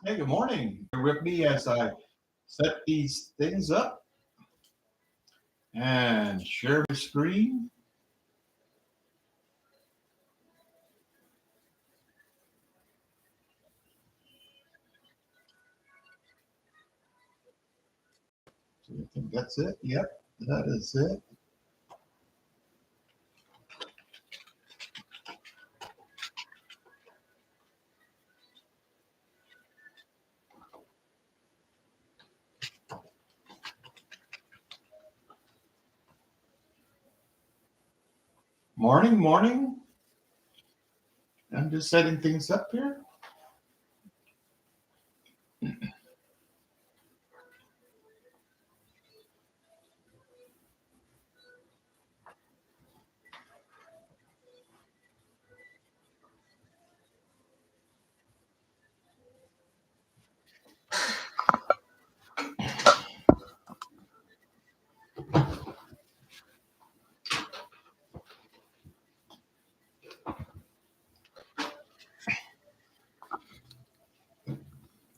Hey, good morning. You're with me as I set these things up and share my screen. So I think that's it. Yep, that is it. Morning, morning. I'm just setting things up here.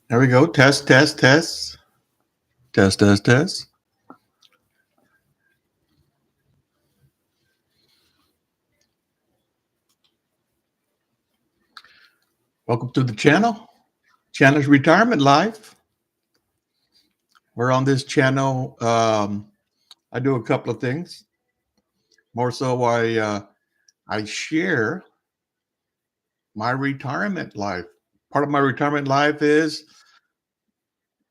There we go. Test, test, test. Test, test, test. Welcome to the channel. Channel's Retirement Life. We're on this channel. I do a couple of things. More so, I share my retirement life. Part of my retirement life is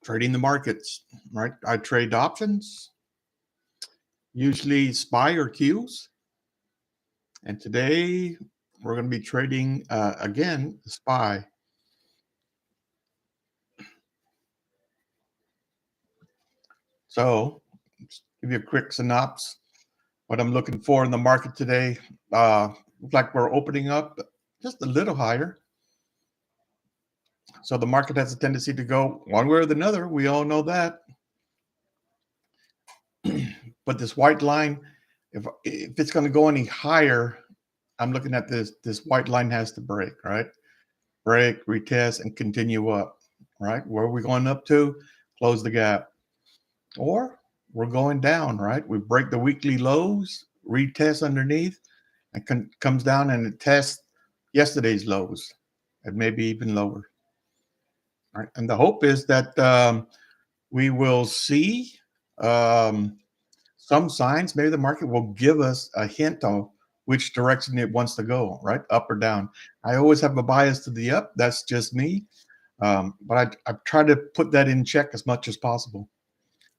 trading the markets, right? I trade options, usually SPY or Qs. And today we're going to be trading again SPY. So, give you a quick synopsis. What I'm looking for in the market today, looks like we're opening up just a little higher. So the market has a tendency to go one way or the other. We all know that. But this white line, if it's going to go any higher, I'm looking at this white line has to break, right? Break, retest, and continue up, right? Where are we going up to? Close the gap. Or we're going down, right? We break the weekly lows, retest underneath, and comes down and it tests yesterday's lows, and maybe even lower. Right? And the hope is that we will see some signs. Maybe the market will give us a hint on which direction it wants to go, right? Up or down. I always have a bias to the up. That's just me. But I try to put that in check as much as possible.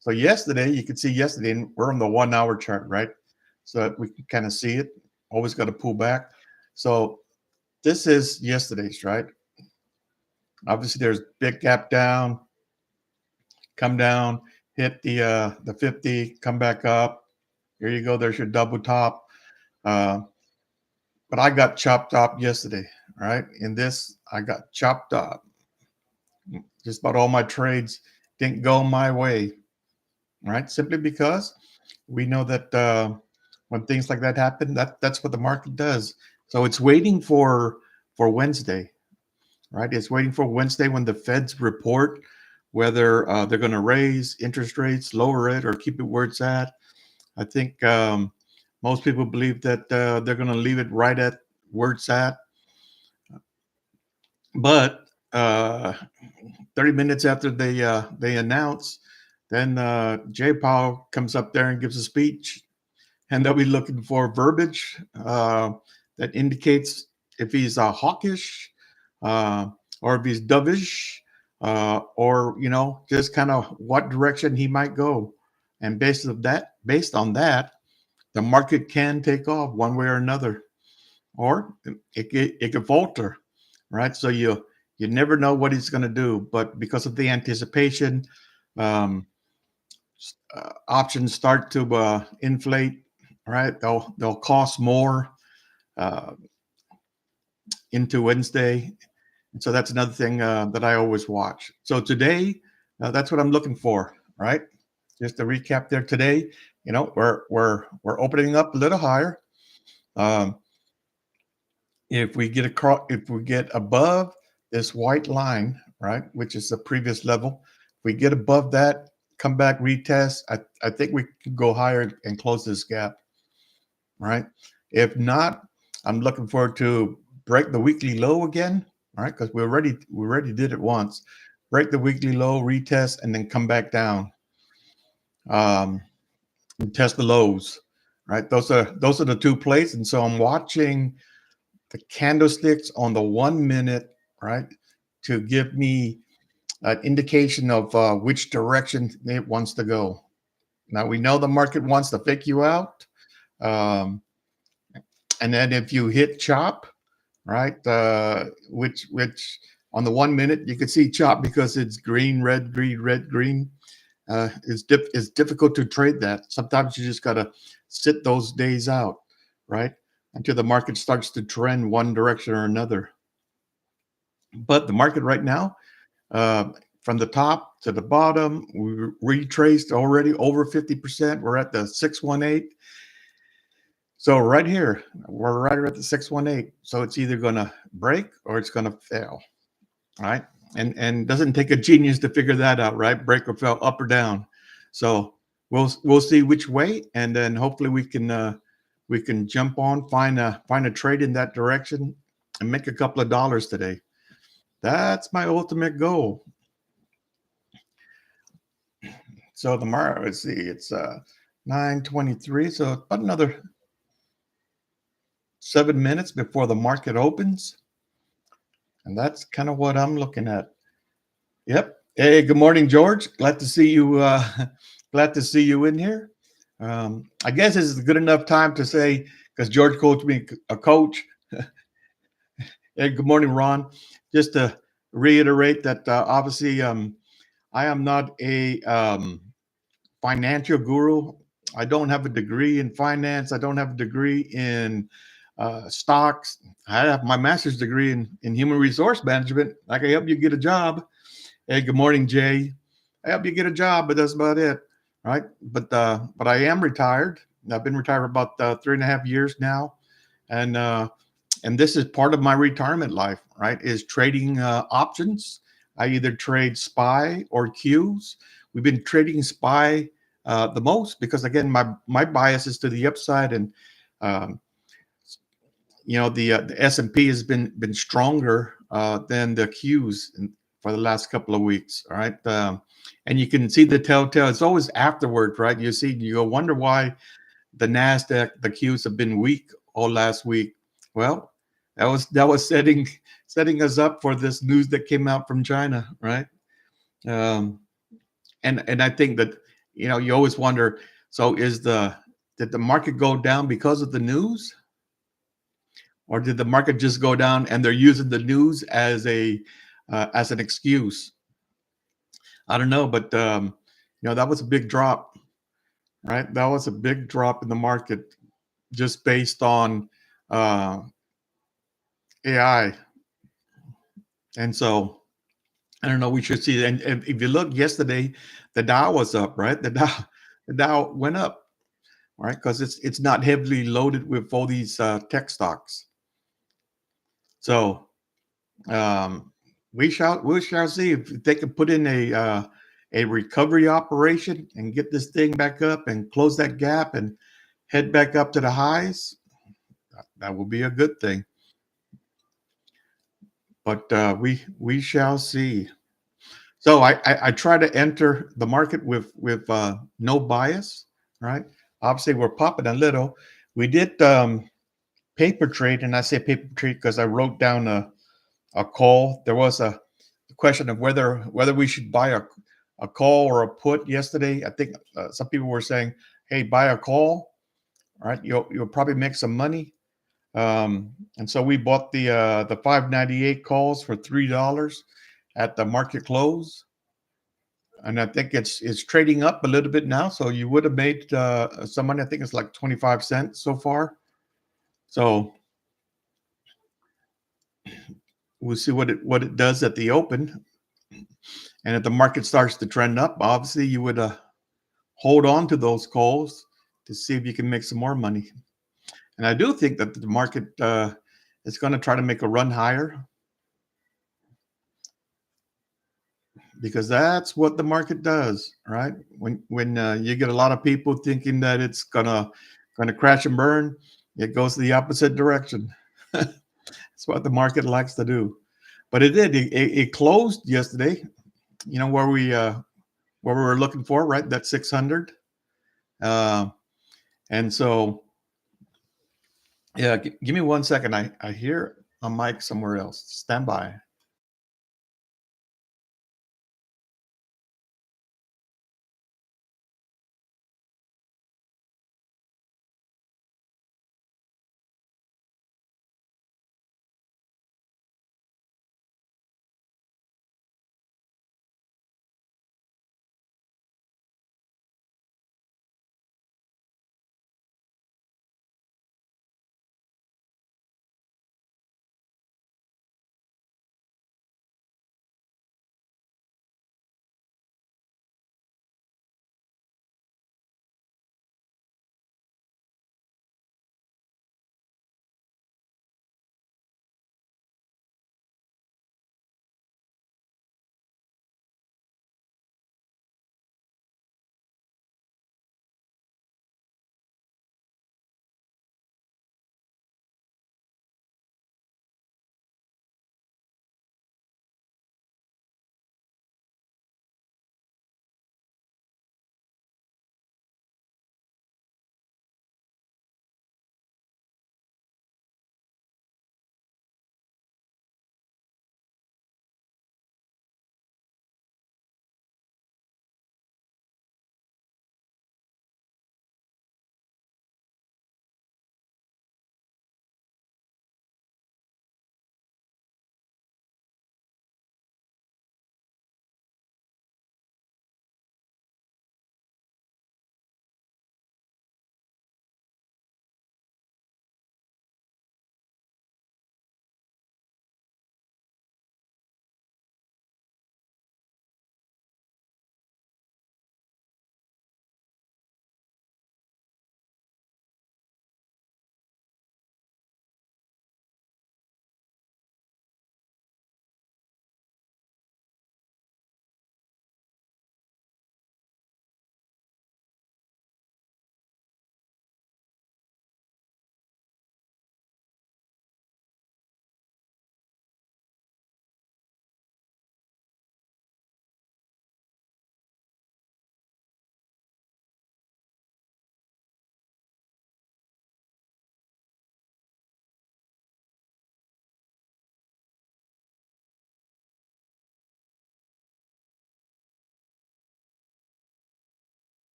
So yesterday, you could see yesterday, and we're on the 1 hour chart, right? So that we can kind of see it. Always got to pull back. So this is yesterday's, right? Obviously, there's big gap down, come down, hit the 50, come back up. Here you go. There's your double top. But I got chopped up yesterday, right? In this, I got chopped up. Just about all my trades didn't go my way, right? Simply because we know that when things like that happen, that's what the market does. So it's waiting for Wednesday, right? It's waiting for Wednesday when the Feds report whether they're going to raise interest rates, lower it, or keep it where it's at. I think most people believe that they're going to leave it right at where it's at. But 30 minutes after they announce, then Jay Powell comes up there and gives a speech, and they'll be looking for verbiage that indicates if he's hawkish or if he's dovish or just kind of what direction he might go. And based on that, the market can take off one way or another, or it could falter, right? So you never know what he's going to do, but because of the anticipation, um, options start to inflate, right? They'll cost more uh, into Wednesday, and so that's another thing that I always watch. So today, that's what I'm looking for, right? Just to recap there today, we're opening up a little higher. Um, if we get above this white line, right? Which is the previous level. If we get above that, come back, retest. I think we can go higher and close this gap, right? If not, I'm looking forward to break the weekly low again, right? Because we already did it once. Break the weekly low, retest, and then come back down. Um, and test the lows, right? Those are the two plays. And so I'm watching the candlesticks on the 1 minute, right, to give me an indication of which direction it wants to go. Now we know the market wants to fake you out, um, and then if you hit chop, right, which on the 1 minute you can see chop because it's green, red, green, red, green. It's difficult to trade that. Sometimes you just gotta sit those days out, right, until the market starts to trend one direction or another. But the market right now, uh, from the top to the bottom, we retraced already over 50%. We're at the 618. So right here, we're right at the 618. So it's either going to break or it's going to fail, right? And doesn't take a genius to figure that out, right? Break or fail, up or down. So we'll see which way, and then hopefully we can jump on, find a trade in that direction, and make a couple of dollars today. That's my ultimate goal. So the market, let's see, it's 9:23. So about another 7 minutes before the market opens, and that's kind of what I'm looking at. Yep. Hey, good morning, George. Glad to see you. Glad to see you in here. I guess this is a good enough time to say because George coached me a coach. Hey, good morning, Ron. Just to reiterate that obviously I am not a financial guru. I don't have a degree in finance. I don't have a degree in stocks. I have my master's degree in human resource management. I can help you get a job. Hey, good morning, Jay. I help you get a job, but that's about it, right? But I am retired. I've been retired for about 3.5 years now, and this is part of my retirement life, right? Is trading options. I either trade SPY or Qs. We've been trading SPY the most because again, my bias is to the upside, and um, the S&P has been stronger than the Qs for the last couple of weeks. All right, and you can see the telltale. It's always afterwards, right? You go wonder why the Nasdaq, the Qs have been weak all last week. Well, that was setting us up for this news that came out from China, right? Um, and I think that you always wonder. So did the market go down because of the news, or did the market just go down and they're using the news as an excuse? I don't know, but that was a big drop, right? That was a big drop in the market just based on uh, AI, and so I don't know. We should see. And if you look yesterday, the Dow was up, right? The Dow went up, right? Because it's not heavily loaded with all these tech stocks. So um, we shall see if they can put in a recovery operation and get this thing back up and close that gap and head back up to the highs. That will be a good thing. But we shall see. So I try to enter the market with no bias, right? Obviously, we're popping a little. We did paper trade, and I say paper trade because I wrote down a call. There was a question of whether we should buy a call or a put yesterday. I think some people were saying, "Hey, buy a call, right? You'll probably make some money." And so we bought the 598 calls for $3 at the market close, and I think it's trading up a little bit now. So you would have made some money. I think it's like 25 cents so far. So we'll see what it does at the open. And if the market starts to trend up, obviously you would hold on to those calls to see if you can make some more money. And I do think that the market is going to try to make a run higher. because that's what the market does, right? When you get a lot of people thinking that it's gonna crash and burn, it goes the opposite direction. That's what the market likes to do. But it did. It closed yesterday. You know where we were looking for, right? That 600. Uh, and so, yeah. Give me 1 second. I hear a mic somewhere else. Stand by.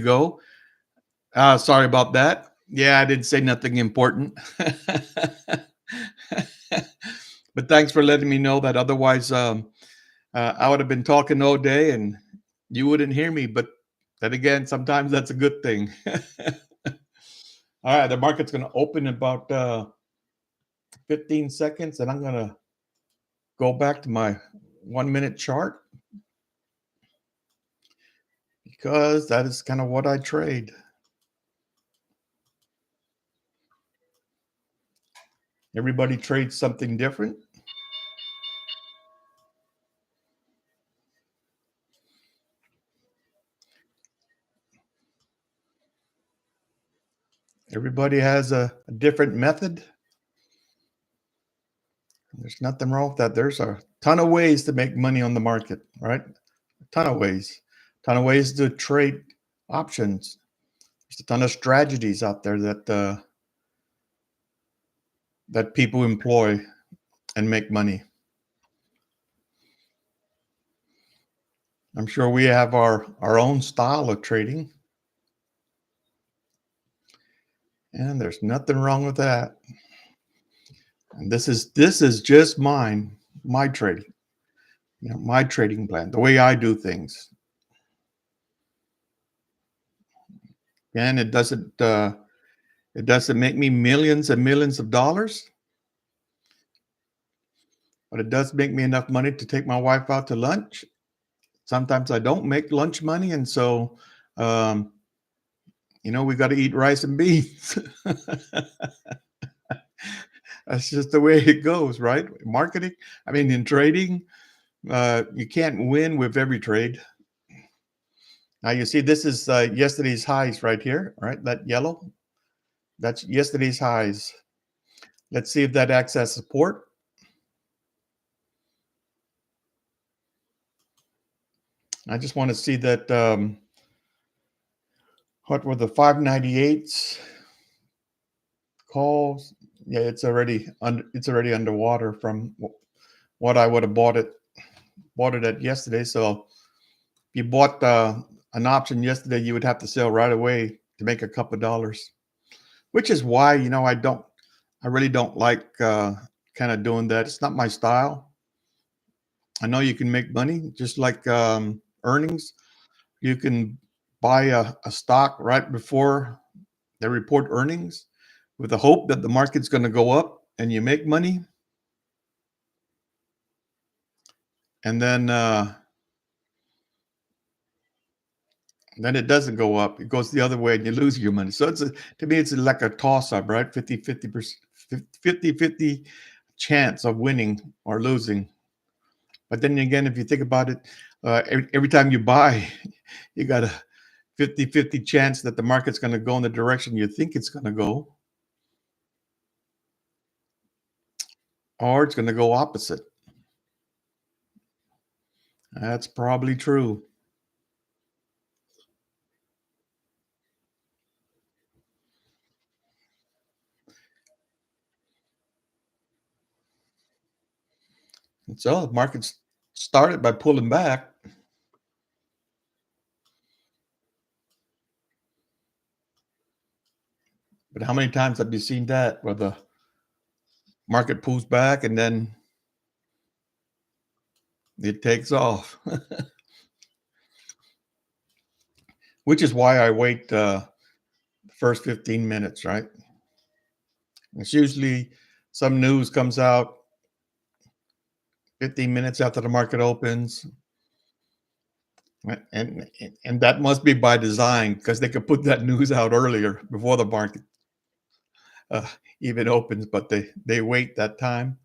Go. Sorry about that. Yeah, I didn't say nothing important. But thanks for letting me know that. Otherwise, I would have been talking all day and you wouldn't hear me. But then again, sometimes that's a good thing. All right, the market's going to open in about 15 seconds, and I'm going to go back to my 1 minute chart because that is kind of what I trade. Everybody trades something different. Everybody has a different method. There's nothing wrong with that. There's a ton of ways to make money on the market, right? A ton of ways. A ton of ways to trade options. There's a ton of strategies out there that people employ and make money. I'm sure we have our own style of trading, and there's nothing wrong with that. And this is just my trading, my trading plan, the way I do things. And it doesn't make me millions and millions of dollars, but it does make me enough money to take my wife out to lunch. Sometimes I don't make lunch money, and so um, we got to eat rice and beans. That's just the way it goes, right? Marketing, I mean, in trading, you can't win with every trade. Now you see, this is yesterday's highs right here, right? That yellow, that's yesterday's highs. Let's see if that acts as support. I just want to see that. What were the 598s calls? Yeah, it's already underwater from what I would have bought it at yesterday. So if you bought an option yesterday, you would have to sell right away to make a couple of dollars. Which is why I really don't like kind of doing that. It's not my style. I know you can make money just like earnings. You can buy a stock right before they report earnings with the hope that the market's going to go up and you make money. And then it doesn't go up. It goes the other way and you lose your money. So to me, it's like a toss up, right? 50-50 chance of winning or losing. But then again, if you think about it, every time you buy, you got a 50-50 chance that the market's going to go in the direction you think it's going to go, or it's going to go opposite. That's probably true. And so the market's started by pulling back. But how many times have you seen that where the market pulls back and then it takes off? Which is why I wait the first 15 minutes, right? It's usually some news comes out 15 minutes after the market opens. And that must be by design because they could put that news out earlier before the market uh, even opens, but they wait that time.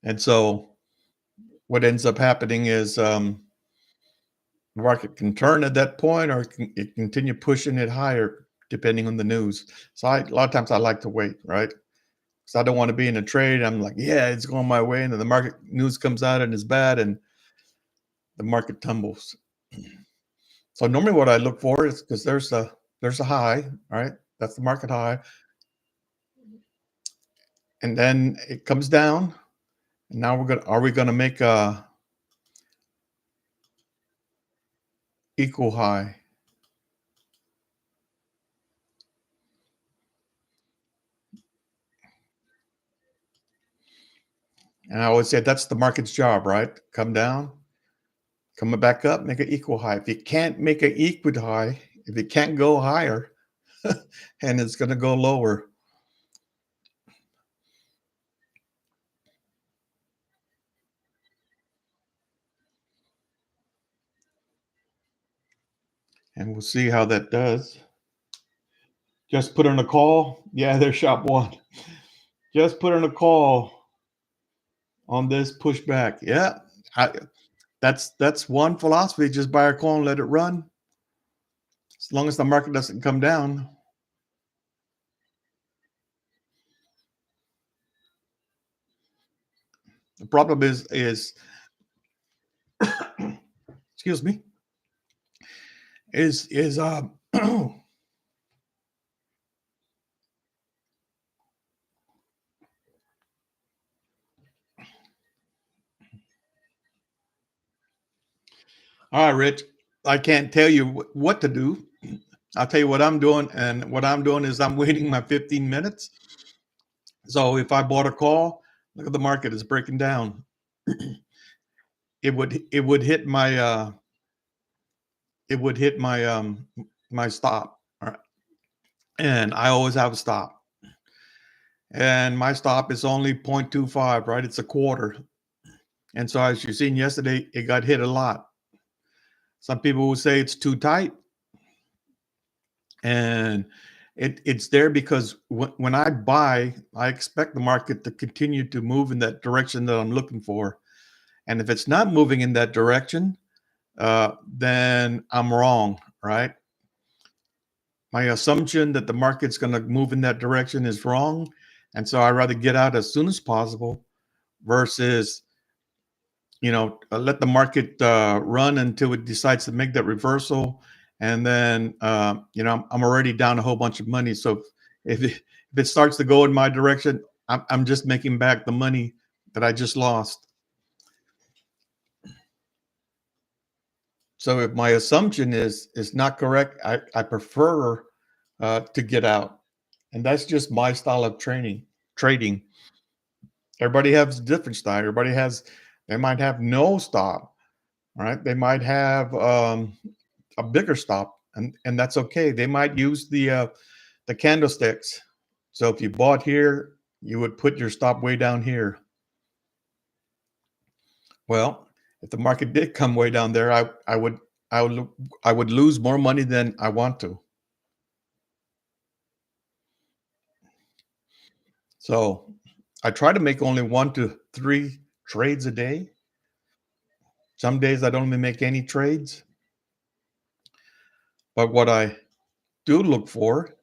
And so what ends up happening is the market can turn at that point or it continue pushing it higher depending on the news. So a lot of times I like to wait, right? Because I don't want to be in a trade. I'm like, yeah, it's going my way, and then the market news comes out and it's bad, and the market tumbles. So normally what I look for is because there's a high, right? That's the market high, and then it comes down. And now are we gonna make a equal high? And I always say that's the market's job, right? Come down, coming back up, make an equal high. If you can't make an equal high, if it can't go higher, and it's gonna go lower. And we'll see how that does. Just put in a call. Yeah, there's shop one. Just put in a call on this pushback. Yeah, I, that's one philosophy. Just buy a call and let it run. As long as the market doesn't come down. The problem is excuse me, is all right, Rich. I can't tell you what to do. I'll tell you what I'm doing, and what I'm doing is I'm waiting my 15 minutes. So if I bought a call, look at the market is breaking down. It would hit my it would hit my stop. All right. And I always have a stop. And my stop is only 0.25, right? It's a quarter. And so as you seen yesterday, it got hit a lot. Some people will say it's too tight. And it's there because when I buy, I expect the market to continue to move in that direction that I'm looking for. And if it's not moving in that direction, then I'm wrong, right? My assumption that the market's going to move in that direction is wrong. And so I'd rather get out as soon as possible versus, let the market run until it decides to make that reversal. And then, I'm already down a whole bunch of money. So if it starts to go in my direction, I'm just making back the money that I just lost. So if my assumption is not correct, I prefer to get out. And that's just my style of trading. Everybody has a different style. They might have no stop, right? They might have a bigger stop, and that's okay. They might use the candlesticks. So if you bought here, you would put your stop way down here. Well, if the market did come way down there, I would lose more money than I want to. So I try to make only 1 to 3 trades a day. Some days I don't even make any trades. But what I do look for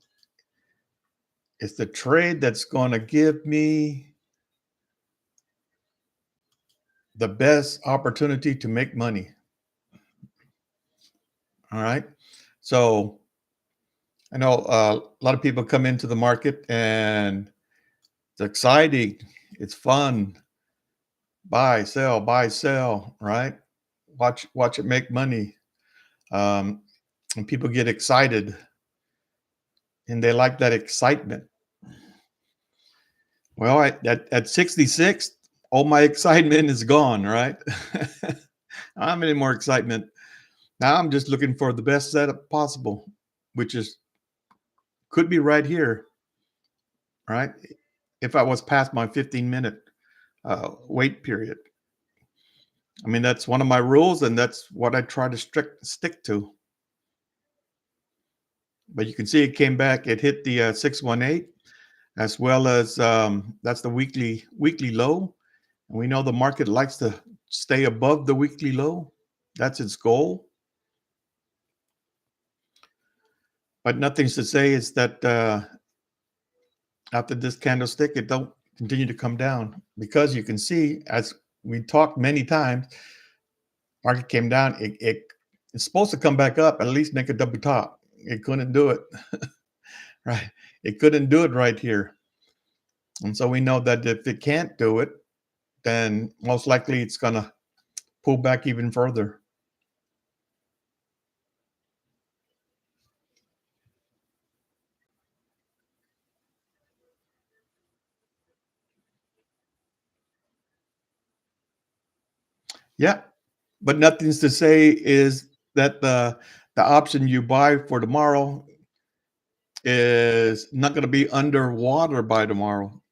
is the trade that's going to give me the best opportunity to make money. All right. So I know a lot of people come into the market and it's exciting. It's fun. Buy, sell, right? Watch it make money. Um, and people get excited and they like that excitement. Well, at 66, all my excitement is gone, right? I don't have any more excitement. Now I'm just looking for the best setup possible, which could be right here, right? If I was past my 15-minute wait period. I mean, that's one of my rules, and that's what I try to stick to. But you can see it came back. It hit the 618, as well as that's the weekly low. And we know the market likes to stay above the weekly low. That's its goal. But nothing's to say is that after this candlestick, it don't continue to come down, because you can see, as we talked many times, market came down. It's supposed to come back up, at least make a double top. It couldn't do it, right? It couldn't do it right here. And so we know that if it can't do it, then most likely it's going to pull back even further. Yeah. But nothing's to say is that the option you buy for tomorrow is not going to be underwater by tomorrow.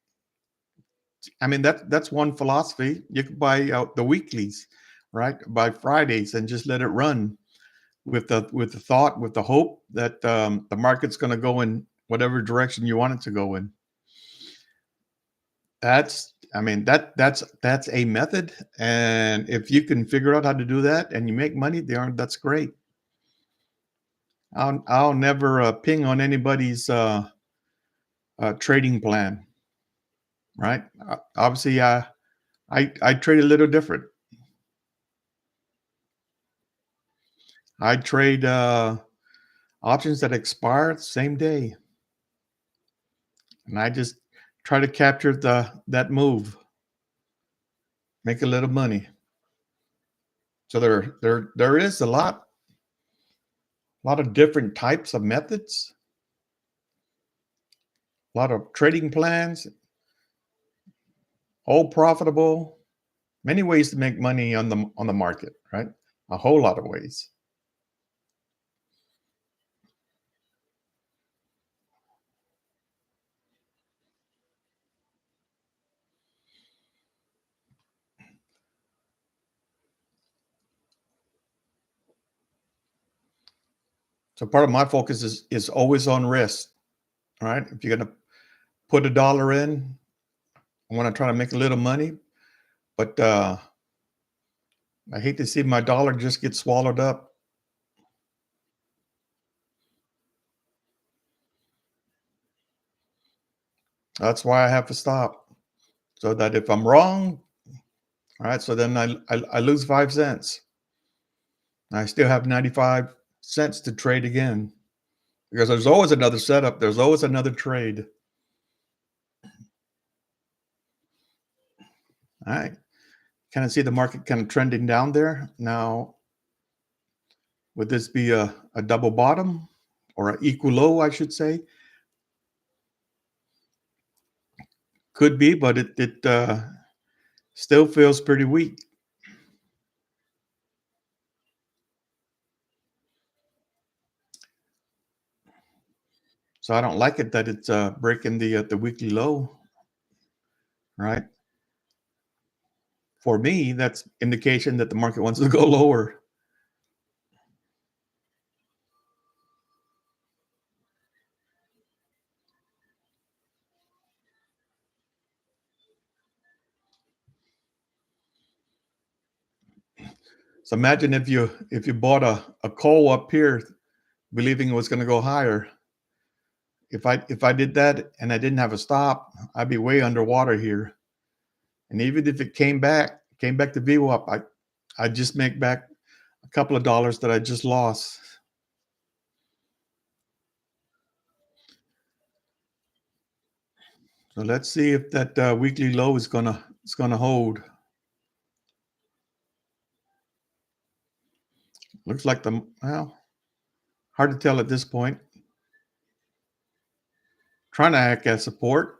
I mean, that's one philosophy. You could buy out the weeklies, right? By Fridays and just let it run with the thought, with the hope that the market's going to go in whatever direction you want it to go in. I mean, that's a method, and if you can figure out how to do that and you make money, that's great. I'll never ping on anybody's trading plan, right? Obviously, I trade a little different. I trade options that expire the same day, and I just try to capture that move, make a little money. So there is a lot of different types of methods, a lot of trading plans, all profitable, many ways to make money on the market, right? A whole lot of ways. So part of my focus is always on risk. All right. If you're gonna put a dollar in, I want to try to make a little money, but I hate to see my dollar just get swallowed up. That's why I have to stop. So that if I'm wrong, all right, so then I lose 5 cents. I still have 95 cents to trade again because there's always another setup. There's always another trade. All right. Kind of see the market kind of trending down there. Now, would this be a double bottom or an equal low, I should say? Could be, but it still feels pretty weak. So I don't like it that it's breaking the weekly low, right? For me, that's indication that the market wants to go lower. So imagine if you bought a call up here believing it was going to go higher. If I did that and I didn't have a stop, I'd be way underwater here. And even if it came back to VWAP, I just make back a couple of dollars that I just lost. So let's see if that weekly low is gonna hold. Looks like well, hard to tell at this point. Trying to act as support.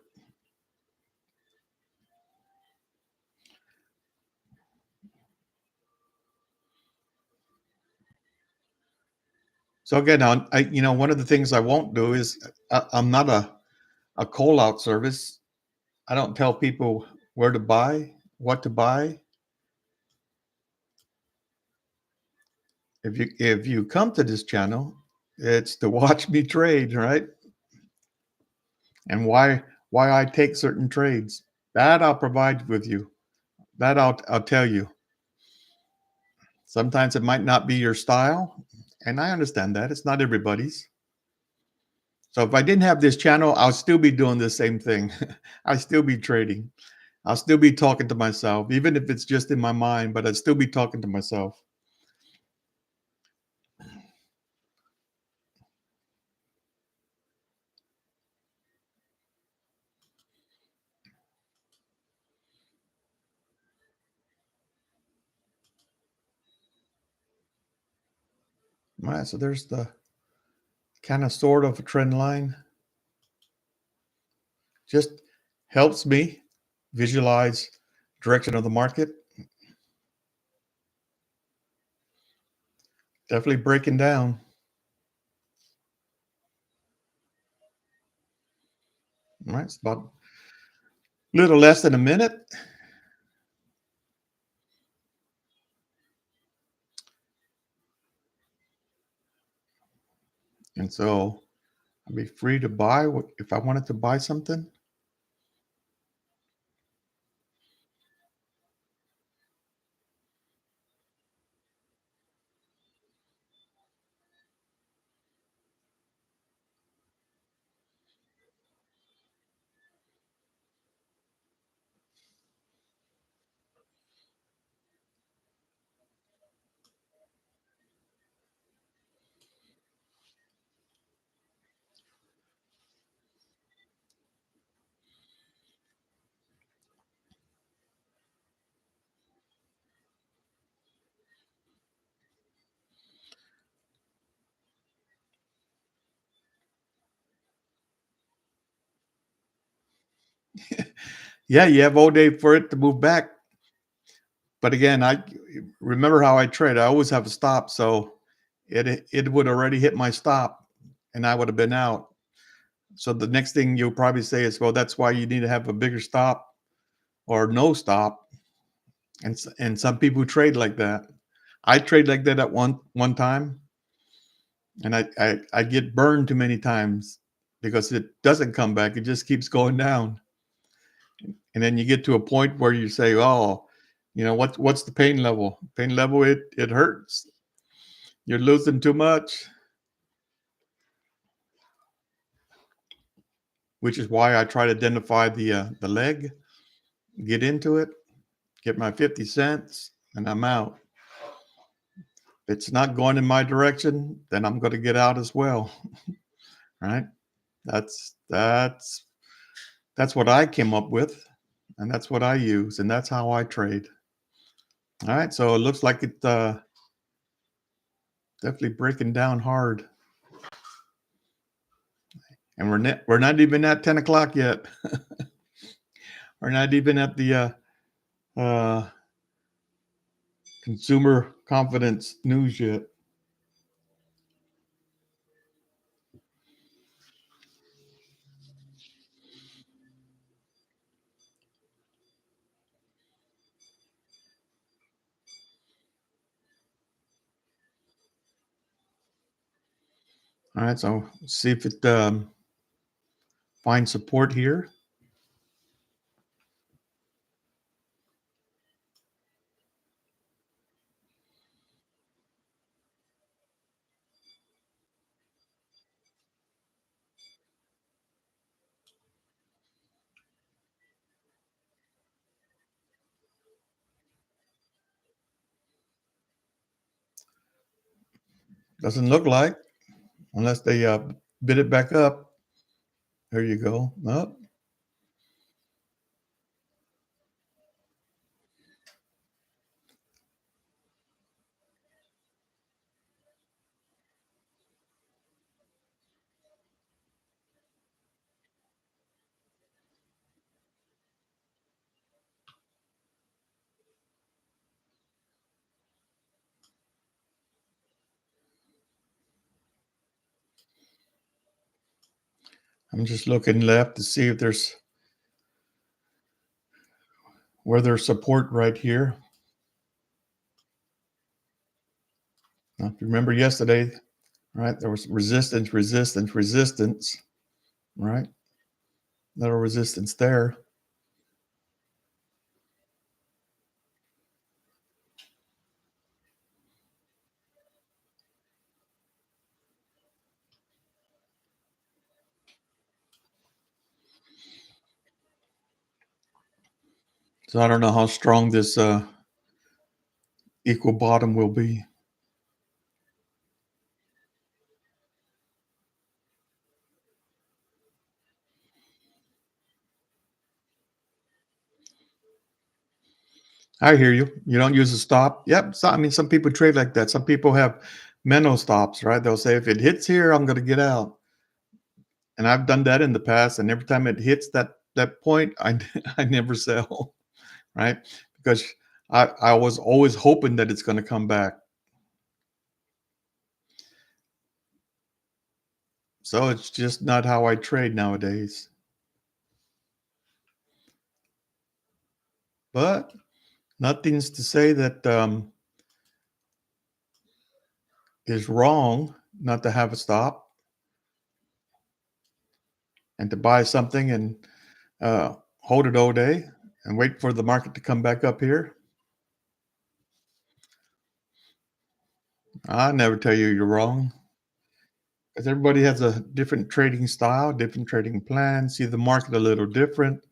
So again, one of the things I won't do is I'm not a call out service. I don't tell people where to buy, what to buy. If you come to this channel, it's to watch me trade, right? And why I take certain trades. That I'll provide with you. That I'll tell you. Sometimes it might not be your style, and I understand that. It's not everybody's. So if I didn't have this channel, I'll still be doing the same thing. I'll still be trading. I'll still be talking to myself, even if it's just in my mind, but I'd still be talking to myself. All right, so there's the kind of sort of a trend line. Just helps me visualize direction of the market. Definitely breaking down. All right, it's about a little less than a minute. And so I'll be free to buy if I wanted to buy something. Yeah, you have all day for it to move back. But again, I remember how I trade. I always have a stop, so it would already hit my stop, and I would have been out. So the next thing you'll probably say is, "Well, that's why you need to have a bigger stop or no stop." And some people trade like that. I trade like that at one time. and I get burned too many times because it doesn't come back. It just keeps going down, and then you get to a point where you say, "Oh, what's the pain level? Pain level, it hurts. You're losing too much," which is why I try to identify the leg, get into it, get my 50 cents, and I'm out. If it's not going in my direction, then I'm going to get out as well. Right? That's that's that's what I came up with, and that's what I use, and that's how I trade. All right, so it looks like it definitely breaking down hard, and we're not even at 10 o'clock yet. We're not even at the uh, consumer confidence news yet. All right, so see if it finds support here. Doesn't look like, unless they bid it back up. There you go. Up. I'm just looking left to see if there's support right here. Now, if you remember yesterday, right, there was resistance, resistance, resistance, right? Little resistance there. So I don't know how strong this equal bottom will be. I hear you. You don't use a stop. Yep. So, I mean, some people trade like that. Some people have mental stops, right? They'll say, if it hits here, I'm going to get out. And I've done that in the past. And every time it hits that point, I never sell, right? Because I was always hoping that it's going to come back. So it's just not how I trade nowadays. But nothing's to say that is wrong not to have a stop and to buy something and hold it all day and wait for the market to come back up here. I never tell you you're wrong because everybody has a different trading style, different trading plan, see the market a little different.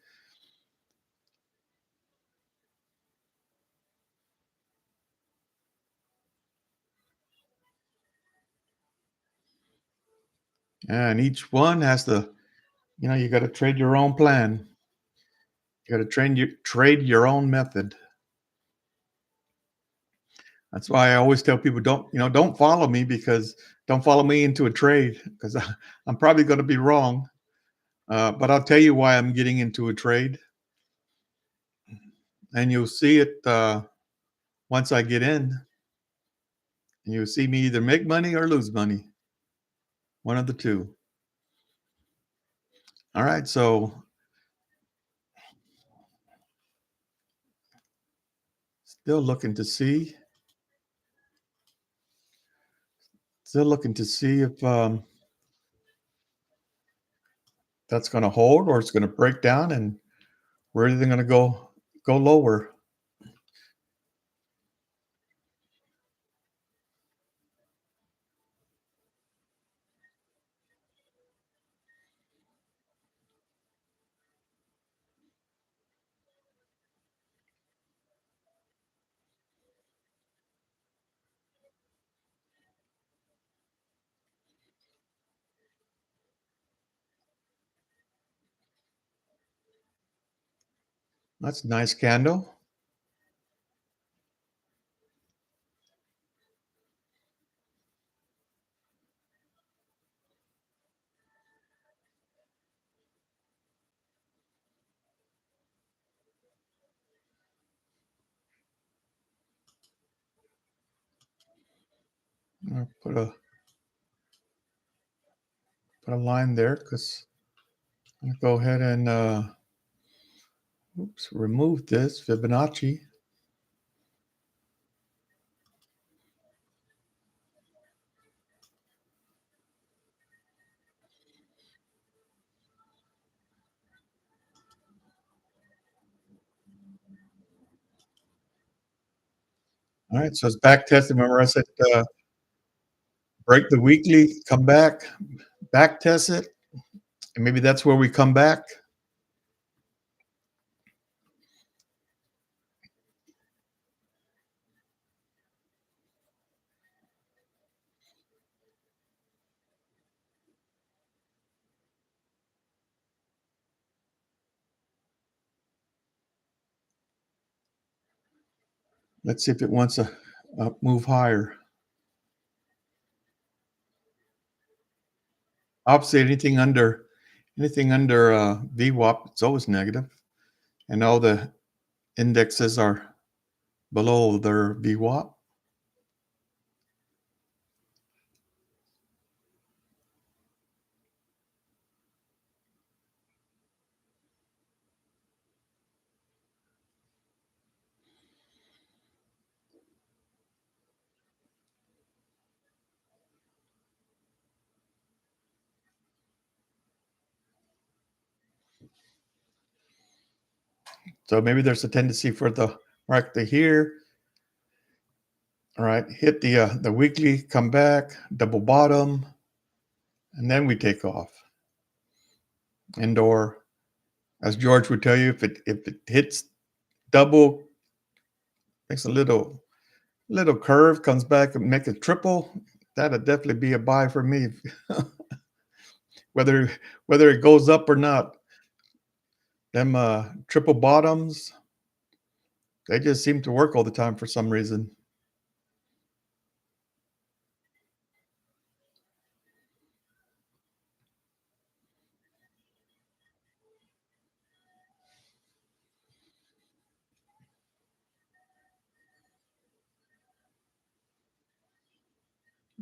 And each one has to, you got to trade your own plan. You got to trade your own method. That's why I always tell people don't follow me because don't follow me into a trade because I'm probably going to be wrong. But I'll tell you why I'm getting into a trade, and you'll see it once I get in. And you'll see me either make money or lose money, one of the two. All right, so still looking to see Still looking to see if that's going to hold or it's going to break down, and we're either going to go lower. That's a nice candle. I'll put a line there because I'm going to go ahead and remove this Fibonacci. All right, so it's back testing. Remember I said break the weekly, come back test it, and maybe that's where we come back. Let's see if it wants to move higher. Obviously, anything under VWAP, it's always negative, and all the indexes are below their VWAP. So maybe there's a tendency for the market to here. All right, hit the weekly, come back, double bottom, and then we take off. And or, as George would tell you, if it hits double, makes a little curve, comes back and make a triple, that'd definitely be a buy for me. whether whether it goes up or not, them triple bottoms, they just seem to work all the time for some reason.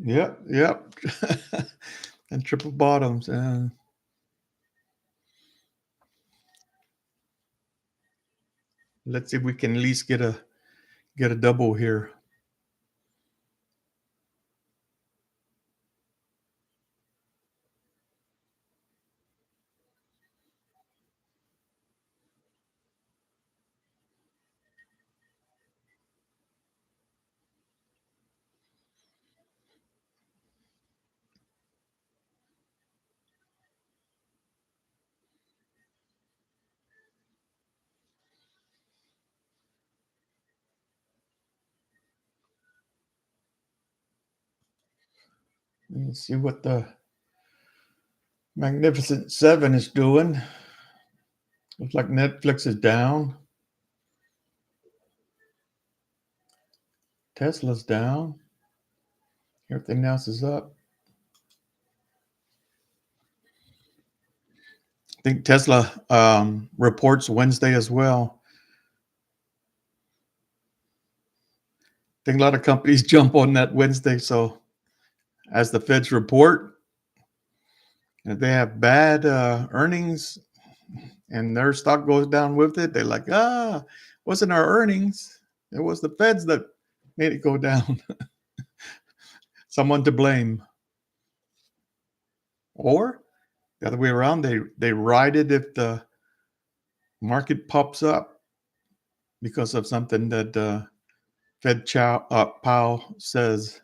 Yep. And triple bottoms. And let's see if we can at least get a double here. Let's see what the Magnificent Seven is doing. Looks like Netflix is down. Tesla's down. Everything else is up. I think Tesla reports Wednesday as well. I think a lot of companies jump on that Wednesday. So as the Feds report, if they have bad earnings and their stock goes down with it, they're like, wasn't our earnings. It was the Feds that made it go down. someone to blame. Or the other way around, they ride it if the market pops up because of something that Powell says.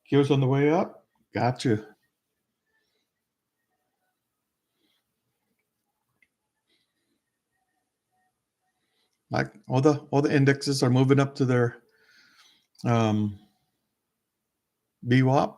Q's on the way up. Gotcha. Like all the indexes are moving up to their um, VWAP.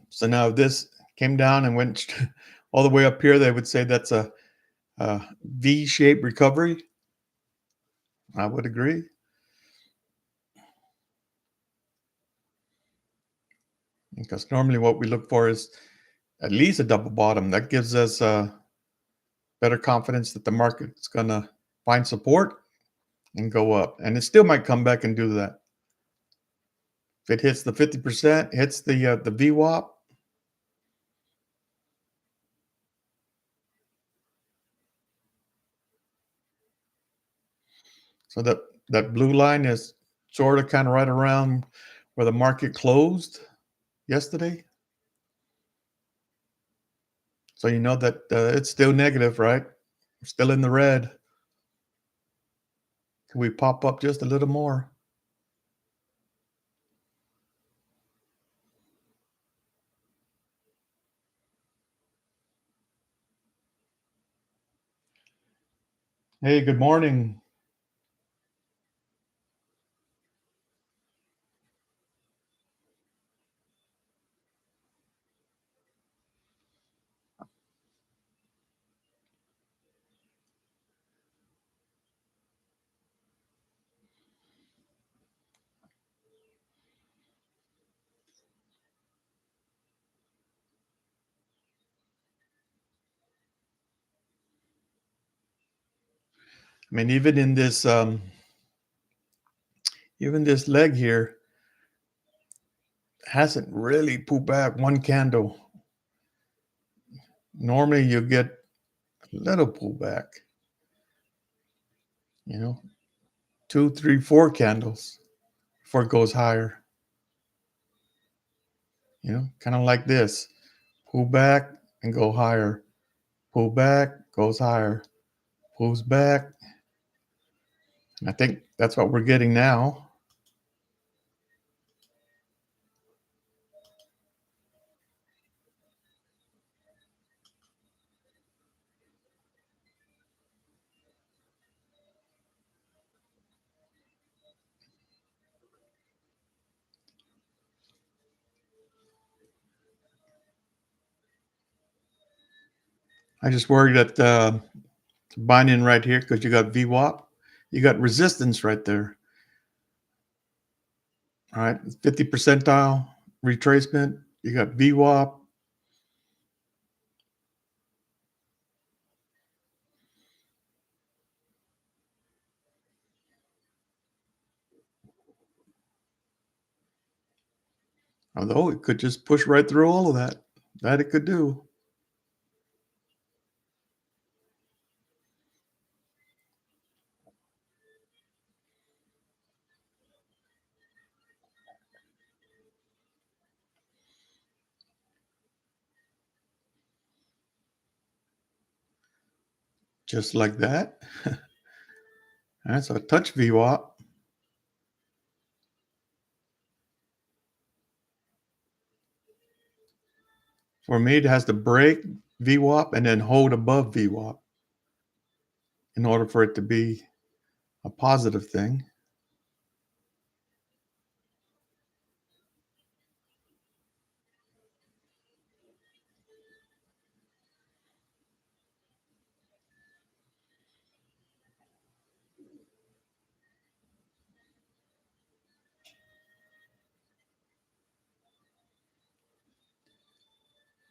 So now if this came down and went all the way up here, they would say that's a V-shaped recovery. I would agree. Because normally what we look for is at least a double bottom. That gives us better confidence that the market's going to find support and go up. And it still might come back and do that. If it hits the 50%, hits the VWAP, so that blue line is sort of kind of right around where the market closed yesterday. So you know that it's still negative, right? We're still in the red. Can we pop up just a little more? Hey, good morning. I mean, even this leg here hasn't really pulled back one candle. Normally you get a little pullback, 2, 3, 4 candles before it goes higher. Kind of like this. Pull back and go higher. Pull back, goes higher. Pulls back. And I think that's what we're getting now. I just worry that binding right here because you got VWAP. You got resistance right there. All right, 50 percentile retracement. You got VWAP. Although it could just push right through all of that. That it could do. Just like that. That's a touch VWAP. For me, it has to break VWAP and then hold above VWAP in order for it to be a positive thing.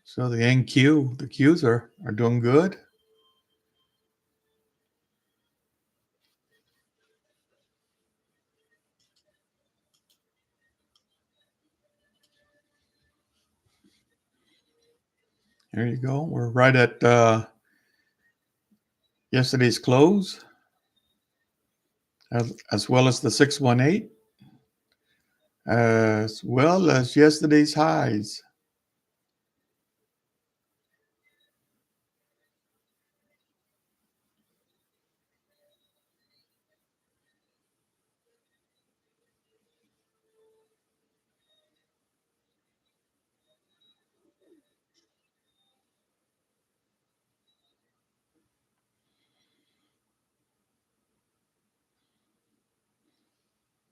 So the NQ, the Qs are doing good. There you go. We're right at yesterday's close, as well as the 618, as well as yesterday's highs.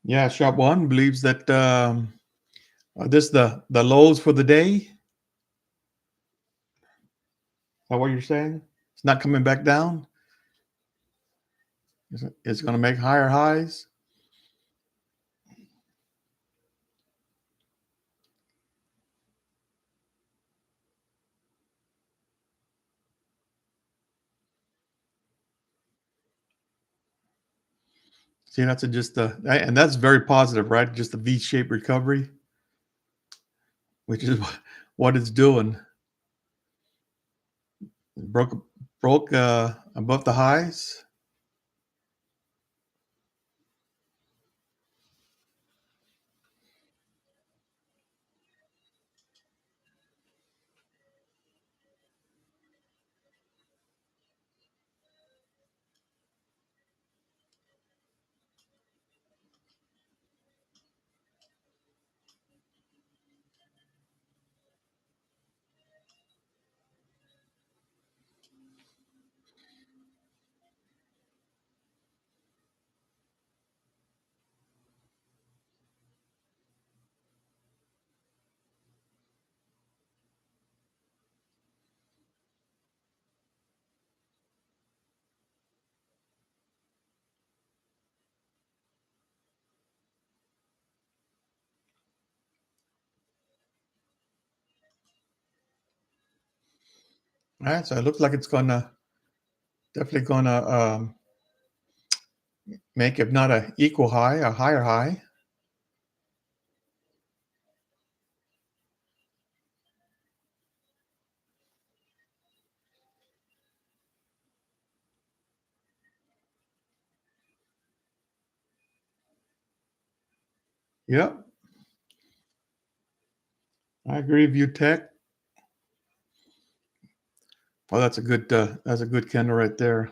Yeah, Shop One believes that this the lows for the day. Is that what you're saying? It's not coming back down. It's going to make higher highs. See, that's just and that's very positive, right? Just a V-shaped recovery, which is what it's doing. Broke above the highs. All right, so it looks like it's gonna definitely gonna make, if not a equal high, a higher high. Yep, I agree with you, Tech. Well, that's a good candle right there.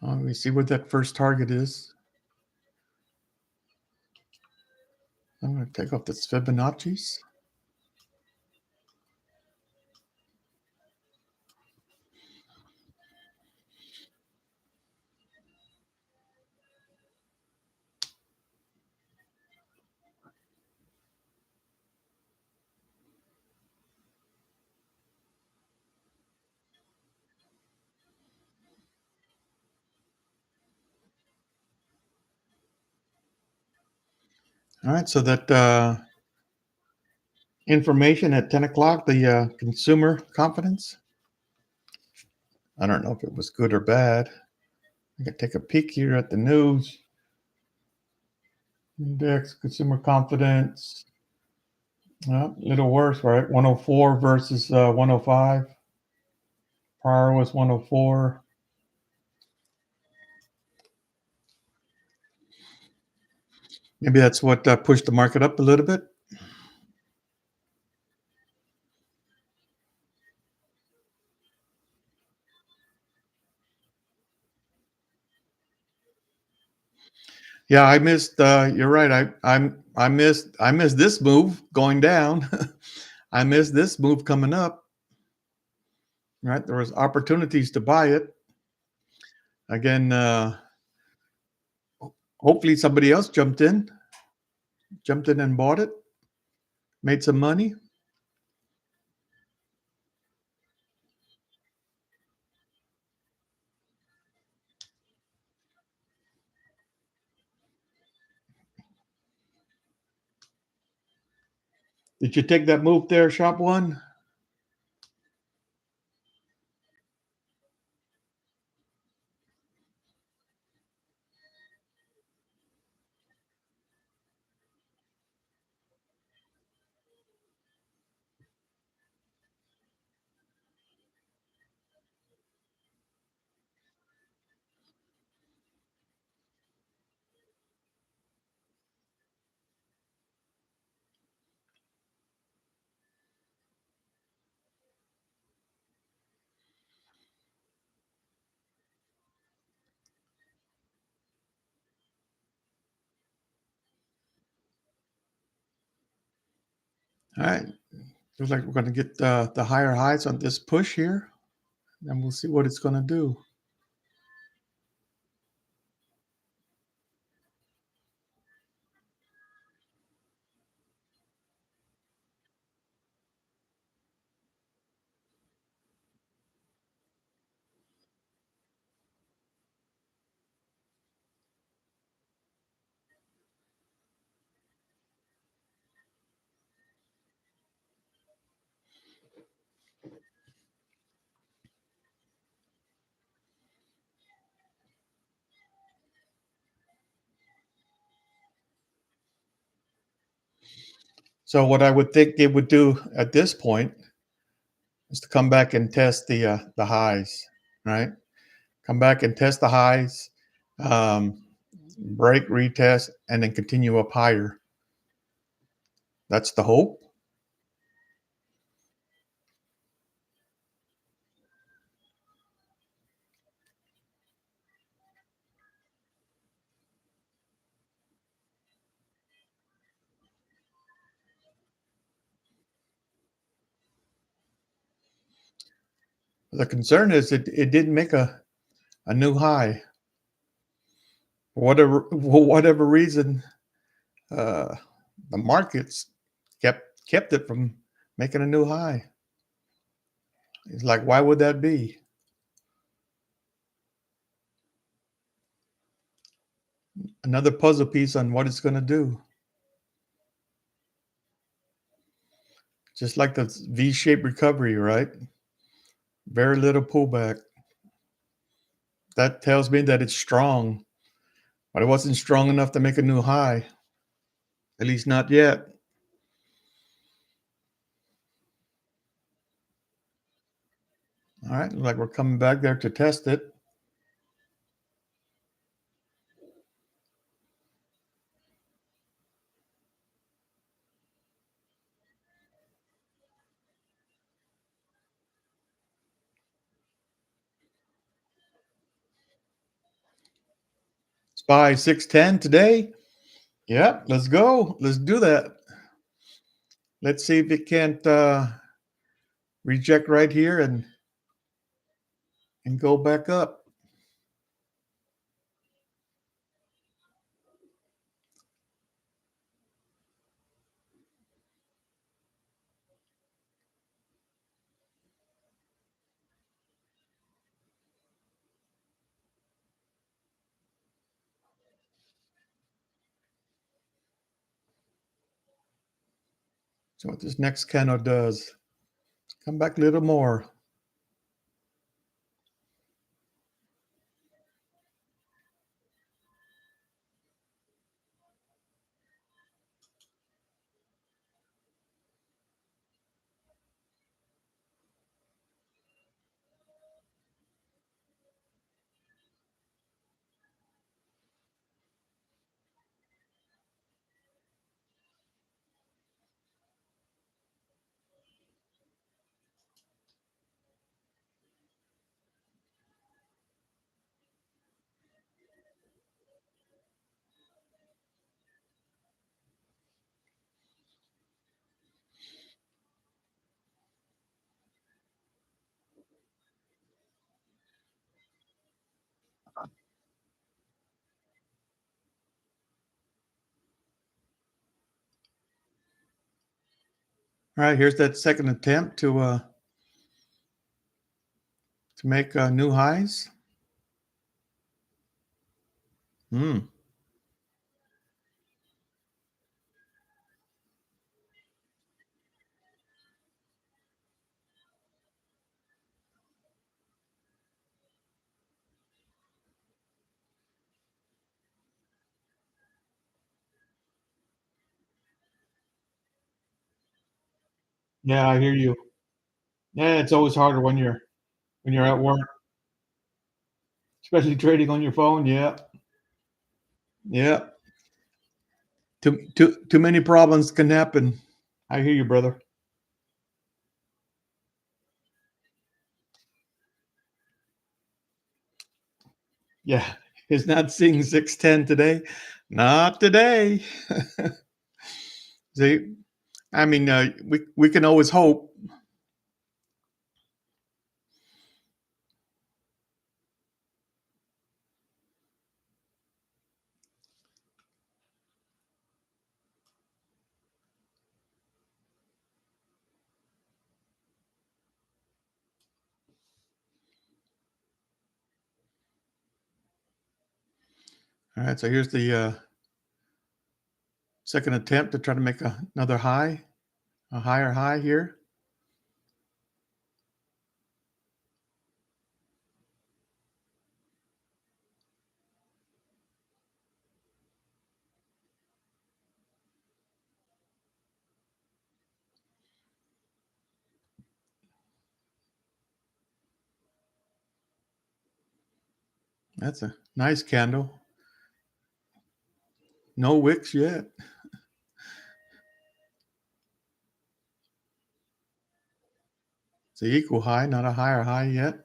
Let me see what that first target is. I'm going to take off this Fibonacci's. All right, so that information at 10 o'clock, the consumer confidence. I don't know if it was good or bad. I can take a peek here at the news index, consumer confidence. A little worse, right? 104 versus 105. Prior was 104. Maybe that's what pushed the market up a little bit. Yeah, I missed. You're right. I missed this move going down. I missed this move coming up. Right, there was opportunities to buy it again. Hopefully, somebody else jumped in and bought it, made some money. Did you take that move there, Shop One? All right. Looks like we're going to get the higher highs on this push here, and we'll see what it's going to do. So what I would think they would do at this point is to come back and test the highs, right? Come back and test the highs, um, break, retest, and then continue up higher. That's the hope. The concern is it didn't make a new high. For whatever reason, uh, the markets kept it from making a new high. It's like, why would that be? Another puzzle piece on what it's going to do. Just like the V-shaped recovery, right? Very little pullback. That tells me that it's strong, but it wasn't strong enough to make a new high. At least not yet. All right, like we're coming back there to test it. SPY 610 today. Yeah, let's go. Let's do that. Let's see if it can't reject right here and go back up. So what this next candle does, come back a little more. All right, here's that second attempt to make new highs. Hmm. Yeah, I hear you. Yeah, it's always harder when you're at work, especially trading on your phone. Yeah, yeah. Too many problems can happen. I hear you, brother. Yeah, he's not seeing 610 today. Not today. See, I mean, we can always hope. All right, so here's the second attempt to try to make another high, a higher high here. That's a nice candle. No wicks yet. It's an equal high, not a higher high yet.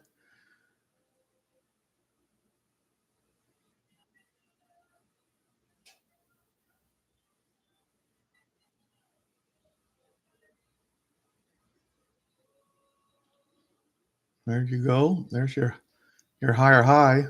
There you go. There's your higher high.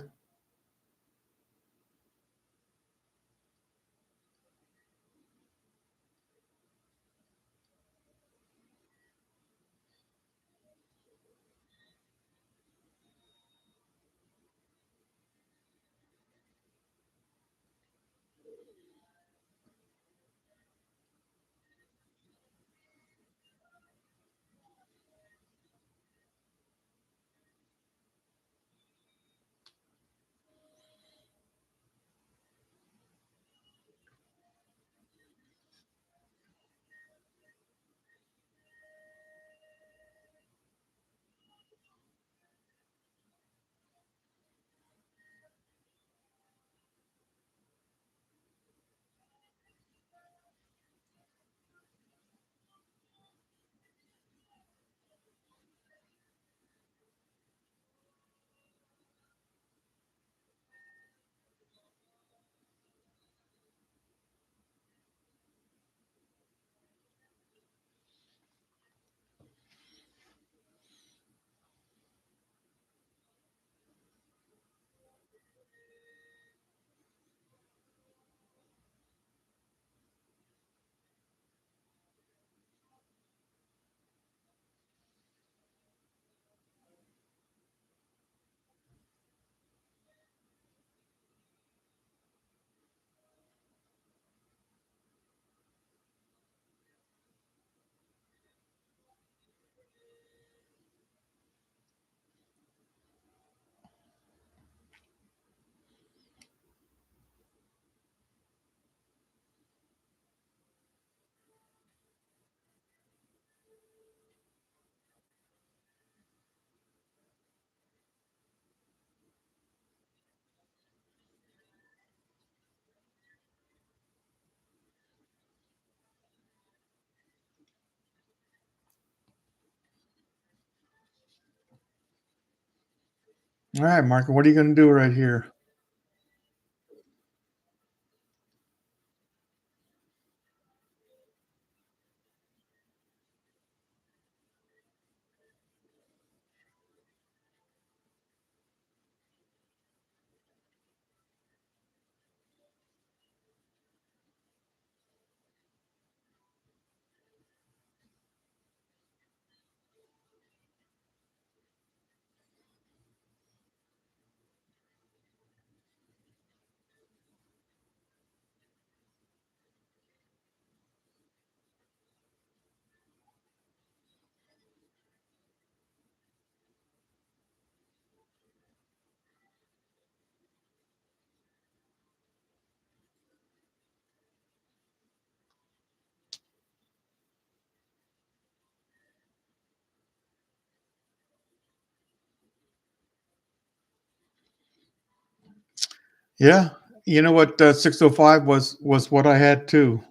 All right, Marco, what are you going to do right here? Yeah. You know what? 605 was what I had too.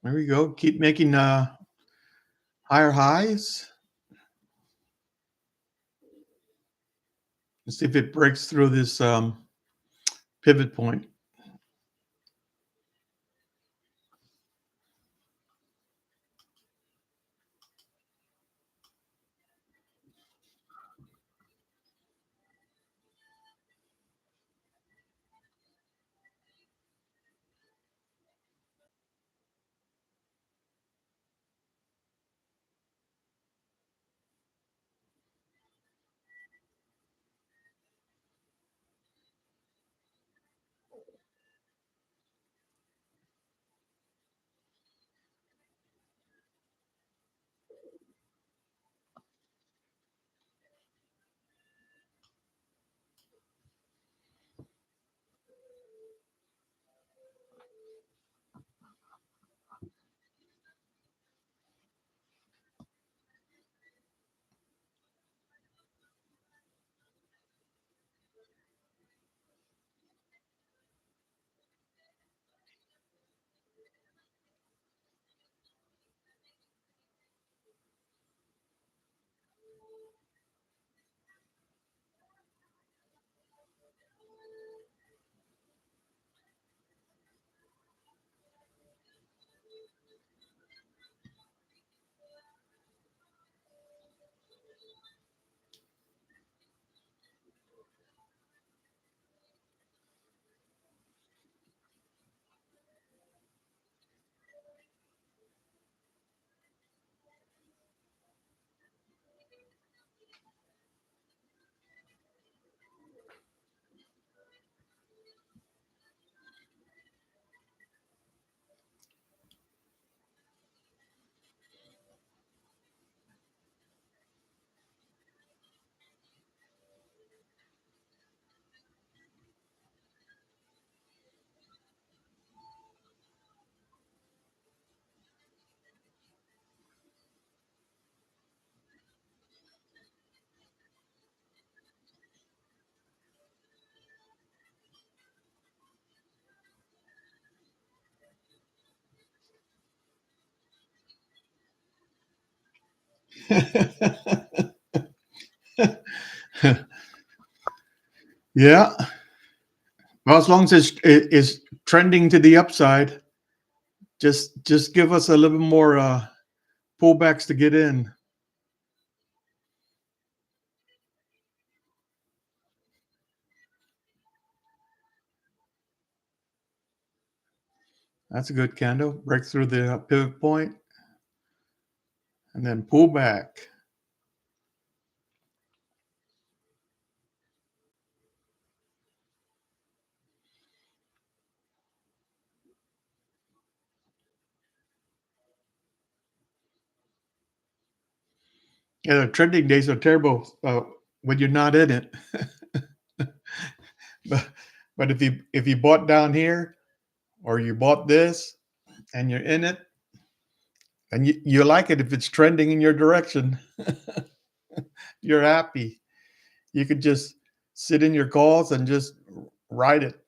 There we go. Keep making higher highs. Let's see if it breaks through this pivot point. Yeah. Well, as long as it's trending to the upside, just give us a little more pullbacks to get in. That's a good candle. Break through the pivot point and then pull back. Yeah, the trending days are terrible when you're not in it. but but if you bought down here or you bought this and you're in it and you like it if it's trending in your direction, you're happy. You could just sit in your calls and just ride it.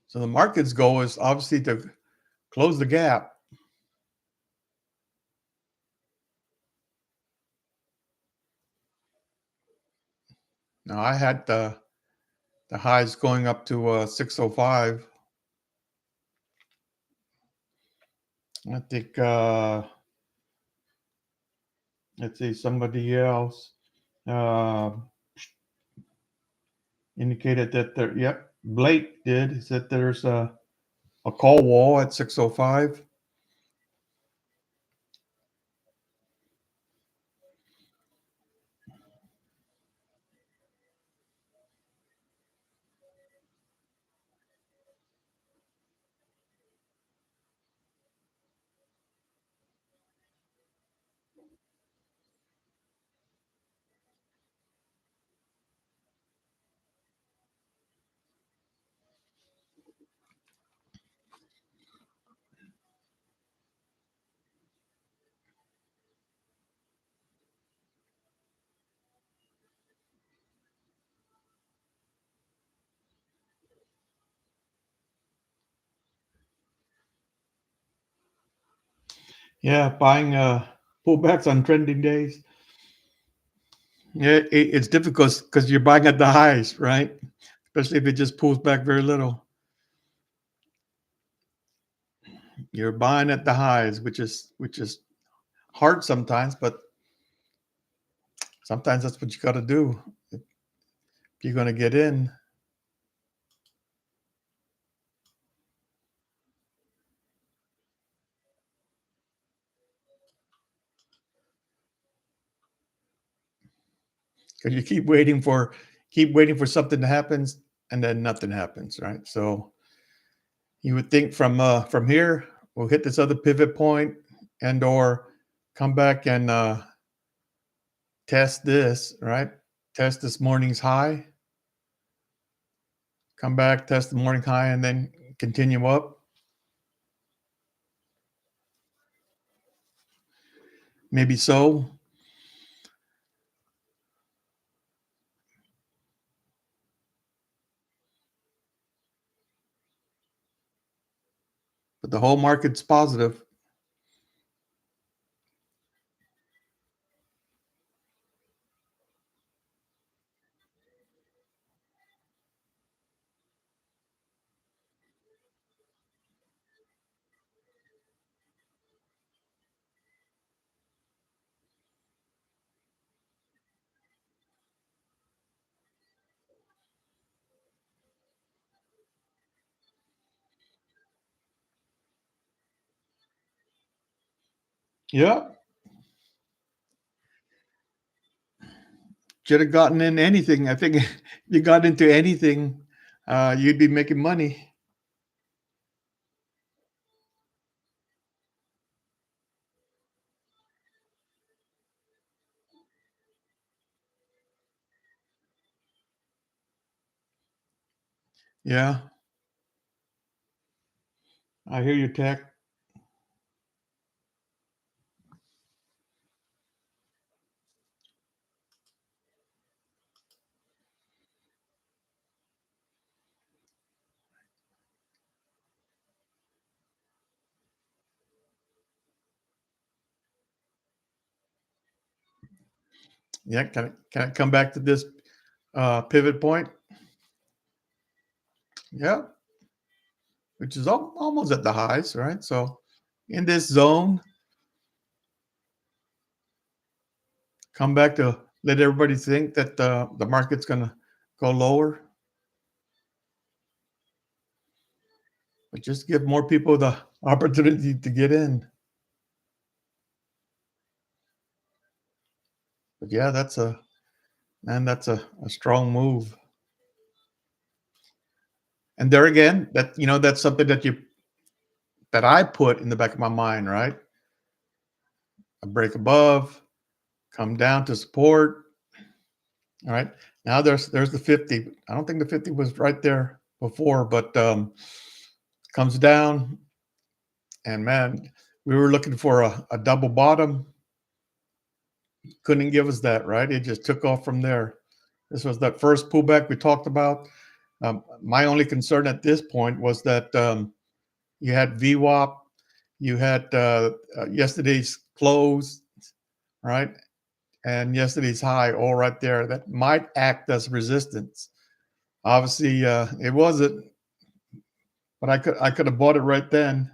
So the market's goal is obviously to close the gap. Now I had the highs going up to 605. I think let's see, somebody else uh, indicated that there. Yep, Blake did. He said there's a call wall at 605. Yeah, buying pullbacks on trending days. Yeah, it's difficult because you're buying at the highs, right? Especially if it just pulls back very little. You're buying at the highs, which is hard sometimes, but sometimes that's what you got to do if you're going to get in. Because you keep waiting for something to happen, and then nothing happens, right? So you would think from here we'll hit this other pivot point and or come back and test this, right? Test this morning's high, come back, test the morning high, and then continue up. Maybe so, but the whole market's positive. Yeah, should have gotten in anything. I think if you got into anything, you'd be making money. Yeah, I hear you, Tech. Yeah, can I come back to this pivot point? Yeah, which is almost at the highs, right? So in this zone, come back to let everybody think that the market's going to go lower, but just give more people the opportunity to get in. But yeah, that's a strong move. And there again, that's something that I put in the back of my mind, right? A break above, come down to support. All right. Now there's the 50. I don't think the 50 was right there before, but comes down, and man, we were looking for a double bottom. Couldn't give us that, right? It just took off from there. This was that first pullback we talked about. My only concern at this point was that you had VWAP, you had yesterday's close, right? And yesterday's high, all right there. That might act as resistance. Obviously, it wasn't, but I could have bought it right then.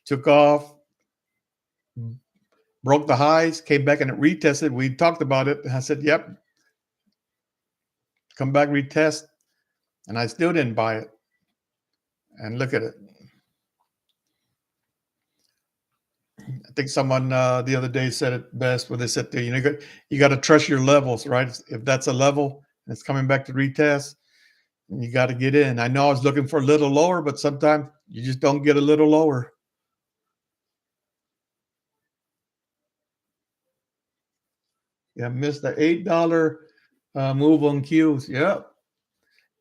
Took off, broke the highs, came back and it retested. We talked about it. And I said, "Yep, come back retest," and I still didn't buy it. And look at it. I think someone the other day said it best when they said, you got to trust your levels, right? If that's a level and it's coming back to retest, you got to get in. I know I was looking for a little lower, but sometimes you just don't get a little lower. Yeah, missed the $8 move on Qs. Yeah,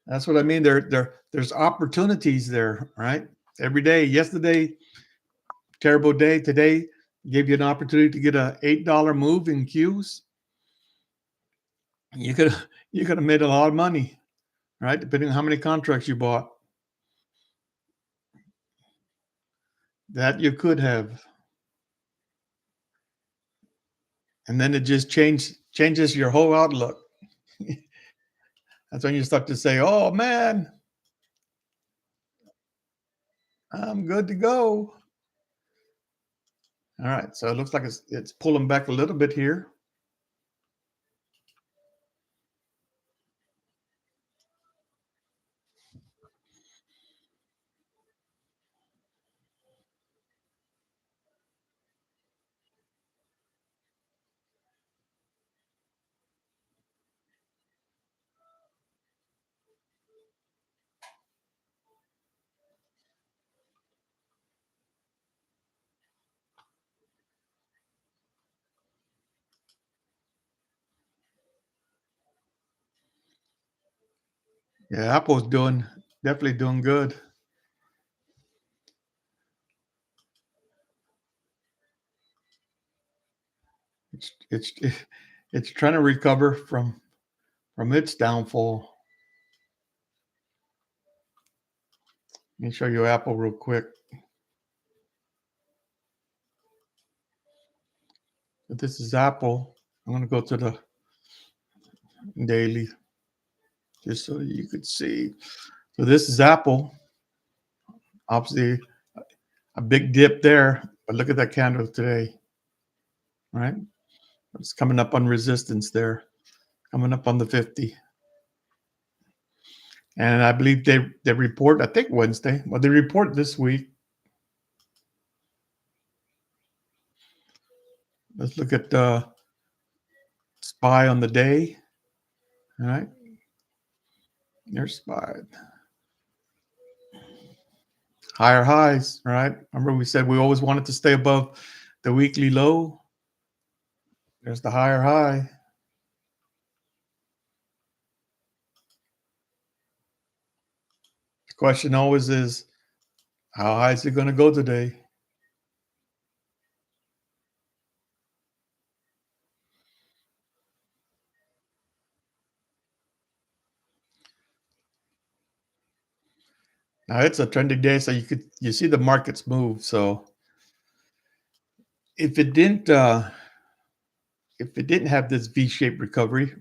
that's what I mean. There's opportunities there, right? Every day. Yesterday, terrible day. Today gave you an opportunity to get a $8 move in Qs. You could have made a lot of money, right? Depending on how many contracts you bought. That you could have. And then it just changes your whole outlook. That's when you start to say, "Oh man, I'm good to go." All right, so it looks like it's pulling back a little bit here. Yeah, Apple's definitely doing good. It's it's trying to recover from its downfall. Let me show you Apple real quick. If this is Apple, I'm going to go to the daily just so you could see. So this is Apple. Obviously, a big dip there, but look at that candle today, right? It's coming up on resistance there, coming up on the 50. And I believe they report, I think Wednesday, well, they report this week. Let's look at SPY on the day. All right. There's SPY. Higher highs, right? Remember we said we always wanted to stay above the weekly low. There's the higher high. Question always is, how high is it going to go today? Now it's a trending day, so you see the markets move. So if it didn't if it didn't have this V-shaped recovery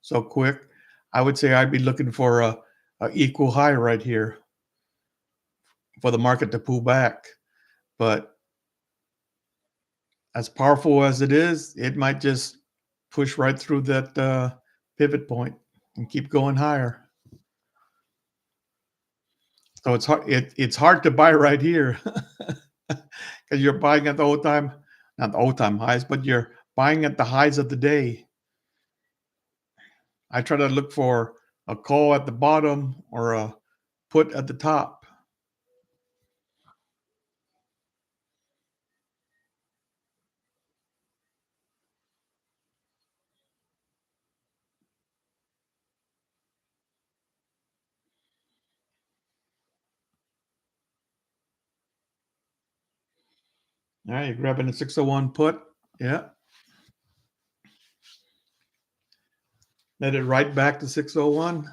so quick, I would say I'd be looking for a equal high right here for the market to pull back. But as powerful as it is, it might just push right through that pivot point and keep going higher. So it's hard. It's hard to buy right here because you're buying at the old time, not the old time highs, but you're buying at the highs of the day. I try to look for a call at the bottom or a put at the top. All right, you're grabbing the 601 put. Yeah, let it right back to 601.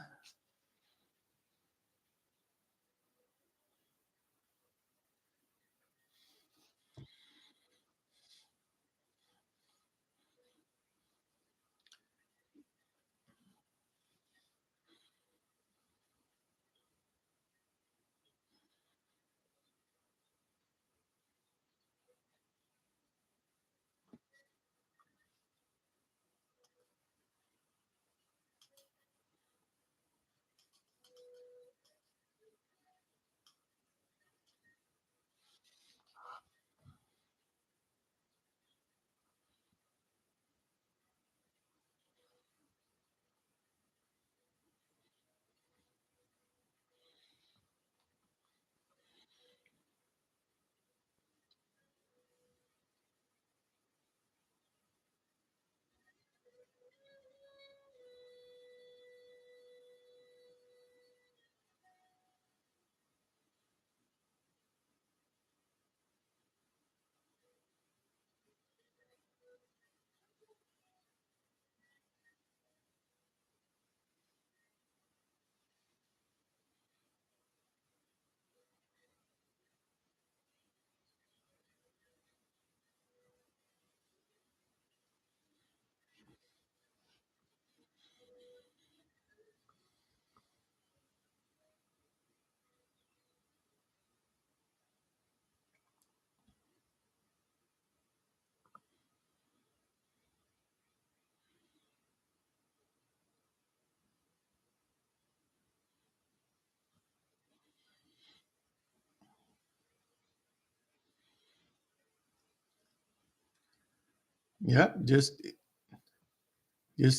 Yeah, just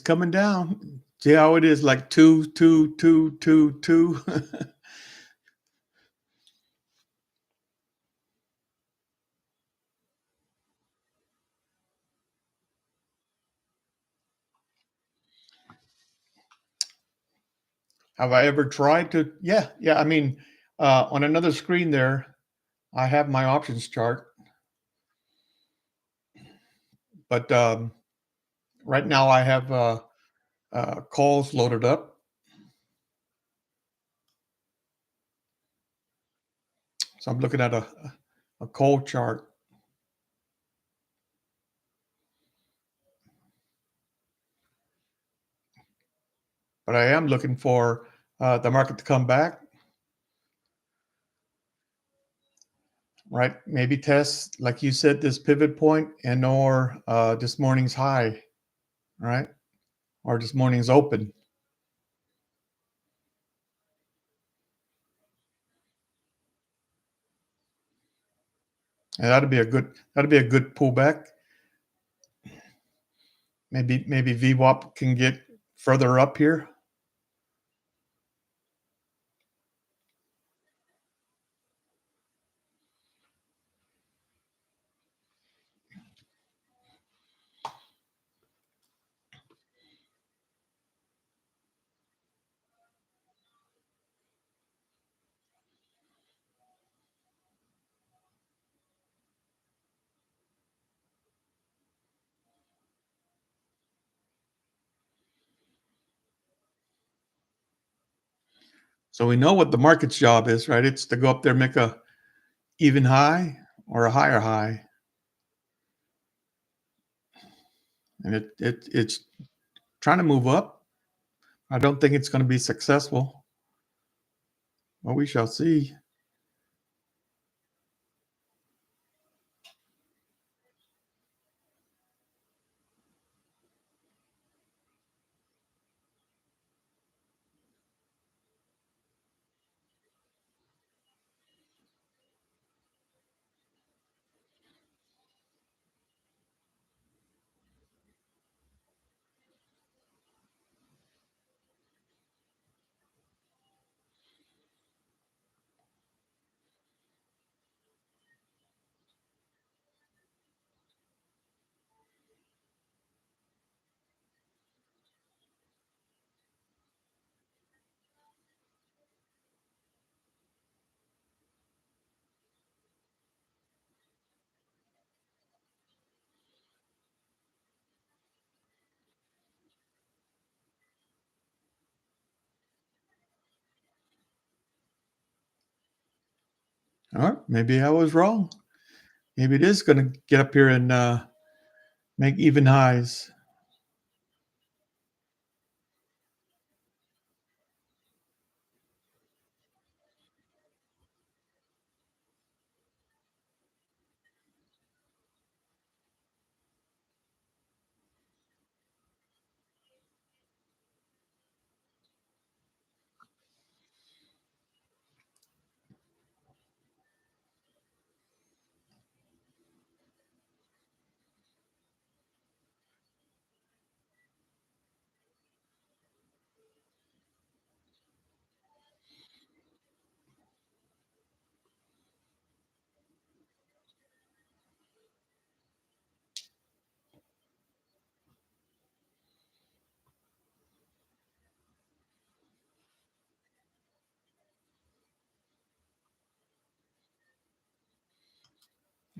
coming down. See how it is like two, two, two, two, two. Have I ever tried to? Yeah, yeah. I mean, on another screen there, I have my options chart, but right now I have calls loaded up. So I'm looking at a call chart, but I am looking for the market to come back, right? Maybe test, like you said, this pivot point and or this morning's high, right? Or this morning's open. And that'd be a good pullback. Maybe VWAP can get further up here. So we know what the market's job is, right? It's to go up there, make a even high or a higher high, and it's trying to move up. I don't think it's going to be successful, but we shall see. All right, maybe I was wrong. Maybe it is going to get up here and make even highs.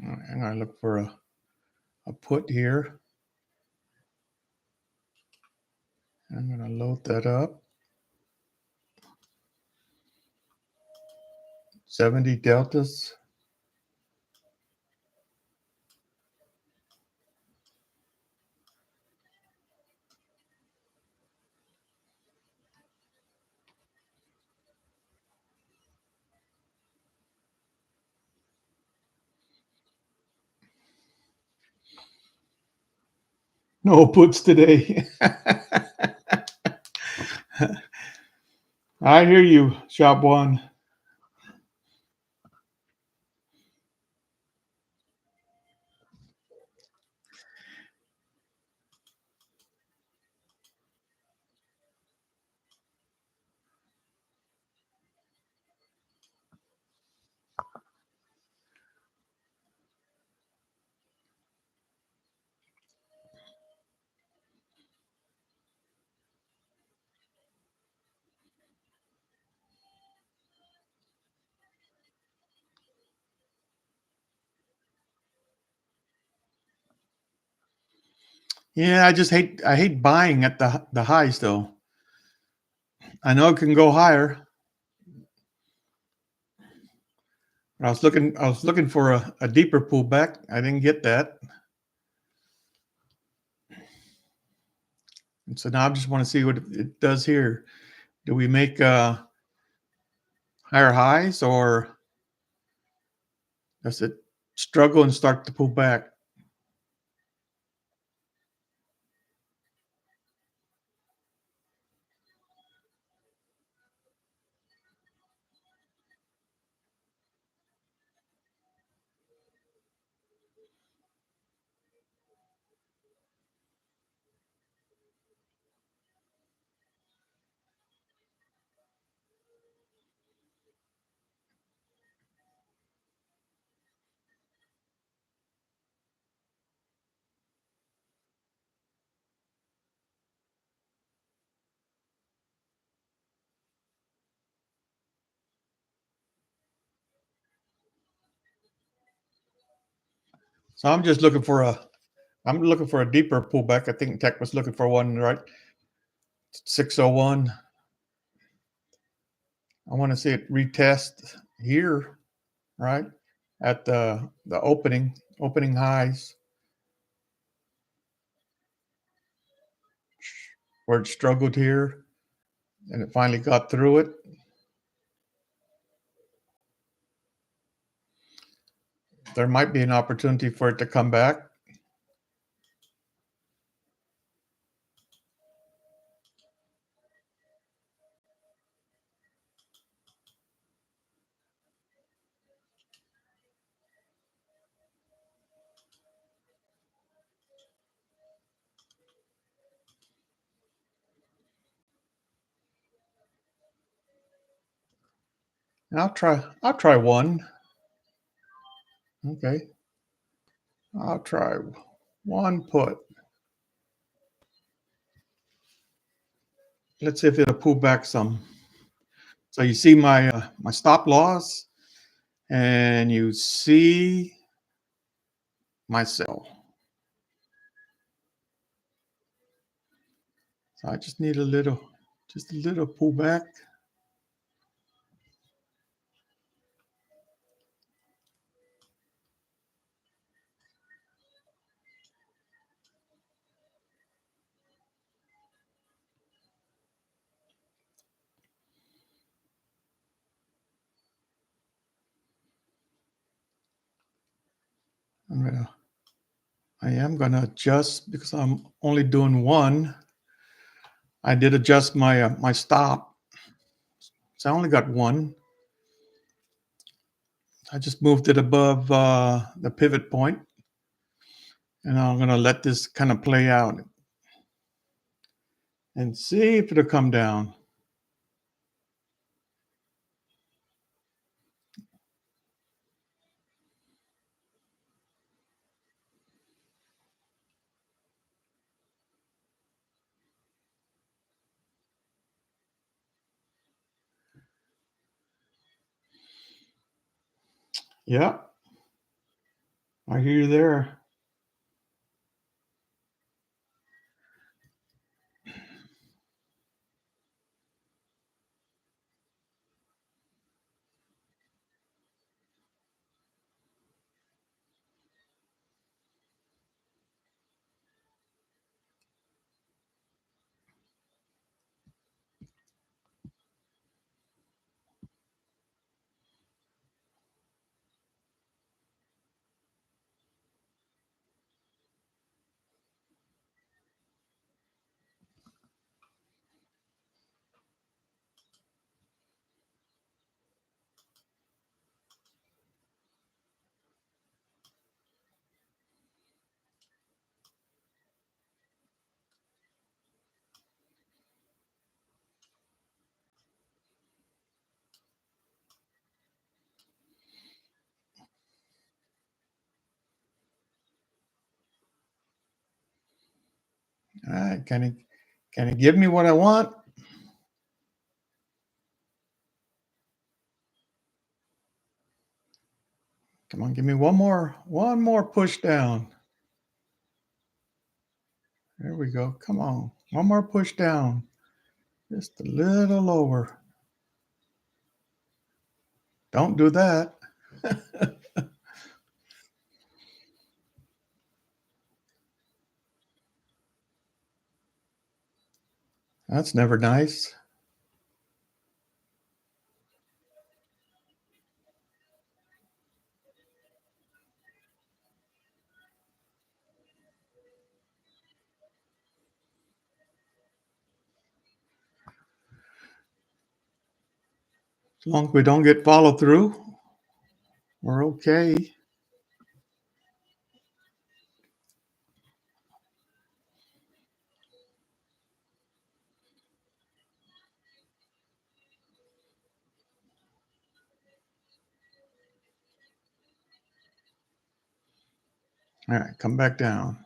All right, I'm going to look for a put here. I'm going to load that up. 70 deltas. No puts today. I hear you, Shop One. Yeah, I hate buying at the highs though. I know it can go higher. But I was looking for a deeper pullback. I didn't get that. And so now I just want to see what it does here. Do we make higher highs or does it struggle and start to pull back? So I'm looking for a deeper pullback. I think Tech was looking for one, right? 601. I want to see it retest here, right? At the opening highs where it struggled here and it finally got through it. There might be an opportunity for it to come back. And I'll try one. Okay. I'll try one put. Let's see if it'll pull back some. So you see my stop loss and you see my sell. So I just need just a little pullback. I am gonna adjust because I'm only doing one. I did adjust my stop, so I only got one. I just moved it above the pivot point, and I'm gonna let this kind of play out and see if it'll come down. Yeah, I hear you there. All right, can you give me what I want? Come on, give me one more push down. There we go. Come on, one more push down. Just a little lower. Don't do that. That's never nice. As long as we don't get follow through, we're okay. All right, come back down.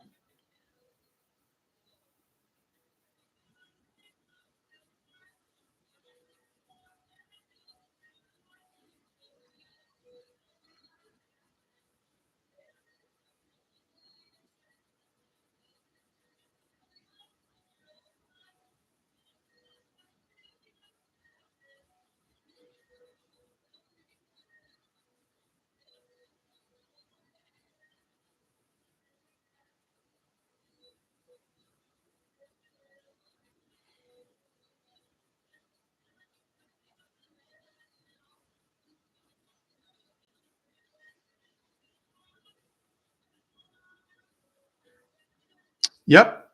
Yep.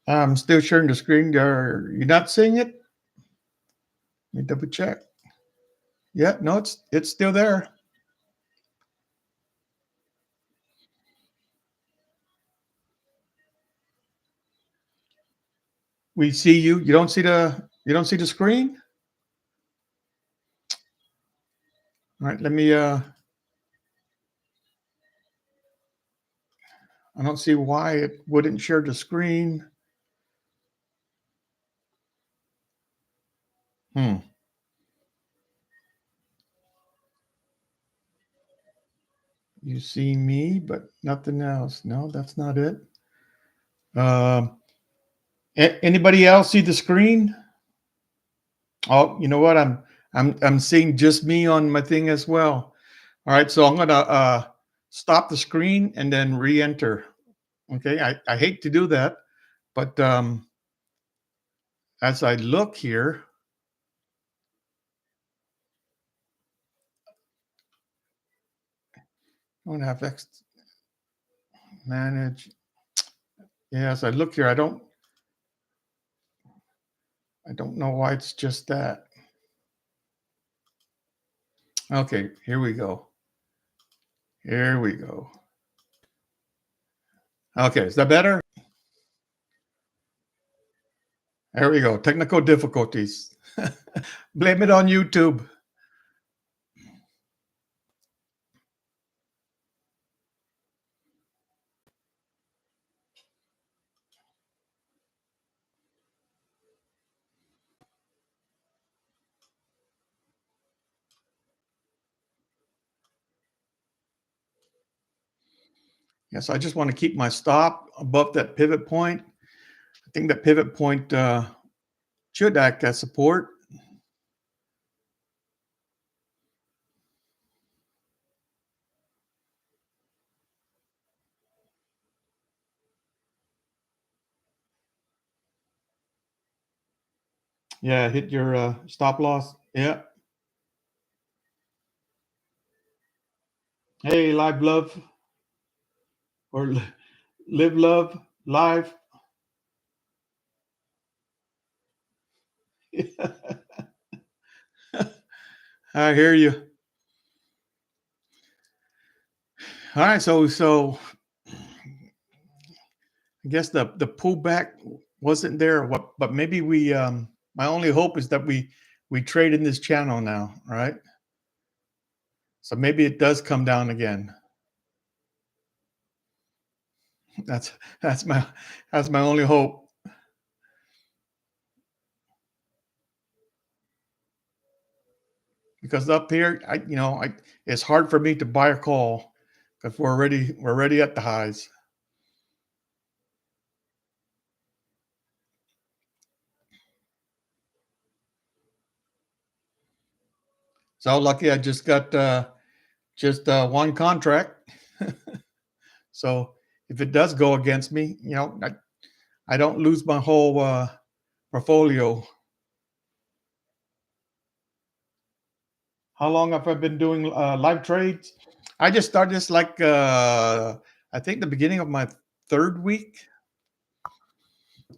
I'm still sharing the screen. You're not seeing it? Let me double check. Yeah, no, it's still there. We see you. You don't see the screen? All right, let me I don't see why it wouldn't share the screen. Hmm. You see me, but nothing else. No, that's not it. Um, Anybody else see the screen? Oh, you know what? I'm seeing just me on my thing as well. All right, so I'm gonna stop the screen and then re-enter. Okay, I hate to do that, but as I look here, I don't have X manage. Yeah, as I look here, I don't know why it's just that. Okay, here we go. Here we go. Okay, is that better? There we go. Technical difficulties. Blame it on YouTube. Yes, I just want to keep my stop above that pivot point. I think that pivot point should act as support. Yeah, hit your stop loss. Yeah. Hey, live love or live love live. I hear you. All right, so I guess the pullback wasn't there. What? But maybe we. My only hope is that we trade in this channel now, right? So maybe it does come down again. That's that's my that's my only hope. Because up here, it's hard for me to buy a call because we're already at the highs. So lucky I just got just one contract. So if it does go against me, I don't lose my whole portfolio. How long have I been doing live trades? I just started this like I think the beginning of my third week.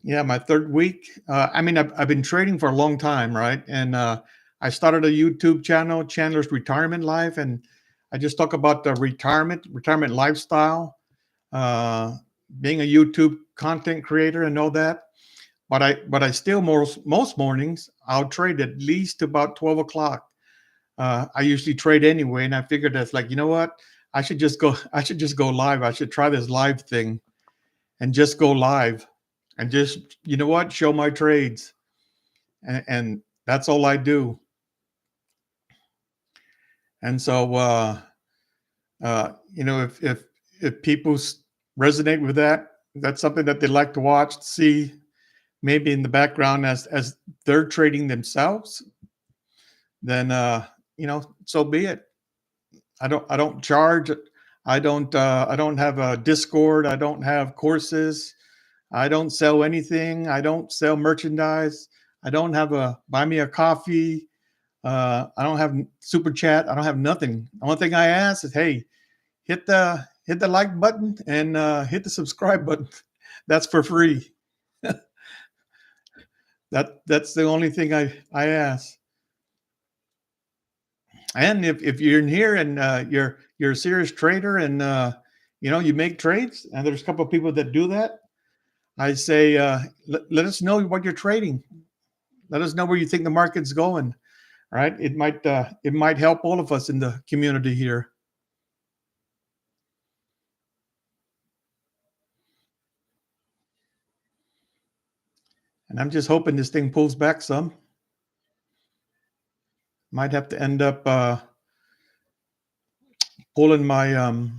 Yeah, my third week. I mean, I've been trading for a long time, right? And I started a YouTube channel, Chandler's Retirement Life, and I just talk about the retirement lifestyle, uh, being a YouTube content creator, and all that. But I still most mornings I'll trade at least about 12 o'clock. I usually trade anyway, and I figured that's like, you know what? I should just go. I should just go live. I should try this live thing and just go live and just, you know what, show my trades. And that's all I do. And so, if people resonate with that, that's something that they like to watch, see maybe in the background as they're trading themselves, then, so be it. I don't charge. I don't have a Discord. I don't have courses. I don't sell anything. I don't sell merchandise. I don't have a buy me a coffee. I don't have super chat. I don't have nothing. The only thing I ask is, hey, hit the hit the like button and hit the subscribe button. That's for free. That's the only thing I ask. And if you're in here and you're a serious trader and you make trades, and there's a couple of people that do that, I say let us know what you're trading. Let us know where you think the market's going. Right? It might help all of us in the community here. And I'm just hoping this thing pulls back some. Might have to end up pulling my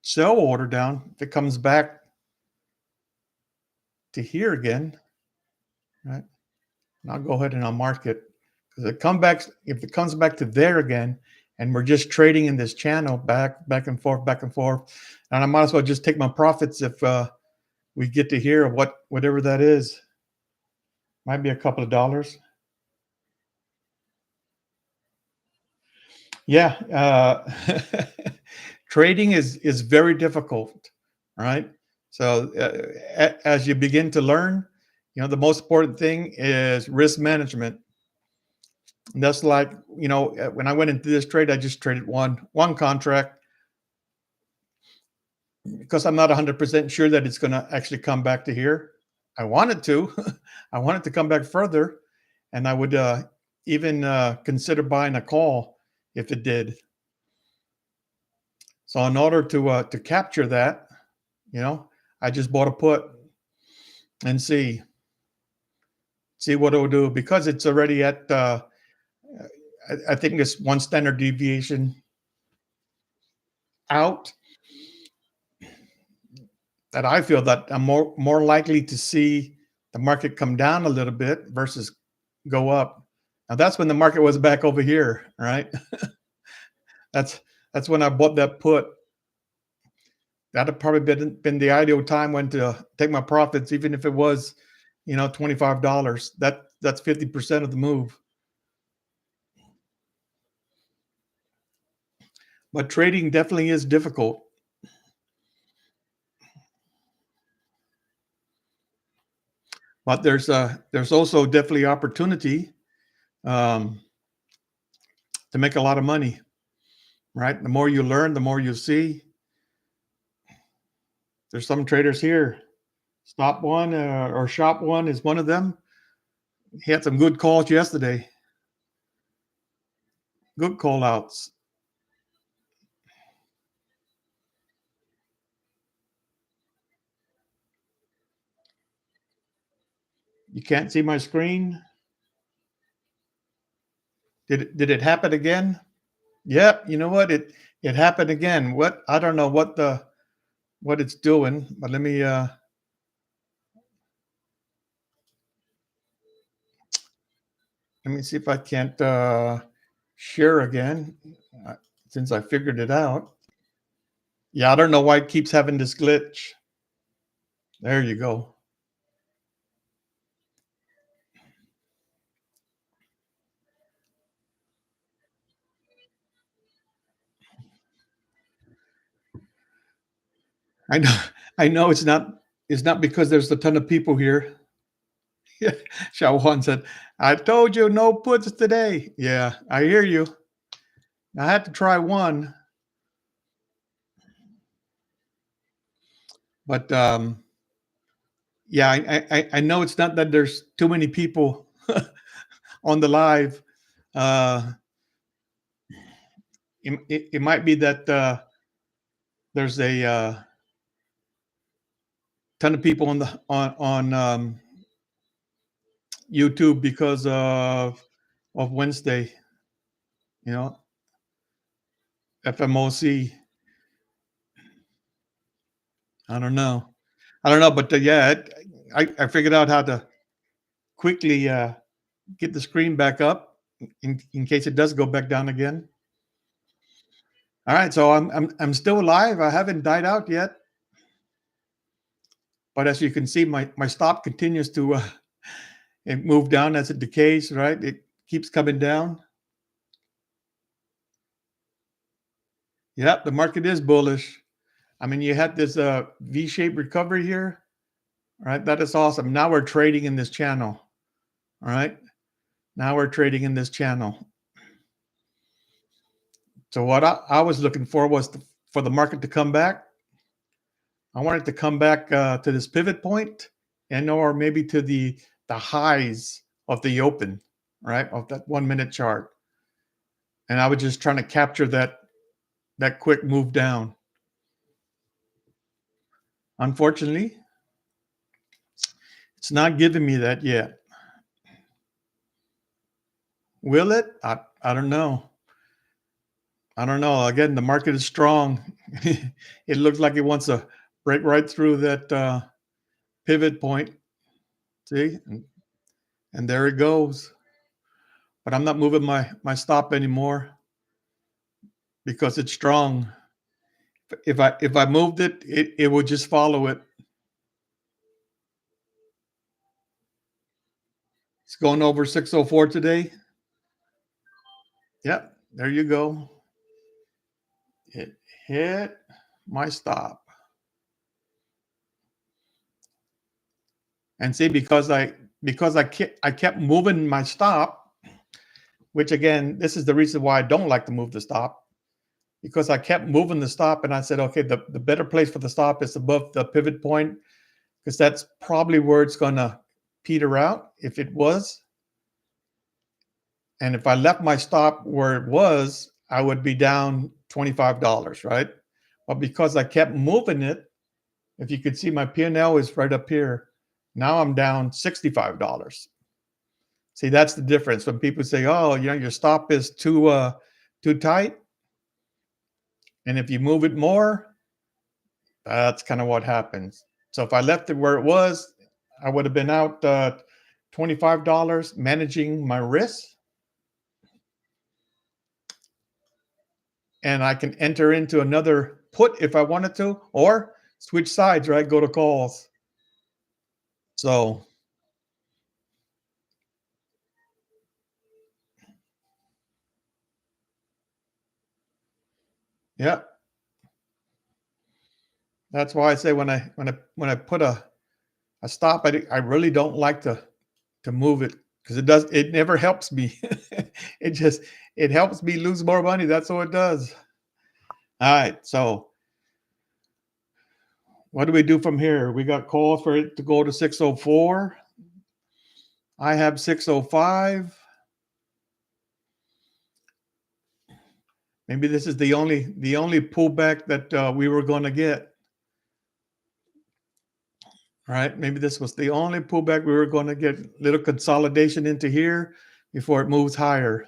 sell order down if it comes back to here again. Right? And I'll go ahead and I'll mark it. Because if it comes back to there again, and we're just trading in this channel back and forth, and I might as well just take my profits if we get to hear whatever that is. Might be a couple of dollars. Yeah, trading is very difficult, right? So as you begin to learn, the most important thing is risk management. And that's like, when I went into this trade, I just traded one contract because I'm not 100% sure that it's going to actually come back to here. I wanted to. I wanted to come back further, and I would even consider buying a call if it did. So in order to capture that, I just bought a put and see what it will do, because it's already at I think it's one standard deviation out, that I feel that I'm more likely to see the market come down a little bit versus go up. Now that's when the market was back over here, right? that's when I bought that put. That'd have probably been the ideal time when to take my profits, even if it was, $25. That's 50% of the move. But trading definitely is difficult. But there's also definitely opportunity um, to make a lot of money, right? The more you learn, the more you see. There's some traders here. Stop One or Shop One is one of them. He had some good calls yesterday. Good call outs. You can't see my screen. Did it happen again? Yep. You know what? It happened again. What? I don't know what it's doing, but let me see if I can't share again, uh, since I figured it out. Yeah, I don't know why it keeps having this glitch. There you go. I know. I know it's not because there's a ton of people here. Shawan said, "I told you no puts today." Yeah, I hear you. I had to try one, but yeah, I know it's not that there's too many people on the live. Uh, it might be that there's a ton of people on YouTube because of Wednesday. You know, FMOC. I don't know. But yeah, I figured out how to quickly get the screen back up in case it does go back down again. All right, so I'm still alive. I haven't died out yet, but as you can see, my stop continues to it move down as it decays. Right, it keeps coming down. Yep, the market is bullish. I mean, you had this V-shaped recovery here, right? That is awesome. Now we're trading in this channel. All right. Now we're trading in this channel. So what I was looking for was for the market to come back. I wanted to come back to this pivot point, and or maybe to the highs of the open, right, of that 1 minute chart. And I was just trying to capture that quick move down. Unfortunately, it's not giving me that yet. Will it? I don't know. I don't know. Again, the market is strong. It looks like it wants to break right through that pivot point. See, and there it goes. But I'm not moving my stop anymore because it's strong. If I moved it, it would just follow it. It's going over 604 today. Yep, there you go. It hit my stop. And see, because I kept moving my stop, which again, this is the reason why I don't like to move the stop, because I kept moving the stop and I said, okay, the better place for the stop is above the pivot point, because that's probably where it's gonna peter out if it was. And if I left my stop where it was, I would be down $25, right? But because I kept moving it, if you could see, my P&L is right up here. Now I'm down $65. See, that's the difference. When people say, "Oh, your stop is too tight," and if you move it more, that's kind of what happens. So if I left it where it was, I would have been out $25 managing my risk, and I can enter into another put if I wanted to, or switch sides, right? Go to calls. So yeah, that's why I say when I put a stop, I really don't like to move it, because it never helps me. it just it helps me lose more money. That's what it does. All right. So what do we do from here? We got calls for it to go to 604. I have 605. Maybe this is the only pullback that we were going to get. Right? Maybe this was the only pullback we were going to get. Little consolidation into here before it moves higher.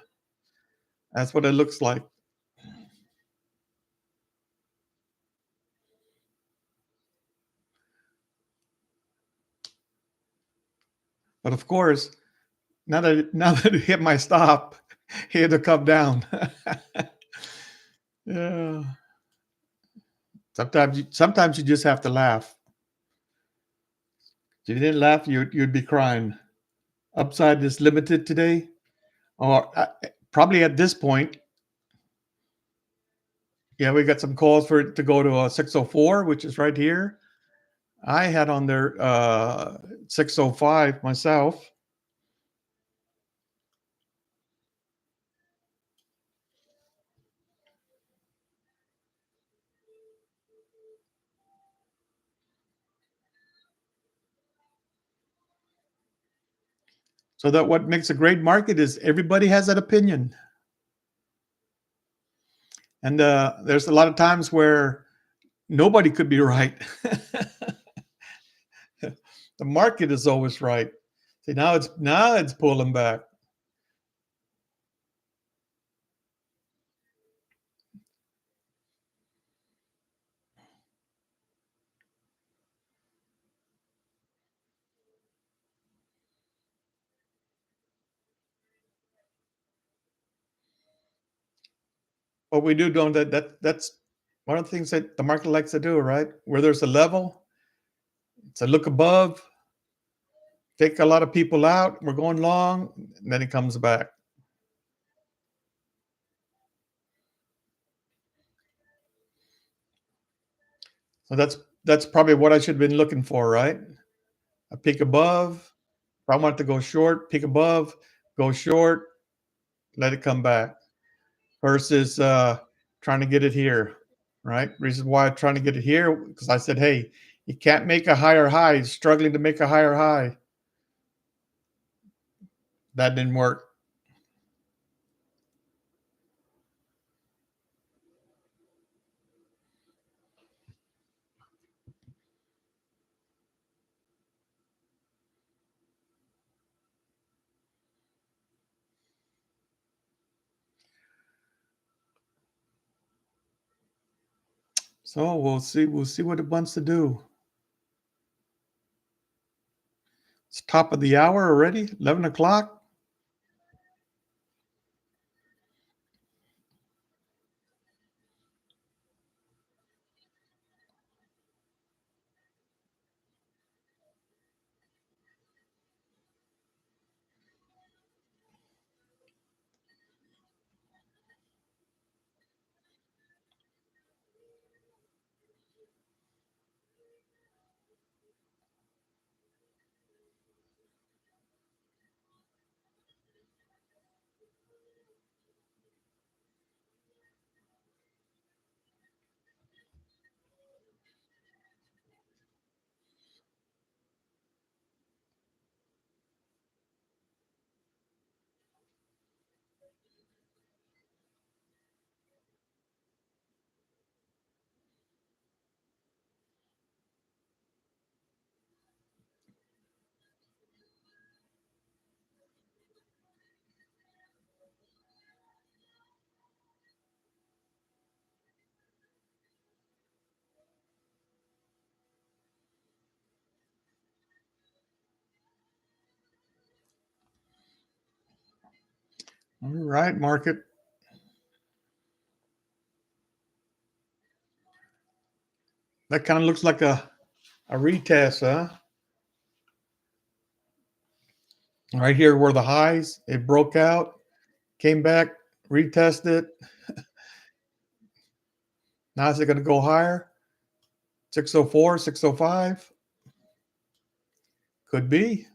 That's what it looks like. But of course, now that it hit my stop, it had to come down. Yeah. Sometimes you just have to laugh. If you didn't laugh, you'd be crying. Upside is limited today, or probably at this point. Yeah, we got some calls for it to go to 604, which is right here. I had on there 605 myself. So that what makes a great market is everybody has an opinion, and there's a lot of times where nobody could be right. The market is always right. See, now it's pulling back. What we do, don't that's one of the things that the market likes to do, right? Where there's a level, it's a look above, take a lot of people out. We're going long, and then it comes back. Well, that's probably what I should have been looking for, right? A peak above. If I want to go short, peak above, go short, let it come back versus trying to get it here, right? Reason why I'm trying to get it here because I said, hey, you can't make a higher high. He's struggling to make a higher high. That didn't work. So we'll see. We'll see what it wants to do. It's top of the hour already. 11 o'clock. All right, market. That kind of looks like a retest, huh? Right here were the highs. It broke out, came back, retested. Now is it going to go higher? 604, 605? Could be.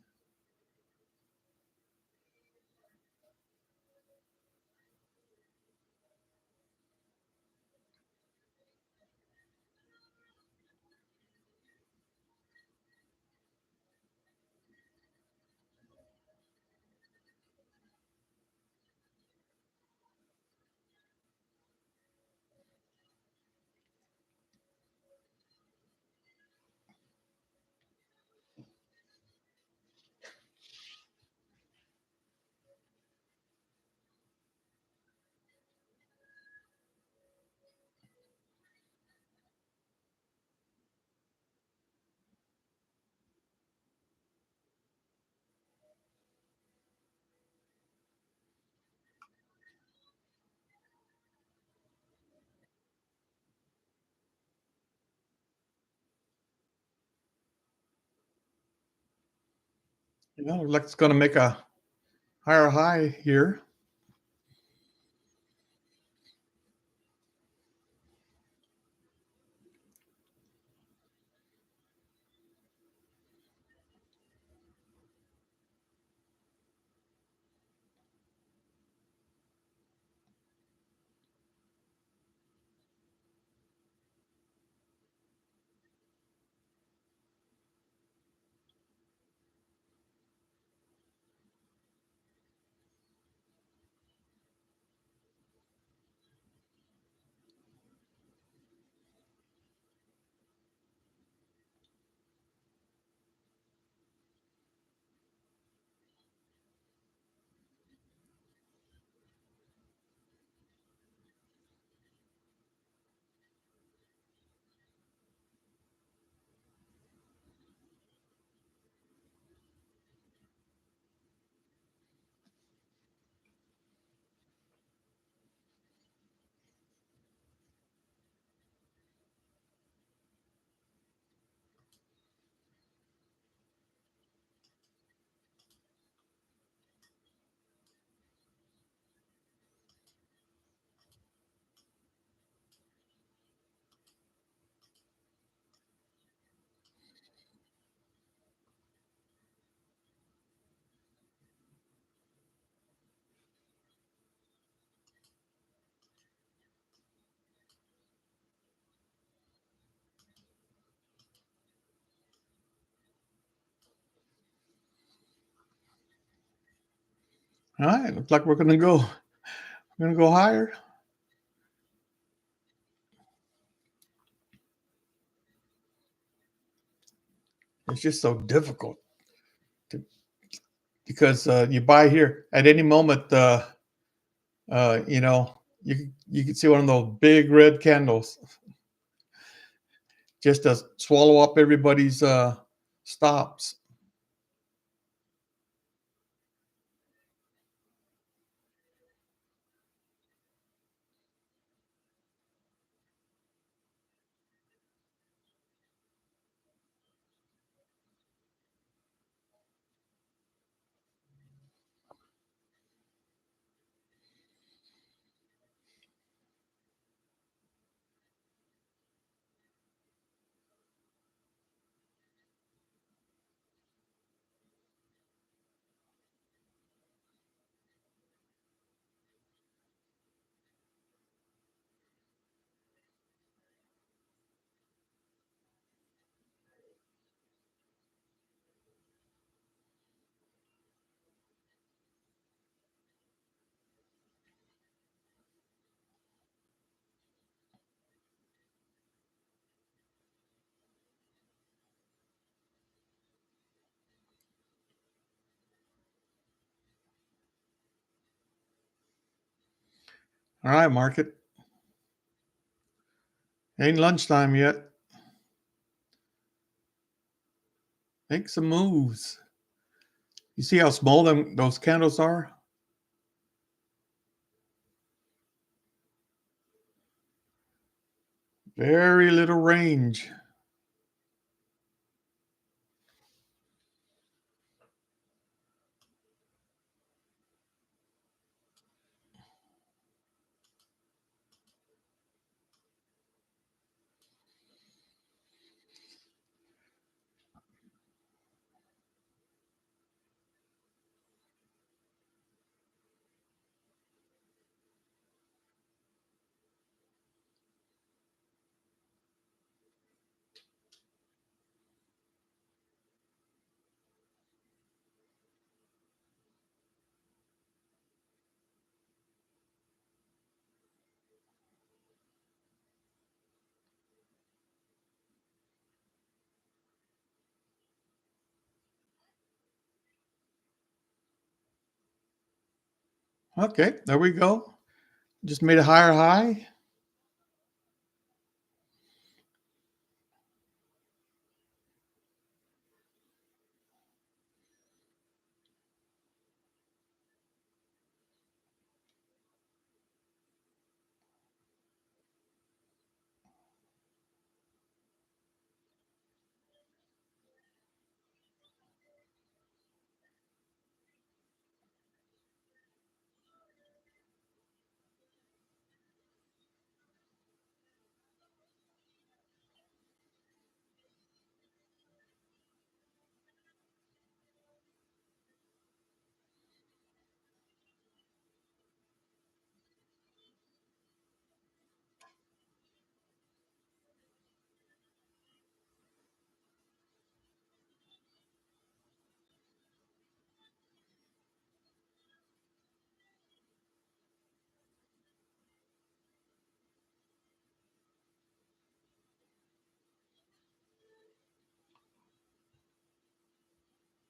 Like it's going to make a higher high here. All right, looks like we're gonna go higher. It's just so difficult to, because you buy here at any moment. You can see one of those big red candles just to swallow up everybody's stops. All right, market. Ain't lunchtime yet. Make some moves. You see how small those candles are? Very little range. Okay, there we go. Just made a higher high.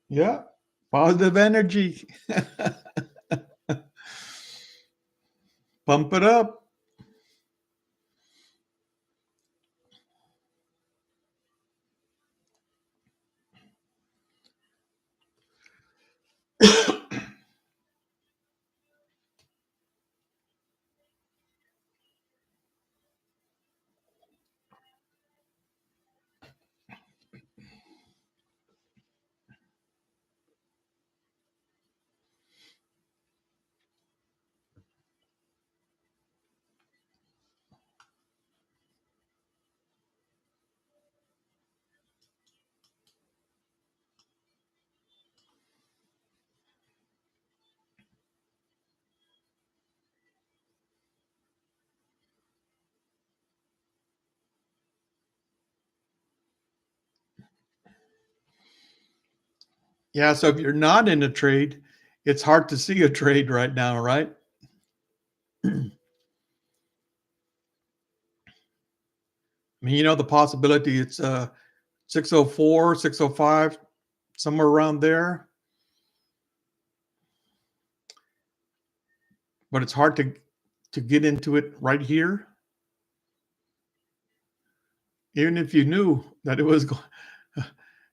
Yeah, positive energy. Pump it up. Yeah, so if you're not in a trade, it's hard to see a trade right now, right? I mean, the possibility it's 604, 605, somewhere around there, but it's hard to get into it right here, even if you knew that it was going.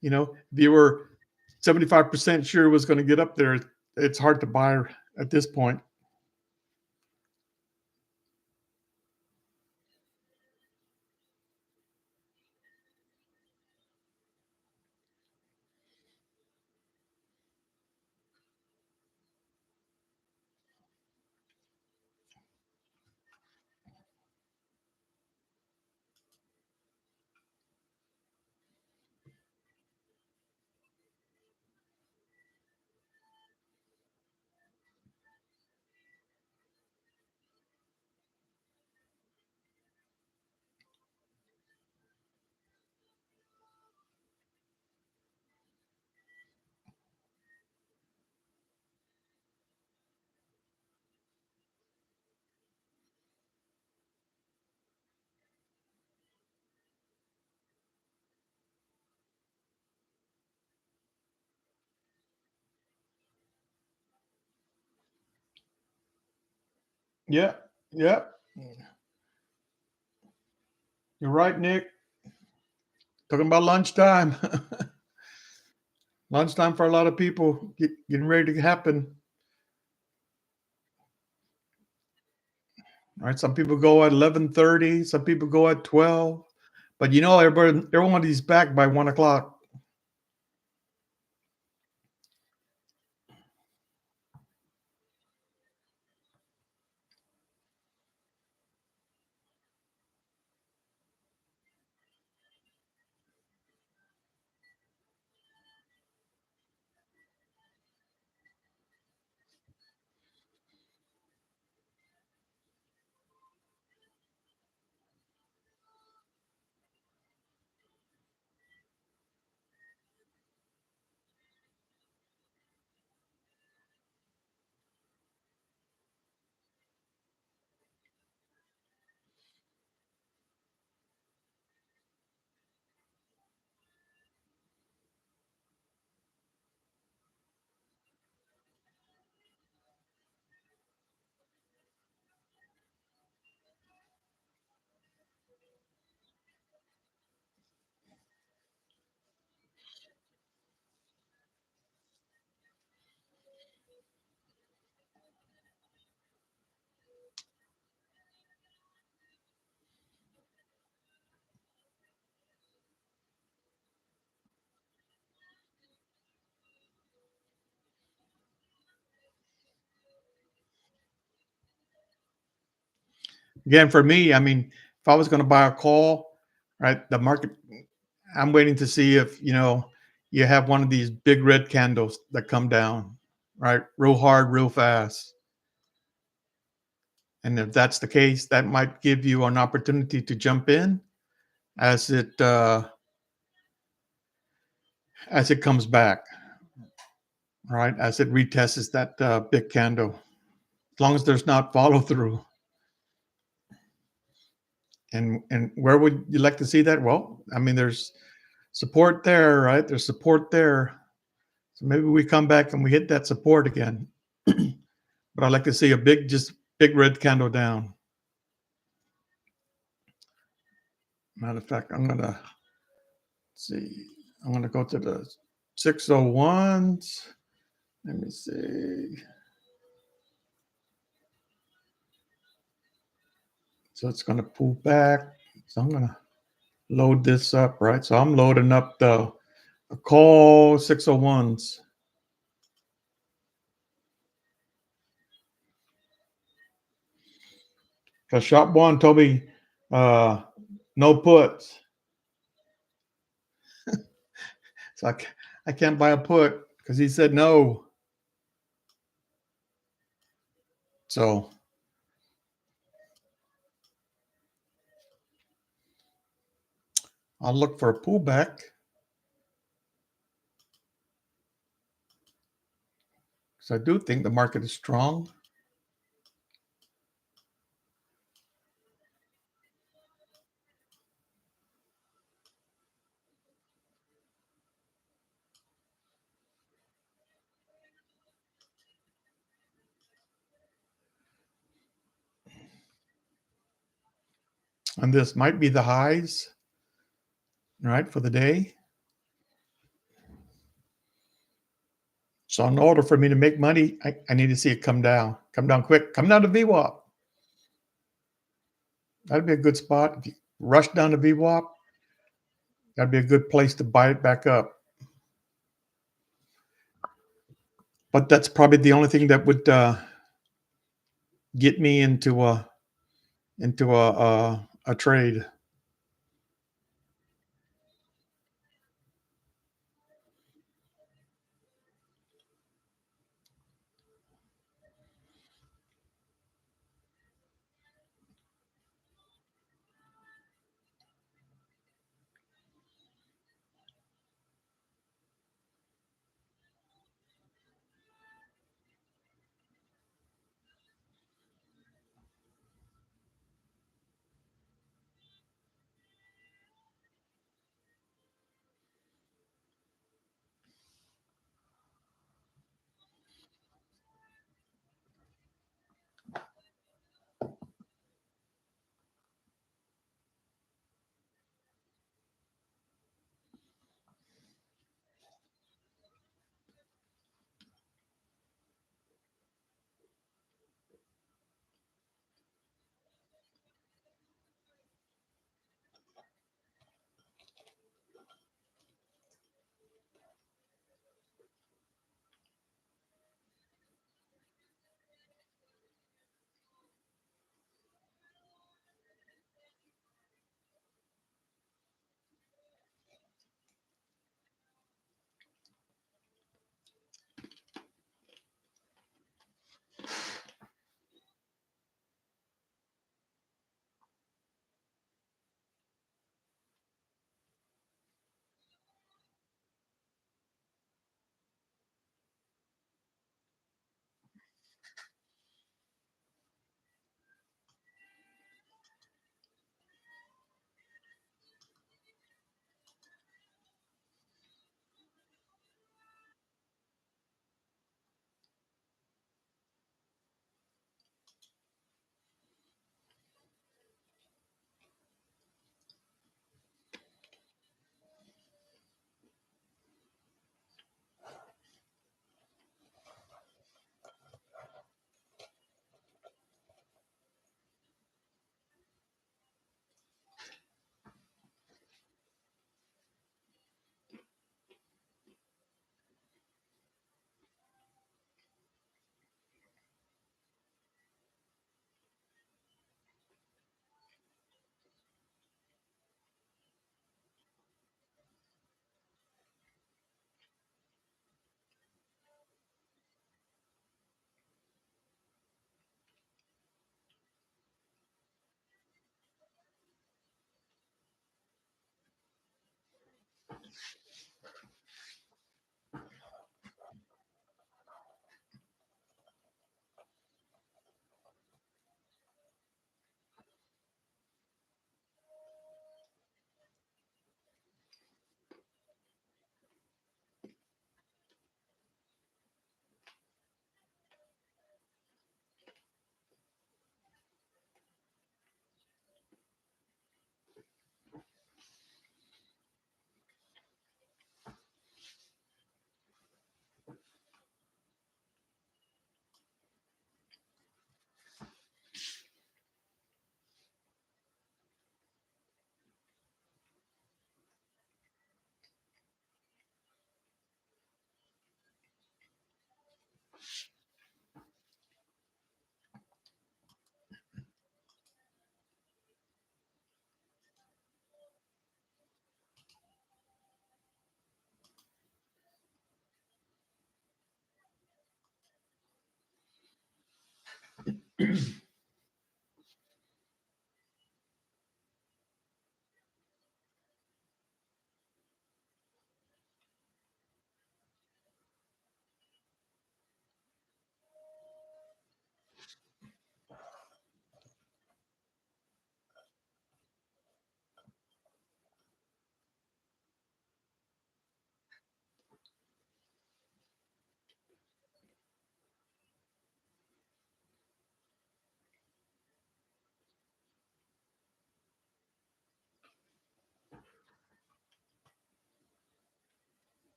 If you were 75% sure it was going to get up there, it's hard to buy at this point. Yeah, yeah, you're right, Nick. Talking about lunchtime. Lunchtime for a lot of people getting ready to happen. All right, some people go at 11:30, some people go at 12, but everybody's back by 1 o'clock. Again, for me, I mean, if I was going to buy a call, right, the market, I'm waiting to see if, you have one of these big red candles that come down, right, real hard, real fast. And if that's the case, that might give you an opportunity to jump in as it comes back, right, as it retests that big candle. As long as there's not follow through. And where would you like to see that? Well, I mean, there's support there, right? There's support there. So maybe we come back and we hit that support again. But I'd like to see just big red candle down. Matter of fact, see. I'm gonna go to the 601s. Let me see. So it's gonna pull back. So I'm gonna load this up, right? So I'm loading up the call 601s. Because shop one told me no puts. So I can't buy a put because he said no. So I'll look for a pullback. So I do think the market is strong. And this might be the highs, right, for the day. So in order for me to make money, I need to see it come down quick, come down to VWAP. That'd be a good spot. If you rush down to VWAP, that'd be a good place to buy it back up. But that's probably the only thing that would get me into a trade.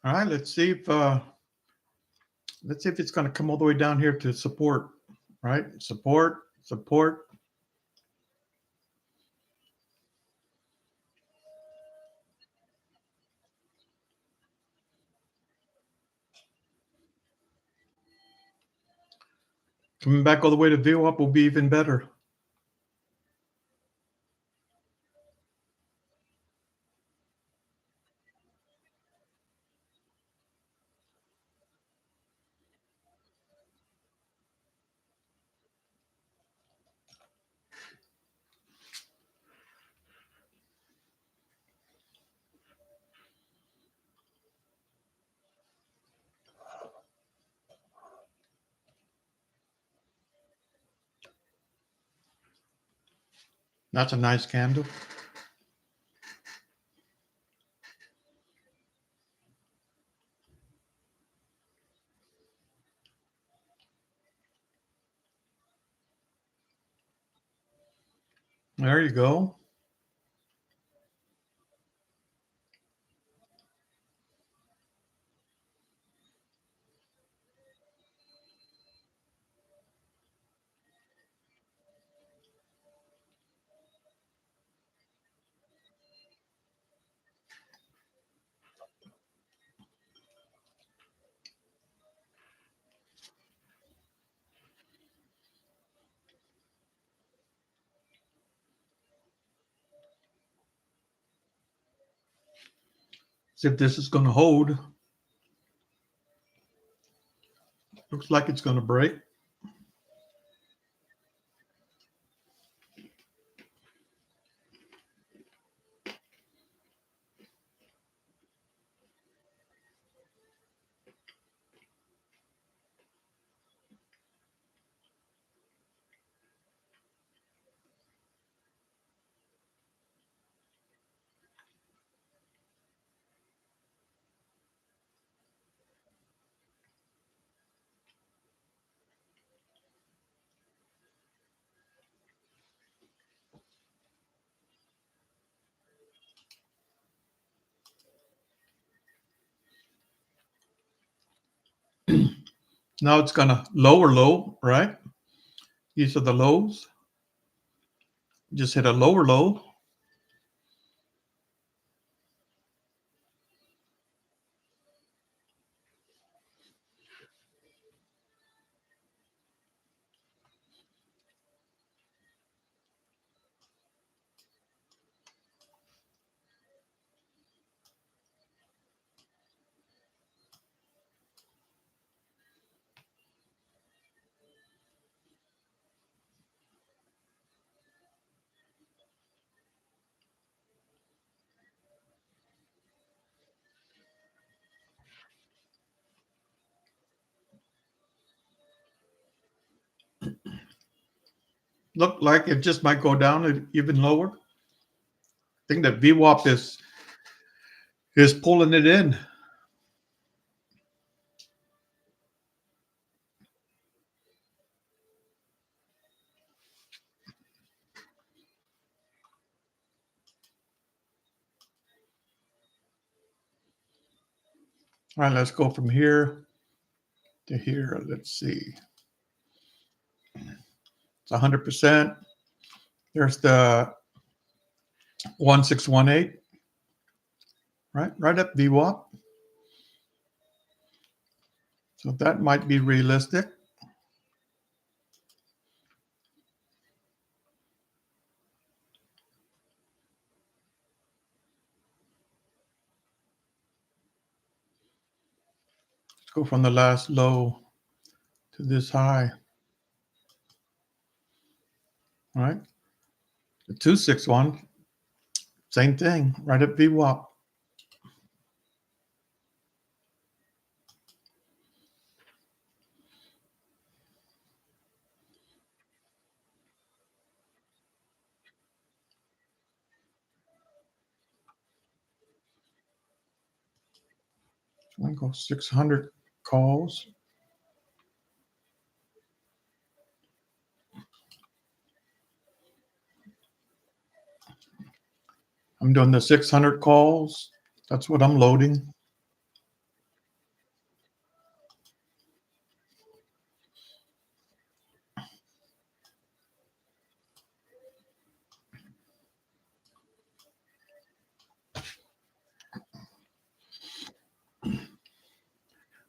All right, let's see if it's going to come all the way down here to support. Right, support. Coming back all the way to VWAP will be even better. That's a nice candle. There you go. See if this is going to hold. Looks like it's going to break. Now it's going to lower low, right? These are the lows. Just hit a lower low. Look like it just might go down even lower. I think that VWAP is pulling it in. All right, let's go from here to here. Let's see. It's 100%. There's the 1618. Right up VWAP. So that might be realistic. Let's go from the last low to this high. All right. The 261, same thing, right at VWAP. I'm going to go 600 calls. I'm doing the 600 calls. That's what I'm loading.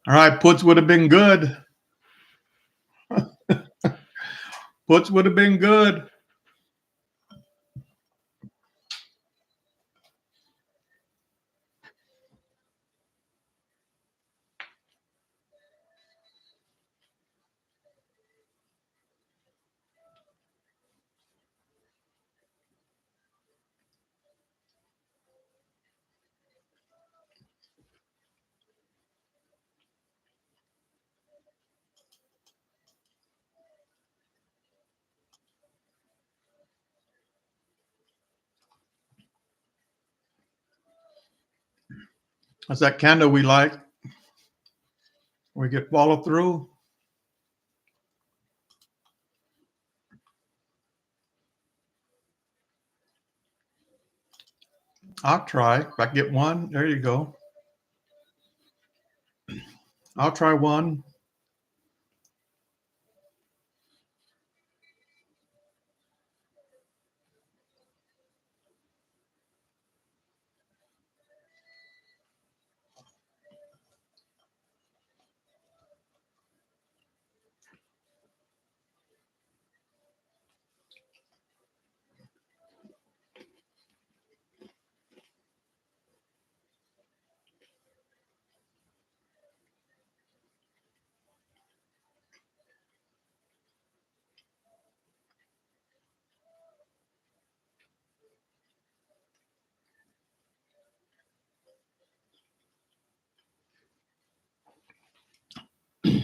All right, puts would have been good. Puts would have been good. That's that candle we like. We get follow through. I'll try. If I get one, there you go. I'll try one.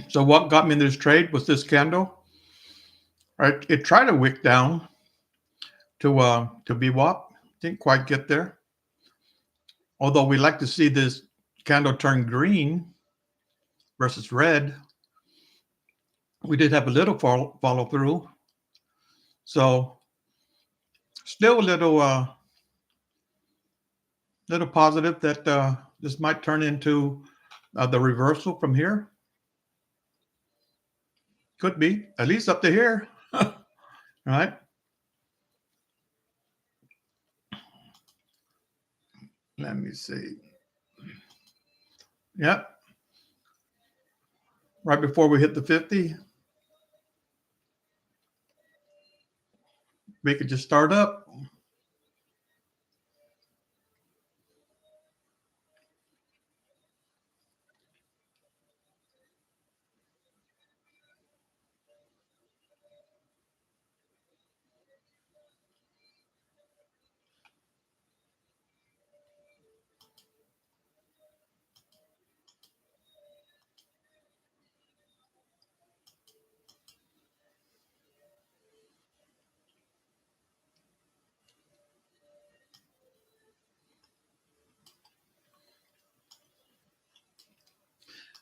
So what got me in this trade was this candle. Right, it tried to wick down to VWAP. Didn't quite get there. Although we like to see this candle turn green versus red, we did have a little follow through. So still a little positive that this might turn into the reversal from here. Could be at least up to here. All right. Let me see. Yep. Right before we hit the 50, we could just start up.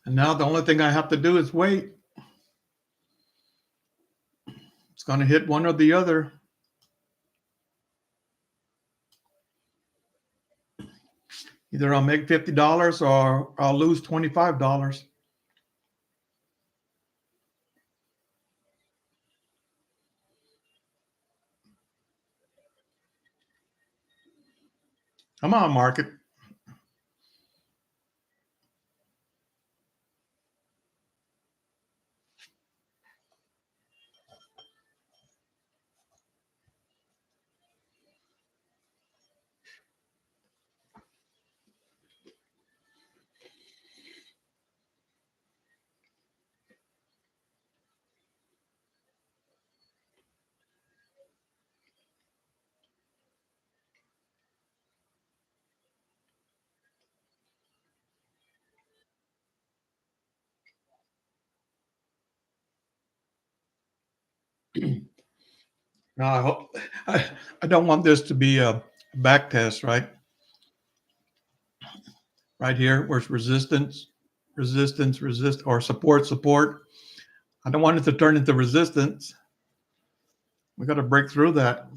And now the only thing I have to do is wait. It's going to hit one or the other. Either I'll make $50 or I'll lose $25. Come on, market. No, I hope I don't want this to be a back test, right? Right here, where's resistance, resistance, resist, or support, support. I don't want it to turn into resistance. We got to break through that.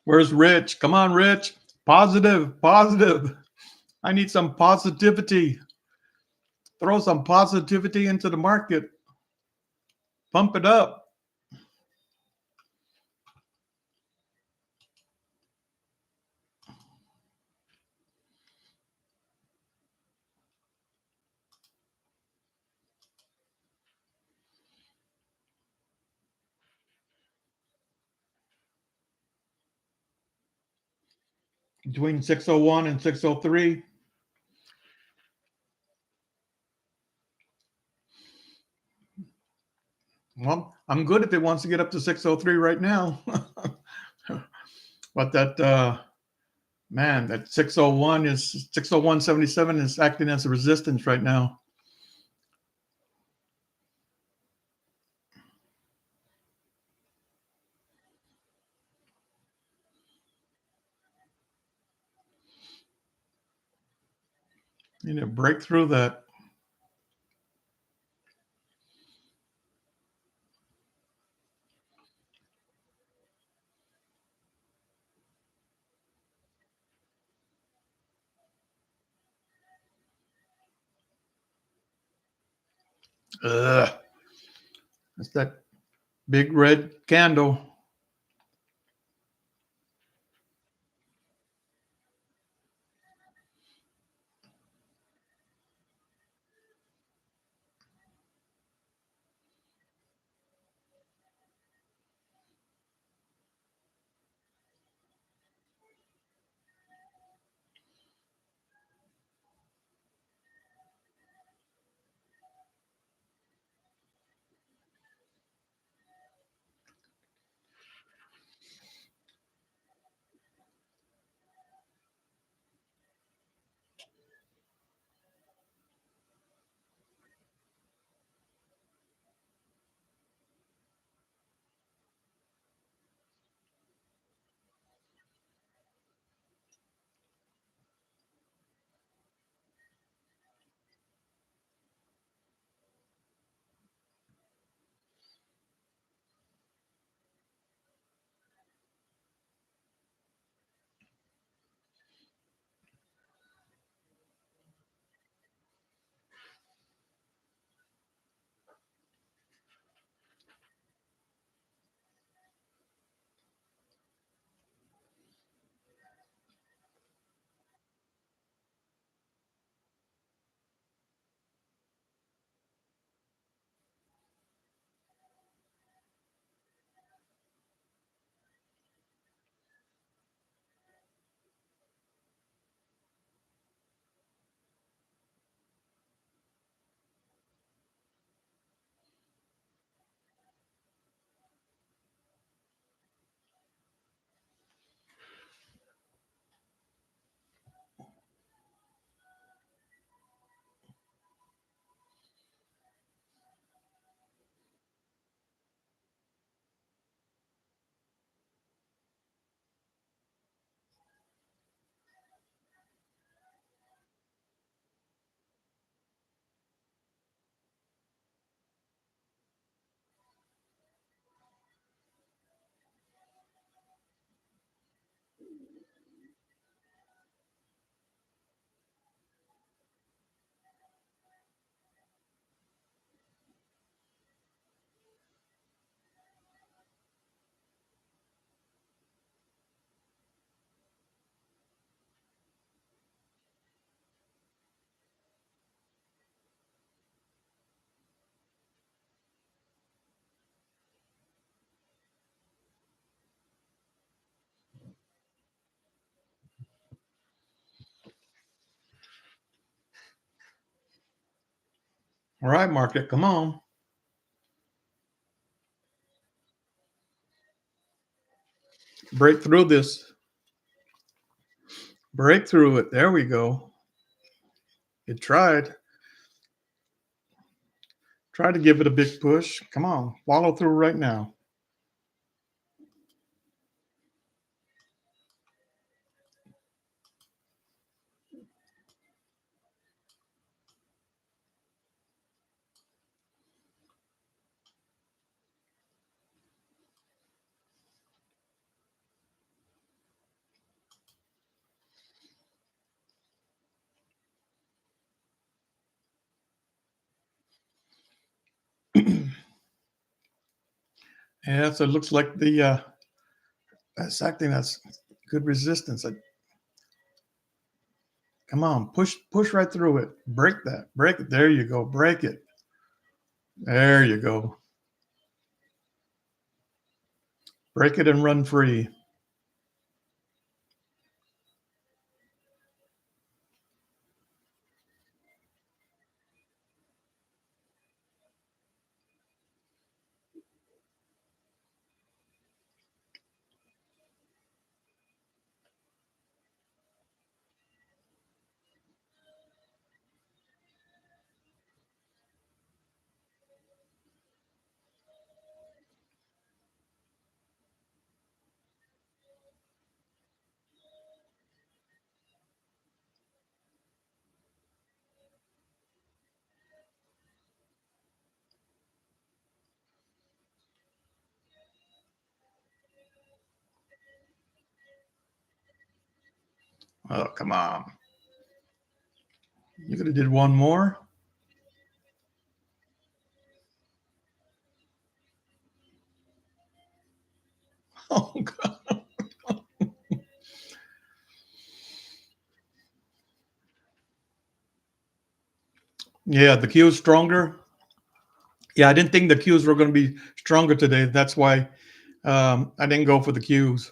Where's Rich? Come on, Rich. Positive, positive. I need some positivity. Throw some positivity into the market. Pump it up. Between 601 and 603. Well, I'm good if it wants to get up to 603 right now. But that man, that 601 is 601.77 is acting as a resistance right now. You need to break through that. Ugh. That's that big red candle. All right, market, come on. Break through this. Break through it. There we go. It tried. Try to give it a big push. Come on. Follow through right now. Yeah, so it looks like that's acting that's good resistance. Come on, push right through it. Break that. Break it. There you go. Break it. There you go. Break it and run free. Oh, come on. You could have did one more. Oh God. Yeah, the Q is stronger. Yeah, I didn't think the Qs were going to be stronger today. That's why I didn't go for the Qs.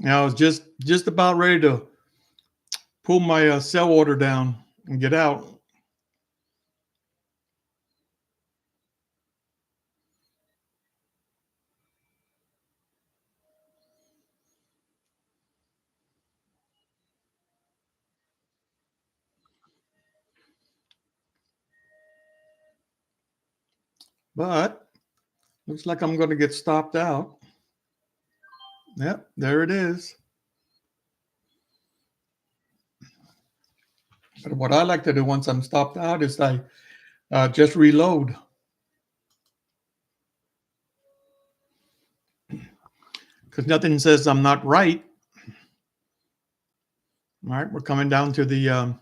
I was just about ready to pull my sell order down and get out. But looks like I'm going to get stopped out. Yep, there it is. But what I like to do once I'm stopped out is I just reload. Because nothing says I'm not right. All right, we're coming down to the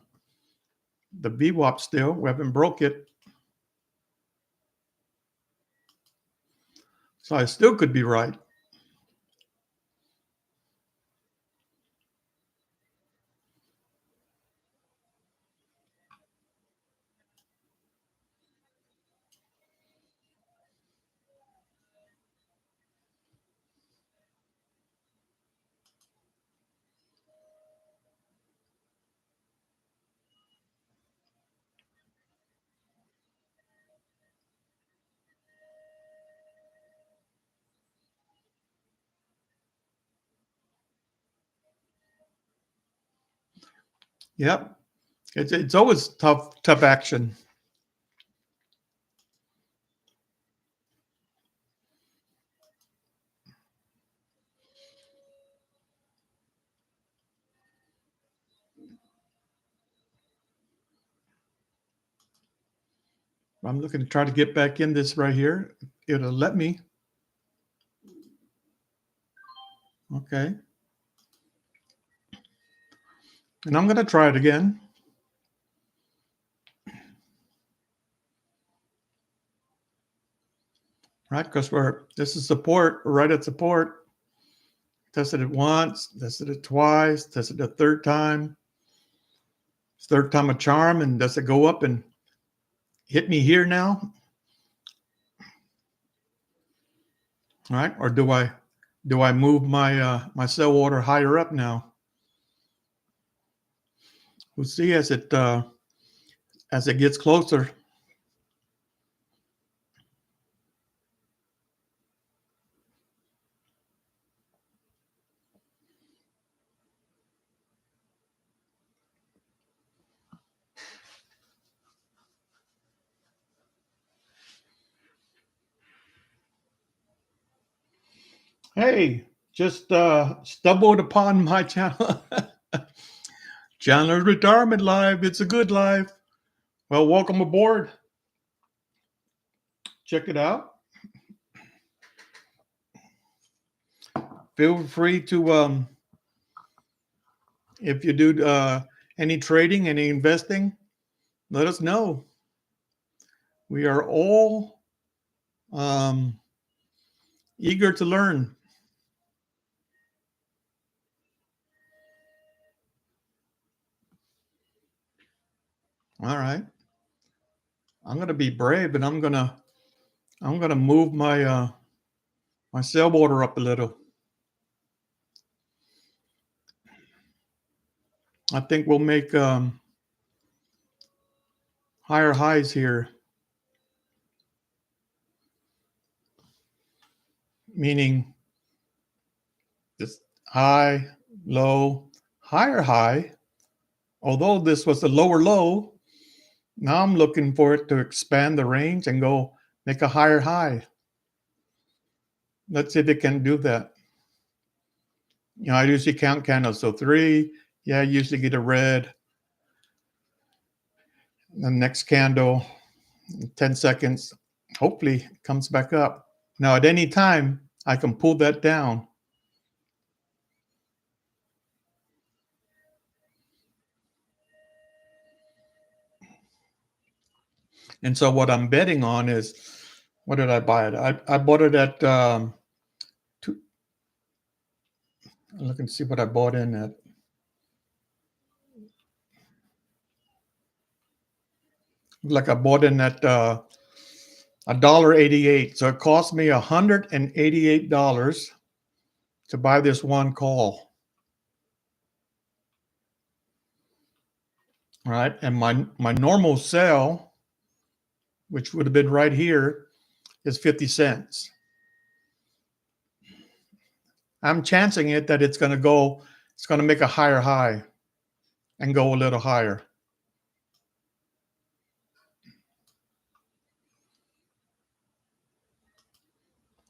VWAP still. We haven't broke it. So I still could be right. Yep. It's always tough action. I'm looking to try to get back in this right here. It'll let me. Okay. And I'm going to try it again. Right? Because this is support. We're right at support. Tested it once, tested it twice, tested it a third time. Third time a charm. And does it go up and hit me here now? All right. Or do I move my sell order higher up now? We'll see as it gets closer. Hey, just stumbled upon my channel. Chandler's Retirement Live. It's a good life. Well, welcome aboard. Check it out. Feel free to, if you do any trading, any investing, let us know. We are all eager to learn. All right. I'm going to be brave, and I'm going to move my my sell order up a little. I think we'll make higher highs here, meaning this high, low, higher high. Although this was a lower low, now I'm looking for it to expand the range and go make a higher high. Let's see if it can do that. You know, I usually count candles. So 3, yeah, I usually get a red. The next candle, 10 seconds, hopefully it comes back up. Now, at any time, I can pull that down. And so what I'm betting on is, what did I buy it? I bought it at, look and see what I bought in at. Like I bought in at $1.88. So it cost me $188 to buy this one call. All right. And my normal sell, which would have been right here, is 50 cents. I'm chancing it that it's going to make a higher high and go a little higher.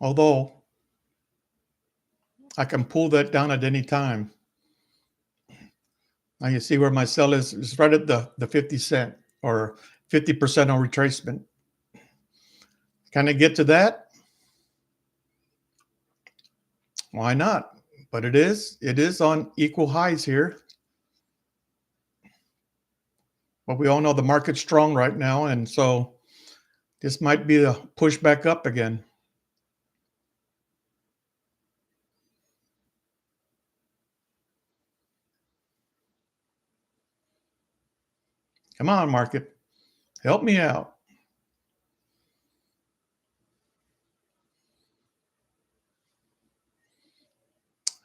Although I can pull that down at any time. Now you see where my sell is. It's right at the 50 cent or 50% on retracement. Can I get to that? Why not? But it is on equal highs here. But we all know the market's strong right now, and so this might be a push back up again. Come on, market. Help me out.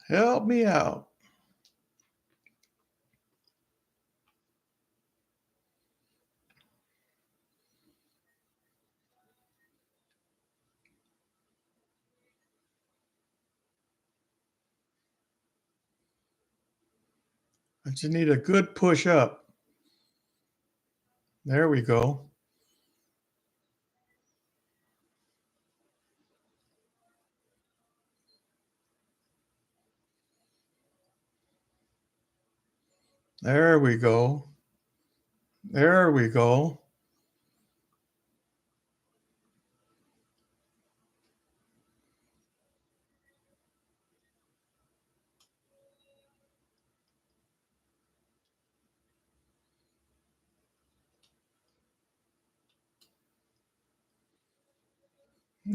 Help me out. I just need a good push up. There we go. There we go. There we go.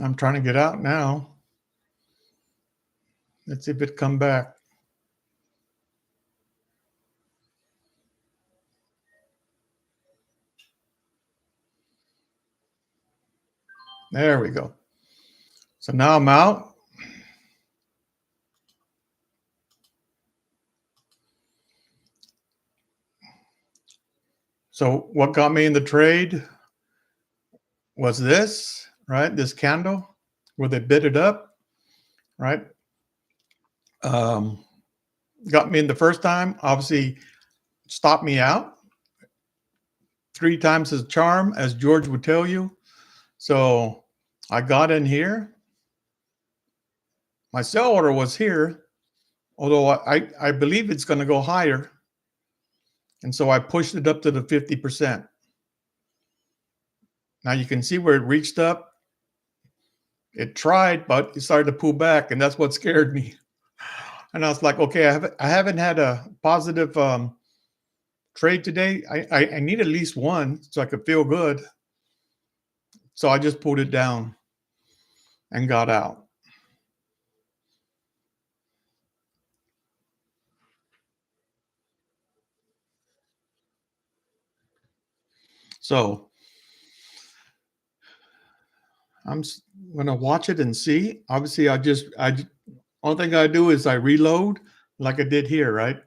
I'm trying to get out now. Let's see if it come back. There we go. So now I'm out. So what got me in the trade was this, right? This candle where they bid it up, right? Got me in the first time, obviously stopped me out. 3 times as charm, as George would tell you. So I got in here. My sell order was here, although I believe it's going to go higher. And so I pushed it up to the 50%. Now you can see where it reached up. It tried, but it started to pull back, and that's what scared me. And I was like, okay, I haven't had a positive trade today. I need at least one so I could feel good. So I just pulled it down and got out. So I'm gonna watch it and see. Obviously, only thing I do is I reload like I did here, right?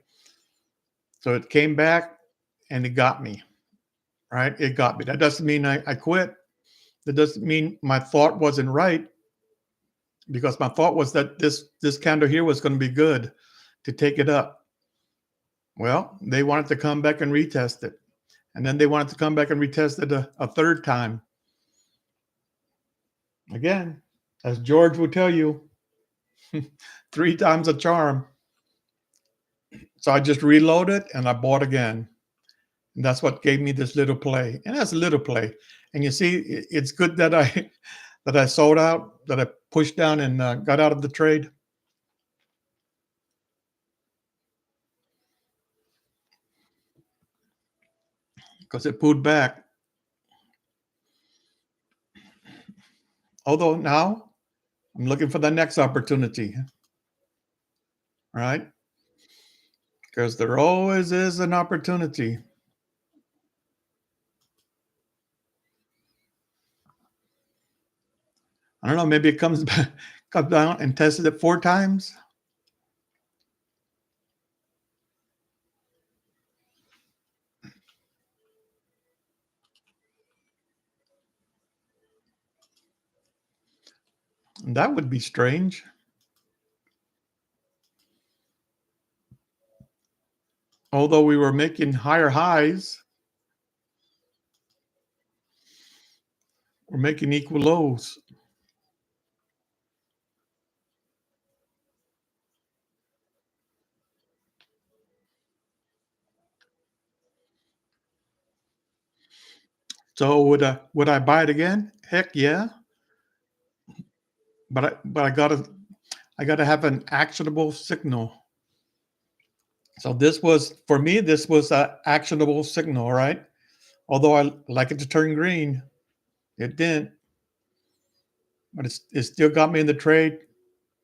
So it came back and it got me, right? It got me. That doesn't mean I quit. That doesn't mean my thought wasn't right, because my thought was that this candle here was going to be good to take it up. Well, they wanted to come back and retest it. And then they wanted to come back and retest it a third time. Again, as George would tell you, 3 times a charm. So I just reloaded and I bought again. And that's what gave me this little play. And that's a little play. And you see, it's good that I sold out, that I pushed down and got out of the trade. Because it pulled back. Although now I'm looking for the next opportunity, right? Because there always is an opportunity. I don't know, maybe it comes back, comes down and tested it 4 times. That would be strange. Although we were making higher highs, we're making equal lows. So would I buy it again? Heck yeah. But I gotta have an actionable signal. So this was, for me, this was an actionable signal, right? Although I like it to turn green, it didn't. But it still got me in the trade,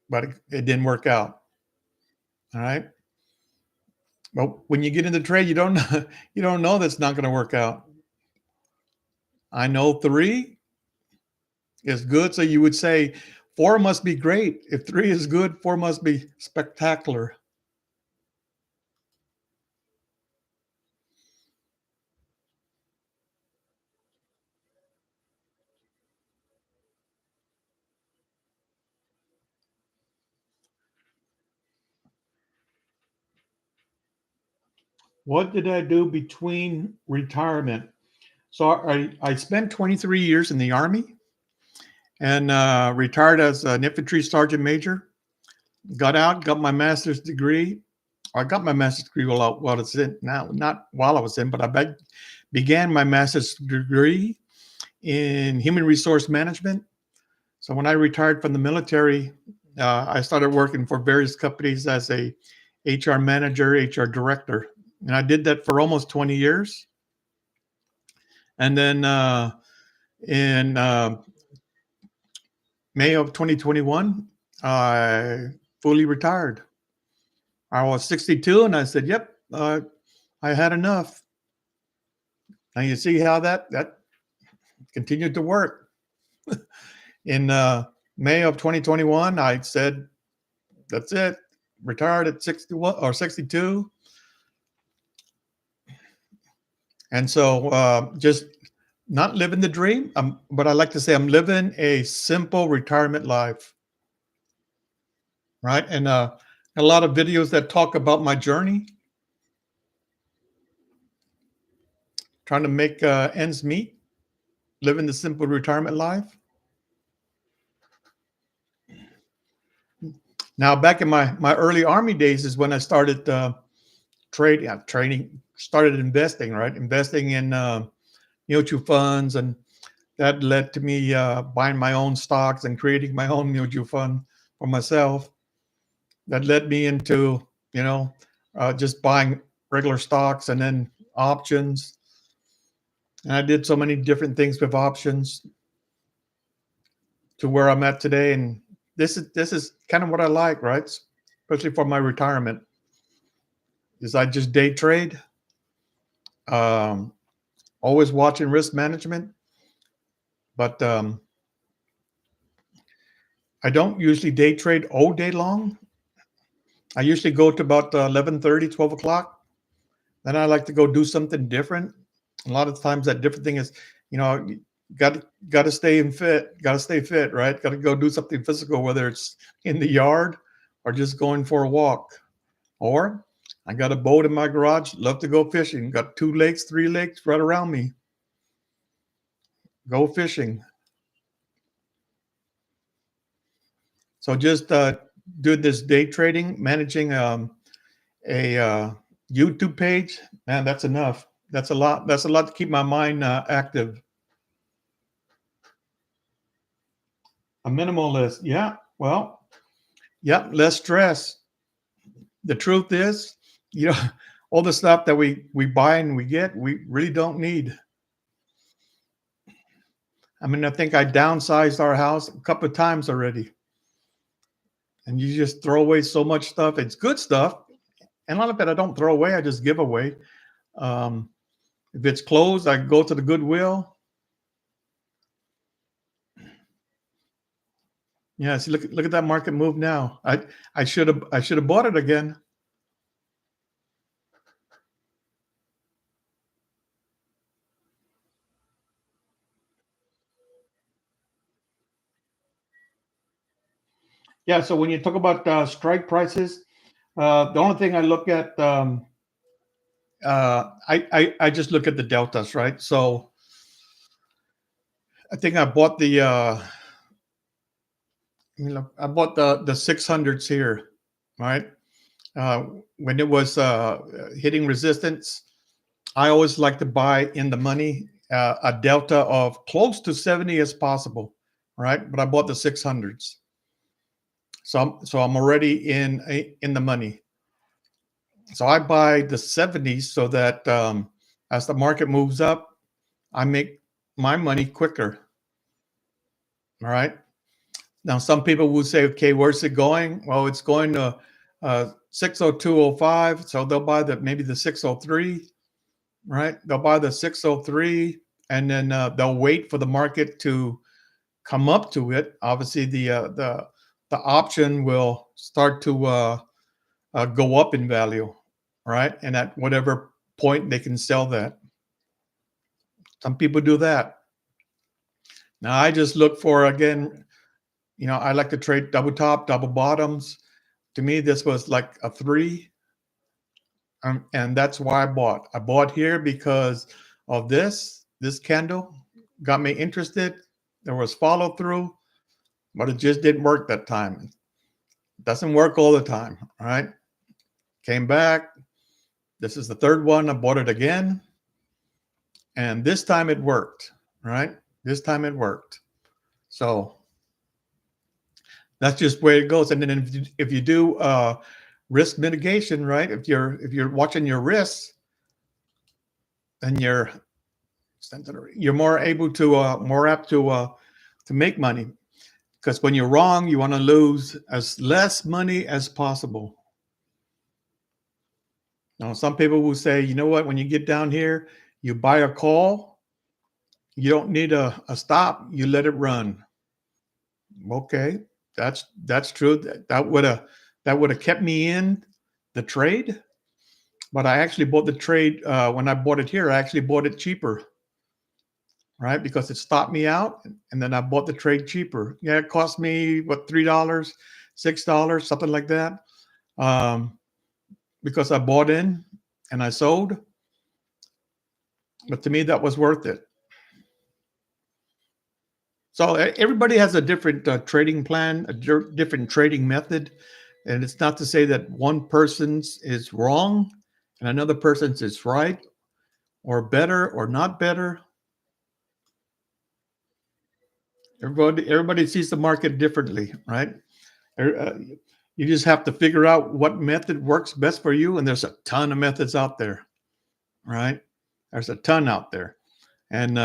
but it didn't work out. All right. But when you get in the trade, you don't know, you don't know that's not going to work out. I know 3 is good, so you would say 4 must be great. If 3 is good, 4 must be spectacular. What did I do between retirement? So I spent 23 years in the Army and retired as an infantry sergeant major. Got out, got my master's degree. I got my master's degree while it's in now, not while I was in, but I began my master's degree in human resource management. So when I retired from the military, I started working for various companies as a HR manager, HR director, and I did that for almost 20 years. And then in May of 2021, I fully retired. I was 62, and I said, "Yep, I had enough." Now you see how that continued to work. In May of 2021, I said, "That's it." Retired at 61 or 62, and so just not living the dream. But I like to say I'm living a simple retirement life, right? And a lot of videos that talk about my journey, trying to make ends meet, living the simple retirement life. Now, back in my early Army days is when I started trading, started investing, right? Investing in mutual funds, and that led to me buying my own stocks and creating my own mutual fund for myself. That led me into, just buying regular stocks and then options. And I did so many different things with options to where I'm at today. And this is kind of what I like, right? Especially for my retirement, is I just day trade. Um, Always watching risk management, but I don't usually day trade all day long. I usually go to about 11:30, 12 o'clock. Then I like to go do something different. A lot of times that different thing is, you got to stay in fit, got to stay fit, right? Got to go do something physical, whether it's in the yard or just going for a walk. Or I got a boat in my garage, love to go fishing. Got 2 lakes, 3 lakes right around me. Go fishing. So just do this day trading, managing a YouTube page. Man, that's enough. That's a lot. That's a lot to keep my mind active. A minimalist. Yeah. Well, yeah, less stress. The truth is, you know, all the stuff that we buy and we get, we really don't need. I mean, I think I downsized our house a couple of times already. And you just throw away so much stuff. It's good stuff. And a lot of it I don't throw away, I just give away. Um, if it's closed, I go to the Goodwill. Yeah, see, look at that market move now. I should have bought it again. Yeah. So when you talk about strike prices, the only thing I look at, I just look at the deltas, right? So I think I bought I bought the 600s here, right? Uh, when it was hitting resistance, I always like to buy in the money a delta of close to 70 as possible, right? But I bought the 600s, so I'm already in the money. So I buy the 70s so that as the market moves up, I make my money quicker. All right. Now, some people will say, okay, where's it going? Well, it's going to 602.05. So they'll buy maybe the 603, right? They'll buy the 603, and then they'll wait for the market to come up to it. Obviously, the option will start to go up in value, right? And at whatever point they can sell that. Some people do that. Now, I just look for, again, I like to trade double top, double bottoms. To me, this was like a three. And that's why I bought. I bought here because of this candle got me interested. There was follow through, but it just didn't work that time. It doesn't work all the time, right? Came back. This is the third one. I bought it again. And this time it worked, right? This time it worked. So that's just where it goes. And then if you do risk mitigation, right? If you're watching your risks, then you're more apt to make money. Because when you're wrong, you want to lose as less money as possible. Now, some people will say, you know what? When you get down here, you buy a call. You don't need a stop. You let it run. Okay, that's true. That would have kept me in the trade, but I actually bought the trade when I bought it here. I actually bought it cheaper, right? Because it stopped me out, and then I bought the trade cheaper. Yeah, it cost me what, $3, $6, something like that, um, because I bought in and I sold. But to me, that was worth it. So everybody has a different trading plan, a different trading method. And it's not to say that one person's is wrong and another person's is right or better or not better. Everybody sees the market differently, right? You just have to figure out what method works best for you, and there's a ton of methods out there, right? There's a ton out there, and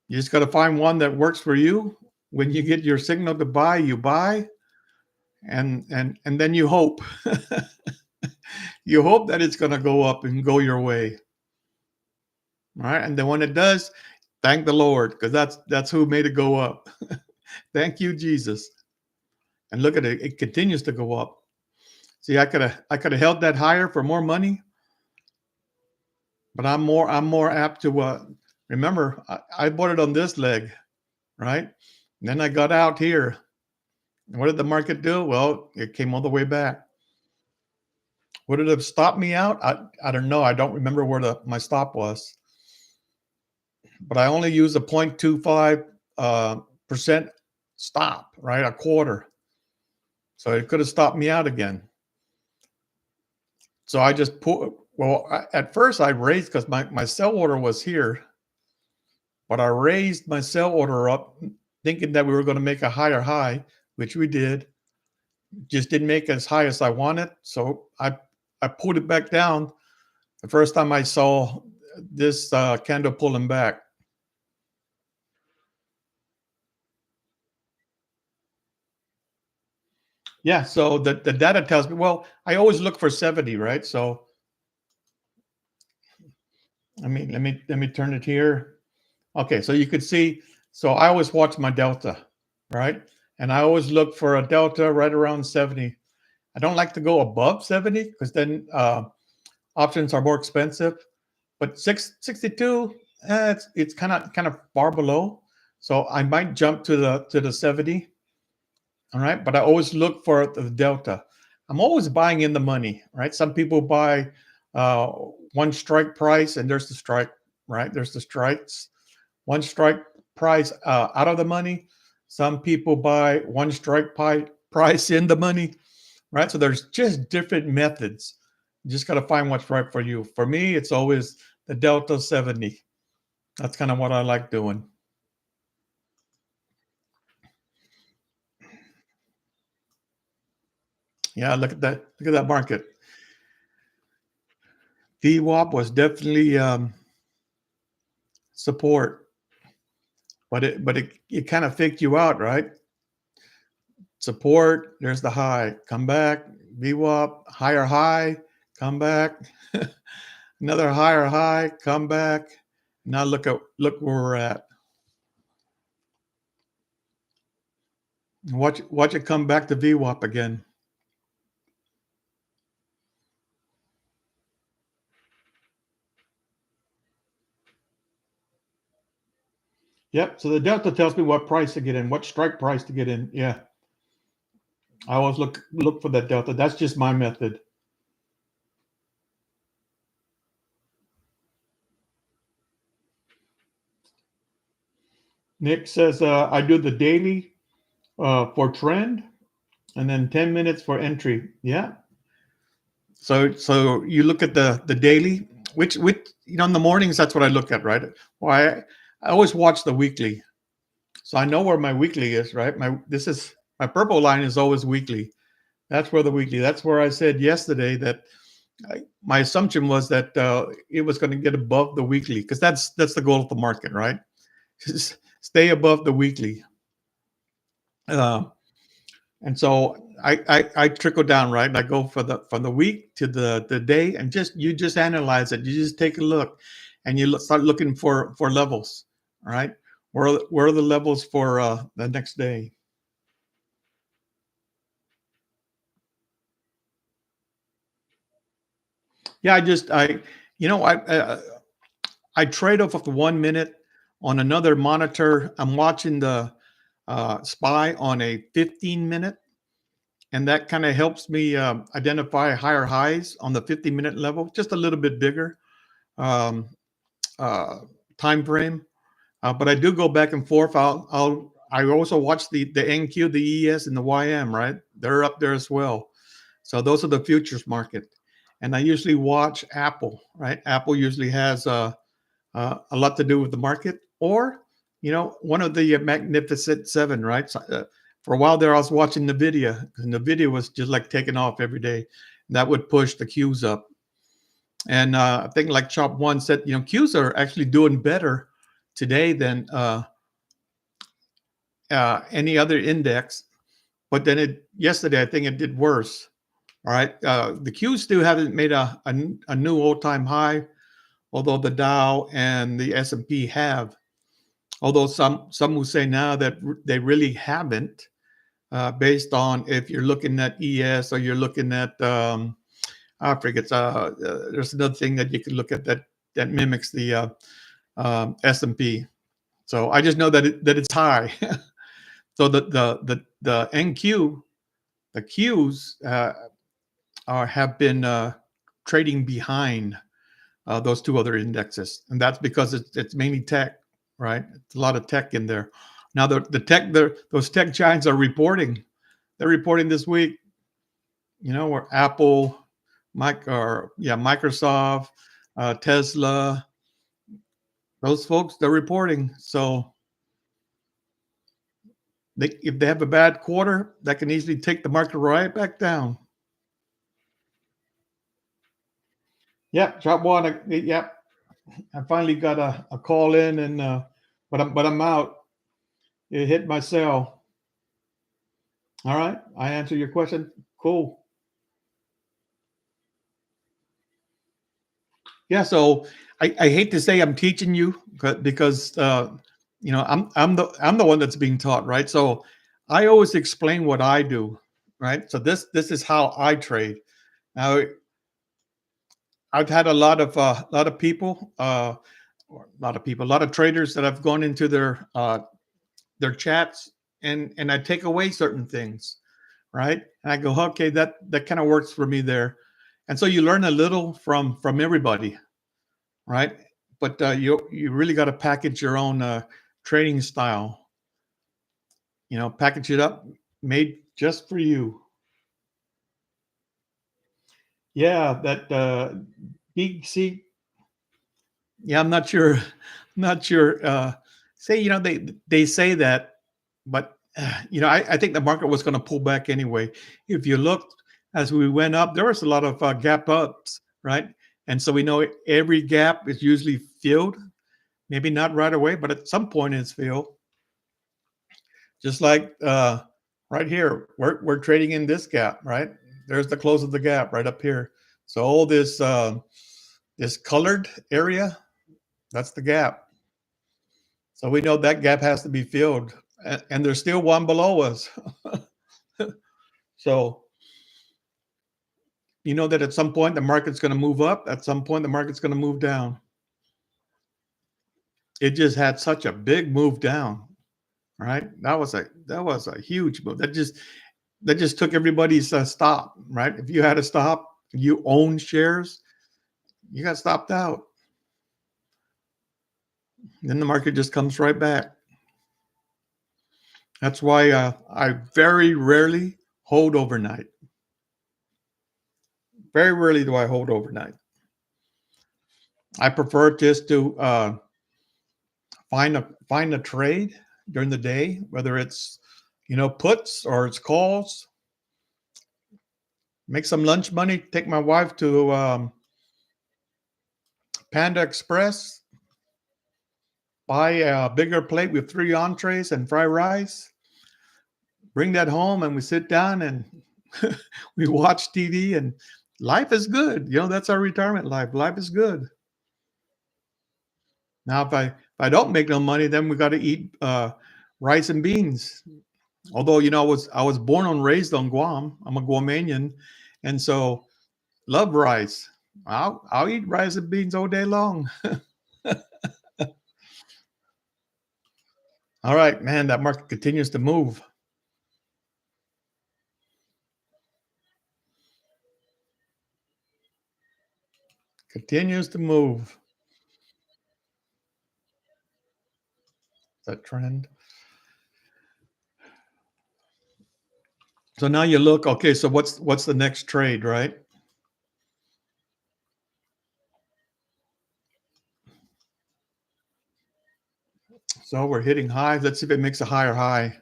you just got to find one that works for you. When you get your signal to buy, you buy, and then you hope, you hope that it's going to go up and go your way, right? And then when it does, thank the Lord, because that's who made it go up. Thank you, Jesus. And look at it; it continues to go up. See, I could have held that higher for more money, but I'm more apt to remember I bought it on this leg, right? And then I got out here. And what did the market do? Well, it came all the way back. Would it have stopped me out? I don't know. I don't remember where my stop was, but I only used a 0.25 percent stop, right? A quarter. So it could have stopped me out again. So I just put, well, at first I raised because my sell order was here, but I raised my sell order up thinking that we were going to make a higher high, which we did. Just didn't make as high as I wanted. So I pulled it back down the first time I saw this candle pulling back. Yeah, so the data tells me, well, I always look for 70, right? So let me turn it here. Okay, so you could see, so I always watch my delta, right? And I always look for a delta right around 70. I don't like to go above 70 because then options are more expensive. But 662, it's kind of far below. So I might jump to the 70. All right, but I always look for the delta. I'm always buying in the money, right? Some people buy uh, one strike price, and there's the strike, right? There's the strikes. One strike price out of the money. Some people buy one strike price in the money, right? So there's just different methods. You just got to find what's right for you. For me, it's always the delta 70. That's kind of what I like doing. Yeah, look at that. Look at that market. VWAP was definitely support, but it kind of faked you out, right? Support, there's the high, come back, VWAP, higher high, come back, another higher high, come back. Now look where we're at. Watch it come back to VWAP again. Yep. So the delta tells me what price to get in, what strike price to get in. Yeah. I always look for that delta. That's just my method. Nick says I do the daily for trend and then 10 minutes for entry. Yeah. So you look at the daily, which in the mornings that's what I look at, right? Well, I always watch the weekly. So I know where my weekly is, right? My purple line is always weekly. That's where the weekly. That's where I said yesterday that my assumption was that it was going to get above the weekly because that's the goal of the market, right? Just stay above the weekly. Uh, and so I trickle down, right? And I go from the week to the day, and you just analyze it. You just take a look, and you start looking for levels, right? Where are the levels for the next day? Yeah, I trade off of the 1 minute on another monitor. I'm watching the SPY on a 15 minute, and that kind of helps me identify higher highs on the 50-minute level, just a little bit bigger um, uh, time frame. But I do go back and forth. I also watch the NQ, the ES, and the YM, right? they're up there as well. So those are the futures market. And I usually watch Apple, right? Apple usually has a lot to do with the market, or one of the Magnificent Seven, right? So, for a while there, I was watching Nvidia, and Nvidia was just like taking off every day. That would push the Qs up. And I think like Chop One said, Qs are actually doing better today than any other index. But then yesterday, I think it did worse. All right, the Qs still haven't made a new all-time high, although the Dow and the S&P have. Although some will say now that they really haven't, based on if you're looking at ES or you're looking at I forget. There's another thing that you can look at that mimics the S&P. So I just know that it's high. So the NQ, the Qs have been trading behind those two other indexes, and that's because it's mainly tech, right? It's a lot of tech in there. Now those tech giants are reporting. They're reporting this week. Where Apple, Microsoft, Tesla, those folks, they're reporting. So if they have a bad quarter, that can easily take the market right back down. Yep, drop one. Yep, I finally got a call in, and but I'm out. It hit my cell. All right, I answered your question. Cool. Yeah, so I hate to say I'm teaching you, because I'm the one that's being taught, right? So I always explain what I do, right? So this is how I trade. Now I've had a lot of traders that I've gone into their chats, and I take away certain things, right? And I go, okay, that kind of works for me there. And so you learn a little from everybody, right? But you really got to package your own trading style. Package it up, made just for you. Yeah, that big C. Yeah, I'm not sure. Not sure. Say they say that, but I think the market was going to pull back anyway. If you looked as we went up, there was a lot of gap ups, right? And so we know every gap is usually filled. Maybe not right away, but at some point it's filled. Just like right here, we're trading in this gap, right? There's the close of the gap right up here. So all this colored area, that's the gap. So we know that gap has to be filled, and there's still one below us. So you know that at some point the market's going to move up. At some point the market's going to move down. It just had such a big move down, right? That was a huge move. That just took everybody's stop, right? If you had a stop, you own shares, you got stopped out. Then the market just comes right back. That's why I very rarely hold overnight. Very rarely do I hold overnight. I prefer just to find a trade during the day, whether it's puts or it's calls. Make some lunch money. Take my wife to Panda Express. Buy a bigger plate with 3 entrees and fried rice. Bring that home, and we sit down and we watch TV, and life is good. That's our retirement life. Life is good. Now, if I don't make no money, then we got to eat rice and beans. Although I was born and raised on Guam. I'm a Guamanian, and so love rice. I'll eat rice and beans all day long. All right, man. That market continues to move. Continues to move. That trend. So now you look, okay, so what's the next trade, right? So we're hitting highs. Let's see if it makes a higher high.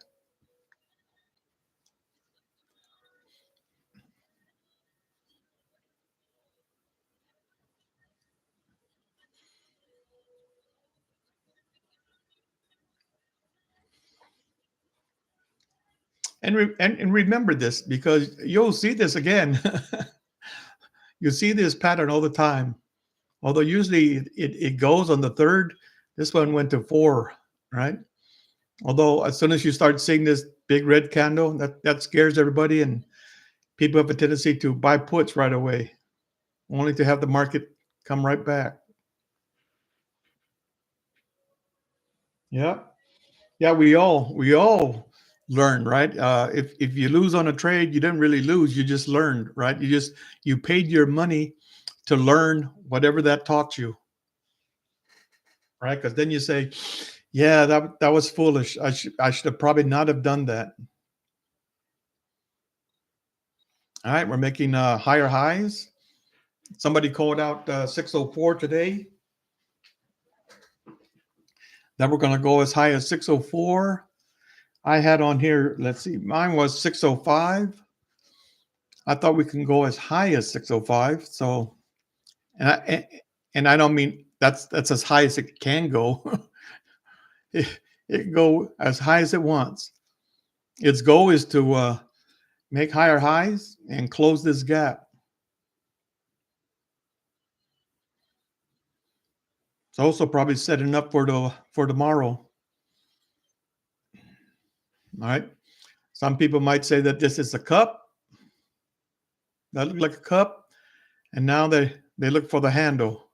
And remember this because you'll see this again. You see this pattern all the time. Although usually it goes on the third, this one went to four, right? Although as soon as you start seeing this big red candle, that scares everybody, and people have a tendency to buy puts right away, only to have the market come right back. Yeah, yeah, we all learn, right? If you lose on a trade, you didn't really lose; you just learned, right? You paid your money to learn whatever that taught you, right? Because then you say, "Yeah, that was foolish. I should have probably not have done that." All right, we're making higher highs. Somebody called out 604 today. Then we're going to go as high as 604. I had on here, let's see, mine was 605. I thought we can go as high as 605. So, and I don't mean that's as high as it can go. It can go as high as it wants. Its goal is to make higher highs and close this gap. It's also probably setting up for tomorrow. All right. Some people might say that this is a cup that looked like a cup, and now they look for the handle.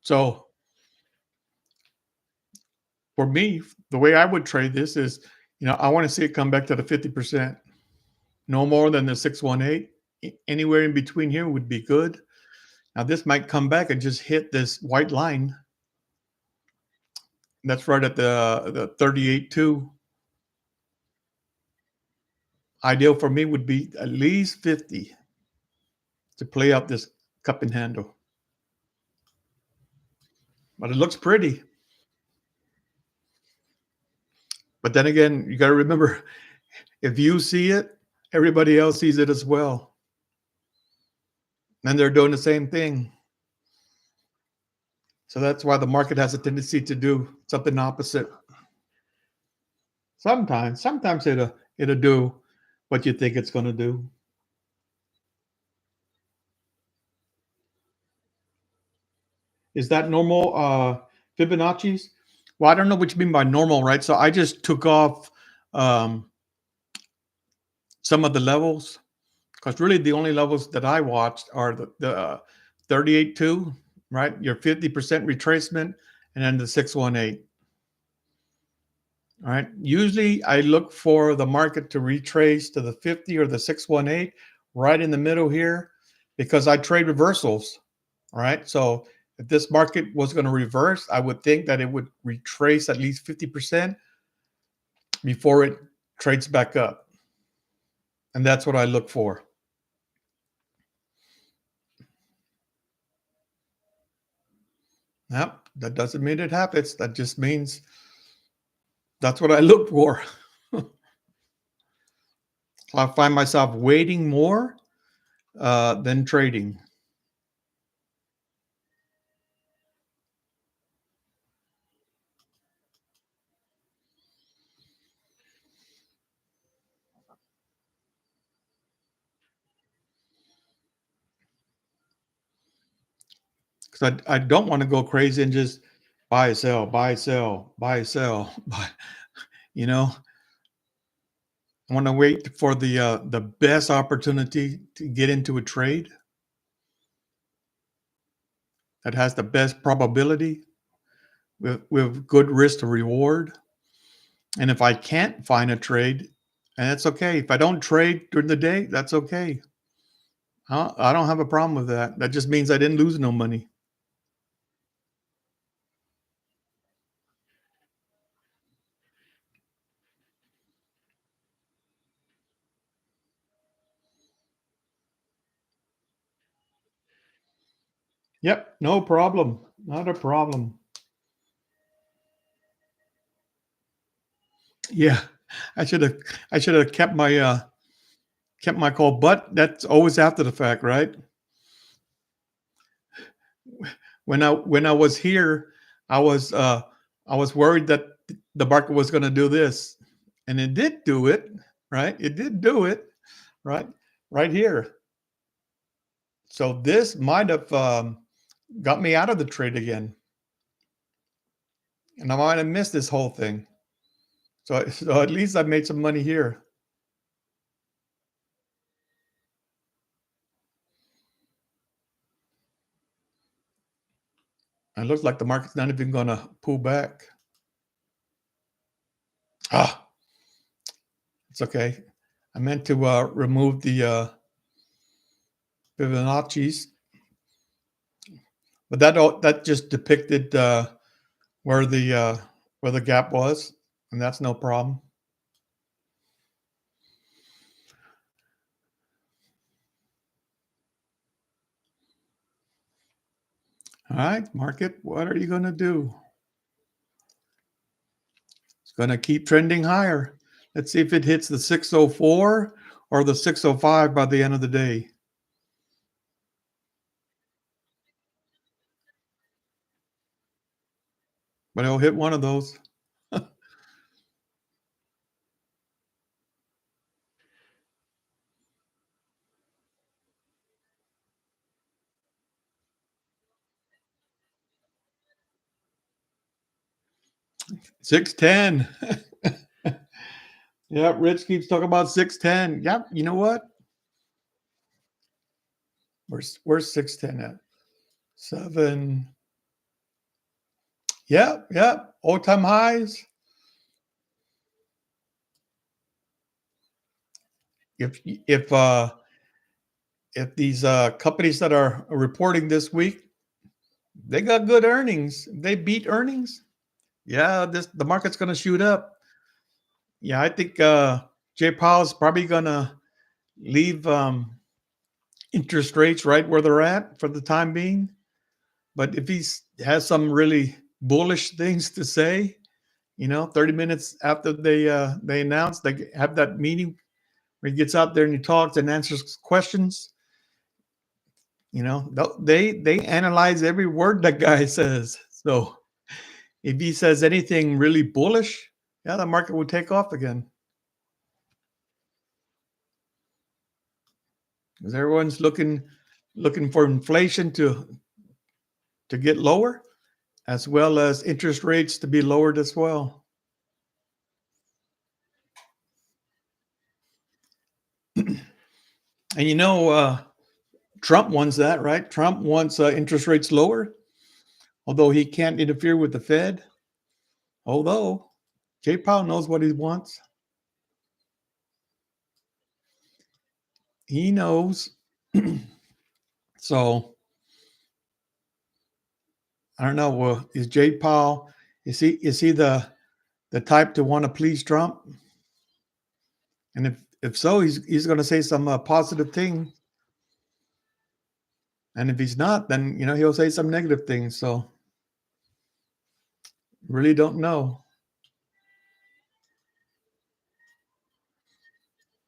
So for me, the way I would trade this is, I want to see it come back to the 50%, no more than the 618. Anywhere in between here would be good. Now this might come back and just hit this white line. That's right at the 38.2. Ideal for me would be at least 50 to play out this cup and handle. But it looks pretty. But then again, you got to remember, if you see it, everybody else sees it as well. And they're doing the same thing. So that's why the market has a tendency to do something opposite. Sometimes it'll do what you think it's going to do. Is that normal Fibonacci's? Well, I don't know what you mean by normal, right? So I just took off um, some of the levels because really the only levels that I watched are the 38.2, right? Your 50% retracement, and then the 618. All right. Usually I look for the market to retrace to the 50 or the 618 right in the middle here because I trade reversals. All right. So if this market was going to reverse, I would think that it would retrace at least 50% before it trades back up. And that's what I look for. Yep. That doesn't mean it happens. That just means that's what I look for. So I find myself waiting more than trading. Because I don't want to go crazy and just buy, sell, buy, sell, buy, sell. Buy. You know, I want to wait for the best opportunity to get into a trade that has the best probability. with good risk to reward. And if I can't find a trade, and that's okay. If I don't trade during the day, that's okay. I don't have a problem with that. That just means I didn't lose no money. Yep, no problem. Not a problem. Yeah. I should have I should have kept my call, but that's always after the fact, right? When I was here, I was uh I was worried that the market was going to do this, and it did do it, right? It did do it, right? Right here. So this might have got me out of the trade again, and I might have missed this whole thing. So at least I made some money here. It looks like the market's not even going to pull back. Ah, it's okay. I meant to remove the Fibonacci's, but that just depicted where the gap was, and that's no problem. All right, market, what are you going to do? It's going to keep trending higher. Let's see if it hits the 604 or the 605 by the end of the day. But it'll hit one of those. 610. Yeah, Rich keeps talking about 610. Yep, you know what? Where's 610 at? 7. Yep, yep. All-time highs. If if uh if these companies that are reporting this week, they got good earnings. They beat earnings. Yeah, this the market's going to shoot up. Yeah, I think Jay Powell's probably going to leave interest rates right where they're at for the time being. But if he has some really bullish things to say, 30 minutes after they announce, they have that meeting where he gets out there and he talks and answers questions. They analyze every word that guy says. So if he says anything really bullish, yeah, the market will take off again because everyone's looking for inflation to get lower, as well as interest rates to be lowered as well. And Trump wants that, right? Trump wants interest rates lower, although he can't interfere with the Fed. Although Jay Powell knows what he wants. He knows. So I don't know. Well, is Jay Powell is he the type to want to please Trump? And if so, he's going to say some positive thing. And if he's not, then he'll say some negative things. So really don't know.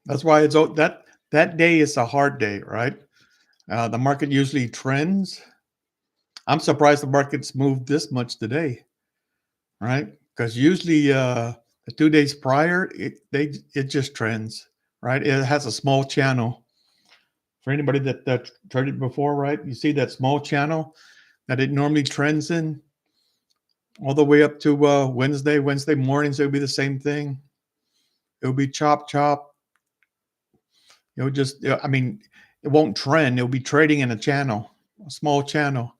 That's why that day is a hard day, right? The market usually trends. I'm surprised the market's moved this much today, right? Because usually the 2 days prior, it just trends, right? It has a small channel. For anybody that traded before, right? You see that small channel that it normally trends in all the way up to Wednesday mornings. It'll be the same thing. It'll be chop chop. I mean, it won't trend. It'll be trading in a channel, a small channel,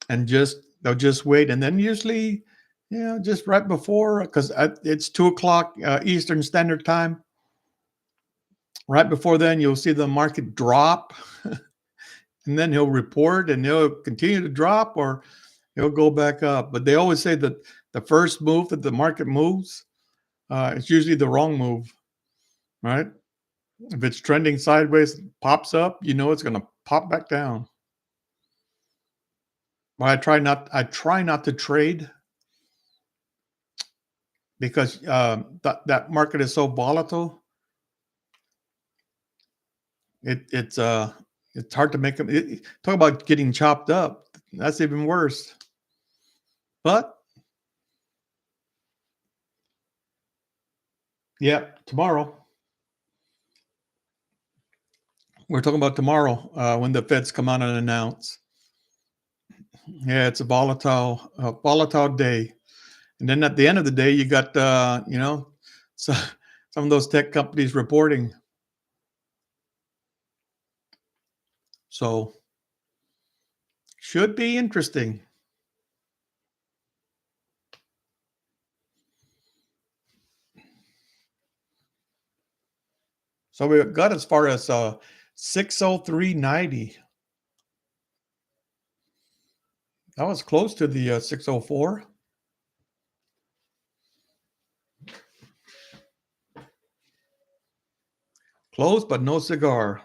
and just They'll just wait, and then usually, just right before, because it's 2 o'clock Eastern Standard Time. Right before then, you'll see the market drop, and then he'll report, and he'll continue to drop, or he'll go back up. But they always say that the first move that the market moves, it's usually the wrong move, right? If it's trending sideways, pops up, it's going to pop back down. But I try not to trade because that market is so volatile. It's hard to make them. Talk about getting chopped up. That's even worse. But yeah, tomorrow we're talking about tomorrow when the Feds come out and announce. Yeah, it's a volatile day. And then at the end of the day, you got so, some of those tech companies reporting. So should be interesting. So we got as far as 603.90. That was close to the 604. Close, but no cigar.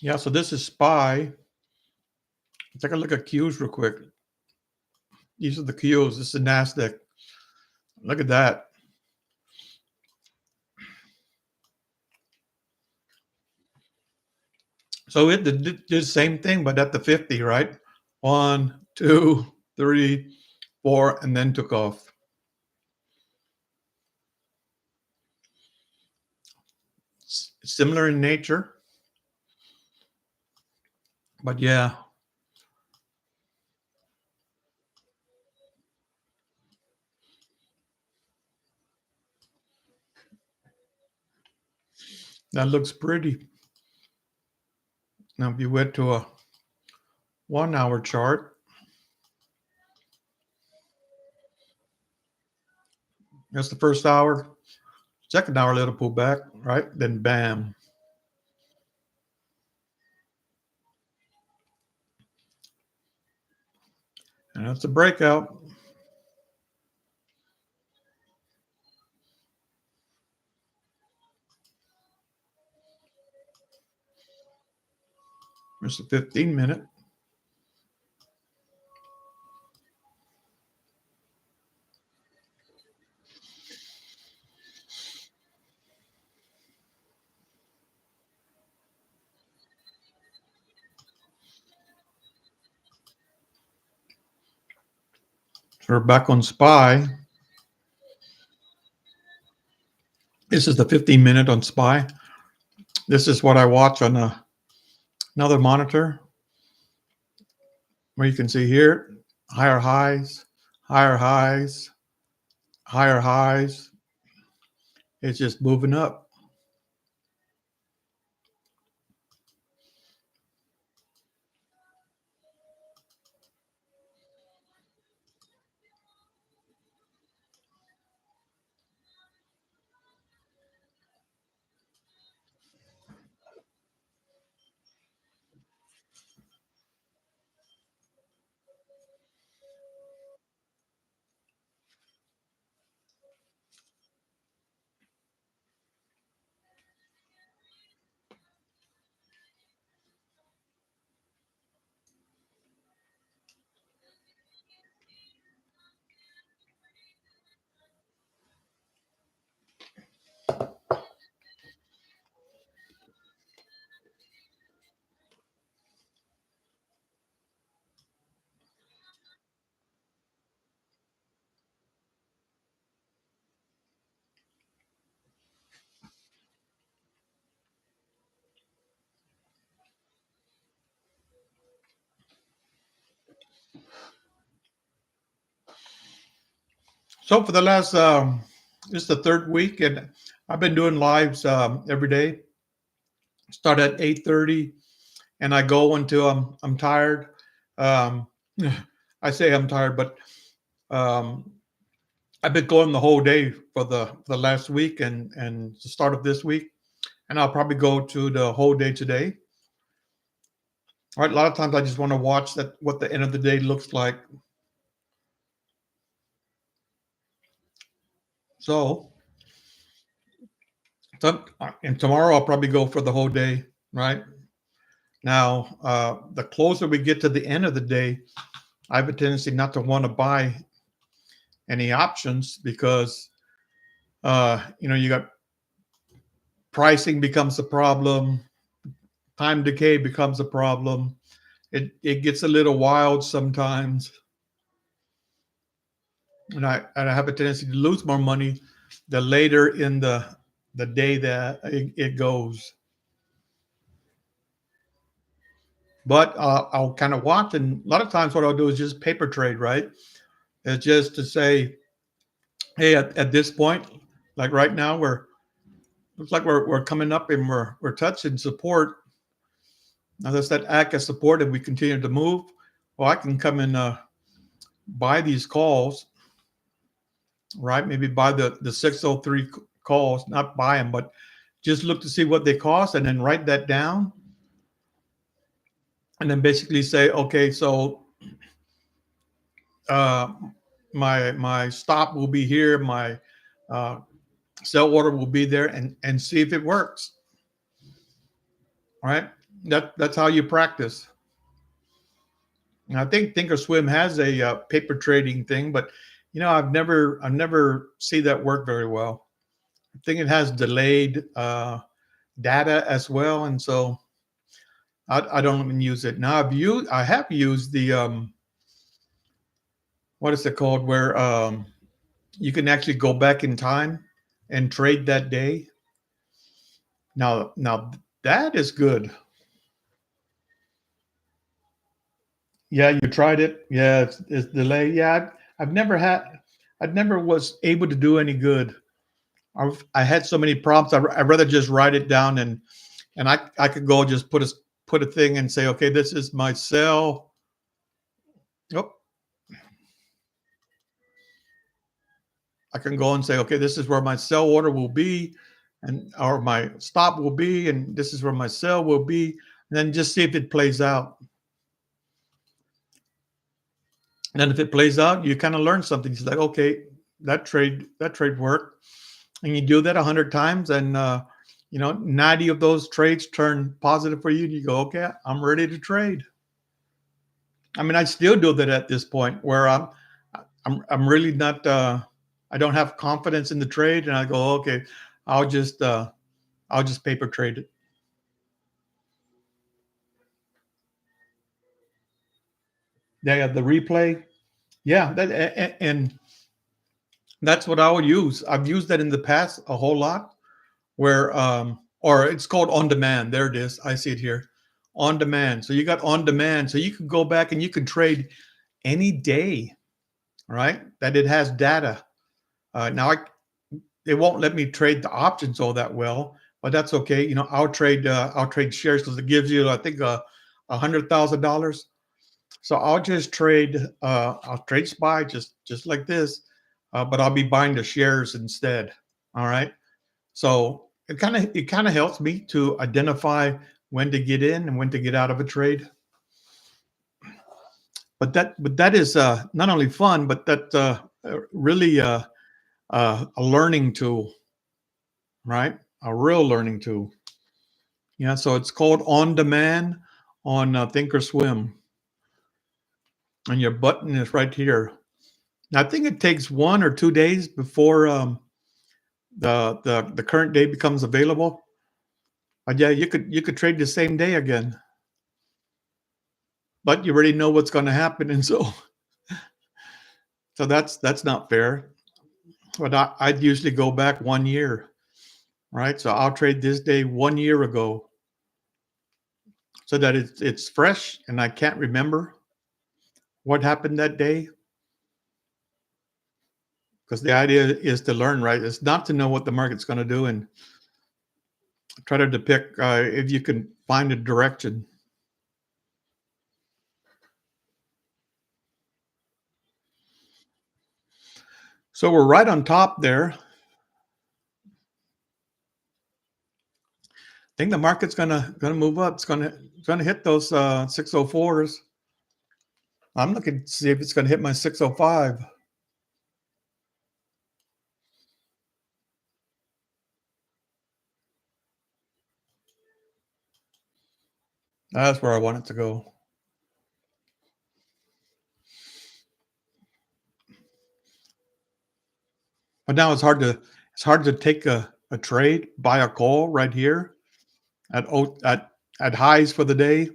Yeah, so this is SPY. Take a look at Qs real quick. These are the Qs. This is NASDAQ. Look at that. So it did the same thing, but at the 50, right? 1, 2, 3, 4, and then took off. Similar in nature. But yeah, that looks pretty. Now, if you went to a 1 hour chart, that's the first hour. Second hour, little pullback, right? Then bam. And that's a breakout. There's a 15-minute. So we're back on SPY. This is the 15-minute on SPY. This is what I watch on another monitor, where you can see here higher highs, higher highs, higher highs. It's just moving up. So for the last, this is the third week, and I've been doing lives every day. Start at 8:30, and I go until I'm tired. Um, I say I'm tired, but um, I've been going the whole day for the last week and the start of this week, and I'll probably go to the whole day today. All right, a lot of times I just want to watch that what the end of the day looks like. So, and tomorrow I'll probably go for the whole day. Right now, the closer we get to the end of the day, I have a tendency not to want to buy any options because you got pricing becomes a problem, time decay becomes a problem. It gets a little wild sometimes, and I have a tendency to lose more money the later in the day that it goes. But I'll kind of watch, and a lot of times what I'll do is just paper trade, right? It's just to say, hey, at this point, like right now, looks like we're coming up and we're touching support. Now that's that act as support, and we continue to move. Well, I can come and buy these calls, right? Maybe buy the 603 calls, not buy them, but just look to see what they cost, and then write that down, and then basically say, okay, so uh, my stop will be here, my uh, sell order will be there, and see if it works. All right, that's how you practice. And I think Thinkorswim has a paper trading thing, but I've never see that work very well. I think it has delayed data as well, and so I don't even use it now. I have used the what is it called, where you can actually go back in time and trade that day. Now that is good. Yeah, you tried it. Yeah, it's delayed. Yeah, I've never had. I never was able to do any good. I had so many prompts. I'd rather just write it down, and I could go just put a thing and say, okay, this is my sell. Yep. I can go and say, okay, this is where my sell order will be, and or my stop will be, and this is where my sell will be, and then just see if it plays out. And then if it plays out, you kind of learn something. It's like, okay, that trade worked, and you do that 100 times, and 90 of those trades turn positive for you. And you go, okay, I'm ready to trade. I mean, I still do that at this point where I'm really not. I don't have confidence in the trade, and I go, okay, I'll just uh, I'll just paper trade it. Yeah, the replay. Yeah, and that's what I would use. I've used that in the past a whole lot. Where or it's called on demand. There it is. I see it here. On demand. So you got on demand. So you can go back and you can trade any day, right? That it has data. Now it won't let me trade the options all that well, but that's okay. I'll trade shares because it gives you, I think, $100,000. So I'll trade SPY just like this, but I'll be buying the shares instead. All right. So it kind of helps me to identify when to get in and when to get out of a trade. But that is not only fun, but that really a learning tool, right? A real learning tool. Yeah. So it's called On Demand on Thinkorswim, and your button is right here. Now, I think it takes 1 or 2 days before the current day becomes available. But yeah, you could trade the same day again, but you already know what's going to happen, and so that's not fair. But I'd usually go back 1 year, right? So I'll trade this day 1 year ago, so that it's fresh and I can't remember what happened that day. because the idea is to learn, right? It's not to know what the market's going to do and try to depict if you can find a direction. So we're right on top there. I think the market's gonna move up. It's gonna hit those 604s. I'm looking to see if it's gonna hit my 605. That's where I want it to go. But now it's hard to take a trade, buy a call right here at highs for the day,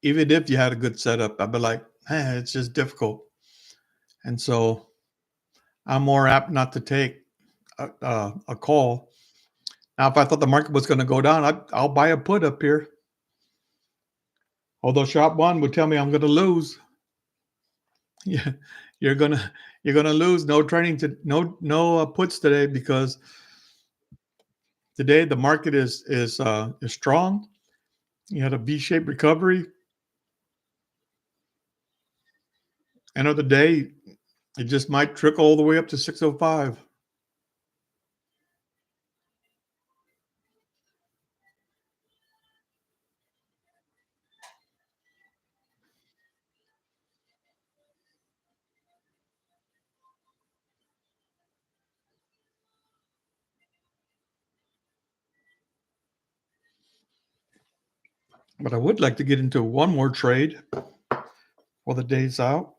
even if you had a good setup. I'd be like, it's just difficult. And so I'm more apt not to take a call. Now, if I thought the market was going to go down, I'll buy a put up here. Although shop one would tell me I'm going to lose. Yeah, you're gonna you're gonna lose. No trading to no puts today because today the market is strong. You had a V-shaped recovery. End of the day, it just might trickle all the way up to 605. But I would like to get into one more trade while the day's out.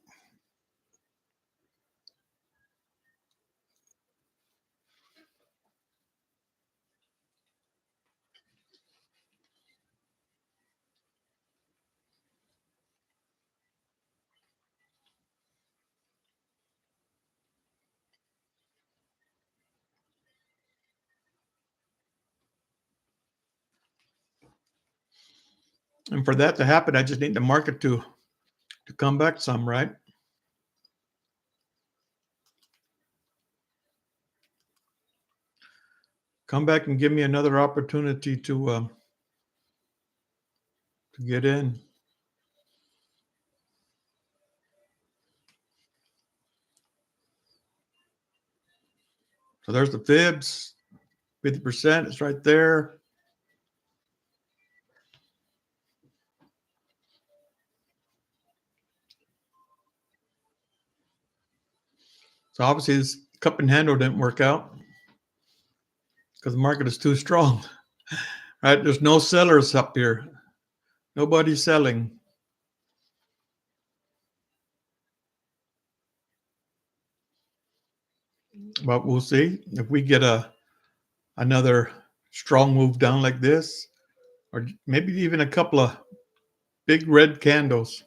And for that to happen, I just need the market to come back some, right? Come back and give me another opportunity to get in. So there's the fibs, 50%. It's right there. So obviously this cup and handle didn't work out because the market is too strong, right? There's no sellers up here. Nobody's selling. But we'll see if we get another strong move down like this, or maybe even a couple of big red candles.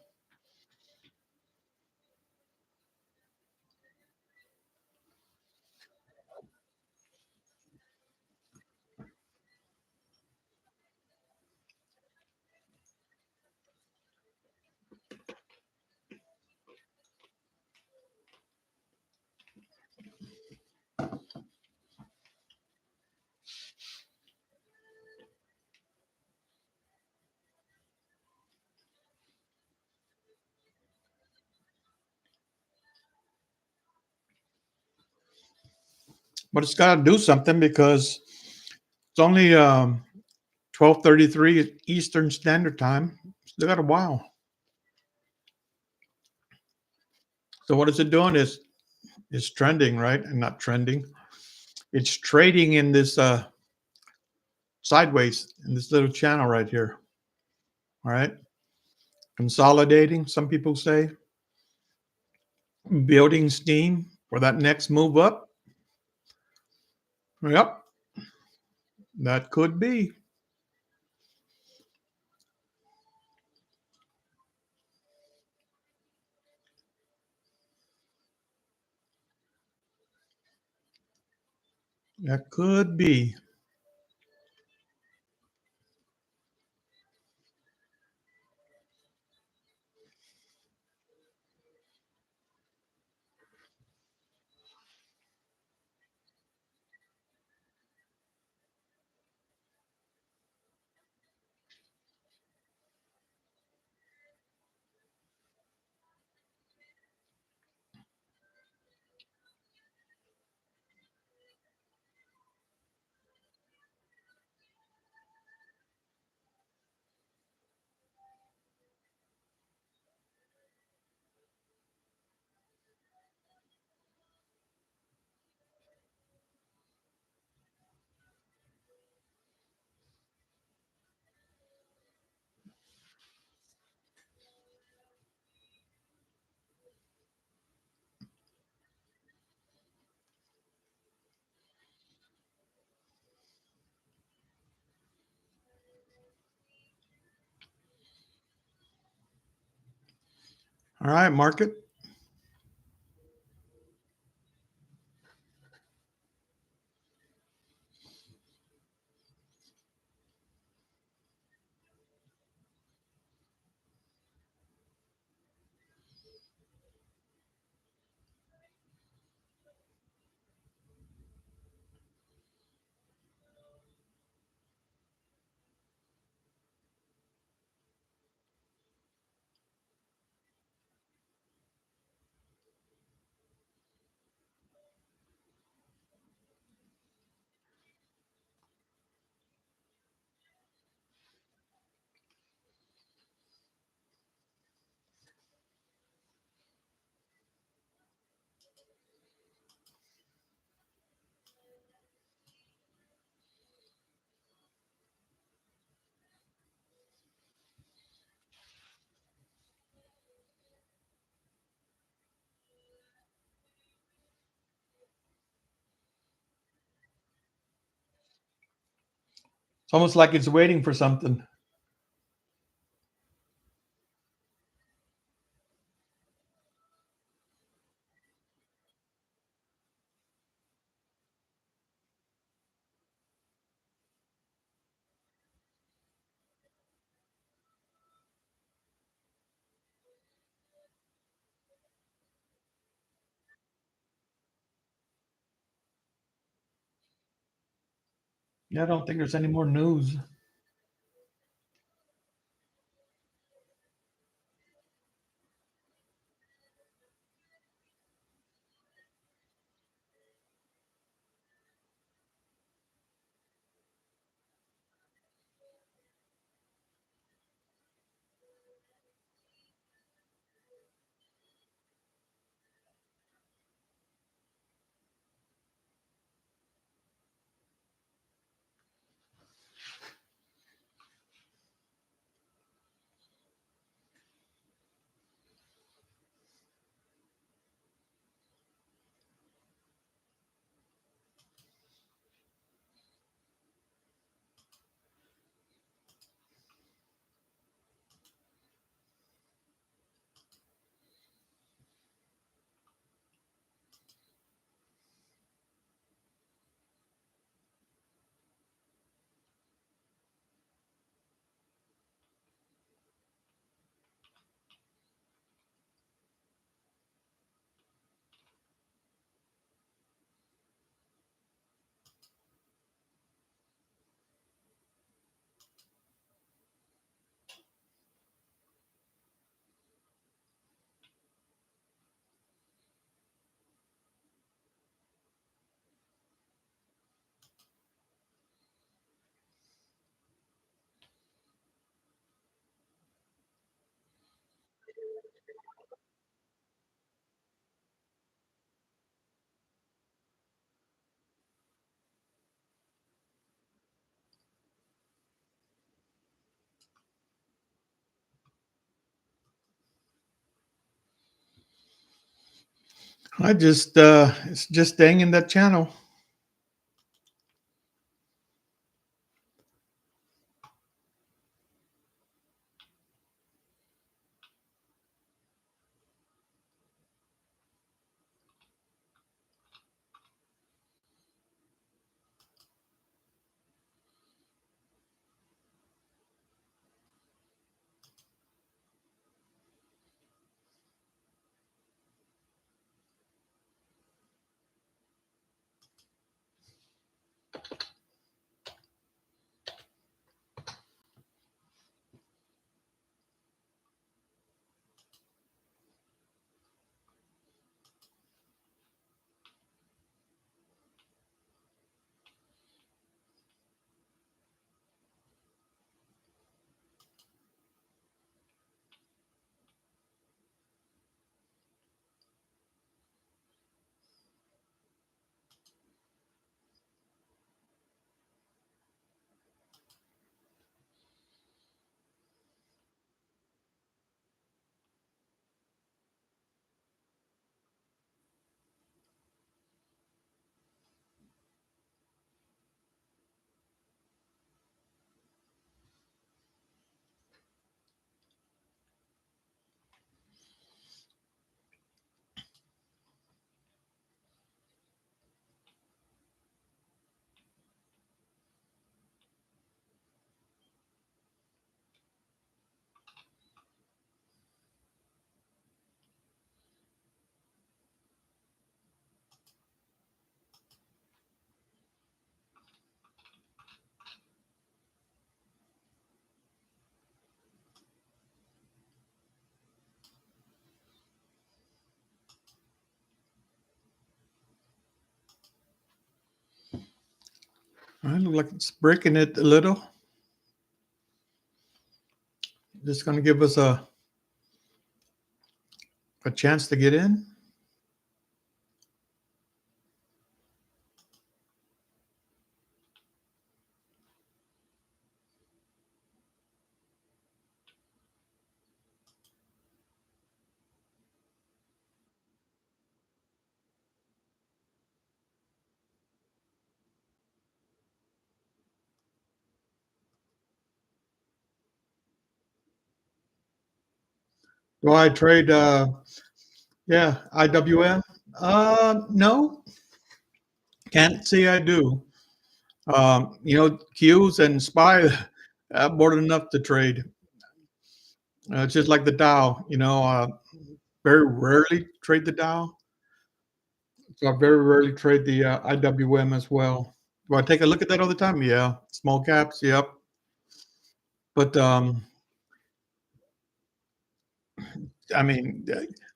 But it's got to do something because it's only 12:33 Eastern Standard Time. Still got a while. So what is it doing? Is trending, right? And not trending. It's trading in this sideways in this little channel right here. All right. Consolidating, some people say. Building steam for that next move up. Yep, that could be. That could be. All right, market. It's almost like it's waiting for something. Yeah, I don't think there's any more news. I just it's just staying in that channel. I look like it's breaking it a little. Just going to give us a chance to get in. Do I trade? Yeah, IWM. No, can't say I do. Qs and SPY more than enough to trade. It's just like the Dow. Very rarely trade the Dow. So I very rarely trade the IWM as well. Do I take a look at that all the time? Yeah. Small caps. Yep. But I mean,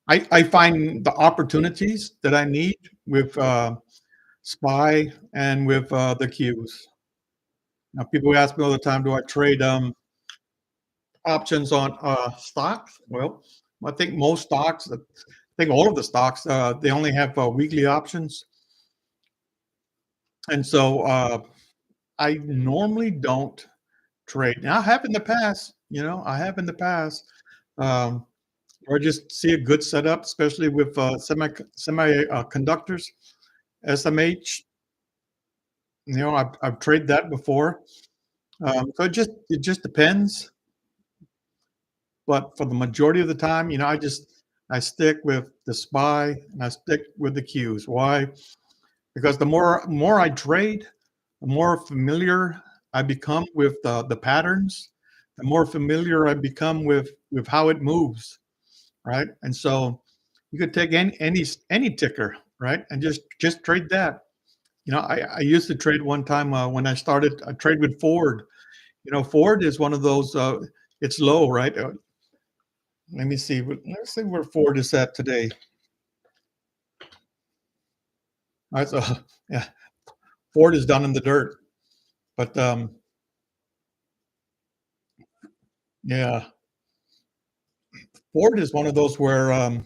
I find the opportunities that I need with SPY and with the Qs. Now, people ask me all the time, do I trade options on stocks? Well, I think most stocks, I think all of the stocks, they only have weekly options. And so I normally don't trade. Now, I have in the past, I have in the past, um, or just see a good setup, especially with semi conductors, SMH. I've traded that before. So it just depends. But for the majority of the time, I stick with the SPY and I stick with the Qs. Why? Because the more I trade, the more familiar I become with the patterns, the more familiar I become with how it moves, right? And so you could take any ticker, right, and just trade that. I used to trade one time when I started. I trade with Ford. Ford is one of those. It's low, right? Let me see. Let's see where Ford is at today. All right, so yeah, Ford is down in the dirt, but yeah, Ford is one of those where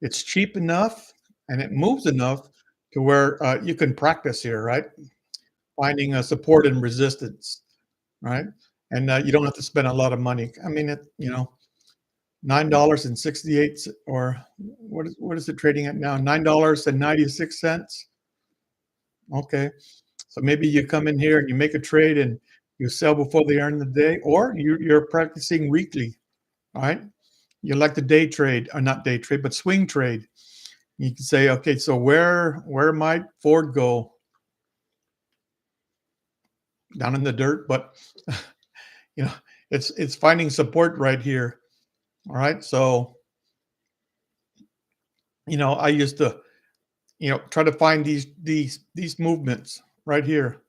it's cheap enough and it moves enough to where you can practice here, right? Finding a support and resistance, right? And you don't have to spend a lot of money. I mean, $9.68 or what is it trading at now? $9.96. Okay, so maybe you come in here and you make a trade and you sell before the end of the day, or you're practicing weekly. All right, you like the day trade, or not day trade, but swing trade. You can say, okay, so where might Ford go? Down in the dirt, but you know, it's finding support right here. All right, so I used to try to find these movements right here,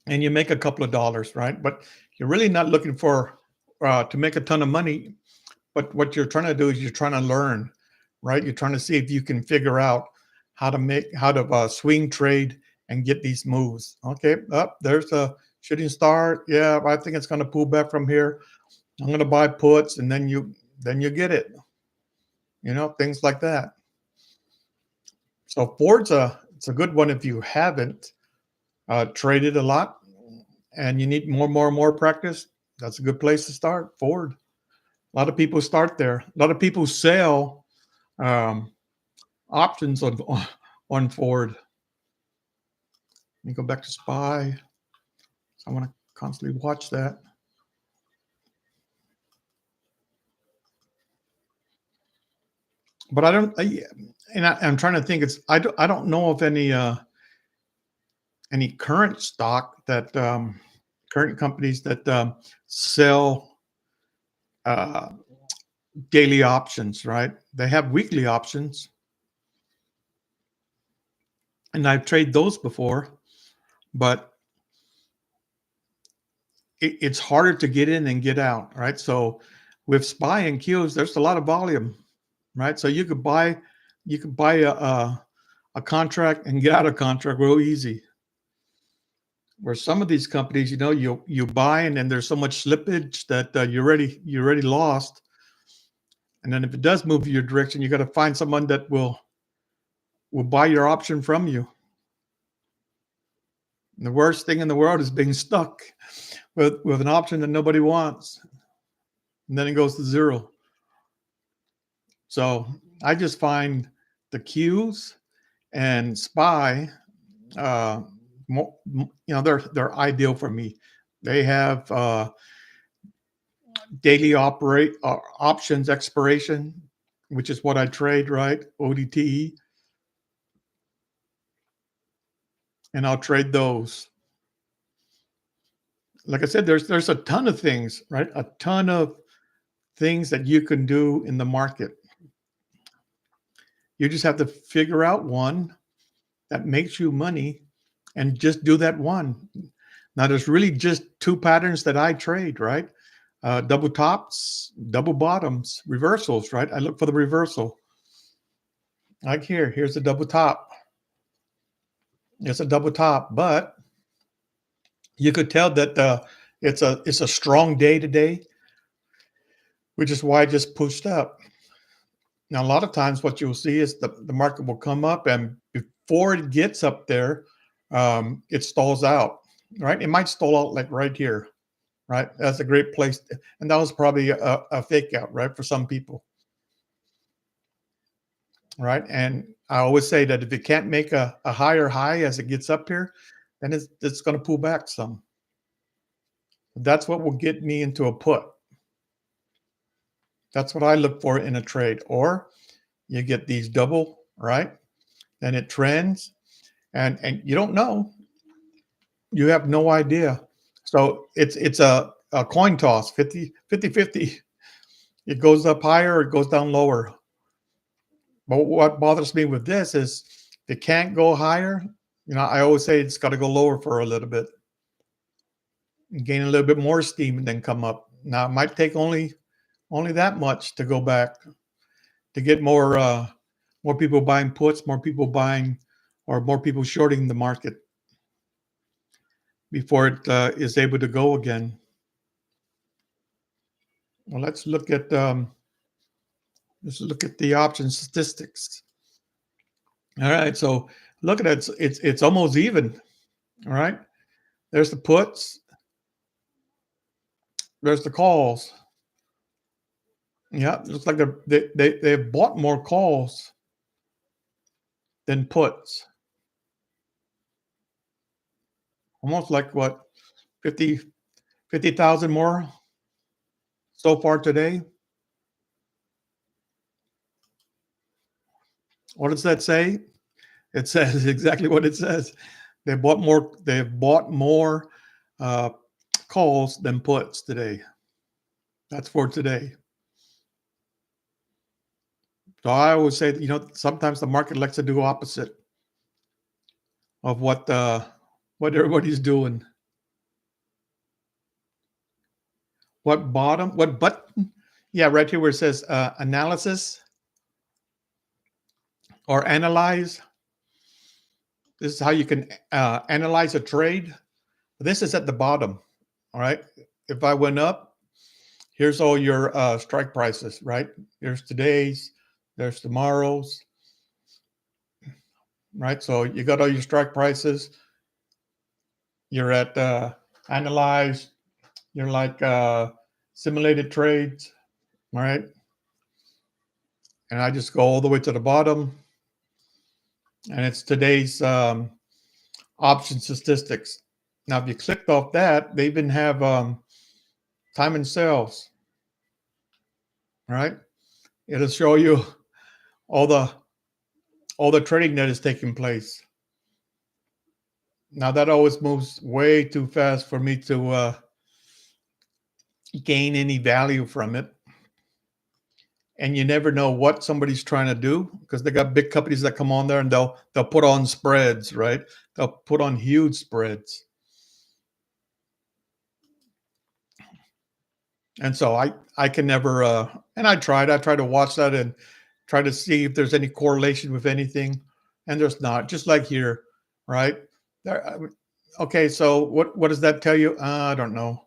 and you make a couple of dollars, right? But you're really not looking for to make a ton of money. But what you're trying to do is you're trying to learn, right? You're trying to see if you can figure out how to swing trade and get these moves. Okay, up there's a shooting star. Yeah, I think it's going to pull back from here. I'm going to buy puts, and then you get it. Things like that. So Ford's it's a good one if you haven't traded a lot and you need more practice. That's a good place to start. Ford. A lot of people start there. A lot of people sell um, options on Ford. Let me go back to SPY. I want to constantly watch that. But I don't. I'm trying to think. I don't know of any current stock that current companies that sell uh, daily options. Right? They have weekly options, and I've traded those before, but it's harder to get in and get out, right? So with SPY and Qs, there's a lot of volume, right? So you could buy a contract and get out of contract real easy. Where some of these companies, you buy and then there's so much slippage that you're already lost. And then if it does move your direction, you got to find someone that will buy your option from you. And the worst thing in the world is being stuck with an option that nobody wants, and then it goes to zero. So I just find the Qs and SPY, uh, they're ideal for me. They have daily operate options expiration, which is what I trade, right? ODTE, and I'll trade those. Like I said, there's a ton of things, right? A ton of things that you can do in the market. You just have to figure out one that makes you money and just do that one. Now, there's really just two patterns that I trade, right? Double tops, double bottoms, reversals, right? I look for the reversal. Like here's a double top. It's a double top, but you could tell that it's a strong day today, which is why I just pushed up. Now, a lot of times what you'll see is the market will come up, and before it gets up there, it stalls out, right? It might stall out like right here, right? That's a great place. And that was probably a fake out, right? For some people, right? And I always say that if it can't make a higher high as it gets up here, then it's going to pull back some. That's what will get me into a put. That's what I look for in a trade. Or you get these double, right? Then it trends, and you don't know. You have no idea. So it's a coin toss, 50. It goes up higher, it goes down lower. But what bothers me with this is it can't go higher. I always say it's got to go lower for a little bit, gain a little bit more steam, and then come up. Now it might take only that much to go back, to get more people buying puts, more people buying, or more people shorting the market before it is able to go again. Well, let's look at the option statistics. All right, so look at it. It's almost even. All right, there's the puts, there's the calls. Yeah, it looks like they've bought more calls than puts. Almost like what, 50,000 more so far today. What does that say? It says exactly what it says. They've bought more calls than puts today. That's for today. So I always say that, sometimes the market likes to do opposite of what everybody's doing. What button? Yeah, right here where it says analysis or analyze. This is how you can analyze a trade. This is at the bottom. All right. If I went up, here's all your strike prices, right? Here's today's, there's tomorrow's, right? So you got all your strike prices. You're at analyze. You're like simulated trades, all right? And I just go all the way to the bottom, and it's today's option statistics. Now, if you clicked off that, they even have time and sales, right? It'll show you all the trading that is taking place. Now that always moves way too fast for me to gain any value from it. And you never know what somebody's trying to do, because they got big companies that come on there and they'll put on spreads, right? They'll put on huge spreads. And so I can never and I try to watch that and try to see if there's any correlation with anything, and there's not. Just like here, right? There, Okay, so what does that tell you? I don't know.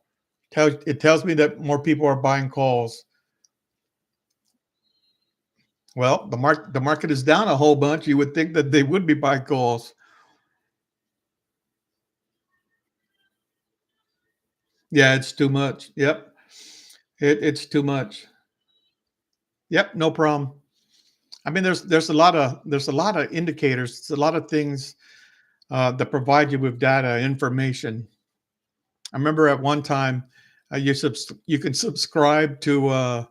It tells me that more people are buying calls. Well, the market is down a whole bunch. You would think that they would be buying calls. Yeah, it's too much. Yep, it's too much. Yep, no problem. I mean, there's a lot of indicators. It's a lot of things that provide you with data information. I remember at one time you can subscribe to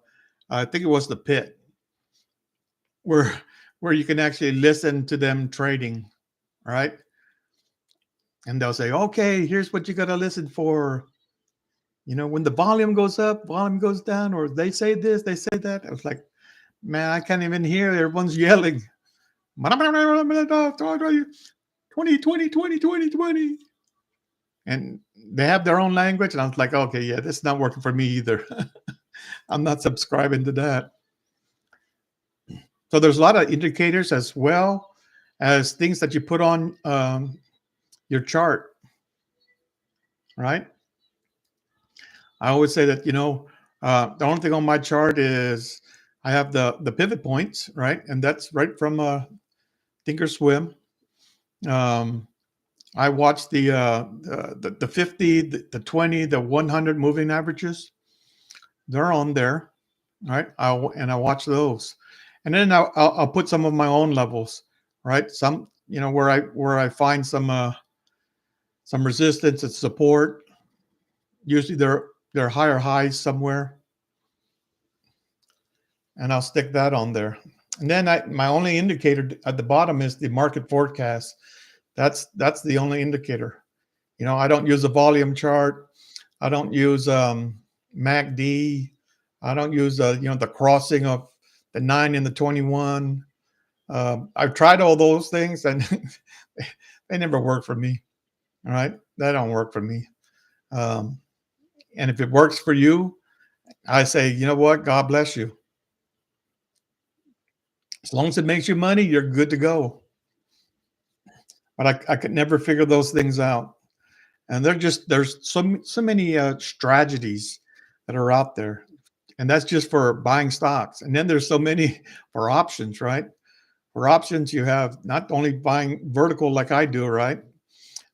I think it was the Pit where you can actually listen to them trading, right? And they'll say, okay, here's what you got to listen for. You know, when the volume goes up, volume goes down, or they say this, they say that. I was like, man, I can't even hear. Everyone's yelling. 20, 20, 20, 20, 20. And they have their own language. And I was like, okay, yeah, this is not working for me either. I'm not subscribing to that. So there's a lot of indicators as well as things that you put on your chart, right? I always say that, the only thing on my chart is I have the pivot points, right? And that's right from Thinkorswim. Um, I watch the 50, the 20, the 100 moving averages. They're on there, right? I watch those, and then I'll put some of my own levels, right? Some where I find some resistance and support. Usually they're higher highs somewhere, and I'll stick that on there. And then my only indicator at the bottom is the market forecast. That's the only indicator. I don't use a volume chart. I don't use MACD. I don't use the crossing of the 9 and the 21. I've tried all those things and they never work for me. All right, that don't work for me. Um, and if it works for you, I say, you know what? God bless you. As long as it makes you money, you're good to go. But I could never figure those things out. And there's so many strategies that are out there, and that's just for buying stocks. And then there's so many for options, right? For options, you have not only buying vertical like I do, right?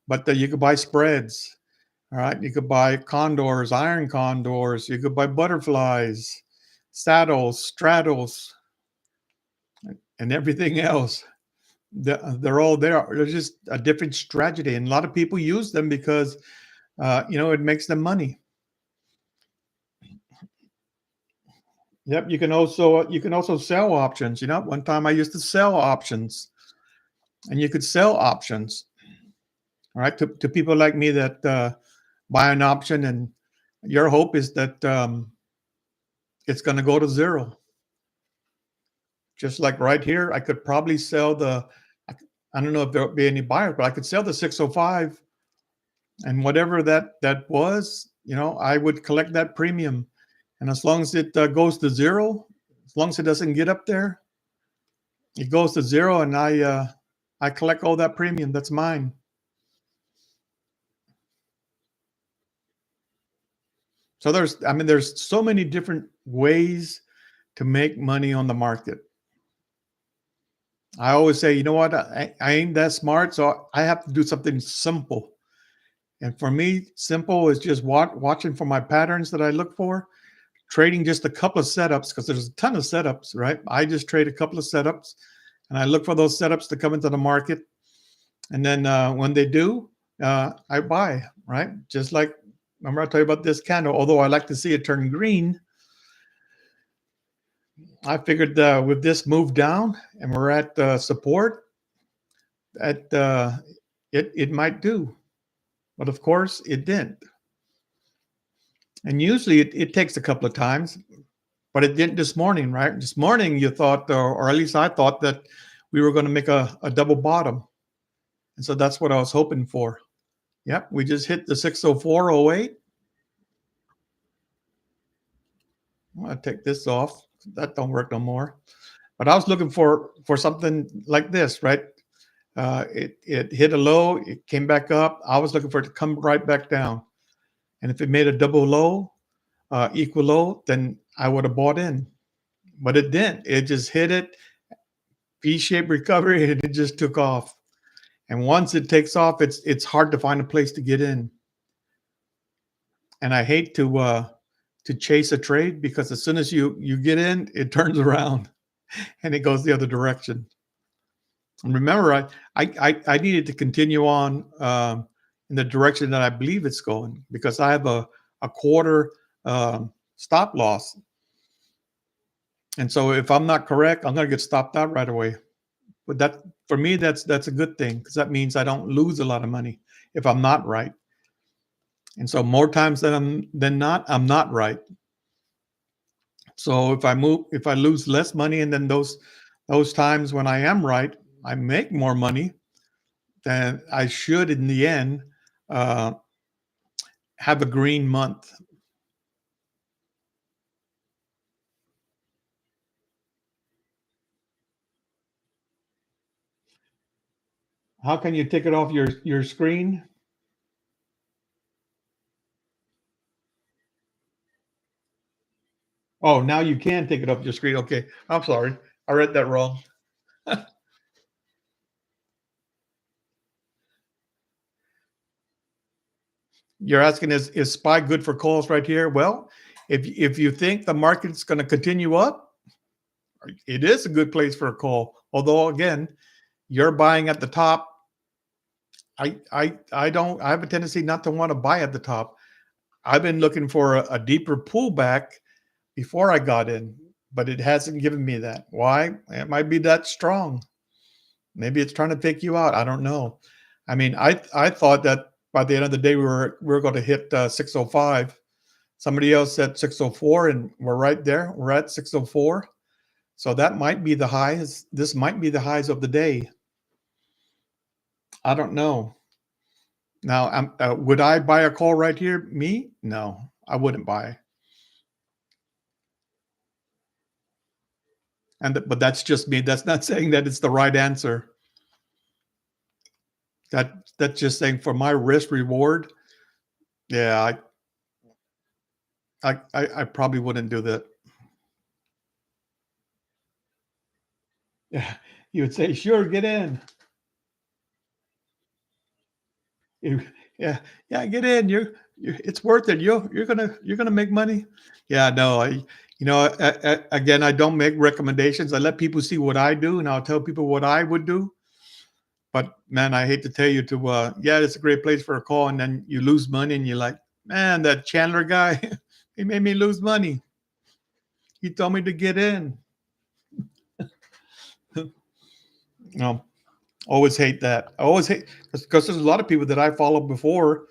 But you could buy spreads, all right? You could buy condors, iron condors. You could buy butterflies, saddles, straddles, and everything else. They're all there. They're just a different strategy, and a lot of people use them because it makes them money. Yep, you can also sell options. One time I used to sell options, and you could sell options, all right, to people like me that buy an option, and your hope is that it's going to go to zero. Just like right here, I could probably sell I don't know if there'll be any buyers, but I could sell the 605, and whatever that was, I would collect that premium, and as long as it goes to zero, as long as it doesn't get up there, it goes to zero, and I collect all that premium. That's mine. So there's so many different ways to make money on the market. I always say, you know what, I ain't that smart, so I have to do something simple. And for me, simple is just watching for my patterns that I look for, trading just a couple of setups because there's a ton of setups, right? I just trade a couple of setups, and I look for those setups to come into the market. And then when they do, I buy, right? Just like, remember I told you about this candle, although I like to see it turn green. I figured with this move down and we're at support, that it might do. But of course, it didn't. And usually it takes a couple of times, but it didn't this morning, right? This morning you thought, or at least I thought, that we were going to make a double bottom. And so that's what I was hoping for. Yep, we just hit the 604.08. I'm going to take this off. That don't work no more. But I was looking for something like this, right? It hit a low, it came back up. I was looking for it to come right back down. And if it made a double low, equal low, then I would have bought in. But it didn't. It just hit it, V-shaped recovery, and it just took off. And once it takes off, it's hard to find a place to get in. And I hate to chase a trade because as soon as you get in, it turns around and it goes the other direction. And remember, I needed to continue on in the direction that I believe it's going because I have a quarter stop loss. And so if I'm not correct, I'm going to get stopped out right away. But that for me, that's a good thing because that means I don't lose a lot of money if I'm not right. And so more times than not, I'm not right. So if I lose less money, and then those times when I am right, I make more money, then I should in the end uh, have a green month. How can you take it off your screen? Oh, now you can take it off your screen. Okay, I'm sorry, I read that wrong. You're asking is SPY good for calls right here? Well, if you think the market's going to continue up, it is a good place for a call. Although again, you're buying at the top. I don't. I have a tendency not to want to buy at the top. I've been looking for a deeper pullback before I got in, but it hasn't given me that. Why? It might be that strong. Maybe it's trying to take you out. I don't know. I mean, I thought that by the end of the day we were going to hit 605. Somebody else said 604, and we're right there. We're at 604. So that might be the highs. This might be the highs of the day. I don't know. Now, would I buy a call right here? Me? No, I wouldn't buy. But that's just me. That's not saying that it's the right answer. That's just saying for my risk reward. Yeah, I probably wouldn't do that. Yeah, you would say, sure, get in. You, yeah, yeah, get in. It's worth it. You're gonna make money. Yeah, no, again, I don't make recommendations. I let people see what I do, and I'll tell people what I would do. But man, I hate to tell you to, yeah, it's a great place for a call, and then you lose money, and you're like, man, that Chandler guy, he made me lose money. He told me to get in. No, always hate that. I always hate because there's a lot of people that I followed before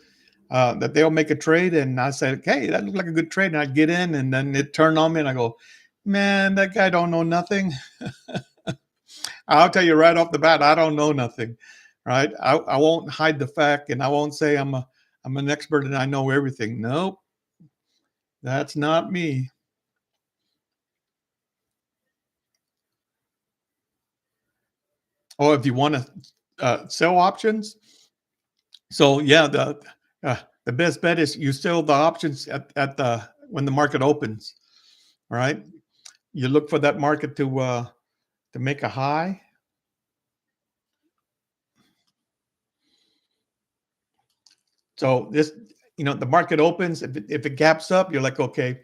that they'll make a trade, and I say, hey, that looked like a good trade, and I get in, and then it turned on me, and I go, man, that guy don't know nothing. I'll tell you right off the bat, I don't know nothing, right? I won't hide the fact, and I won't say I'm an expert and I know everything. Nope, that's not me. Oh, if you want to sell options, so yeah, the best bet is you sell the options at the when the market opens. All right, you look for that market to make a high. So this, the market opens. If it gaps up, you're like, okay,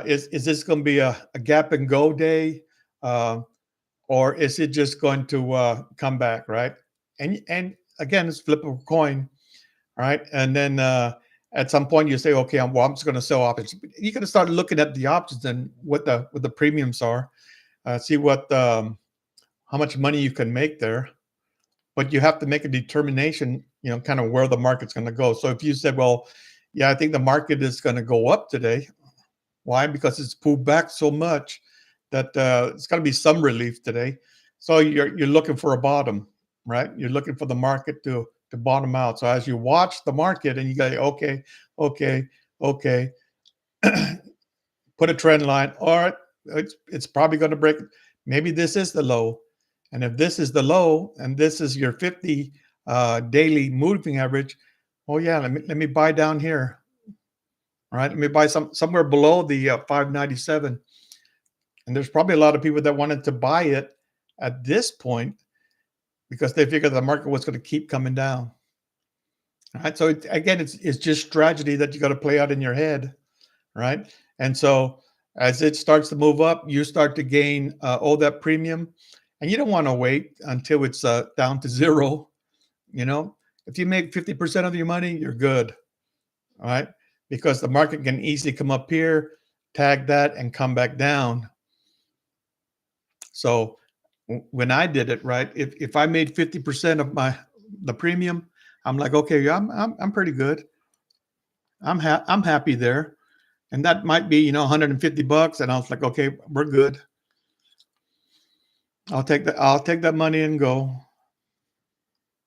is this going to be a gap and go day, or is it just going to come back, right? And again, it's flip of a coin, right? And then at some point you say, okay, I'm just going to sell options. You got to start looking at the options and what the premiums are, see what how much money you can make there. But you have to make a determination, kind of where the market's going to go. So if you said, well, yeah, I think the market is going to go up today. Why? Because it's pulled back so much that it's got to be some relief today. So you're looking for a bottom, right? You're looking for the market to bottom out. So as you watch the market and you go, okay, okay, okay, put a trend line. All right, it's probably going to break. Maybe this is the low, And if this is the low and this is your 50 daily moving average, oh yeah, let me buy down here. All right, let me buy somewhere below the 597. And there's probably a lot of people that wanted to buy it at this point because they figured the market was going to keep coming down. All right. So again, it's just strategy that you got to play out in your head, right? And so as it starts to move up, you start to gain all that premium, and you don't want to wait until it's down to zero. You know, if you make 50% of your money, you're good. All right, because the market can easily come up here, tag that, and come back down. So when I did it, right, if I made 50% of the premium, I'm like, okay, yeah, I'm pretty good. I'm happy there, and that might be 150 bucks, and I was like, okay, we're good. I'll take that money and go.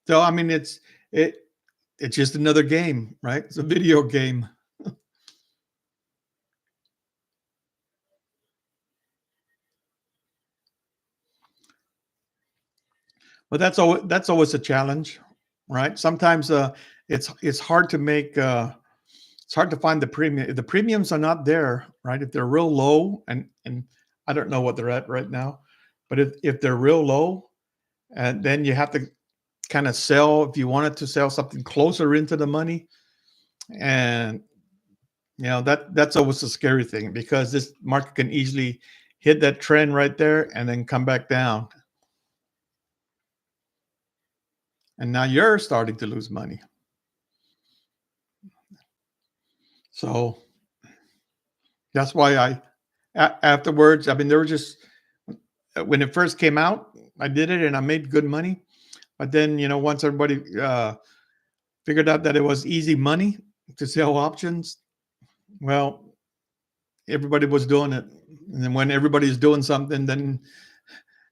So I mean, it's just another game, right? It's a video game. But that's always a challenge, right? Sometimes it's hard to make it's hard to find the premium. If the premiums are not there, right? If they're real low, and I don't know what they're at right now, but if they're real low, and then you have to kind of sell if you wanted to sell something closer into the money, and that's always a scary thing because this market can easily hit that trend right there and then come back down, and now you're starting to lose money. So that's why afterwards, I mean, there were just when it first came out, I did it and I made good money. But then, once everybody figured out that it was easy money to sell options, well, everybody was doing it. And then when everybody's doing something, then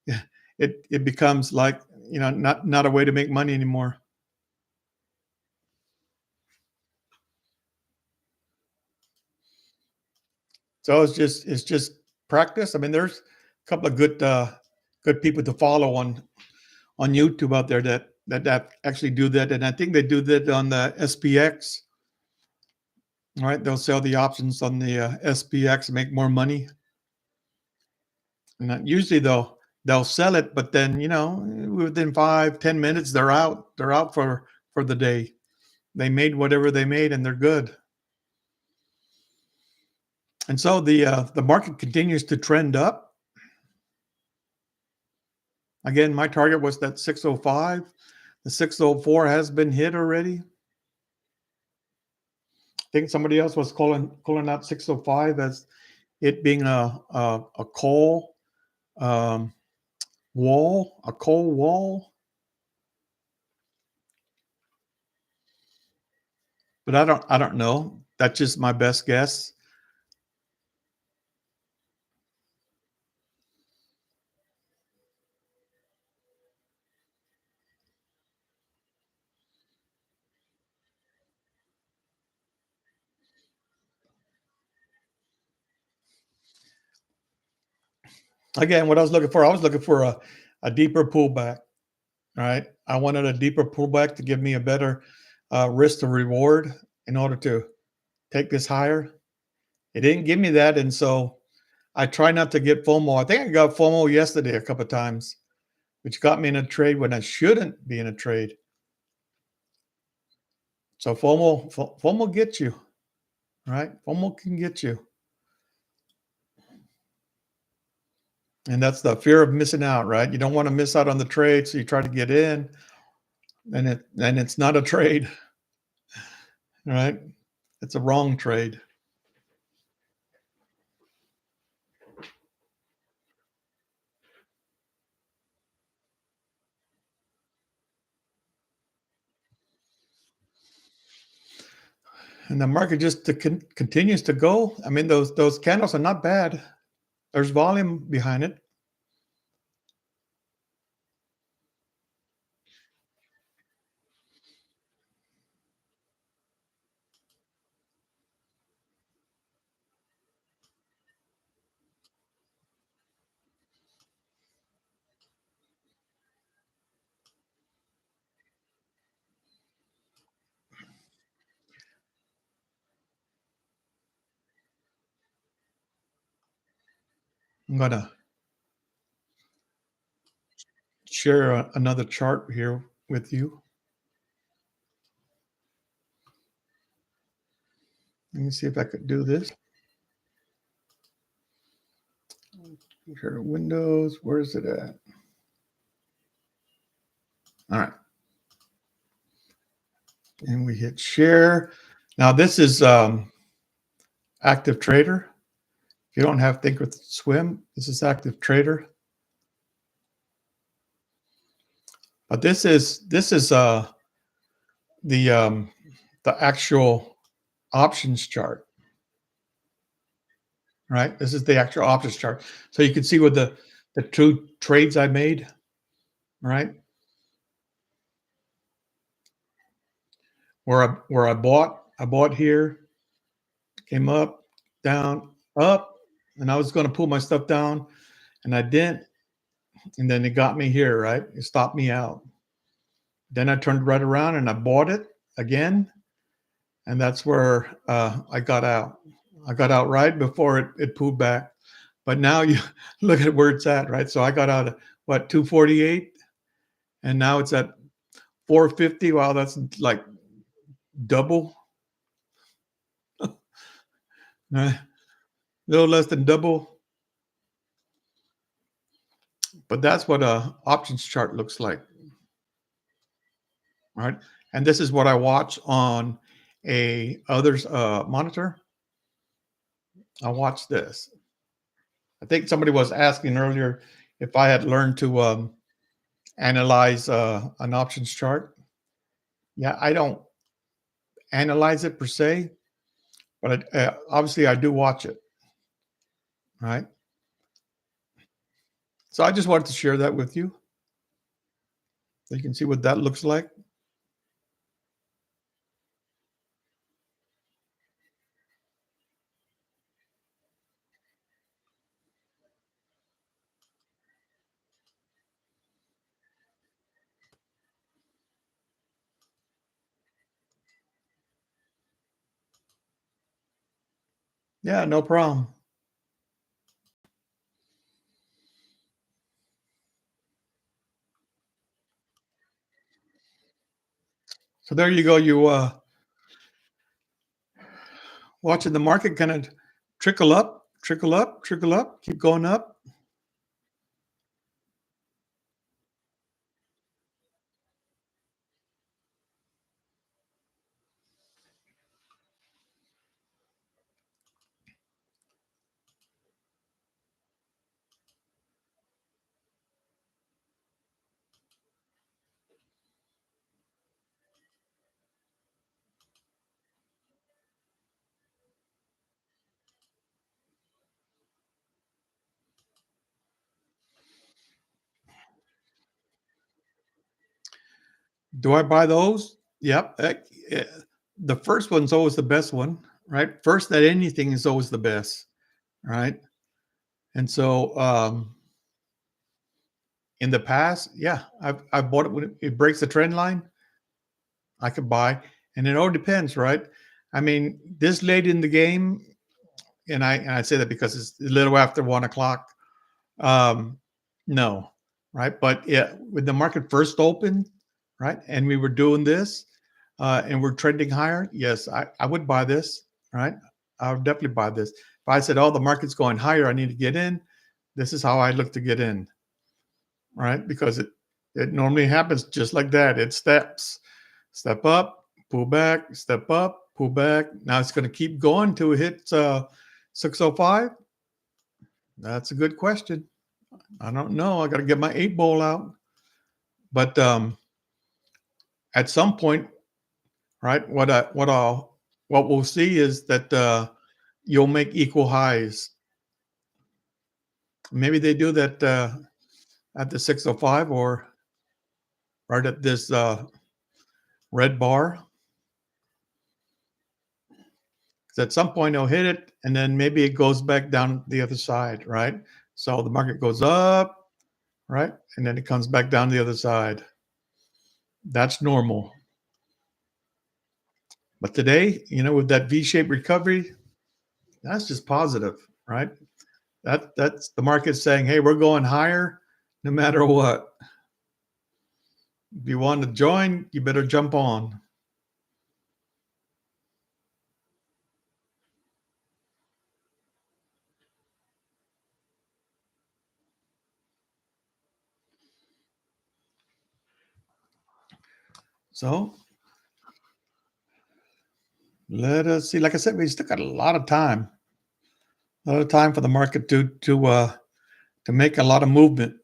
yeah, it becomes like, not a way to make money anymore. So it's just practice. I mean, there's a couple of good people to follow on YouTube out there that actually do that, and I think they do that on the SPX. All right, they'll sell the options on the SPX and make more money. And usually they'll sell it, but then within 5-10 minutes they're out. They're out for the day. They made whatever they made, and they're good. And so the market continues to trend up. Again, my target was that 605. The 604 has been hit already. I think somebody else was calling out 605 as it being a coal um, wall, a coal wall. But I don't know. That's just my best guess. Again, what I was looking for a deeper pullback. Right, I wanted a deeper pullback to give me a better risk to reward in order to take this higher. It didn't give me that, and so I try not to get FOMO. I think I got FOMO yesterday a couple of times, which got me in a trade when I shouldn't be in a trade. So FOMO gets you, right? FOMO can get you, and that's the fear of missing out, right? You don't want to miss out on the trade, so you try to get in, and it's not a trade, right? It's a wrong trade. And the market just continues to go. I mean, those candles are not bad. There's volume behind it. I'm gonna share another chart here with you. Let me see if I could do this. Share Windows. Where is it at? All right. And we hit share. Now this is active trader. If you don't have Thinkorswim, this is active trader. But this is the actual options chart, right? This is the actual options chart. So you can see what the two trades I made, right? I bought here, came up, down, up, and I was going to pull my stuff down, and I didn't, and then it got me here, right? It stopped me out. Then I turned right around and I bought it again, and that's where I got out. I got out right before it pulled back. But now you look at where it's at, right? So I got out at what, 248, and now it's at 450. Wow, that's like double, a little less than double. But that's what a options chart looks like, right? And this is what I watch on a others monitor. I watch this. I think somebody was asking earlier if I had learned to analyze an options chart. Yeah, I don't analyze it per se, but obviously I do watch it, right? So I just wanted to share that with you. So you can see what that looks like. Yeah, no problem. So there you go. You watching the market kind of trickle up, trickle up, trickle up, keep going up. Do I buy those? Yep. The first one's always the best one, right? First at anything is always the best, right? And so in the past, yeah, I've bought it when it breaks the trend line. I could buy, and it all depends, right? I mean, this late in the game, and I say that because it's a little after 1 o'clock. Um, no, right? But yeah, when the market first opened, right, and we were doing this, and we're trending higher, yes, I would buy this, right? I would definitely buy this. If I said, "Oh, the market's going higher, I need to get in," this is how I look to get in, right? Because it normally happens just like that. It steps, step up, pull back, step up, pull back. Now it's going to keep going till it hits 605. That's a good question. I don't know. I got to get my 8 ball out. But at some point, right? What we'll see is that you'll make equal highs. Maybe they do that at the 605 or right at this red bar. 'Cause at some point they'll hit it, and then maybe it goes back down the other side, right? So the market goes up, right, and then it comes back down the other side. That's normal. But today, with that V-shaped recovery, that's just positive, right? That's the market saying, "Hey, we're going higher no matter what. If you want to join, you better jump on." So let us see. Like I said, we still got a lot of time. A lot of time for the market to make a lot of movement.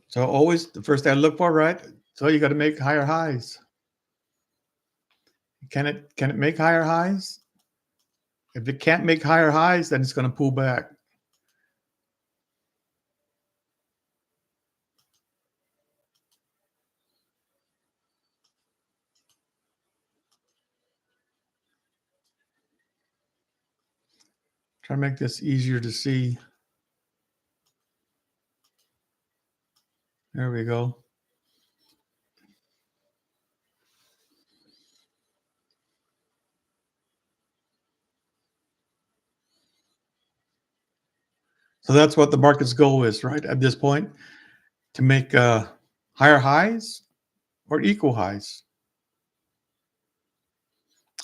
So always the first thing I look for, right? So you got to make higher highs. Can it make higher highs? If it can't make higher highs, then it's going to pull back. Try to make this easier to see. There we go. So that's what the market's goal is, right? At this point, to make higher highs or equal highs.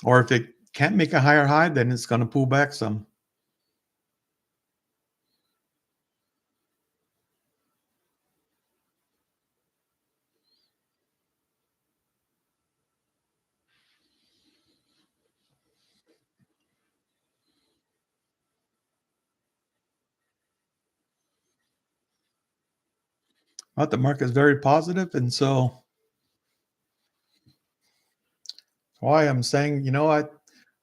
Or if it can't make a higher high, then it's going to pull back some. But the market is very positive, and so why I'm saying, I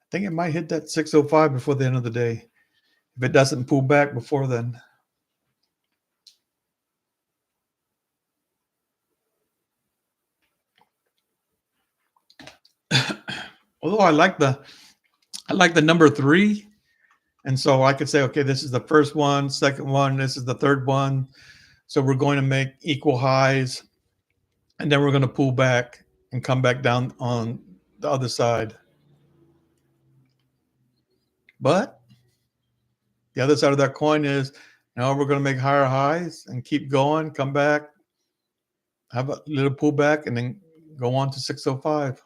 think it might hit that 605 before the end of the day if it doesn't pull back before then. Although I like the number 3, and so I could say, okay, this is the first one, second one, this is the third one. So we're going to make equal highs, and then we're going to pull back and come back down on the other side. But the other side of that coin is, now we're going to make higher highs and keep going, come back, have a little pullback, and then go on to 605.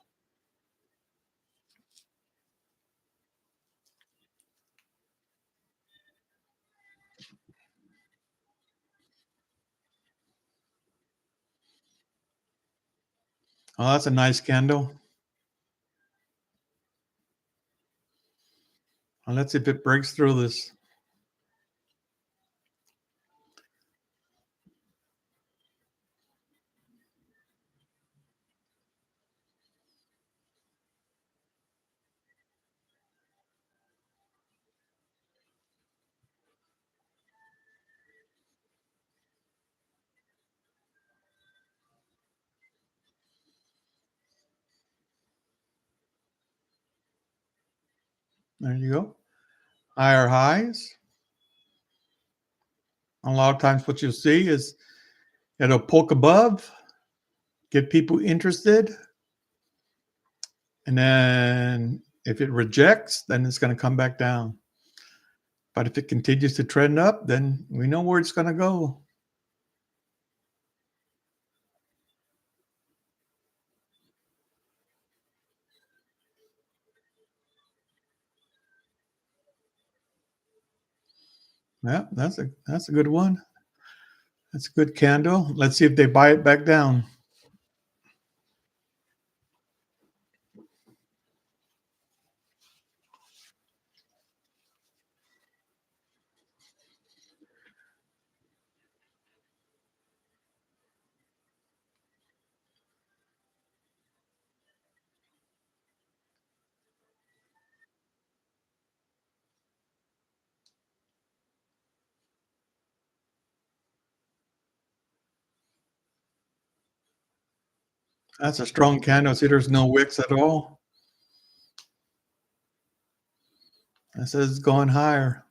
Oh, that's a nice candle. Well, let's see if it breaks through this. There you go. Higher highs. A lot of times, what you'll see is it'll poke above, get people interested, and then if it rejects, then it's going to come back down. But if it continues to trend up, then we know where it's going to go. Yeah, that's a good one. That's a good candle. Let's see if they buy it back down. That's a strong candle. See, there's no wicks at all. That says it's going higher.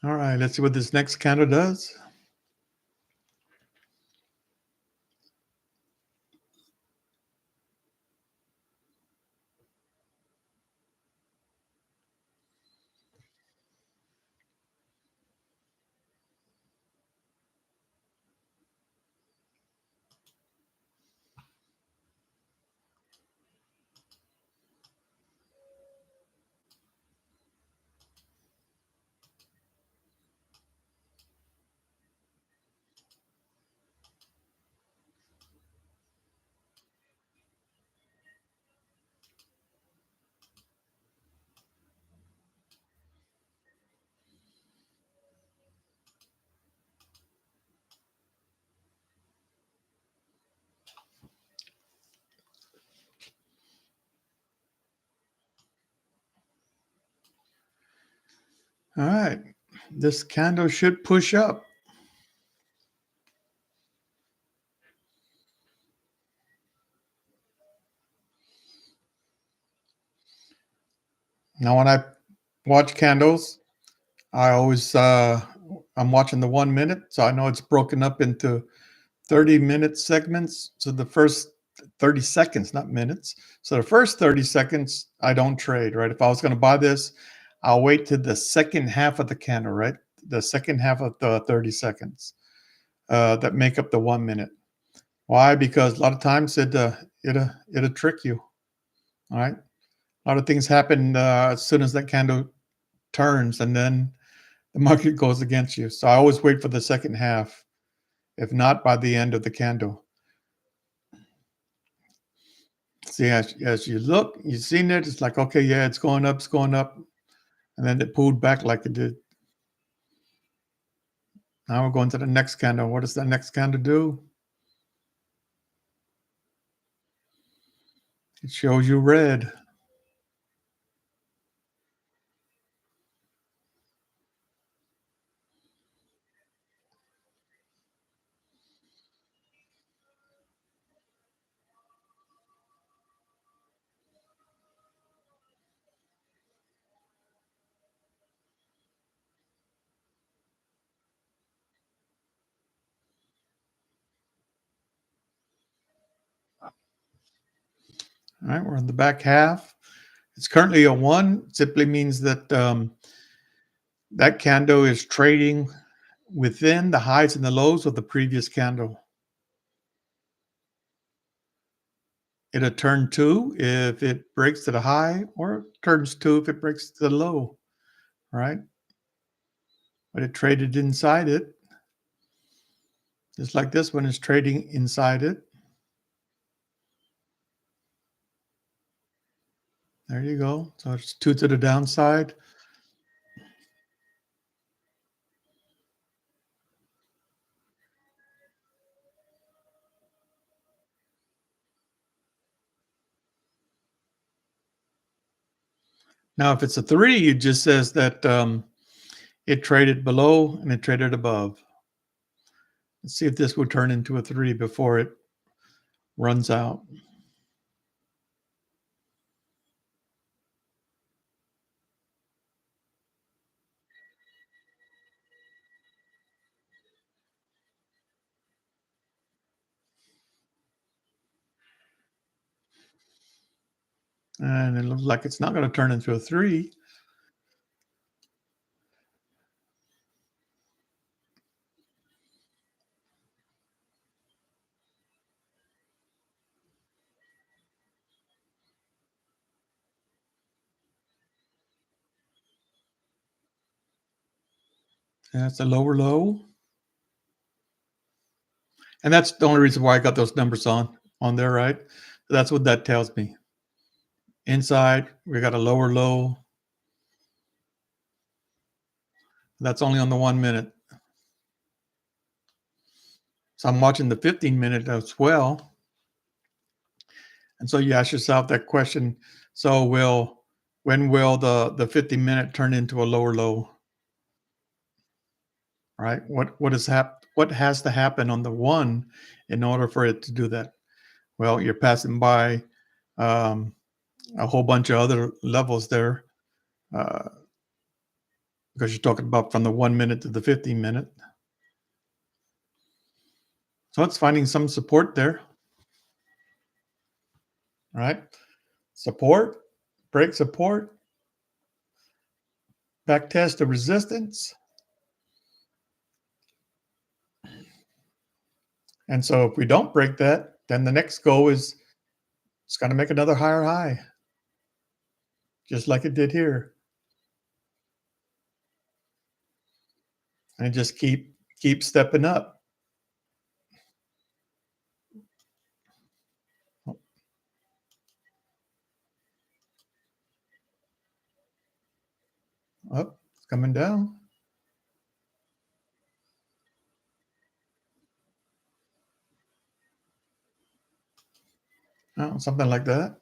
All right, let's see what this next candle does. All right, this candle should push up. Now, when I watch candles, I always I'm watching the 1 minute, so I know it's broken up into 30-minute segments. So the first 30 seconds, not minutes. So the first 30 seconds, I don't trade, right? If I was going to buy this, I'll wait to the second half of the candle, right? The second half of the 30 seconds that make up the 1 minute. Why? Because a lot of times it'll trick you. All right. A lot of things happen as soon as that candle turns, and then the market goes against you. So I always wait for the second half, if not by the end of the candle. See, as you look, you've seen it. It's like, okay, yeah, it's going up, and then it pulled back like it did. Now we're going to the next candle. What does that next candle do? It shows you red. All right, we're in the back half. It's currently a one. Simply means that that candle is trading within the highs and the lows of the previous candle. It'll turn two if it breaks to the high, or turns two if it breaks to the low, right? But it traded inside it, just like this one is trading inside it. There you go. So it's two to the downside. Now, if it's a three, it just says that it traded below and it traded above. Let's see if this will turn into a three before it runs out. And it looks like it's not going to turn into a three. That's a lower low. And that's the only reason why I got those numbers on there, right? That's what that tells me. Inside, we got a lower low. That's only on the 1 minute. So I'm watching the 15-minute as well. And so you ask yourself that question. So when will the 50-minute turn into a lower low? Right? What has to happen on the one in order for it to do that? Well, you're passing by um, a whole bunch of other levels there. Uh, because you're talking about from the 1 minute to the 15 minute. So it's finding some support there, right? Support, break support, back test the resistance. And so if we don't break that, then the next go is it's going to make another higher high, just like it did here. And just keep stepping up. Up, it's coming down. Oh, something like that.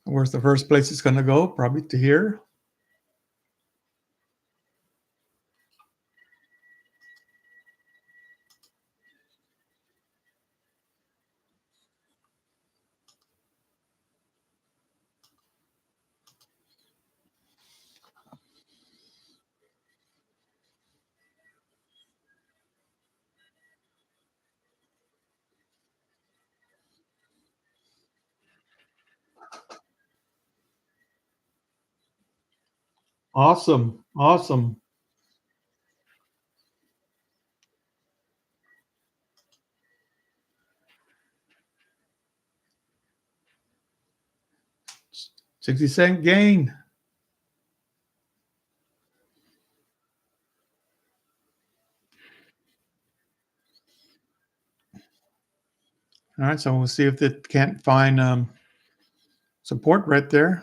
Where's the first place it's going to go? Probably to here. Awesome. Awesome. $0.60 gain. All right, so we'll see if it can't find support right there.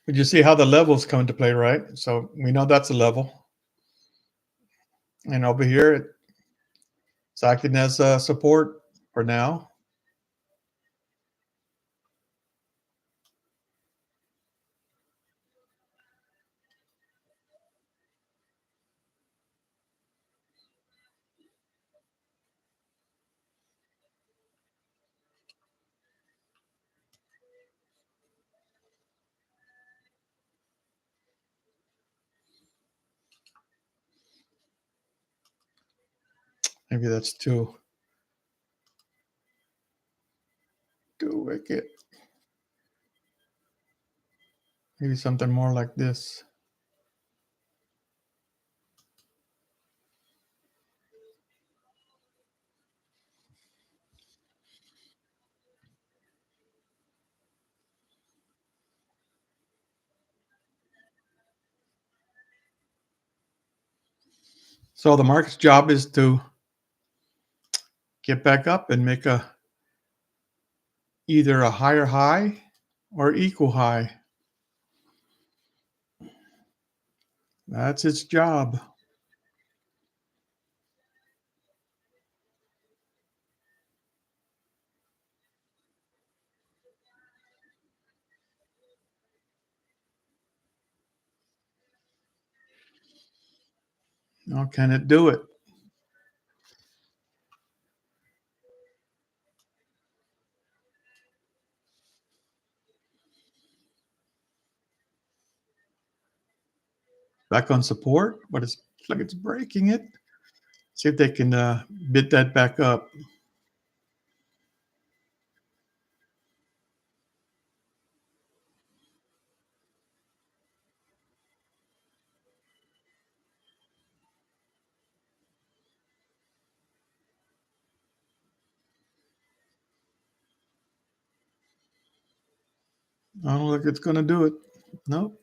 But you see how the levels come into play, right? So we know that's a level. And over here, it's acting as support for now. Maybe that's too wicked. Maybe something more like this. So the market's job is to get back up and make either a higher high or equal high. That's its job. Now, can it do it? Back on support, but it's like it's breaking it. See if they can bid that back up. I don't think it's going to do it. Nope.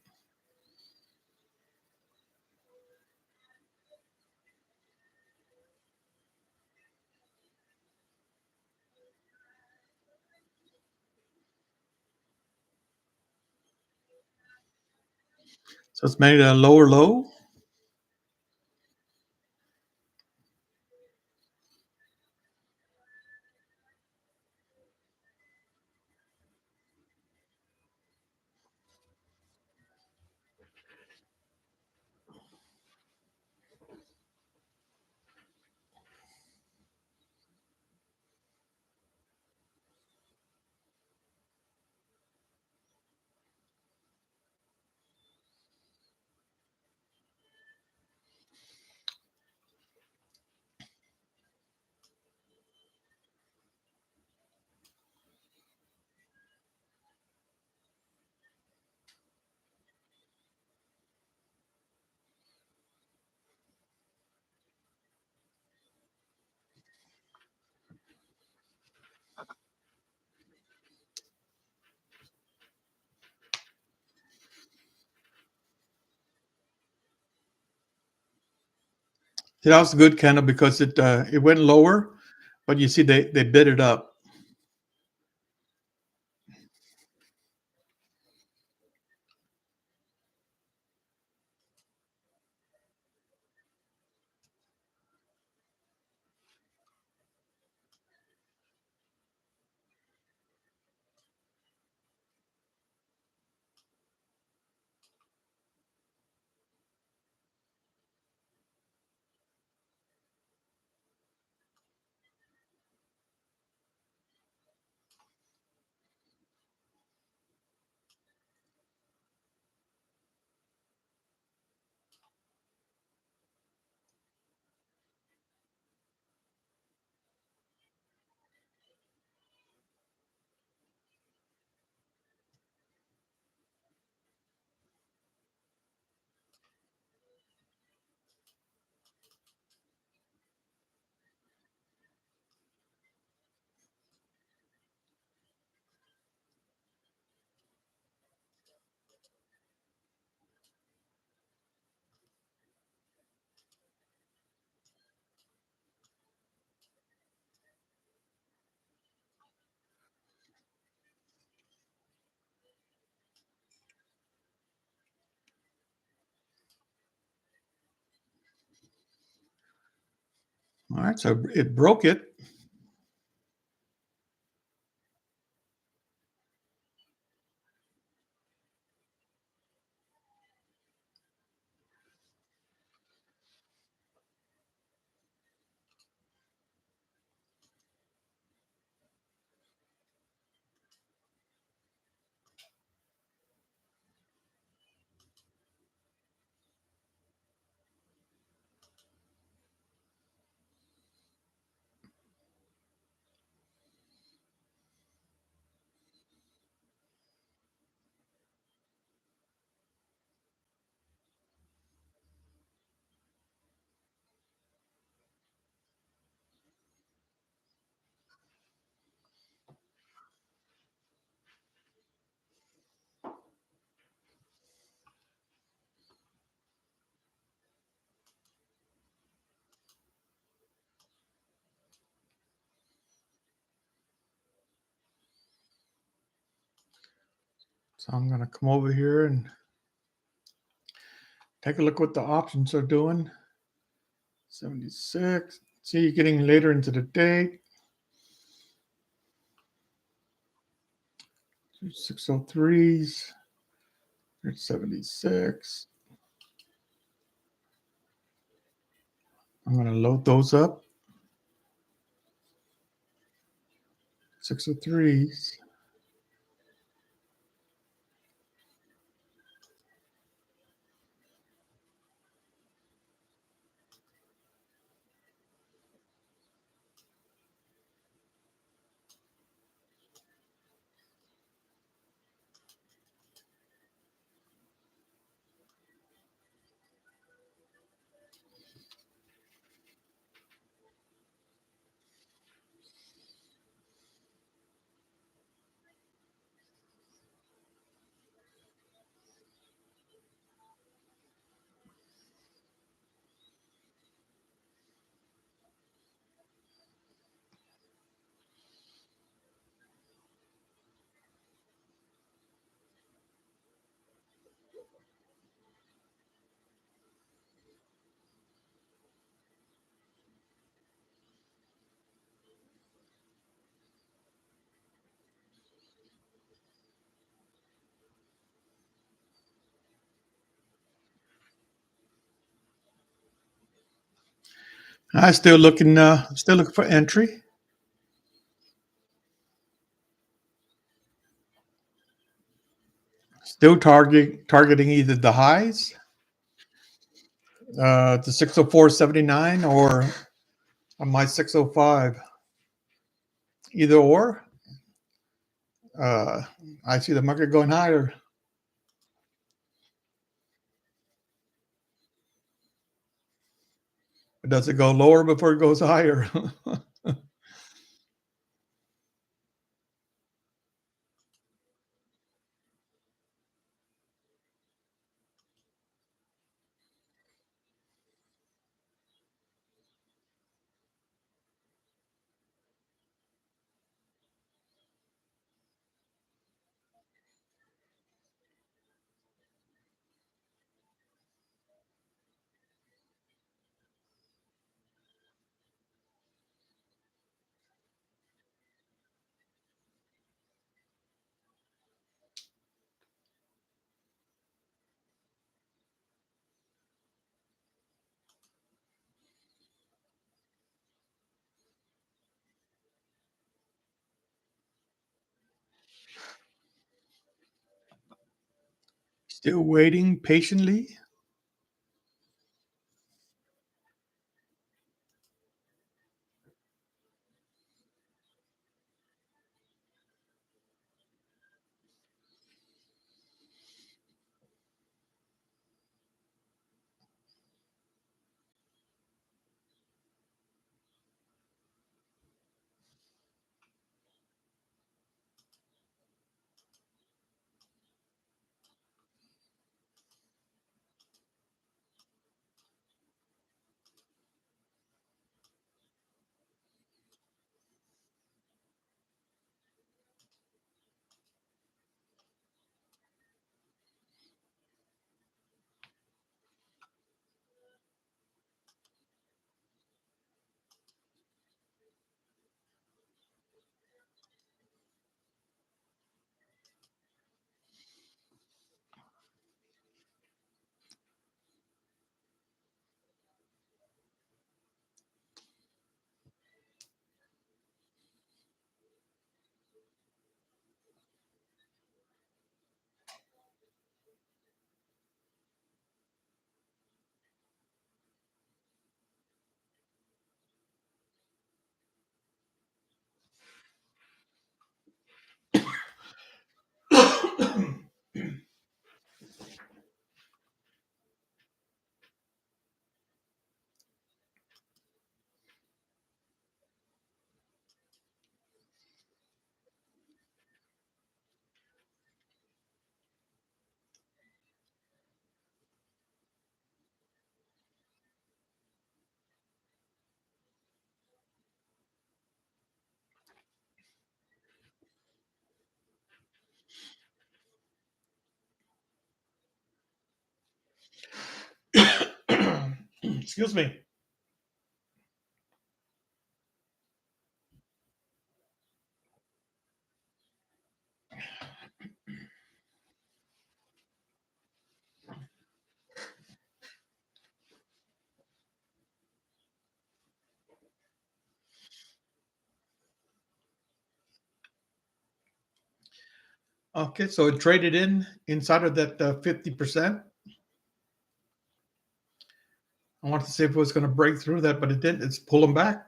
So it's made a lower low. That was good, kind of, because it went lower, but you see they bid it up. All right, so it broke it. So I'm going to come over here and take a look what the options are doing. 76. See, you're getting later into the day. 603s. There's 76. I'm going to load those up. 603s. I still looking for entry. Still targeting either the highs, the 604.79 or on my 605. Either or. Uh, I see the market going higher. Does it go lower before it goes higher? Still waiting patiently. Excuse me. Okay, so it traded inside of that 50%. I wanted to see if it was going to break through that, but it didn't. It's pulling back.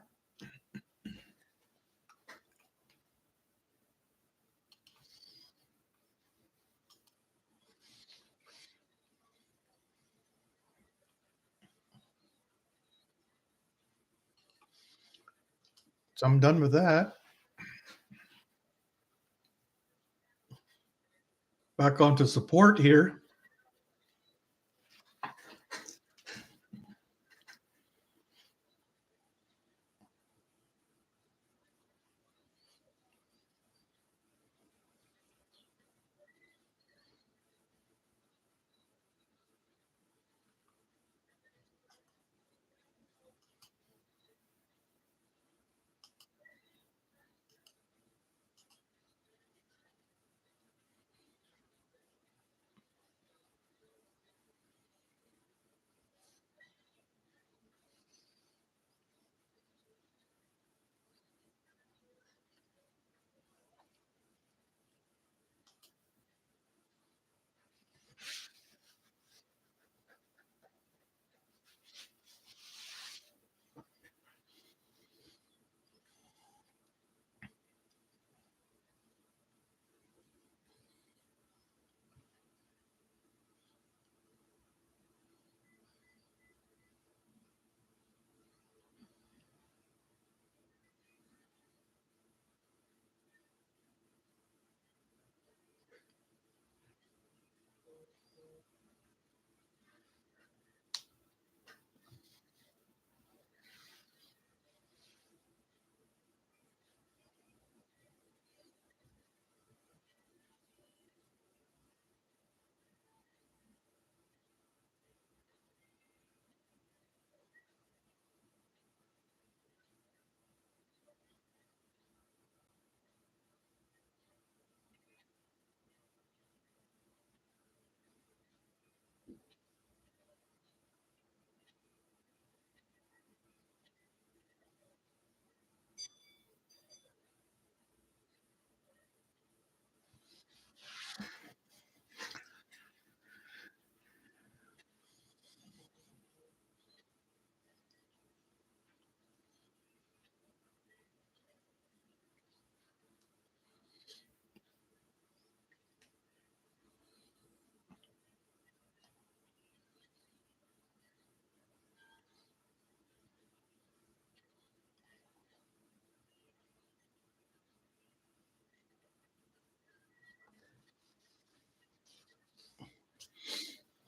So I'm done with that. Back onto support here.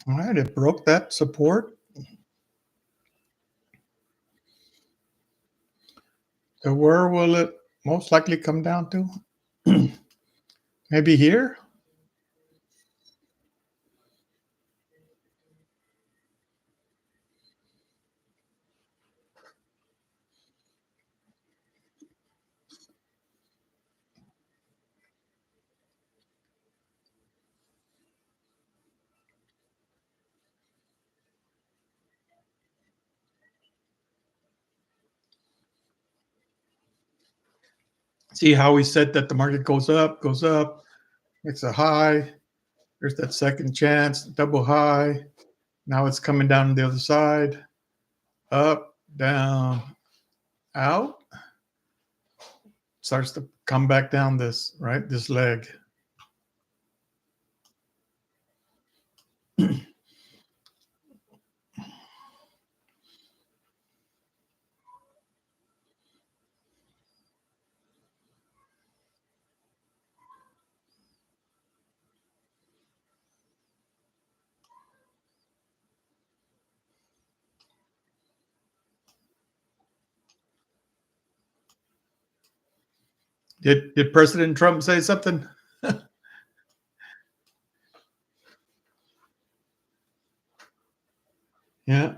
All right, it broke that support. So where will it most likely come down to? Maybe here? See how we said that the market goes up, makes a high. There's that second chance, double high. Now it's coming down the other side. Up, down, out. Starts to come back down this, right? This leg. Did President Trump say something? Yeah.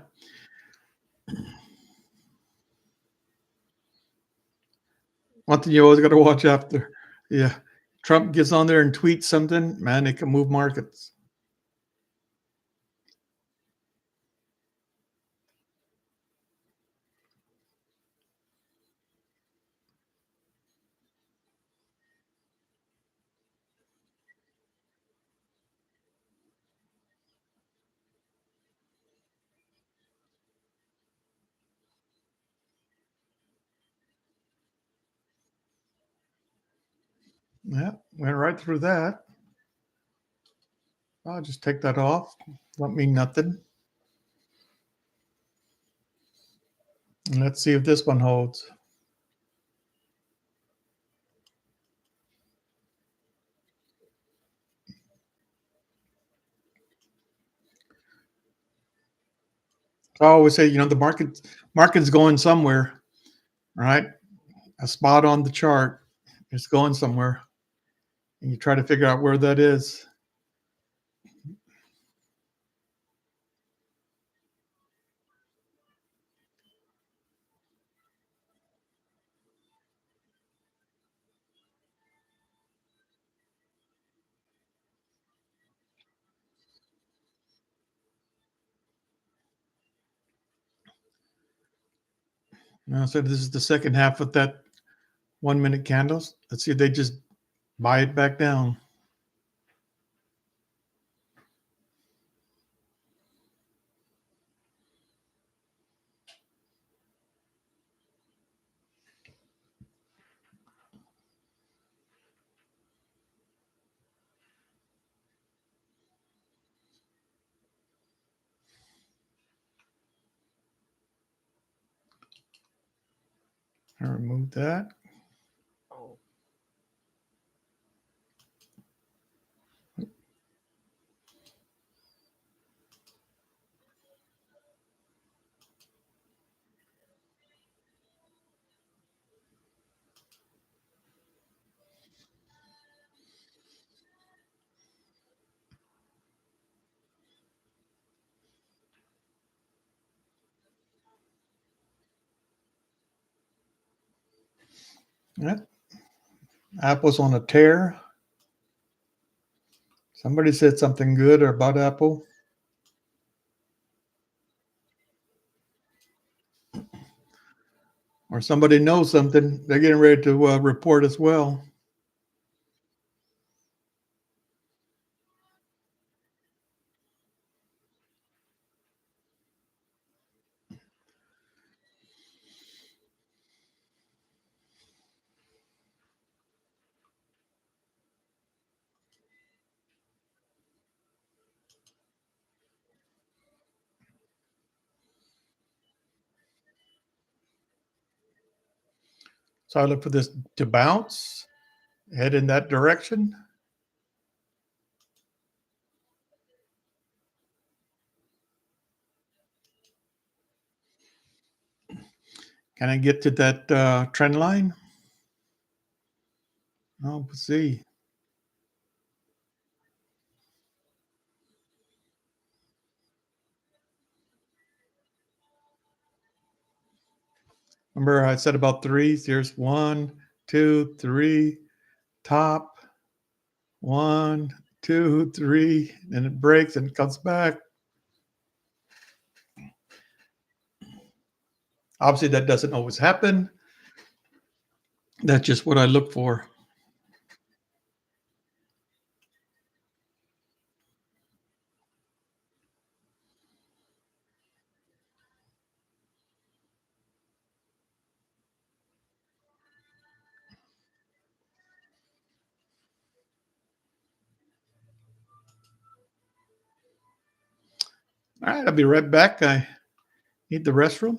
One thing you always got to watch after. Yeah. Trump gets on there and tweets something, man, it can move markets. Yeah, went right through that. I'll just take that off. Don't mean nothing. And let's see if this one holds. I always say, the market's going somewhere, right? A spot on the chart is going somewhere, and you try to figure out where that is. So this is the second half of that 1 minute candles. Let's see if they just buy it back down. I remove that. Yeah. Apple's on a tear. Somebody said something good about Apple. Or somebody knows something. They're getting ready to report as well. So I look for this to bounce, head in that direction. Can I get to that trend line? Oh, let's see. Remember, I said about threes. Here's one, two, three, top, one, two, three, and it breaks and comes back. Obviously, that doesn't always happen. That's just what I look for. All right, I'll be right back. I need the restroom.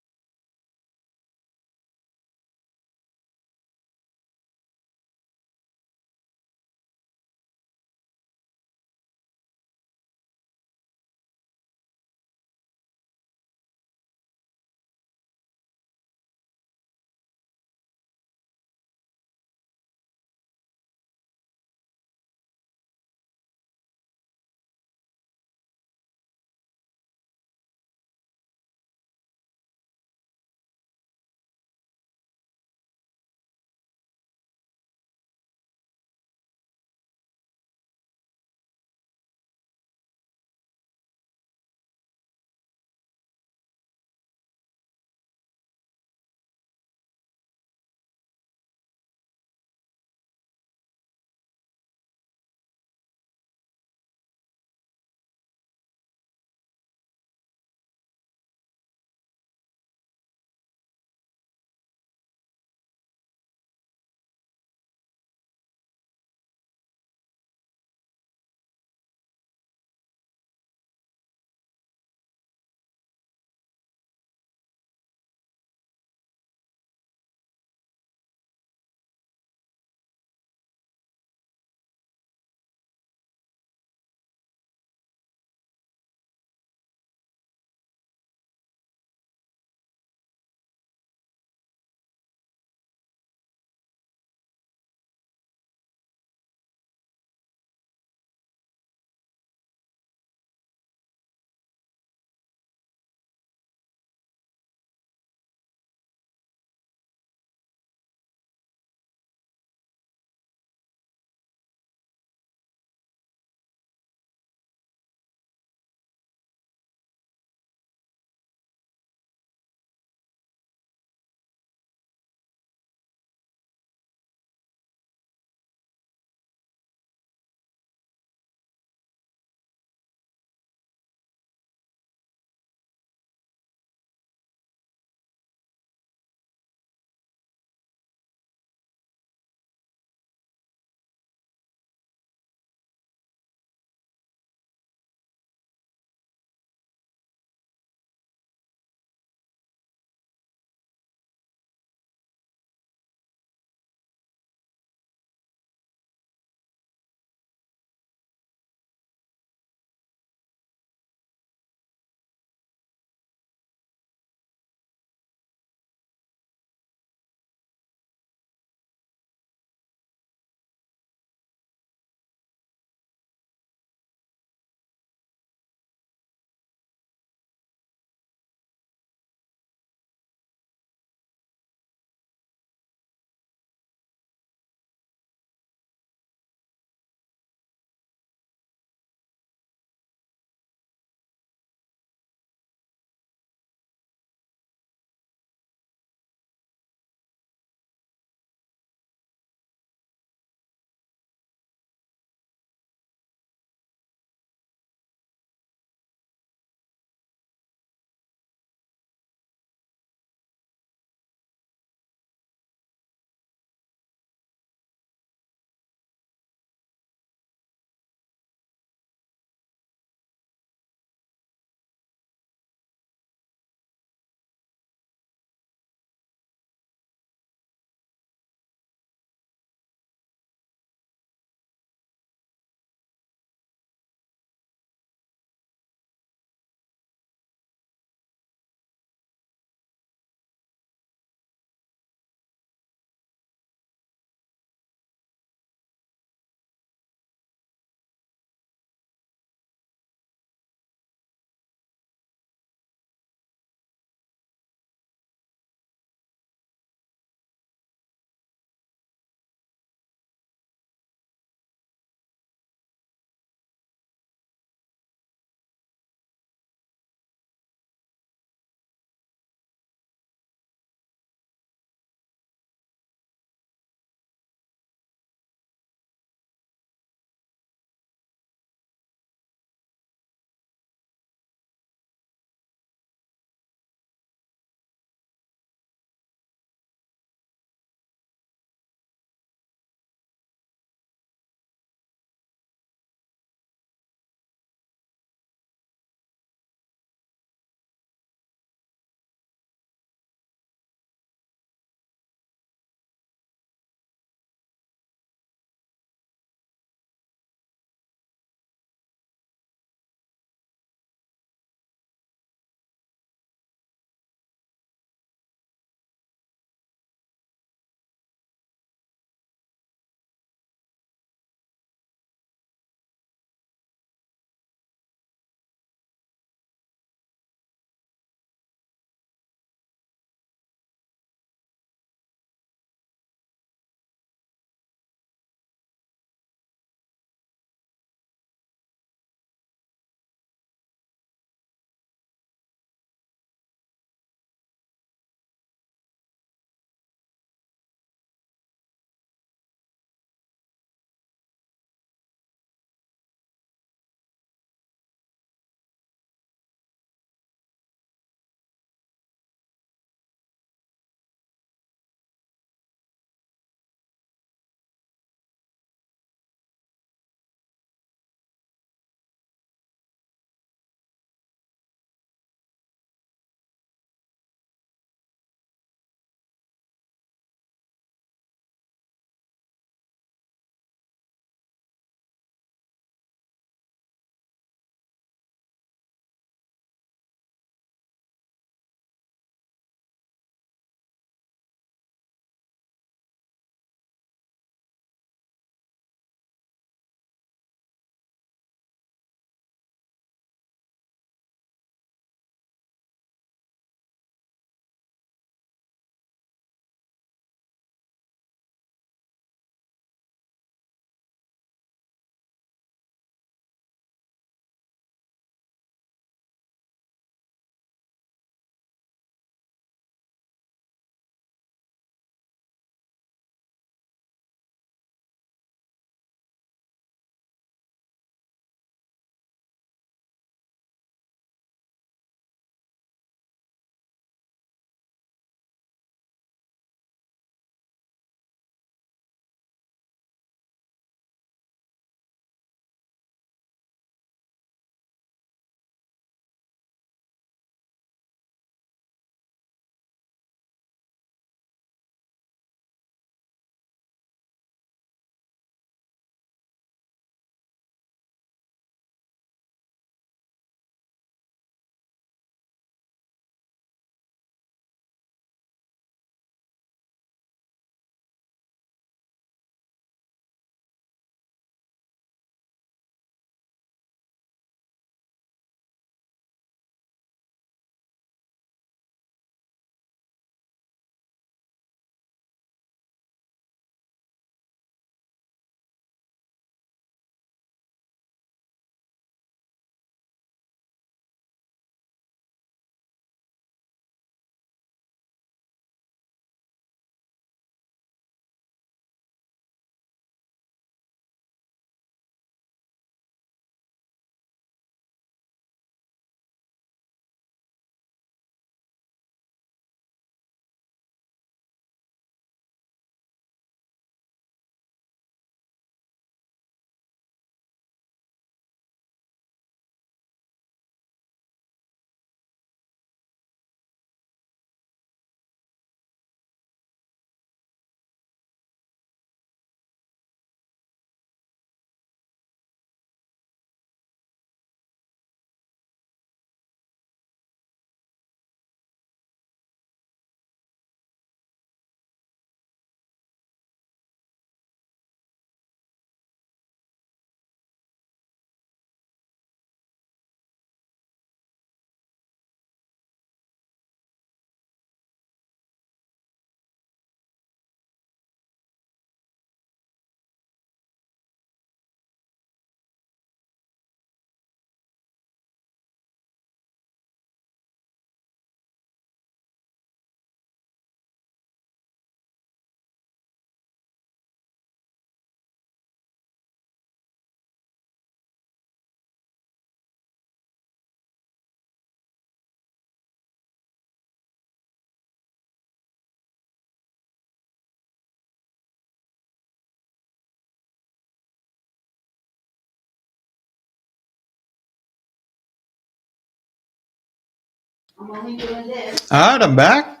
I'm only doing this. All right, I'm back.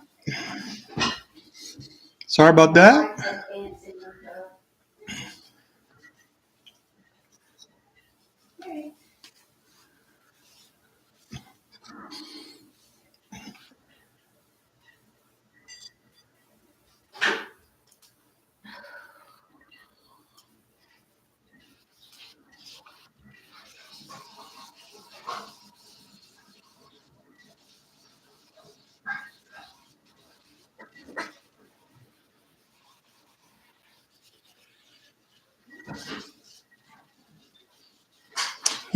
Sorry about that.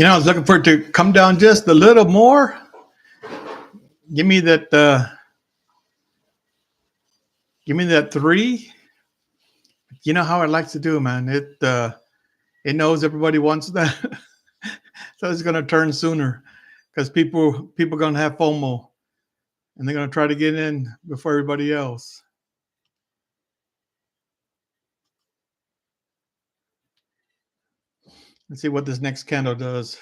I was looking for it to come down just a little more. Give me that. Give me that 3. You know how it likes to do, man. It knows everybody wants that, so it's gonna turn sooner because people gonna have FOMO and they're gonna try to get in before everybody else. Let's see what this next candle does.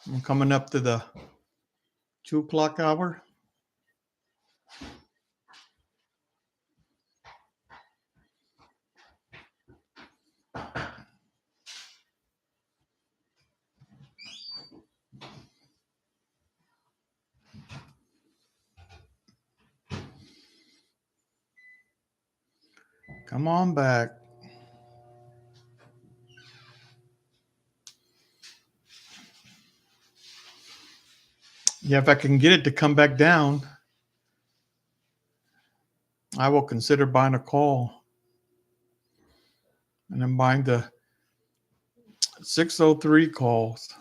I'm coming up to the 2 o'clock hour. Come on back. Yeah, if I can get it to come back down, I will consider buying a call and then buying the 603 calls.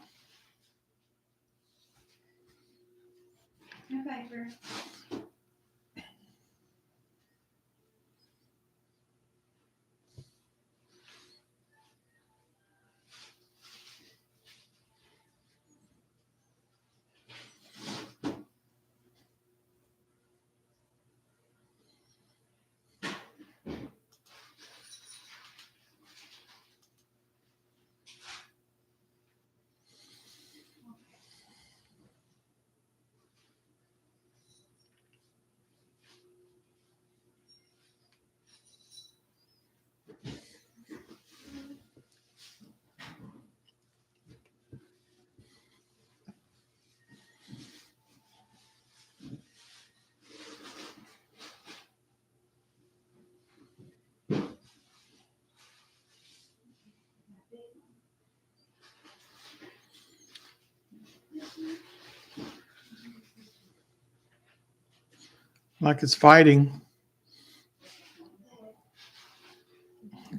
Like it's fighting.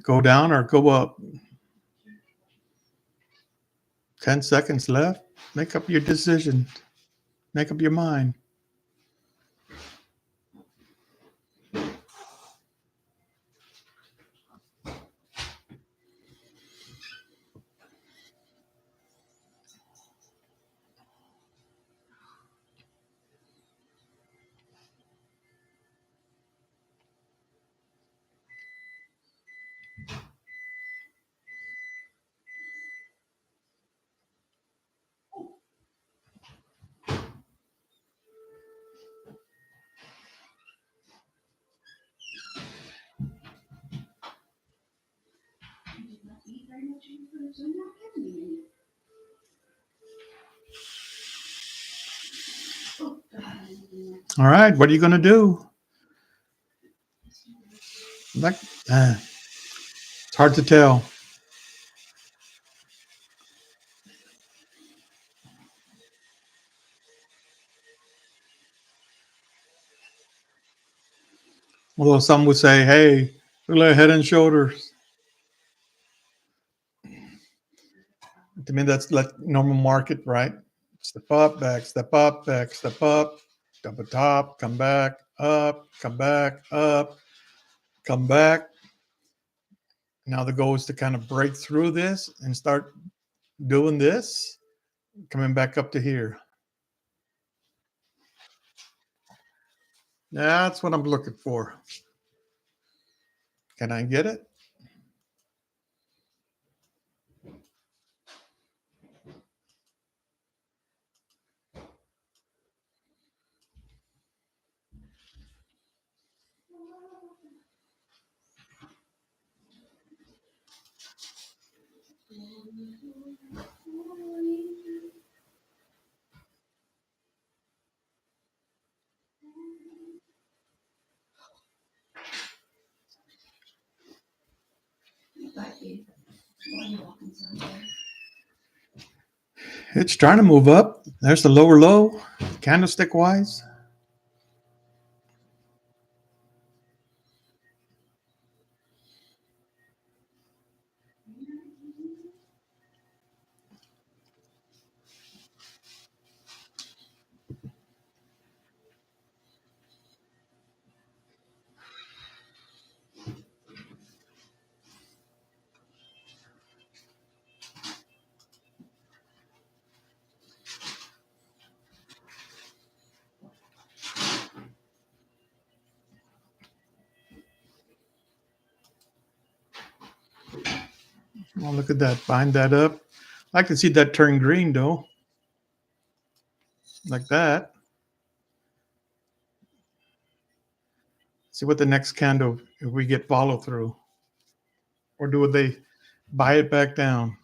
Go down or go up. 10 seconds left. Make up your decision. Make up your mind. All right, what are you going to do? Like, it's hard to tell. Although some would say, hey, look like head and shoulders. To me, that's like normal market, right? Step up, back, step up, double top, come back, up, come back, up, come back. Now the goal is to kind of break through this and start doing this, coming back up to here. That's what I'm looking for. Can I get it? It's trying to move up. There's the lower low, candlestick wise. Oh, look at that. Bind that up. I can see that turn green though, like that. See what the next candle, if we get follow through, or do they buy it back down?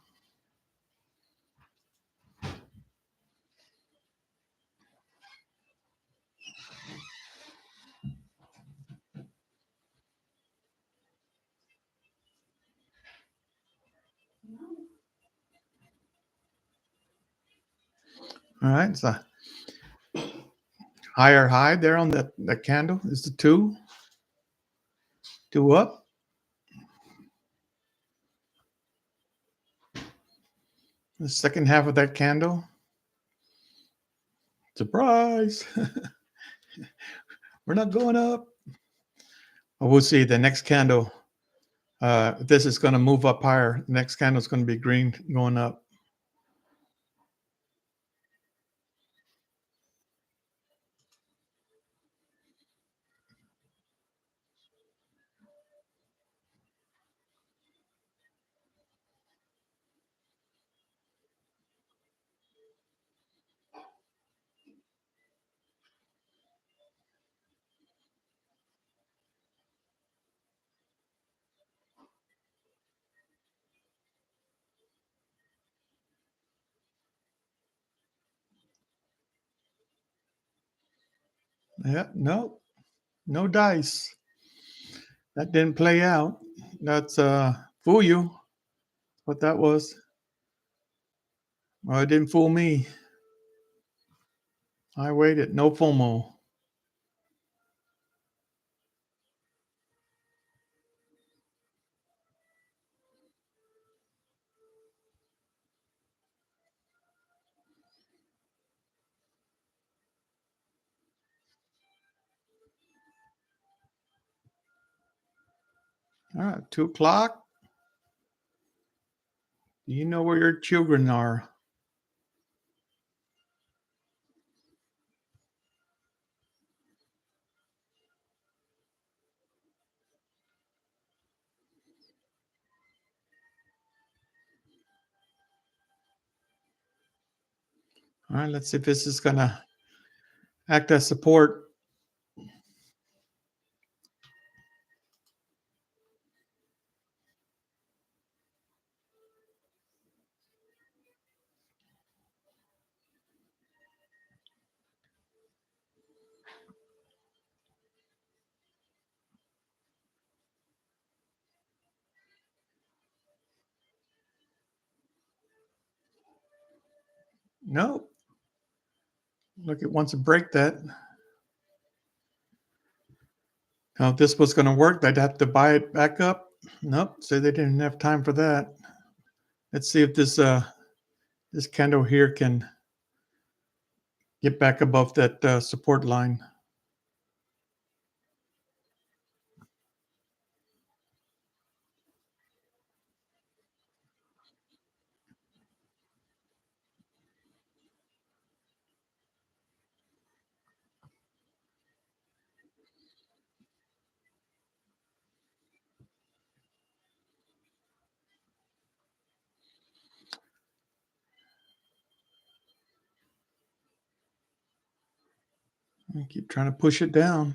All right, so higher high there on that candle is the two up. The second half of that candle, surprise, we're not going up. Well, we'll see the next candle. This is going to move up higher. The next candle is going to be green going up. Yeah, no dice. That didn't play out. That's fool you. What that was. Well, it didn't fool me. I waited. No FOMO. All right, 2 o'clock. Do you know where your children are? All right, let's see if this is gonna act as support. No. Look, it wants to break that. Now, if this was going to work, they'd have to buy it back up. Nope. So they didn't have time for that. Let's see if this candle here can get back above that support line. I keep trying to push it down.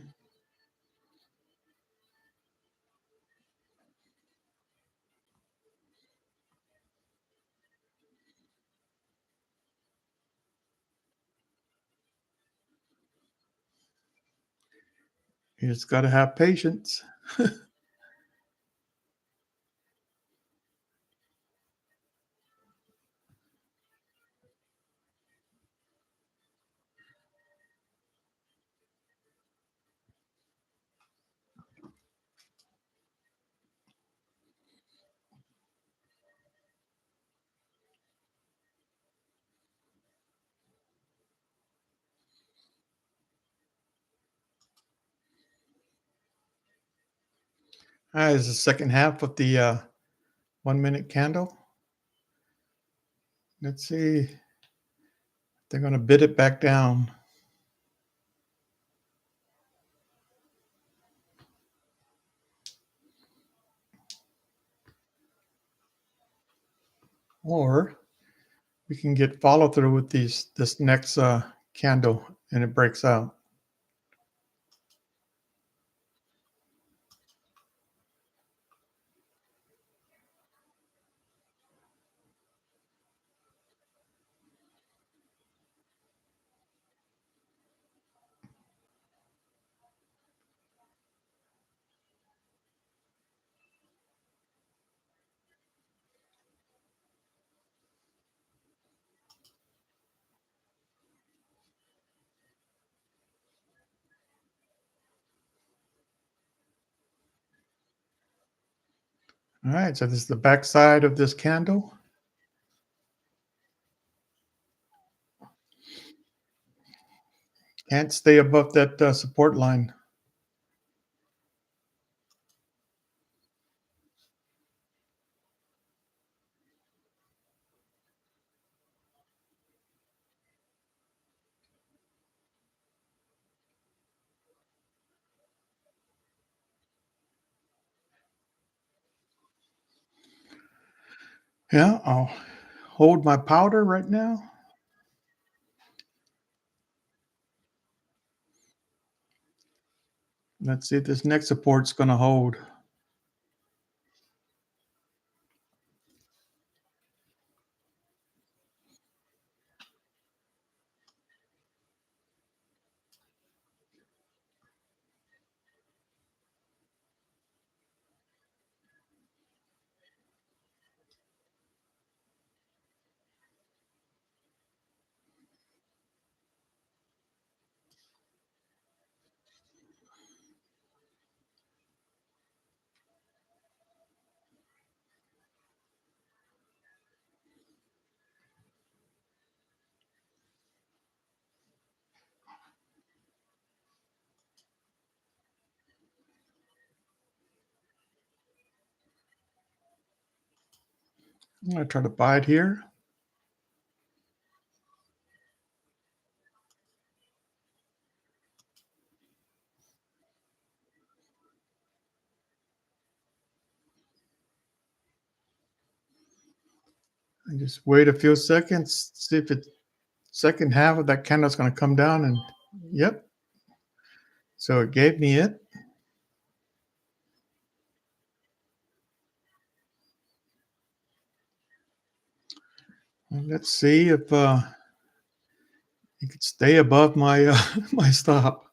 You just got to have patience. All right, is the second half of the 1 minute candle. Let's see. They're going to bid it back down. Or we can get follow through with this next candle and it breaks out. All right, so this is the back side of this candle. Can't stay above that support line. Yeah, I'll hold my powder right now. Let's see if this next support's going to hold. I'm going to try to buy it here. And just wait a few seconds, see if it's second half of that candle's going to come down. And yep, so it gave me it. And let's see if you could stay above my my stop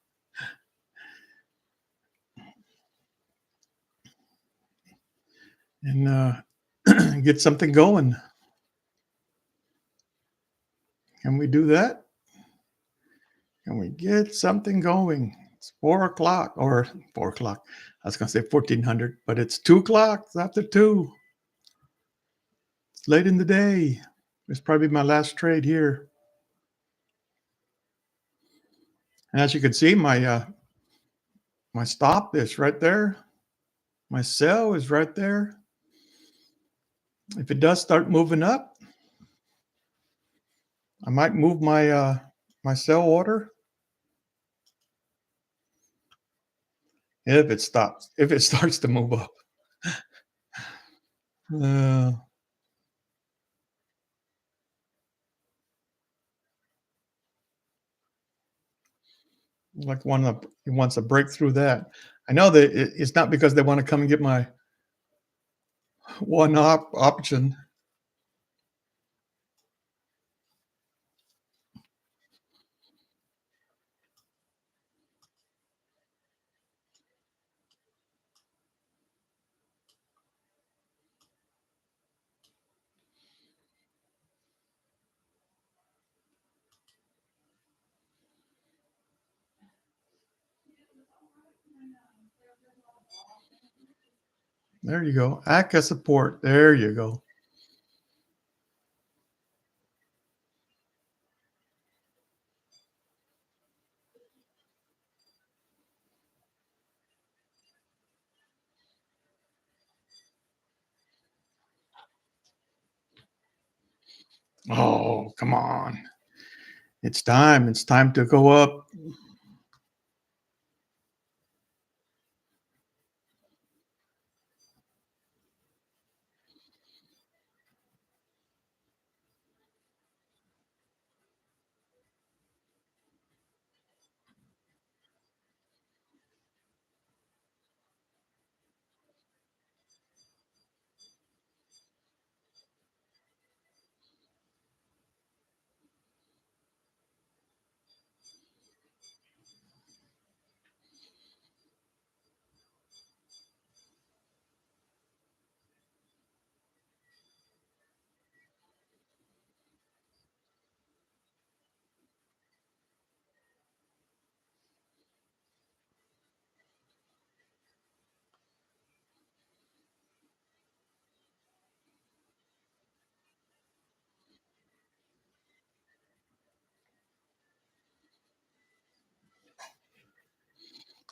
and get something going. Can we do that? Can we get something going? It's 4 o'clock or 4 o'clock. I was going to say 1400, but it's 2 o'clock. It's after 2. It's late in the day. It's probably my last trade here. And as you can see, my stop is right there. My sell is right there. If it does start moving up, I might move my sell order if it stops. If it starts to move up, uh, like one of he wants to break through that. I know that it's not because they want to come and get my one option. There you go. Act as support. There you go. Oh, come on. It's time. It's time to go up.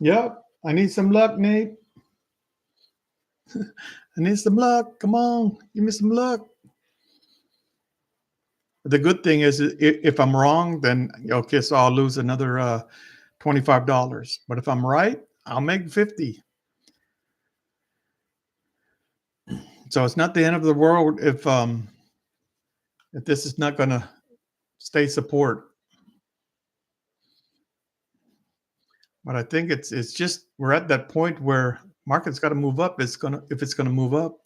Yep. I need some luck, Nate. I need some luck. Come on. Give me some luck. The good thing is if I'm wrong, then okay, so I'll lose another $25. But if I'm right, I'll make 50. So it's not the end of the world if this is not gonna stay support. But I think it's just we're at that point where market's got to move up. It's gonna if it's gonna move up.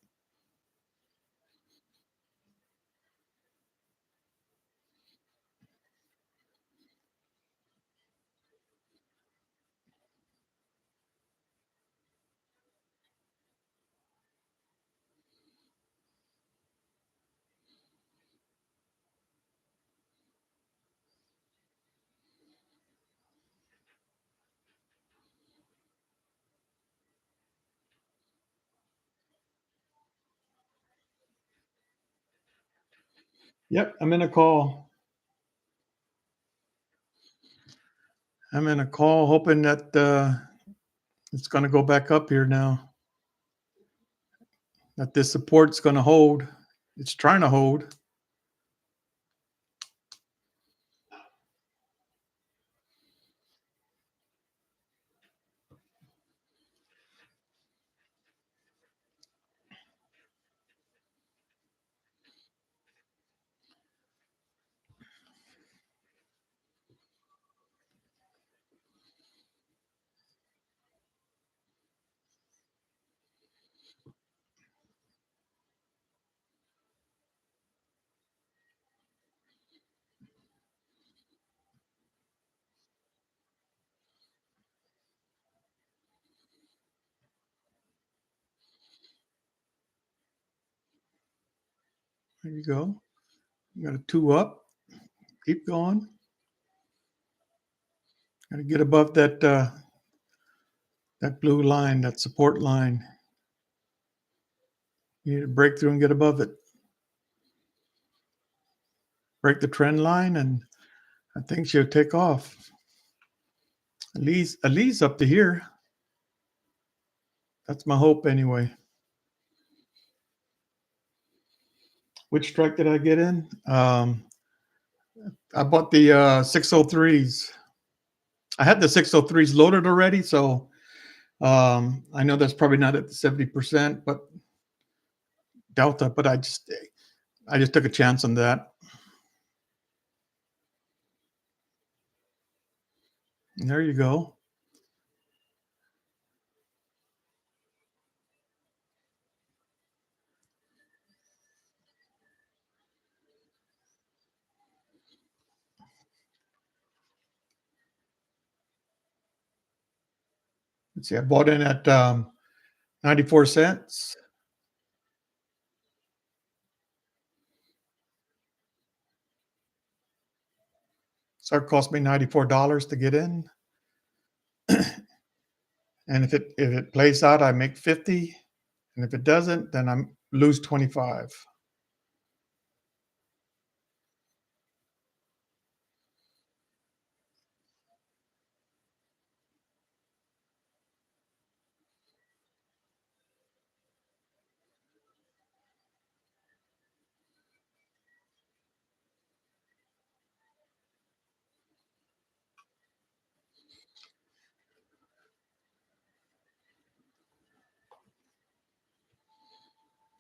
Yep, I'm in a call. I'm in a call, hoping that it's gonna go back up here now. That this support's gonna hold. It's trying to hold. There you go. You got a two up. Keep going. Got to get above that blue line, that support line. You need to break through and get above it. Break the trend line, and I think she'll take off. At least up to here. That's my hope anyway. Which strike did I get in? I bought the 603s. I had the 603s loaded already, so I know that's probably not at the 70%, but delta. But I just took a chance on that. And there you go. Let's see. I bought in at 94 cents. So it cost me $94 to get in. And if it plays out, I make 50. And if it doesn't, then I'm lose 25.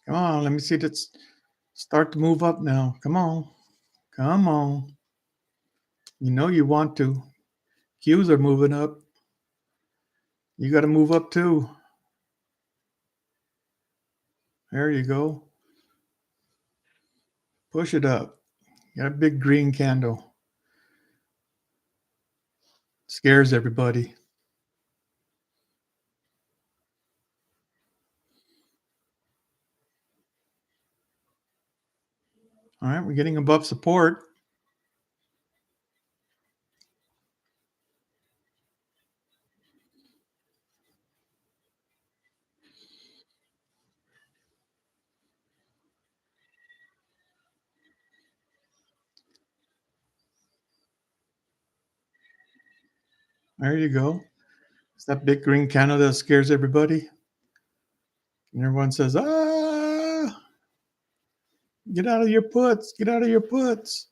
Come on, let me see this start to move up now. Come on. Come on. You know you want to. Qs are moving up. You got to move up too. There you go. Push it up. Got a big green candle. Scares everybody. All right, we're getting above support. There you go. It's that big green candle that scares everybody. And everyone says, ah, get out of your puts. Get out of your puts.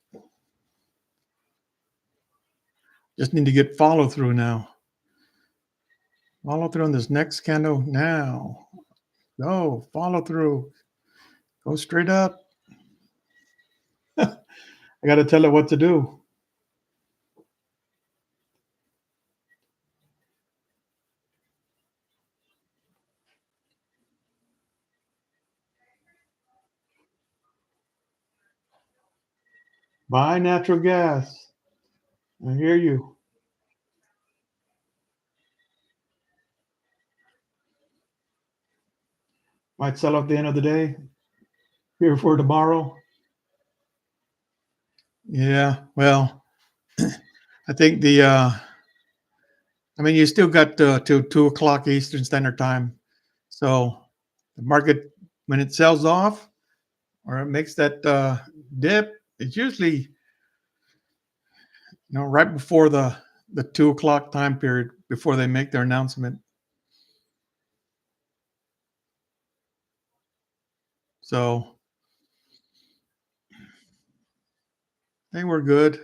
Just need to get follow through now. Follow through on this next candle now. Go, follow through. Go straight up. I got to tell it what to do. Buy natural gas. I hear you. Might sell at the end of the day. Here for tomorrow. Yeah. Well, I think I mean, you still got till 2 o'clock Eastern Standard Time. So the market, when it sells off or it makes that dip, it's usually right before the 2 o'clock time period before they make their announcement. So I think we're good.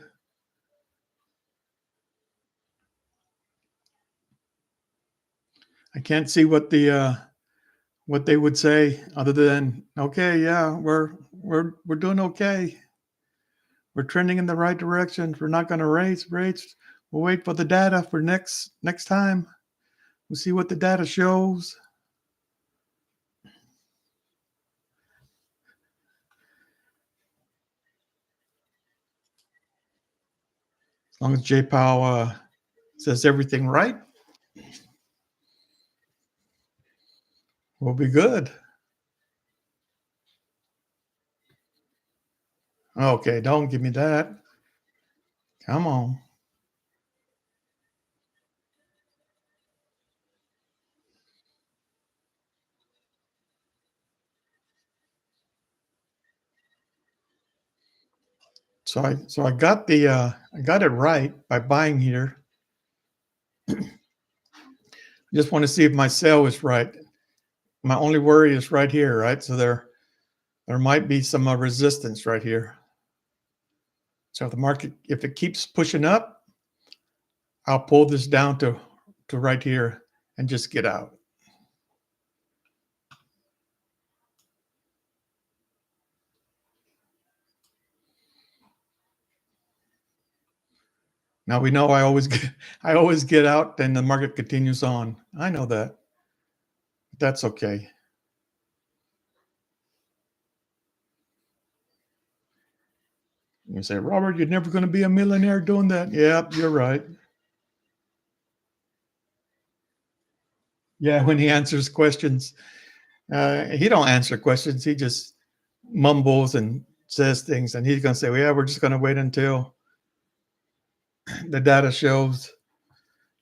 I can't see what they would say other than okay, yeah, we're doing okay. We're trending in the right direction. We're not going to raise rates. We'll wait for the data for next time. We'll see what the data shows. As long as Jay Powell says everything right, we'll be good. Okay, don't give me that. Come on. So I got I got it right by buying here. I just want to see if my sell is right. My only worry is right here, right? So there might be some resistance right here. So if the market, if it keeps pushing up, I'll pull this down to right here and just get out. Now we know I always get out and the market continues on. I know that. That's okay. You say, Robert, you're never going to be a millionaire doing that. Yep, you're right. Yeah, when he answers questions, he don't answer questions. He just mumbles and says things, and he's going to say, well, "Yeah, we're just going to wait until the data shows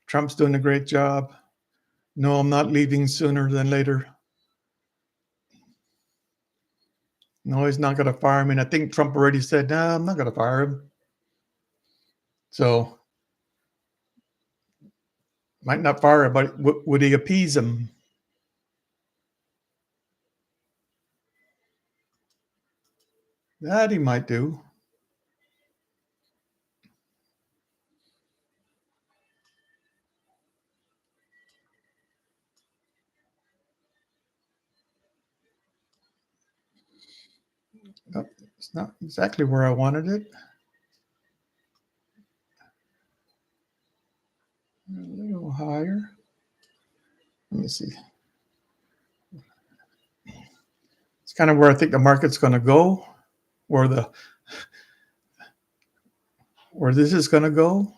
Trump's doing a great job. No, I'm not leaving sooner than later." No, he's not going to fire him. And I think Trump already said, "No, I'm not going to fire him." So might not fire him, but would he appease him? That he might do. Oh, it's not exactly where I wanted it. A little higher. Let me see. It's kind of where I think the market's going to go, where the where this is going to go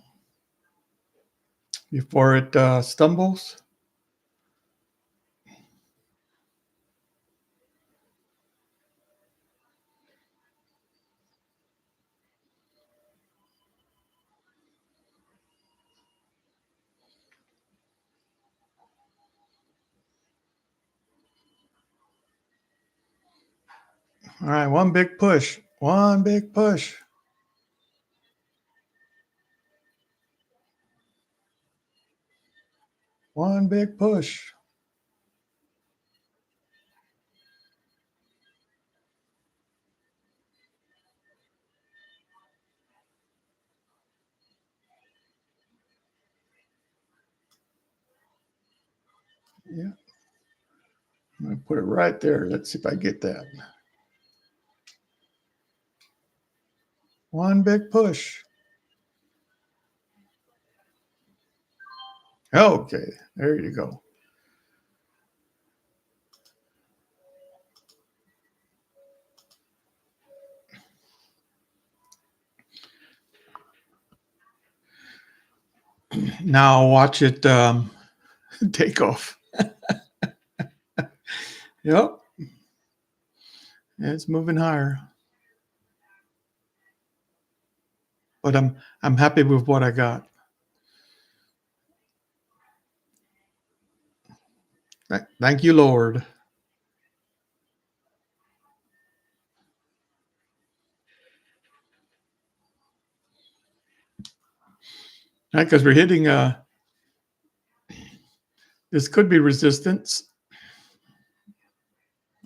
before it stumbles. All right, one big push. One big push. One big push. Yeah, I'm going to put it right there. Let's see if I get that. One big push. Okay, there you go. Now watch it take off. Yep, it's moving higher. But I'm happy with what I got. Thank you, Lord. Because we're hitting this could be resistance.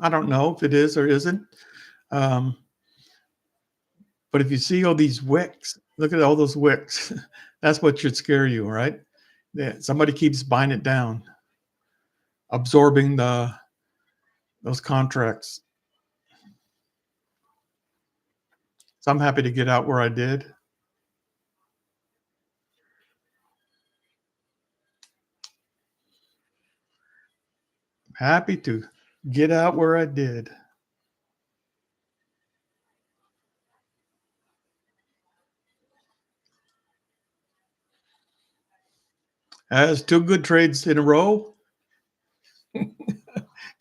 I don't know if it is or isn't. Um, but if you see all these wicks, look at all those wicks. That's what should scare you, right? Yeah, somebody keeps buying it down, absorbing those contracts. So I'm happy to get out where I did. Happy to get out where I did. As two good trades in a row.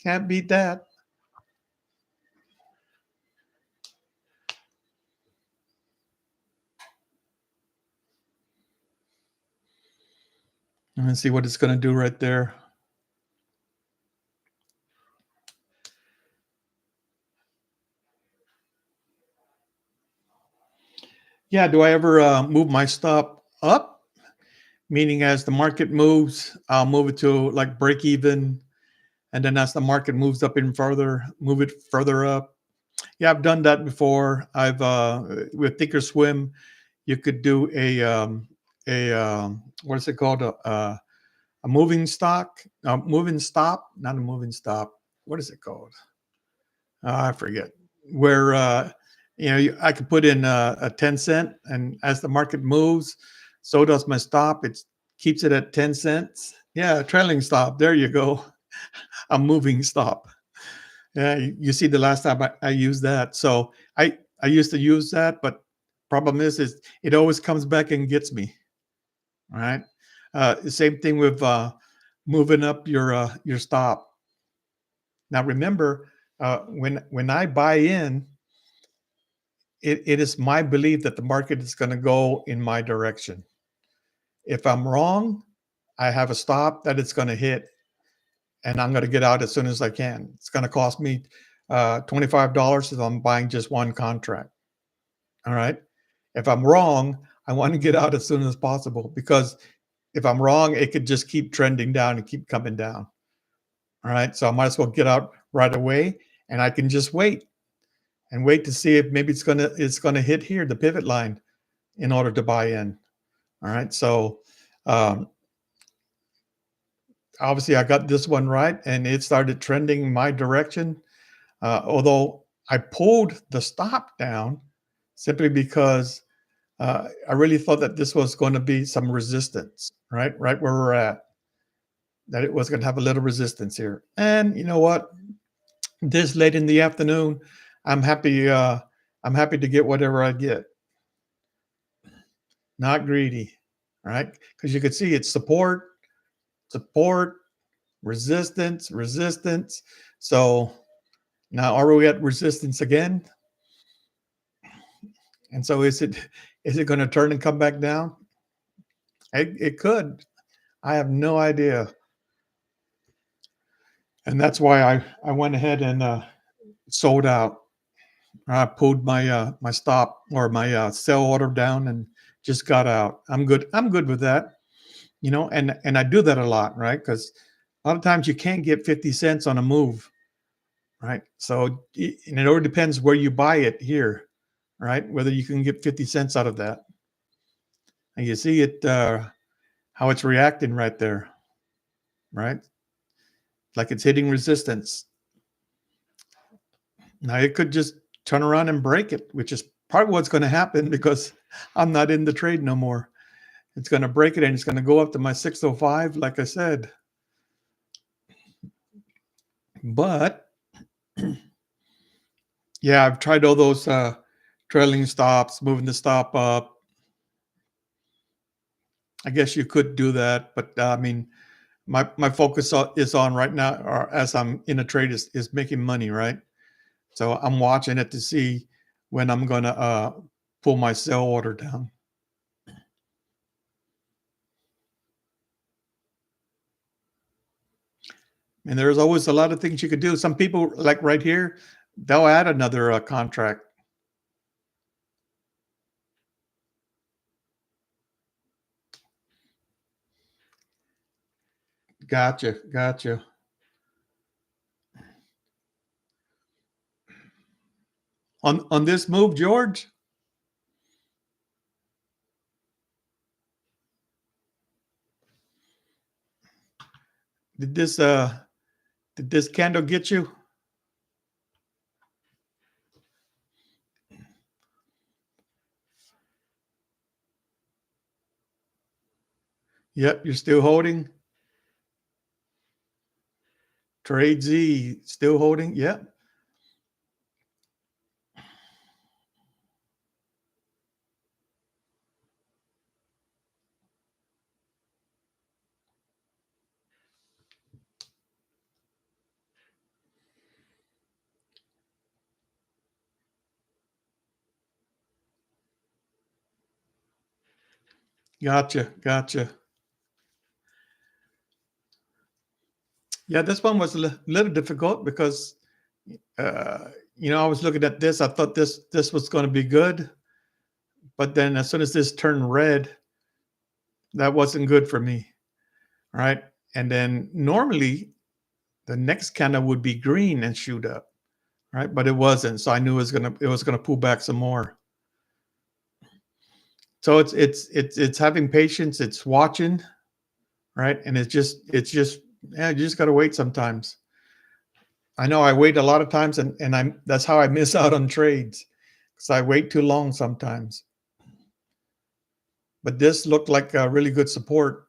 Can't beat that. Let's see what it's going to do right there. Yeah, do I ever move my stop up? Meaning, as the market moves, I'll move it to like break even, and then as the market moves up even further, move it further up. Yeah, I've done that before. I've with Thinkorswim, you could do a what is it called, a moving stock, a moving stop, not a moving stop. What is it called? I forget. Where I could put in a 10 cent, and as the market moves, so does my stop. It keeps it at 10 cents. Yeah, trailing stop. There you go. A moving stop. Yeah, you see, the last time I used that. So I used to use that, but problem is it always comes back and gets me. All right. Same thing with moving up your stop. Now remember, when I buy in, it is my belief that the market is going to go in my direction. If I'm wrong, I have a stop that it's going to hit, and I'm going to get out as soon as I can. It's going to cost me $25 if I'm buying just one contract. All right. If I'm wrong, I want to get out as soon as possible because if I'm wrong, it could just keep trending down and keep coming down. All right. So I might as well get out right away and I can just wait and wait to see if maybe it's gonna hit here, the pivot line, in order to buy in. All right. So um, obviously I got this one right and it started trending my direction. Although I pulled the stop down simply because I really thought that this was going to be some resistance, right where we're at, that it was going to have a little resistance here. And you know what? This late in the afternoon, I'm happy. I'm happy to get whatever I get. Not greedy, right? Because you could see it's support, support, resistance, resistance. So now are we at resistance again? And so is it going to turn and come back down? It could. I have no idea. And that's why I went ahead and sold out. I pulled my stop or my sell order down and just got out. I'm good. I'm good with that. And I do that a lot, right? Because a lot of times you can't get 50 cents on a move, right? So and it all depends where you buy it here, right? Whether you can get 50 cents out of that. And you see it how it's reacting right there, right? Like it's hitting resistance. Now it could just turn around and break it, which is probably what's going to happen because I'm not in the trade no more. It's going to break it and it's going to go up to my 605, like I said. But yeah, I've tried all those trailing stops, moving the stop up. I guess you could do that, but I mean, my focus is on right now, or as I'm in a trade, is making money, right? So I'm watching it to see when I'm going to pull my sell order down. And there's always a lot of things you could do. Some people, like right here, they'll add another contract. Gotcha, gotcha. On this move, George, did this candle get you? Yep, you're still holding. Trade Z still holding. Yep. Gotcha, gotcha. Yeah, this one was a little difficult because uh, I was looking at this. I thought this was going to be good, but then as soon as this turned red, that wasn't good for me, right? And then normally the next candle would be green and shoot up, right? But it wasn't, so I knew it was gonna pull back some more. So it's having patience, it's watching, right? And it's just yeah, you just gotta wait sometimes. I know I wait a lot of times, and I'm that's how I miss out on trades because I wait too long sometimes. But this looked like a really good support,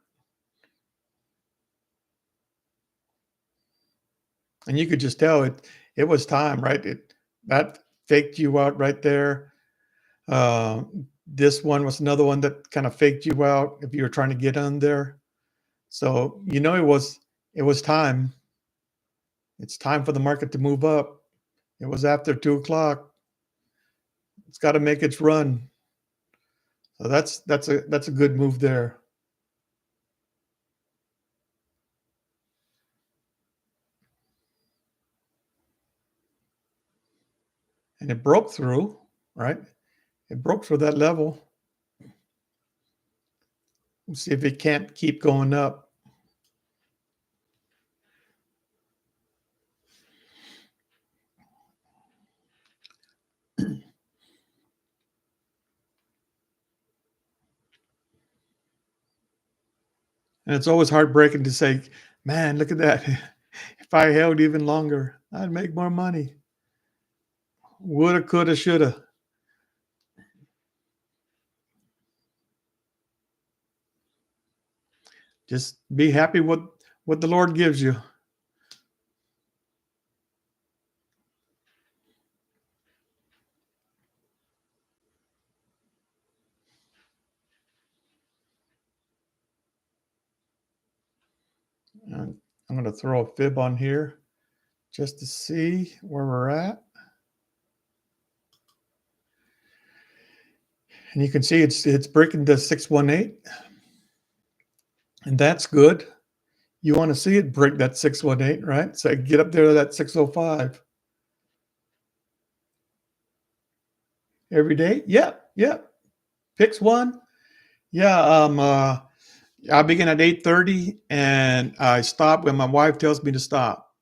and you could just tell it was time, right? It that faked you out right there. Uh, this one was another one that kind of faked you out if you were trying to get on there. So it was time. It's time for the market to move up. It was after 2 o'clock. It's got to make its run. So that's a good move there. and it broke through, right? It broke through that level. Let's see if it can't keep going up. And it's always heartbreaking to say, man, look at that. If I held even longer, I'd make more money. Woulda, coulda, shoulda. Just be happy with what the Lord gives you. And I'm going to throw a fib on here just to see where we're at. And you can see it's breaking to 618. And that's good. You want to see it break that 618, right? So get up there to that 605. Every day? Yep, yep. Picks one. Yeah, I begin at 8:30 and I stop when my wife tells me to stop.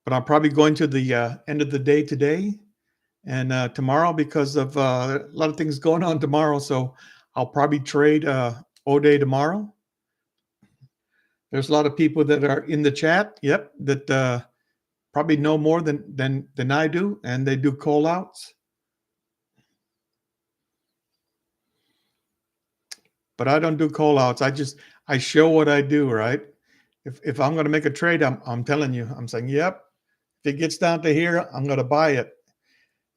But I'm probably going to the end of the day today and tomorrow because of a lot of things going on tomorrow. So I'll probably trade all day tomorrow. There's a lot of people that are in the chat. Yep, that probably know more than I do, and they do call outs. But I don't do call outs. I show what I do, right? If I'm going to make a trade, I'm telling you, I'm saying, yep. If it gets down to here, I'm going to buy it,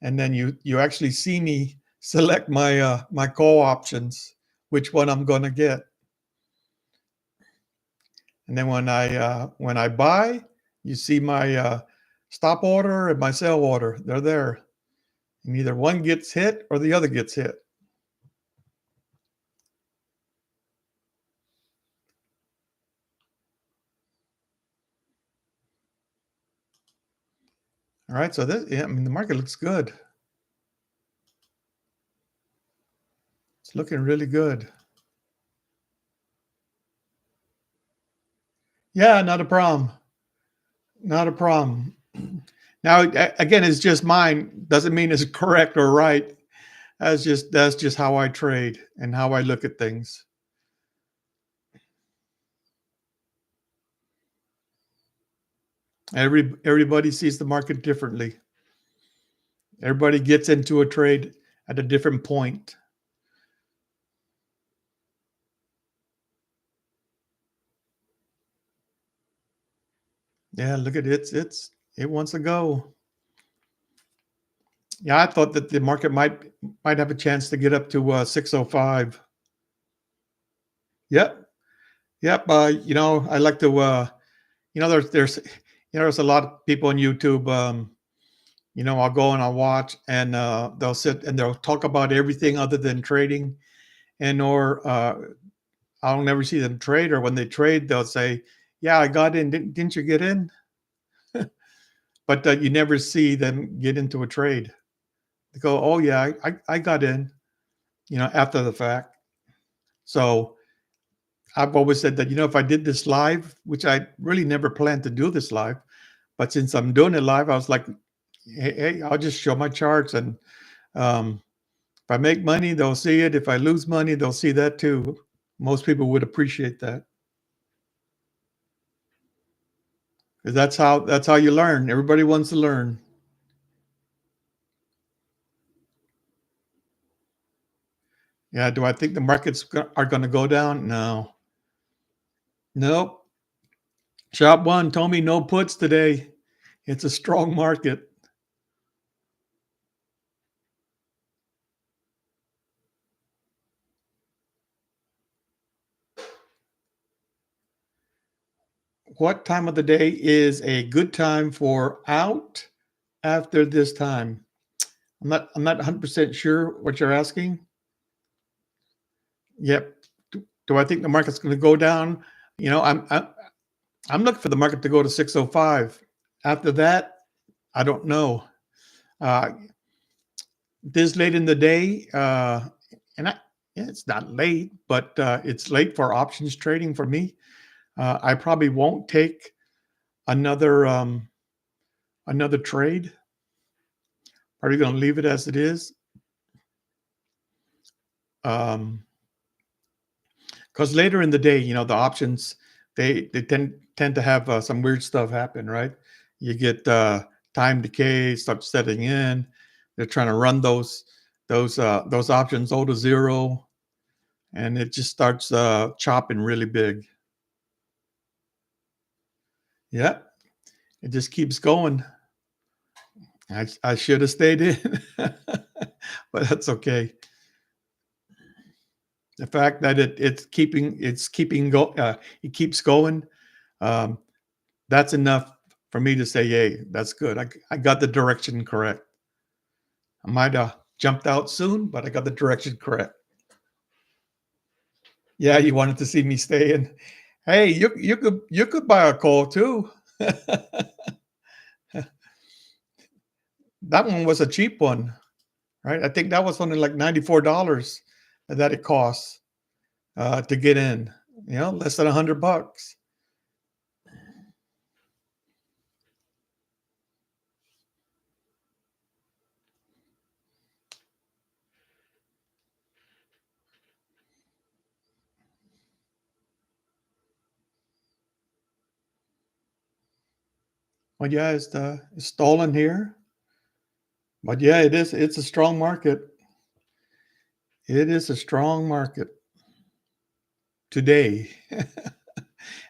and then you actually see me select my call options, which one I'm going to get, and then when I buy, you see my stop order and my sell order. They're there, and either one gets hit or the other gets hit. All right, so this, yeah, I mean, the market looks good. It's looking really good. Yeah, not a problem. Not a problem. Now, again, it's just mine. Doesn't mean it's correct or right. That's just how I trade and how I look at things. Everybody sees the market differently. Everybody gets into a trade at a different point. Yeah, look at it. It wants to go. Yeah, I thought that the market might have a chance to get up to 605. Yep, yep. I like to. There's a lot of people on YouTube. I'll go and I'll watch, and they'll sit and they'll talk about everything other than trading, or I'll never see them trade. Or when they trade, they'll say, "Yeah, I got in. Didn't you get in?" But you never see them get into a trade. They go, "Oh yeah, I got in," after the fact. So I've always said that, if I did this live, which I really never planned to do this live, but since I'm doing it live, I was like, hey, I'll just show my charts, and if I make money, they'll see it. If I lose money, they'll see that too. Most people would appreciate that, because that's how you learn. Everybody wants to learn. Yeah. Do I think the markets are going to go down? No. Nope. Shop one told me no puts today. It's a strong market. What time of the day is a good time for out after this time? I'm not 100% sure what you're asking. Yep. Do I think the market's going to go down? I'm looking for the market to go to 605. After that, I don't know. Uh, this late in the day, and yeah, it's not late, but it's late for options trading for me. I probably won't take another another trade. Probably going to leave it as it is. Because later in the day, the options they tend to have some weird stuff happen, right? You get time decay start setting in. They're trying to run those options 0 to 0, and it just starts chopping really big. Yeah, it just keeps going. I should have stayed in, but that's okay. The fact that it keeps going, um, that's enough for me to say, "Yay, that's good. I got the direction correct." I might have jumped out soon, but I got the direction correct. Yeah, you wanted to see me stay in. Hey, you could buy a call too. That one was a cheap one, right? I think that was only like $94 that it costs to get in. Less than $100. Well, yeah, it's stolen here, but yeah, it is. It's a strong market. It is a strong market today, and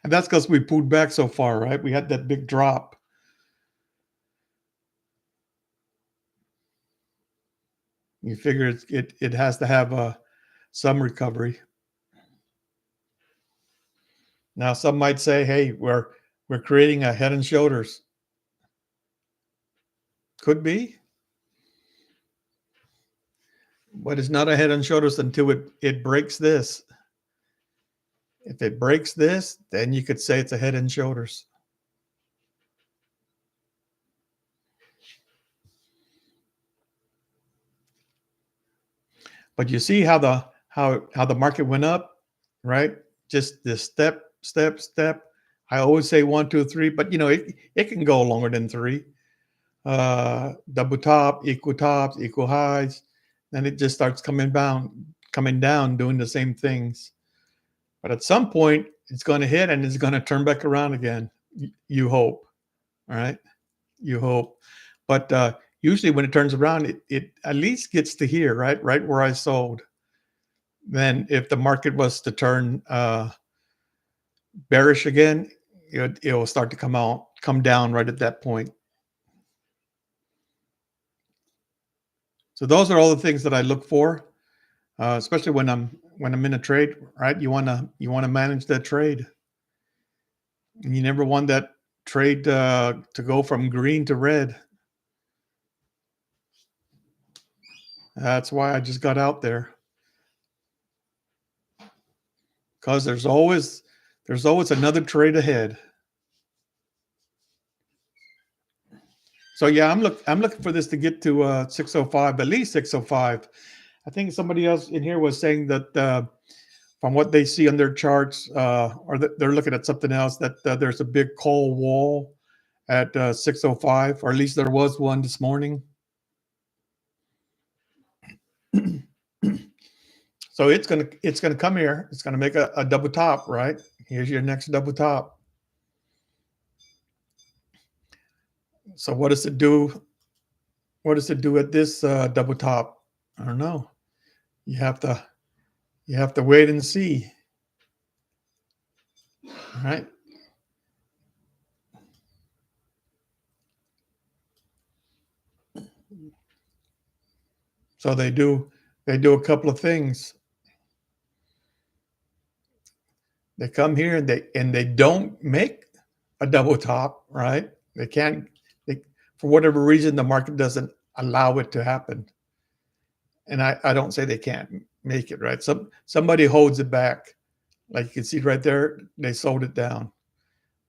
that's because we pulled back so far, right? We had that big drop. You figure it has to have some recovery. Now, some might say, "Hey, we're creating a head and shoulders." Could be, but it's not a head and shoulders until it breaks this. If it breaks this, then you could say it's a head and shoulders. But you see how the market went up, right? Just this step, step, step. I always say 1, 2, 3, but it can go longer than three. Double top, equal tops, equal highs. Then it just starts coming down, doing the same things. But at some point, it's going to hit and it's going to turn back around again. You hope, all right? You hope. But usually when it turns around, it at least gets to here, right? Right where I sold. Then if the market was to turn bearish again, it'll start to come down right at that point. So those are all the things that I look for, especially when I'm in a trade, right? You wanna manage that trade. And you never want that trade to go from green to red. That's why I just got out there, because there's always another trade ahead. So yeah, I'm looking for this to get to 605, at least 605. I think somebody else in here was saying that from what they see on their charts, or that they're looking at something else, that there's a big call wall at 605, or at least there was one this morning. So it's gonna come here. It's gonna make a double top, right? Here's your next double top. So what does it do? What does it do at this double top? I don't know. You have to wait and see. All right. So they do a couple of things. They come here and they don't make a double top, right? They can't. For whatever reason, the market doesn't allow it to happen. And I don't say they can't make it, right? Somebody holds it back. Like you can see right there, they sold it down.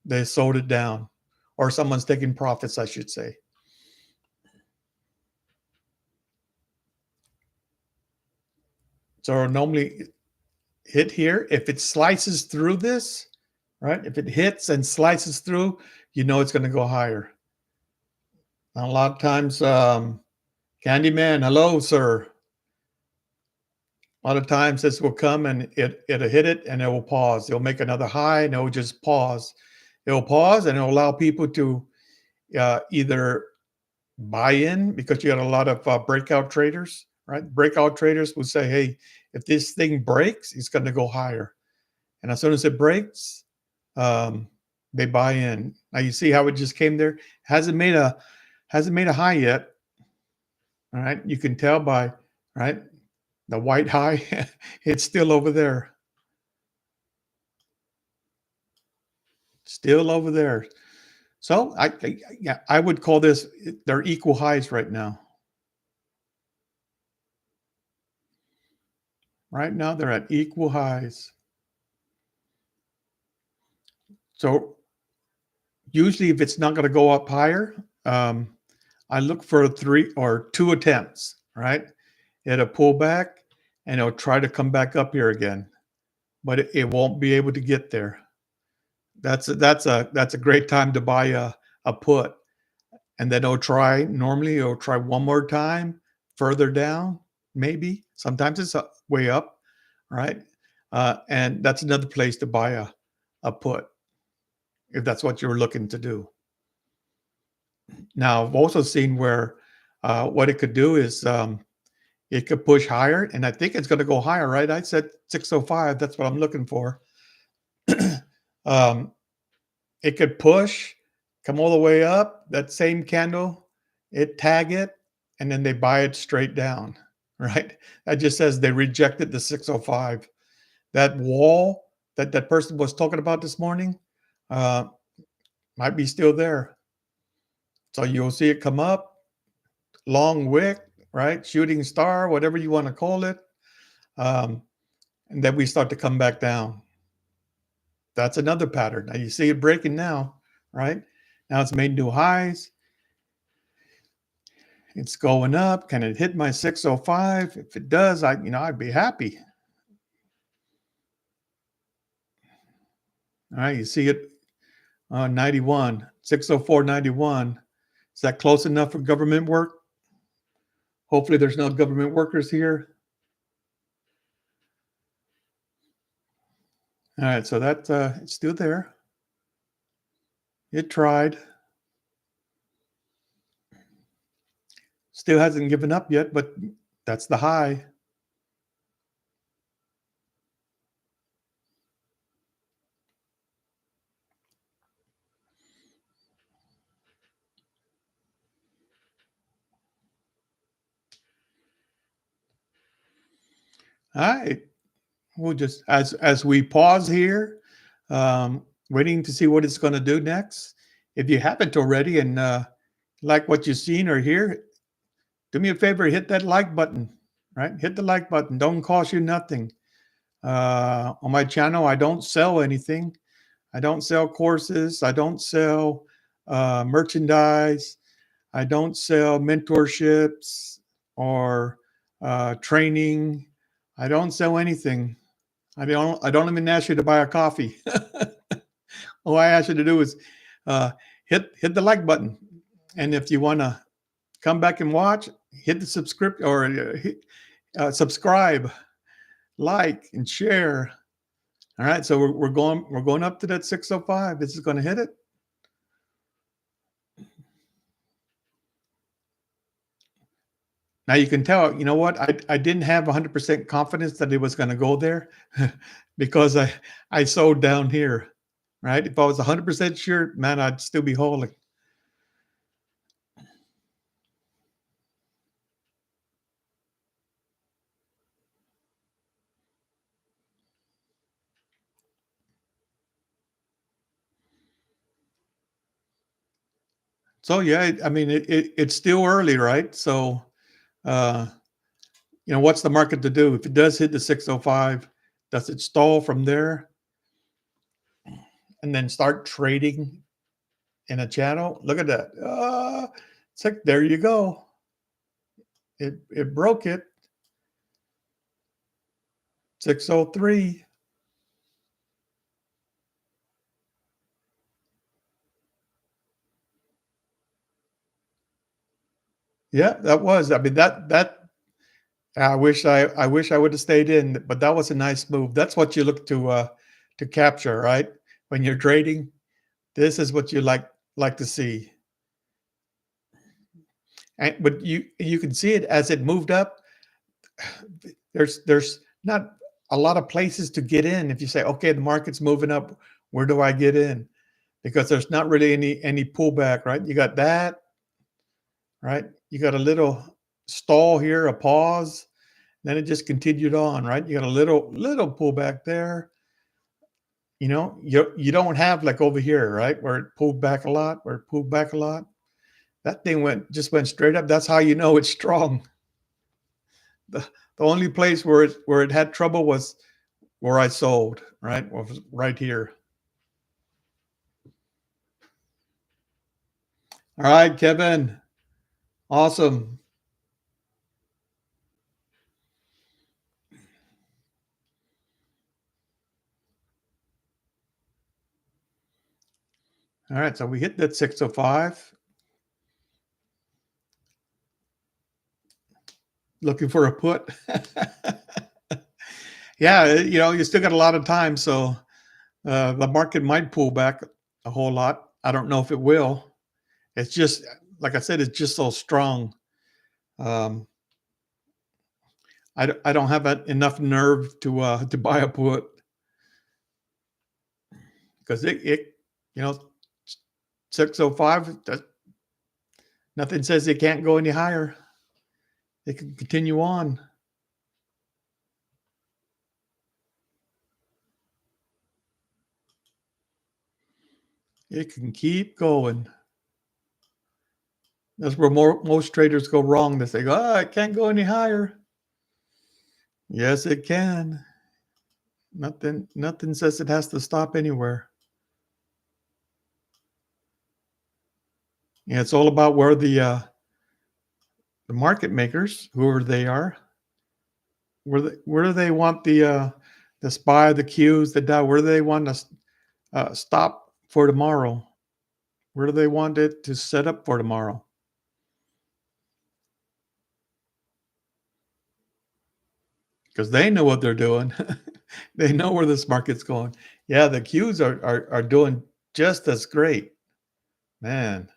They sold it down. or someone's taking profits, I should say. So normally hit here. If it slices through this, right? If it hits and slices through, you know it's going to go higher. And a lot of times, Candyman, hello, sir. A lot of times this will come and it'll hit it and it will pause. It'll make another high and it will just pause. It will pause and it will allow people to either buy in, because you got a lot of breakout traders, right? Breakout traders will say, hey, if this thing breaks, it's going to go higher. And as soon as it breaks, they buy in. Now you see how it just came there. Hasn't made a high yet. All right, you can tell by the white high. It's still over there. Still over there. So I would call this, they're equal highs right now. Right now they're at equal highs. So usually if it's not going to go up higher, I look for 3 or 2 attempts, right? It'll pull back and it'll try to come back up here again, but it won't be able to get there. That's a great time to buy a put. And then normally it'll try one more time further down, maybe. Sometimes it's way up, right? And that's another place to buy a put, if that's what you're looking to do. Now, I've also seen where what it could do is it could push higher, and I think it's going to go higher, right? I said 605. That's what I'm looking for. It could push, come all the way up, that same candle, it tag it, and then they buy it straight down, right? That just says they rejected the 605. That wall that person was talking about this morning might be still there. So you'll see it come up, long wick, right? Shooting star, whatever you want to call it. And then we start to come back down. That's another pattern. Now you see it breaking now, right? Now it's made new highs. It's going up. Can it hit my 605? If it does, I'd be happy. All right, you see it 91, 604.91. Is that close enough for government work? Hopefully there's no government workers here. All right, so that it's still there. It tried. Still hasn't given up yet, but that's the high. All right. We'll just, as we pause here, waiting to see what it's going to do next. If you haven't already and like what you've seen or hear, do me a favor, hit that like button, right? Hit the like button. Don't cost you nothing. On my channel, I don't sell anything. I don't sell courses. I don't sell merchandise. I don't sell mentorships or training. I don't sell anything. I don't even ask you to buy a coffee. All I ask you to do is hit the like button, and if you want to come back and watch, hit the subscribe, like, and share. All right, so we're going up to that 605. This is going to hit it. Now you can tell, you know what? I didn't have 100% confidence that it was going to go there because I sold down here, right? If I was 100% sure, man, I'd still be holding. So yeah, I mean, it's still early, right? So, what's the market to do? If it does hit the 605, does it stall from there and then start trading in a channel. Look at that. It's like, there you go. It broke it. 603. Yeah, that was. I mean, that I wish I would have stayed in, but that was a nice move. That's what you look to capture, right? When you're trading, this is what you like to see. And but you can see it as it moved up. There's not a lot of places to get in. If you say, okay, the market's moving up, where do I get in? Because there's not really any pullback, right? You got that, right? You got a little stall here, a pause, then it just continued on, right? You got a little pullback there. You don't have like over here, right, where it pulled back a lot, where it pulled back a lot. That thing went straight up. That's how you know it's strong. The only place where it had trouble was where I sold, right? Was right here. All right, Kevin. Awesome. All right, so we hit that 605. Looking for a put. Yeah, you still got a lot of time, so the market might pull back a whole lot. I don't know if it will. It's just, like I said, it's just so strong. Um, I don't have enough nerve to buy a put because it 605. Nothing says it can't go any higher. It can continue on. It can keep going. That's where most traders go wrong. They say, "Oh, it can't go any higher." Yes, it can. Nothing says it has to stop anywhere. Yeah, it's all about where the market makers, whoever they are, where do they want the SPY, the Qs, the Dow, where do they want to stop for tomorrow? Where do they want it to set up for tomorrow? Because they know what they're doing. They know where this market's going. Yeah, the Qs are doing just as great, man.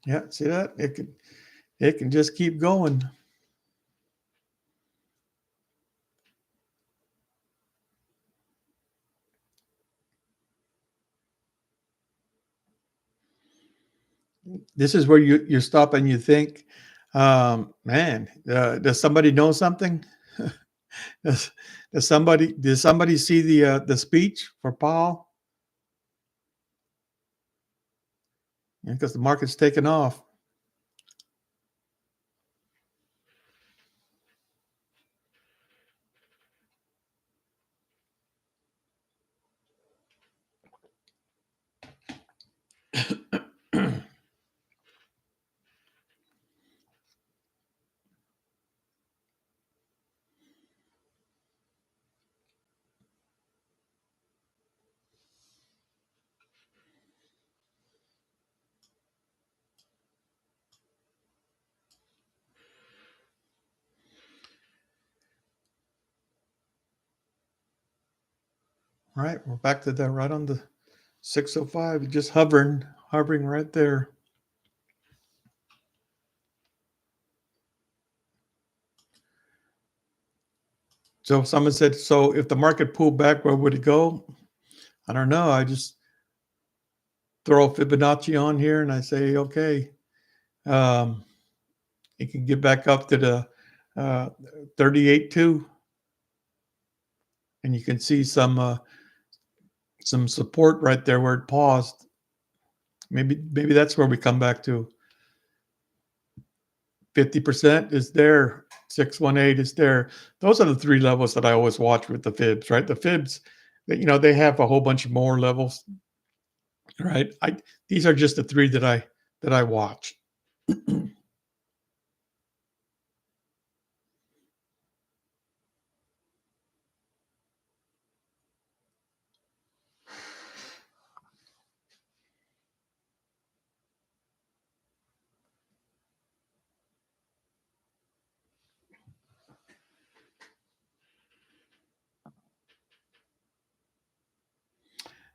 Yeah, see that? It can just keep going. This is where you stop and you think, man, does somebody know something? Does somebody see the speech for Powell? Because the market's taken off. All right, we're back to that right on the 605, just hovering right there. So someone said, so if the market pulled back, where would it go? I don't know. I just throw Fibonacci on here and I say, okay, um, it can get back up to the 38.2, and you can see some support right there where it paused. Maybe that's where we come back to. 50% is there. 618 is there. Those are the three levels that I always watch with the fibs, right? The fibs, they have a whole bunch of more levels, right? These are just the three that I watch.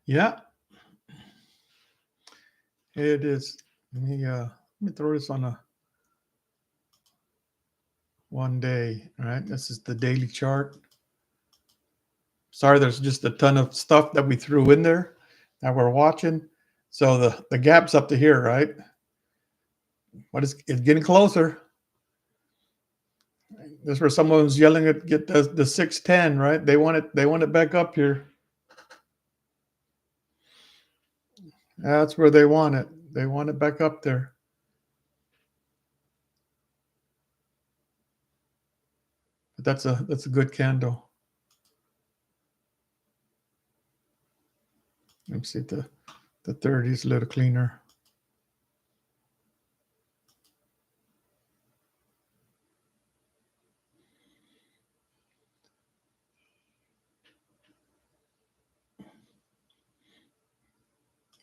Yeah, it is. Let me throw this on a one day. All right, this is the daily chart. Sorry, there's just a ton of stuff that we threw in there that we're watching. So the gap's up to here, right? But it's getting closer. That's where someone was yelling at get the 610, right? They want it back up here. That's where they want it. They want it back up there. But that's a good candle. Let me see the 30 is a little cleaner.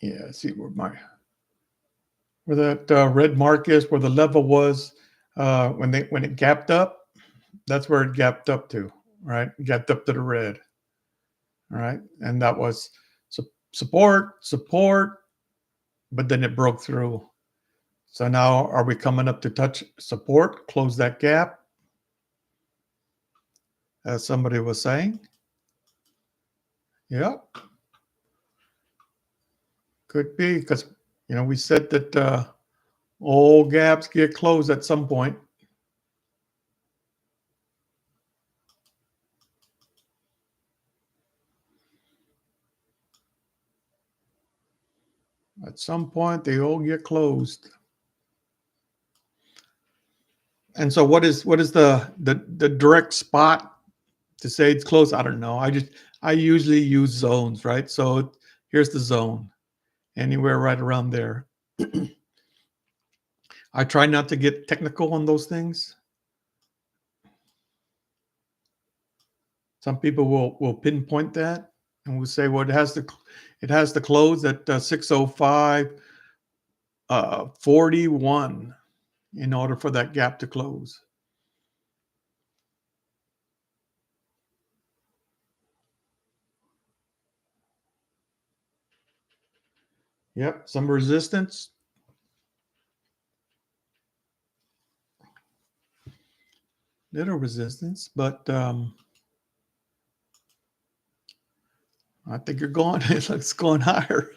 Yeah, see where that red mark is, where the level was when it gapped up. That's where it gapped up to, right? Gapped up to the red, all right, and that was support, but then it broke through. So now, are we coming up to touch support, close that gap, as somebody was saying? Yep, could be, because we said that all gaps get closed at some point. At some point, they all get closed. And so, what is the direct spot to say it's close? I don't know. I usually use zones, right? So here's the zone, anywhere right around there. I try not to get technical on those things. Some people will pinpoint that and will say, well, it has to close at 605 41 in order for that gap to close. Yep, some resistance. Little resistance, but I think you're going. It looks going higher.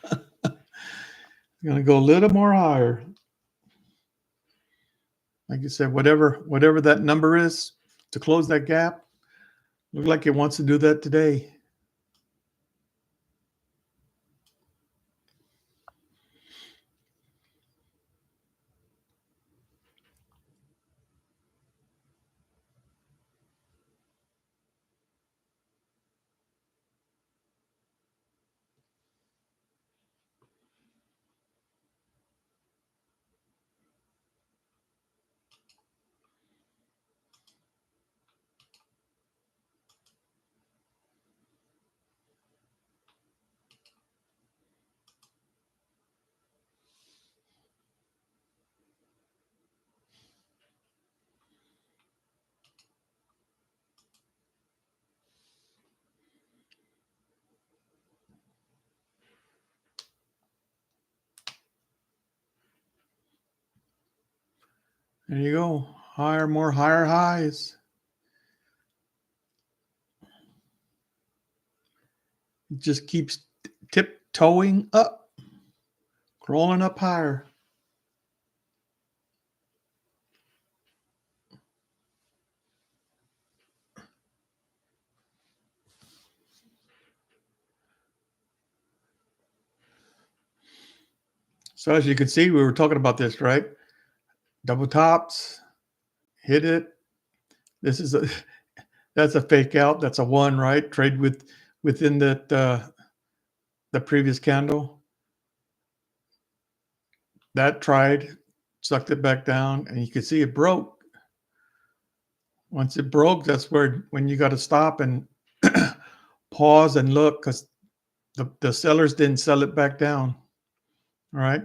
You're going to go a little more higher. Like you said, whatever that number is to close that gap, look like it wants to do that today. There you go. Higher, more higher highs. It just keeps tiptoeing up, crawling up higher. So as you can see, we were talking about this, right? Double tops, hit it, This is a that's a fake out. That's a one, right? Trade within that the previous candle. That tried, sucked it back down, and you can see it broke. Once it broke, that's where when you got to stop and pause and look because the sellers didn't sell it back down. All right.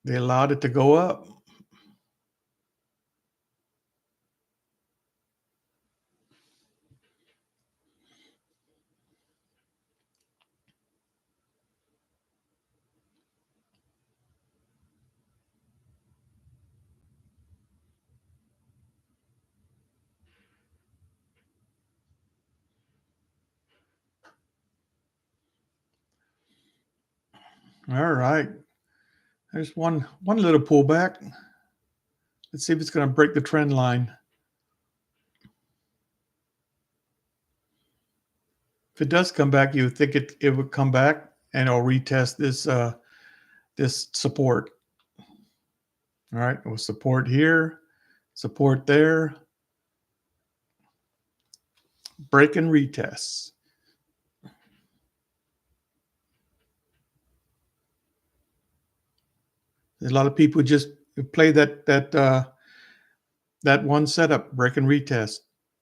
They allowed it to go up. All right. There's one little pullback. Let's see if it's going to break the trend line. If it does come back, you would think it would come back and it'll retest this support. All right, it will support here, support there, break and retest. There's a lot of people just play that one setup, break and retest.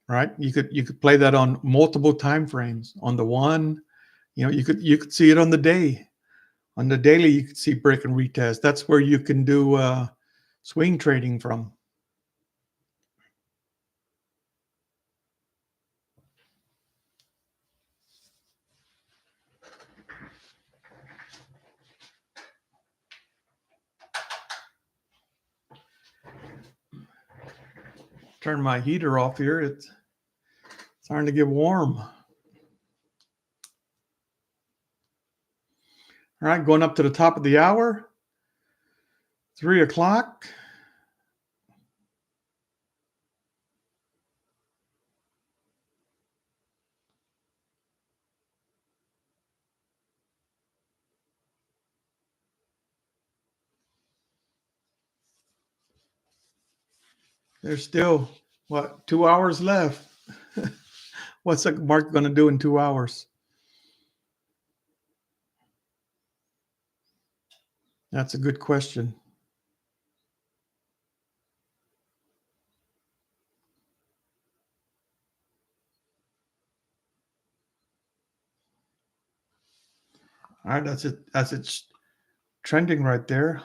Right? You could play that on multiple time frames. On the one, you could see it on the day. On the daily, you could see break and retest. That's where you can do swing trading from. Turn my heater off here. It's starting to get warm. All right, going up to the top of the hour, 3 o'clock. There's still, 2 hours left. What's the market going to do in 2 hours? That's a good question. All right, that's it. That's it. Trending right there.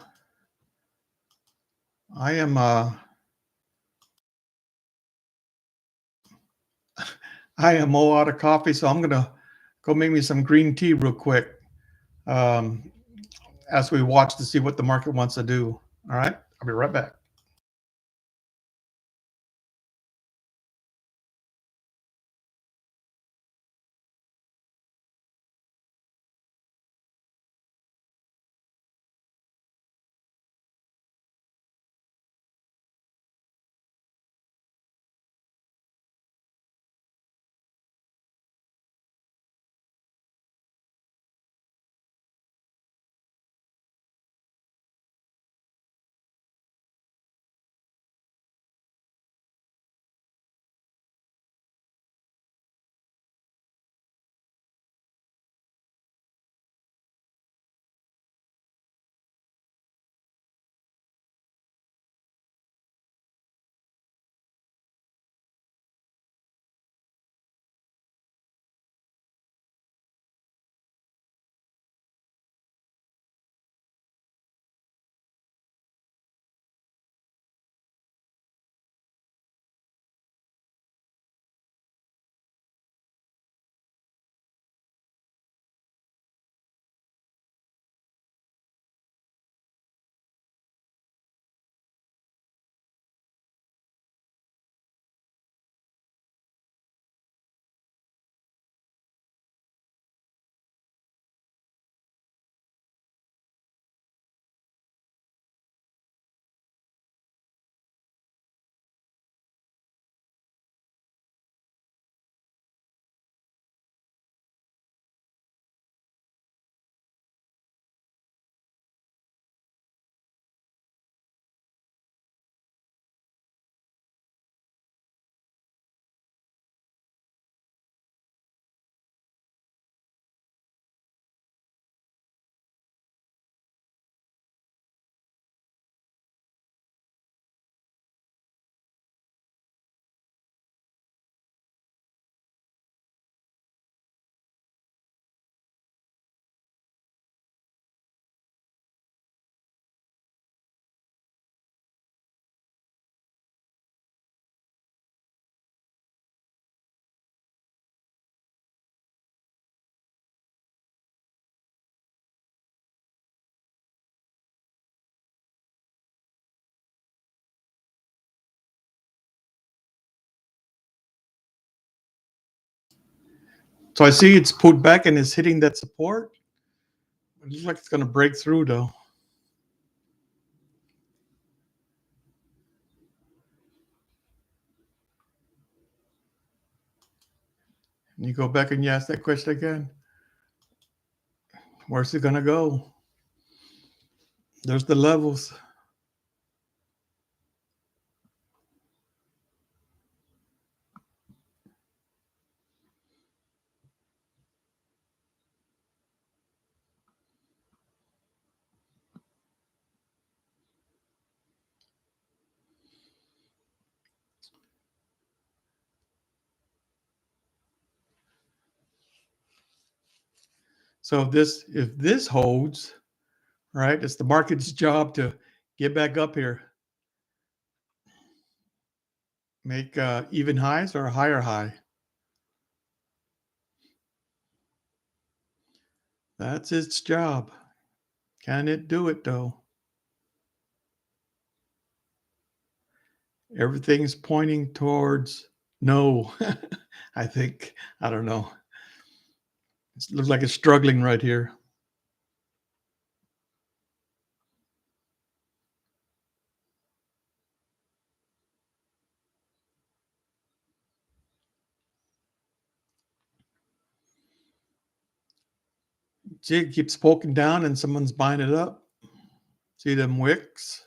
I am all out of coffee, so I'm gonna go make me some green tea real quick um, as we watch to see what the market wants to do. All right, I'll be right back. So I see it's pulled back and is hitting that support. It looks like it's going to break through though. And you go back and you ask that question again. Where's it going to go? There's the levels. So if this holds, right, it's the market's job to get back up here, make even highs or a higher high. That's its job. Can it do it though? Everything's pointing towards no. I think, I don't know. It looks like it's struggling right here. Jig keeps poking down and someone's buying it up. See them wicks?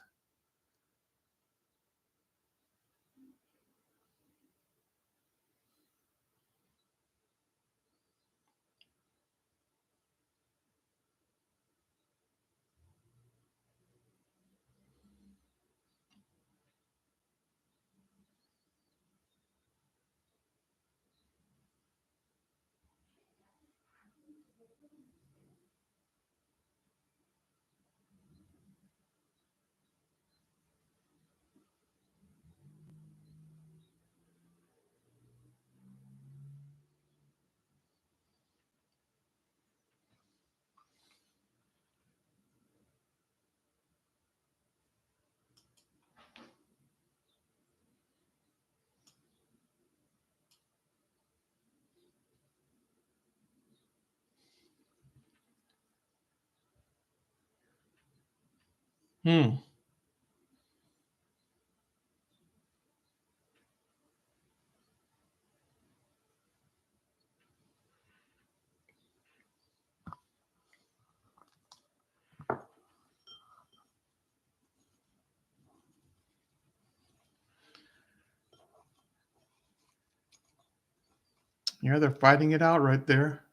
Hmm. Yeah, they're fighting it out right there.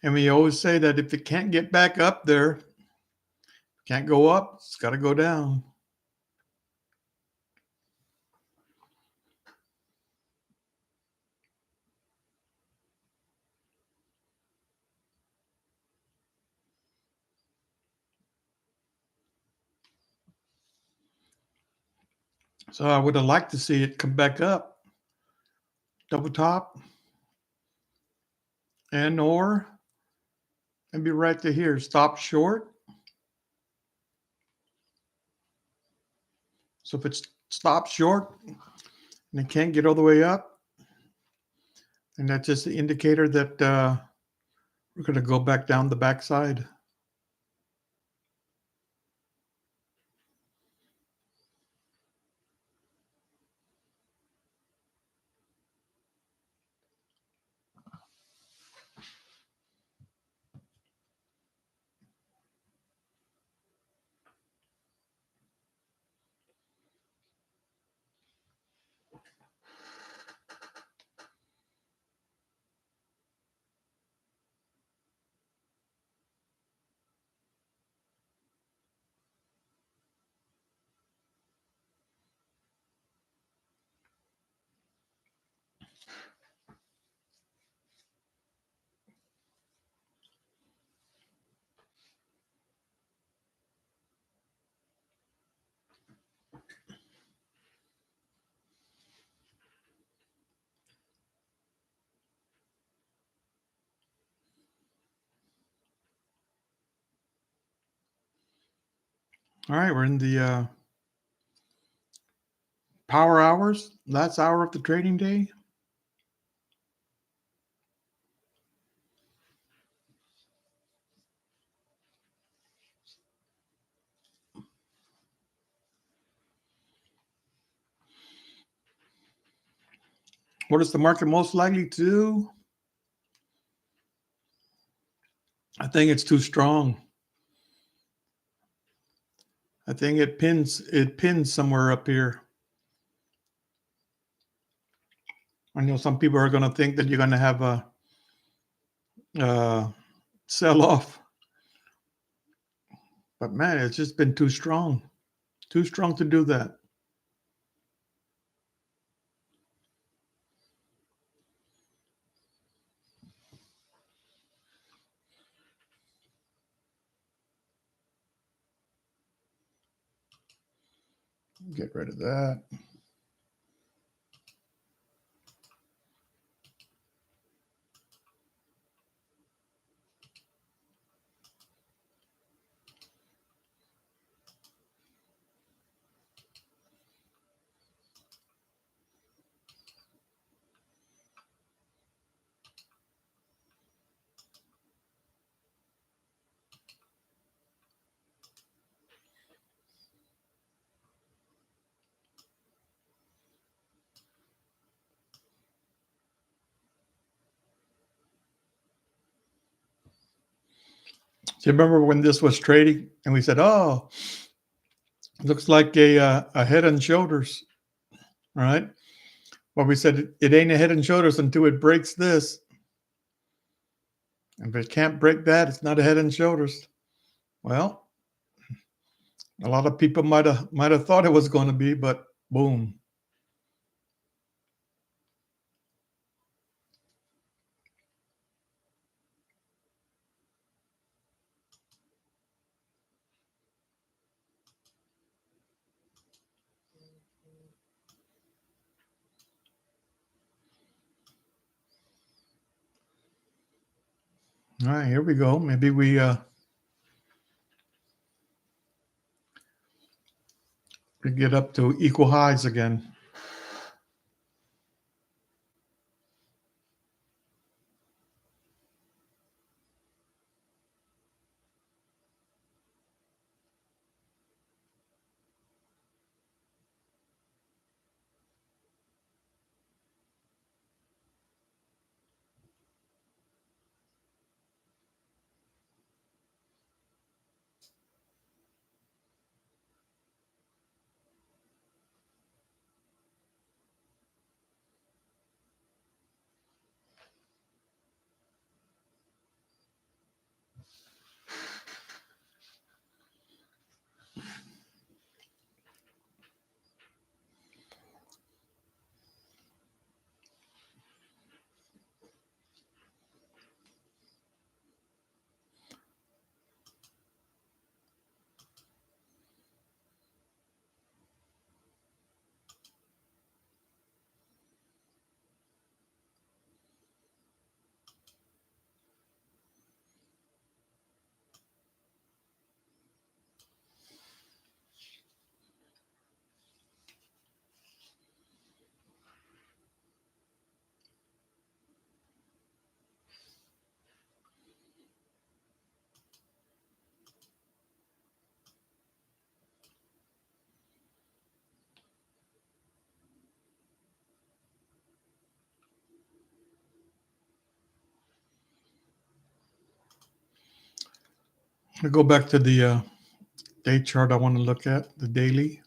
And we always say that if it can't get back up there, can't go up, it's got to go down. So I would have liked to see it come back up, double top, and or maybe right to here, stop short. So if it's stopped short and it can't get all the way up, and that's just the indicator that we're going to go back down the backside. All right, we're in the power hours, last hour of the trading day. What is the market most likely to do? I think it's too strong. I think it pins somewhere up here. I know some people are going to think that you're going to have a sell off, but man, it's just been too strong to do that. Get rid of that. Do you remember when this was trading and we said, "Oh, looks like a head and shoulders," right? Well, we said it ain't a head and shoulders until it breaks this. And if it can't break that, it's not a head and shoulders. Well, a lot of people might have thought it was going to be, but boom. All right, here we go. Maybe we get up to equal highs again. I go back to the day chart I want to look at, the daily.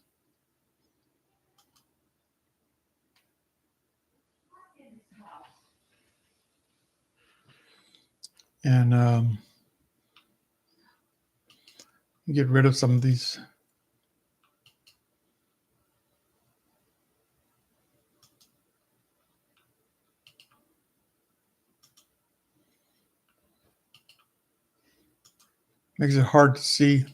And get rid of some of these. Makes it hard to see.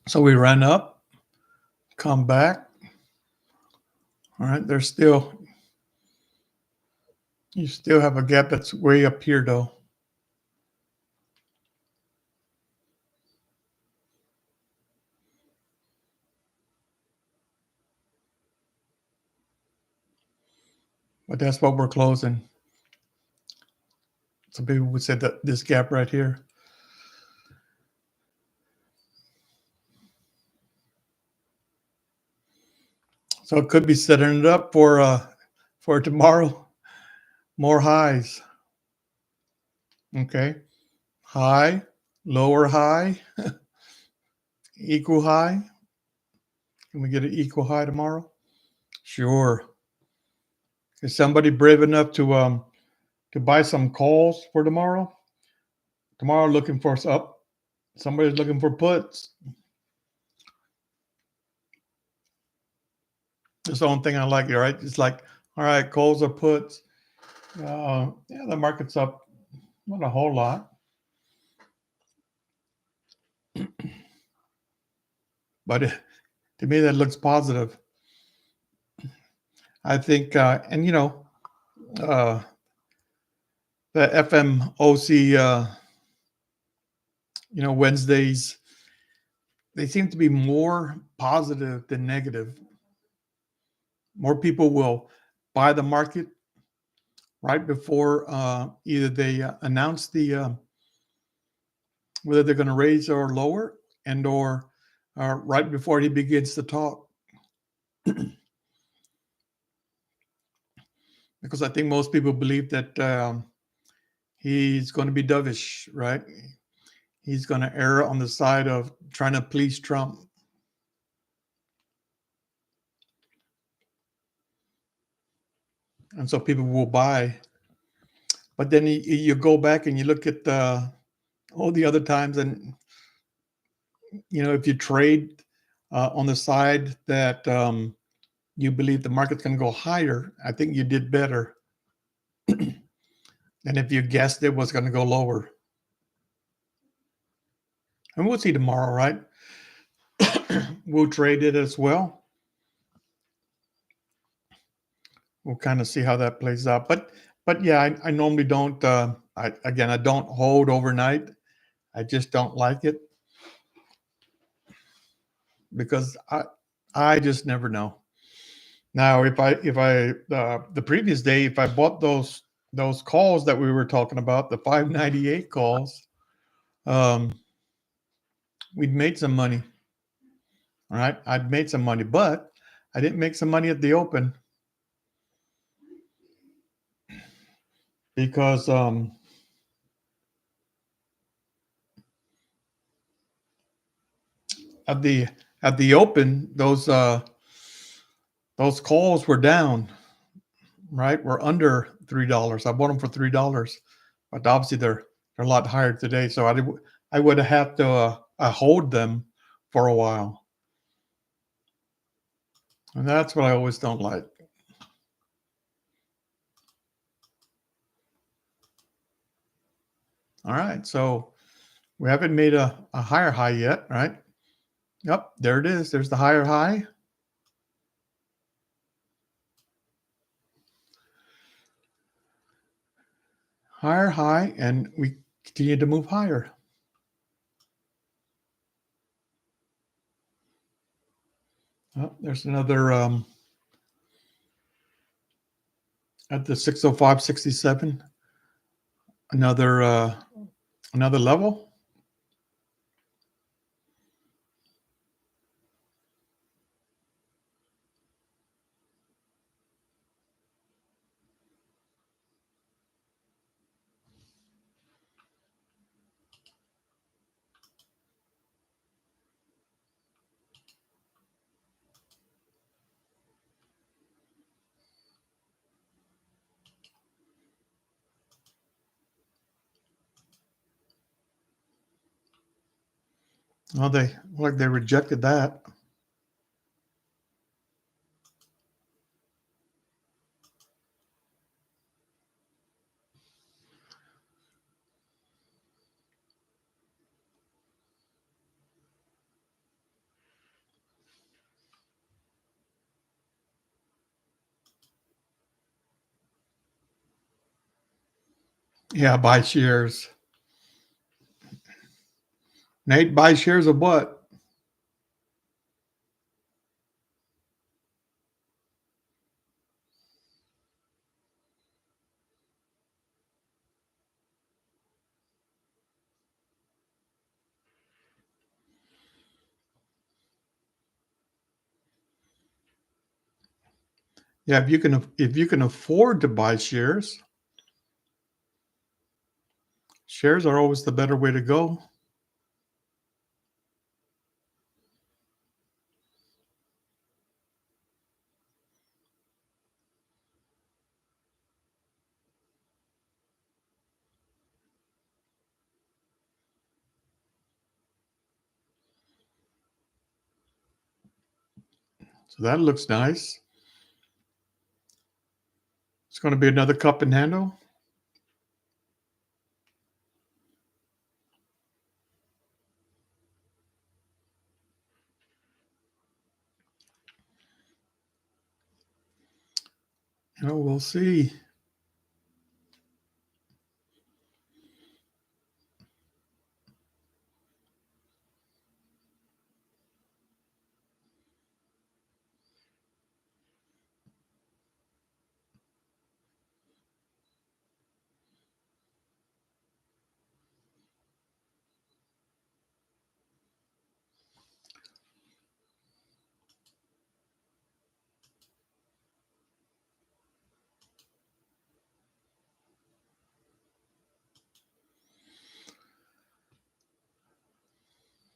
So we ran up, come back. All right, you still have a gap that's way up here though. But that's what we're closing. Some people would say that this gap right here. So it could be setting it up for tomorrow. More highs. Okay. High, lower high, equal high. Can we get an equal high tomorrow? Sure. Is somebody brave enough to buy some calls for tomorrow? Tomorrow looking for up. Somebody's looking for puts. That's the only thing I like, right? It's like, all right, calls or puts. Yeah, the market's up not a whole lot. But to me, that looks positive. I think, and the FMOC, Wednesdays, they seem to be more positive than negative. More people will buy the market right before either they announce whether they're going to raise or lower, and or right before he begins to talk. Because I think most people believe that he's going to be dovish, right? He's going to err on the side of trying to please Trump. And so people will buy. But then you go back and you look at all the other times, and if you trade on the side that you believe the market's going to go higher, I think you did better than if you guessed it was going to go lower. And we'll see tomorrow, right? We'll trade it as well. We'll kind of see how that plays out. But yeah, I normally don't. I don't hold overnight. I just don't like it because I just never know. Now, if I the previous day, if I bought those calls that we were talking about, the 598 calls, we'd made some money. All right, I'd made some money, but I didn't make some money at the open because at the open, those calls were down. Right, we're under $3. I bought them for $3, but obviously they're a lot higher today. So I would have had to hold them for a while, and that's what I always don't like. All right, so we haven't made a higher high yet, right? Yep, there it is. There's the higher high. Higher high, and we continue to move higher. Oh, there's another at the 605.67. Another level. Oh, they rejected that. Yeah, buy shares. Nate, buy shares of what? Yeah, if you can afford to buy shares, shares are always the better way to go. So that looks nice. It's going to be another cup and handle. We'll see.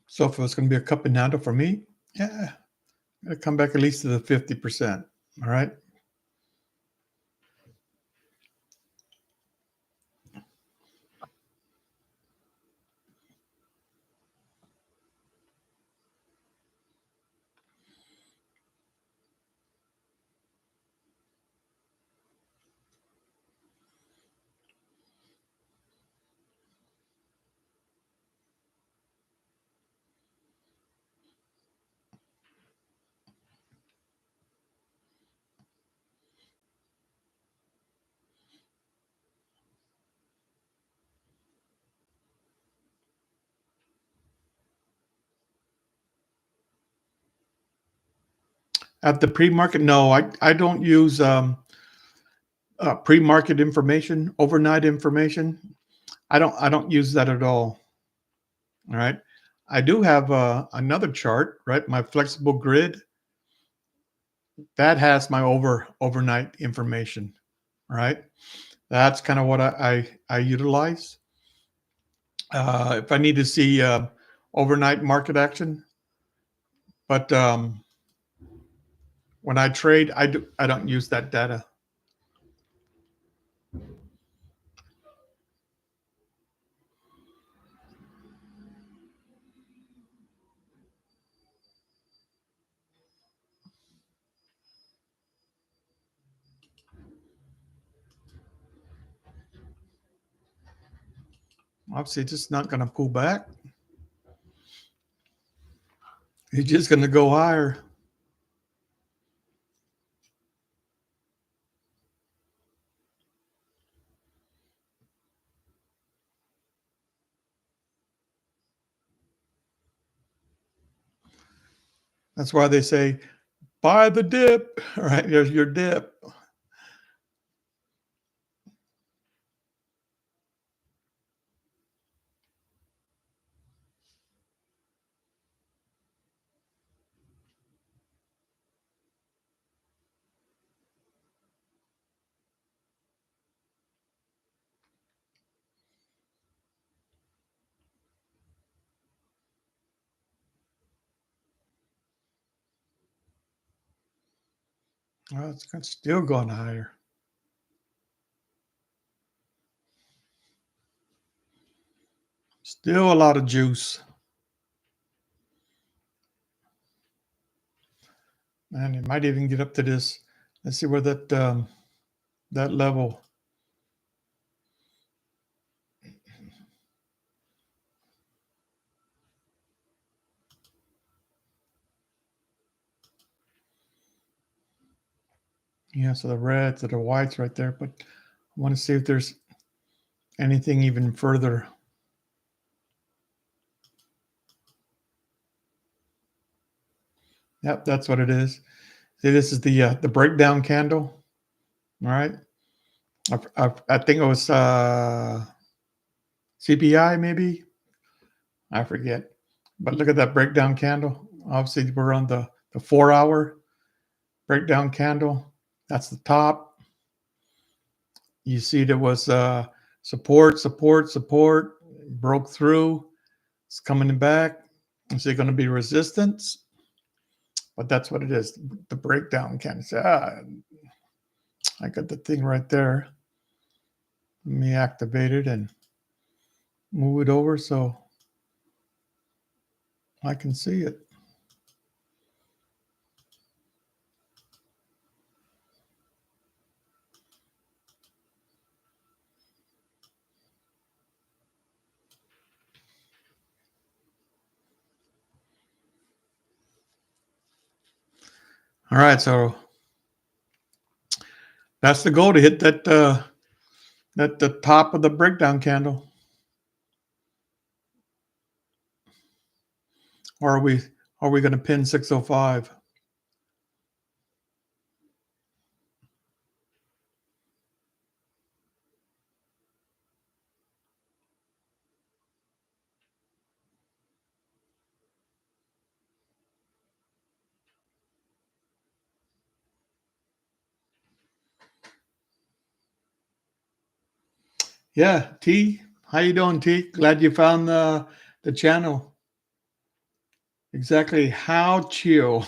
So if it's going to be a cup and handle for me, yeah, it'll come back at least to the 50%. All right. At the pre-market, no, I don't use pre-market information, overnight information. I don't use that at all. All right. I do have another chart, right? My flexible grid that has my overnight information, right? That's kind of what I utilize. If I need to see overnight market action, but when I trade, I don't use that data. Obviously, it's just not going to pull back. It's just going to go higher. That's why they say buy the dip. All right, there's your dip. Well, it's still going higher. Still a lot of juice. And it might even get up to this. Let's see where that level. Yeah, so the reds or the whites right there. But I want to see if there's anything even further. Yep, that's what it is. See, this is the breakdown candle. All right. I think it was CPI maybe. I forget. But look at that breakdown candle. Obviously, we're on the 4 hour breakdown candle. That's the top. You see there was support, support, support, broke through. It's coming back. Is there going to be resistance? But that's what it is. The breakdown candle. I got the thing right there. Let me activate it and move it over so I can see it. All right, so that's the goal, to hit that the top of the breakdown candle. Or are we going to pin 605? Yeah, T. How you doing, T? Glad you found the channel. Exactly how chill.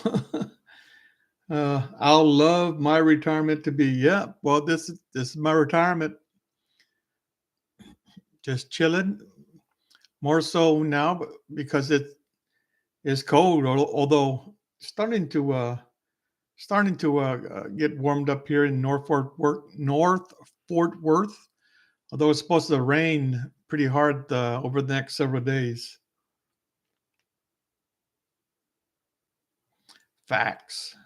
I'll love my retirement to be. Yeah, well, this is my retirement. Just chilling. More so now because it is cold. Although starting to get warmed up here in North Fort Worth. Although it's supposed to rain pretty hard over the next several days. Facts.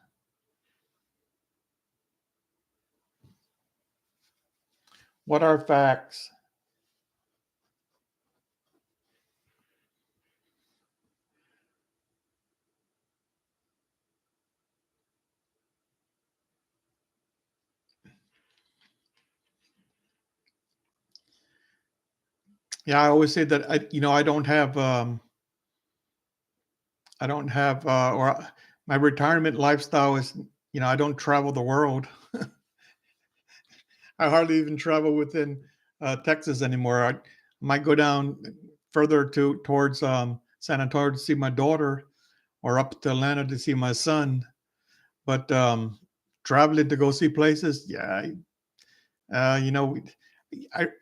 What are facts? Yeah, I always say that I don't have my retirement lifestyle is, I don't travel the world. I hardly even travel within Texas anymore. I might go down further towards San Antonio to see my daughter, or up to Atlanta to see my son. But traveling to go see places, yeah, uh, you know,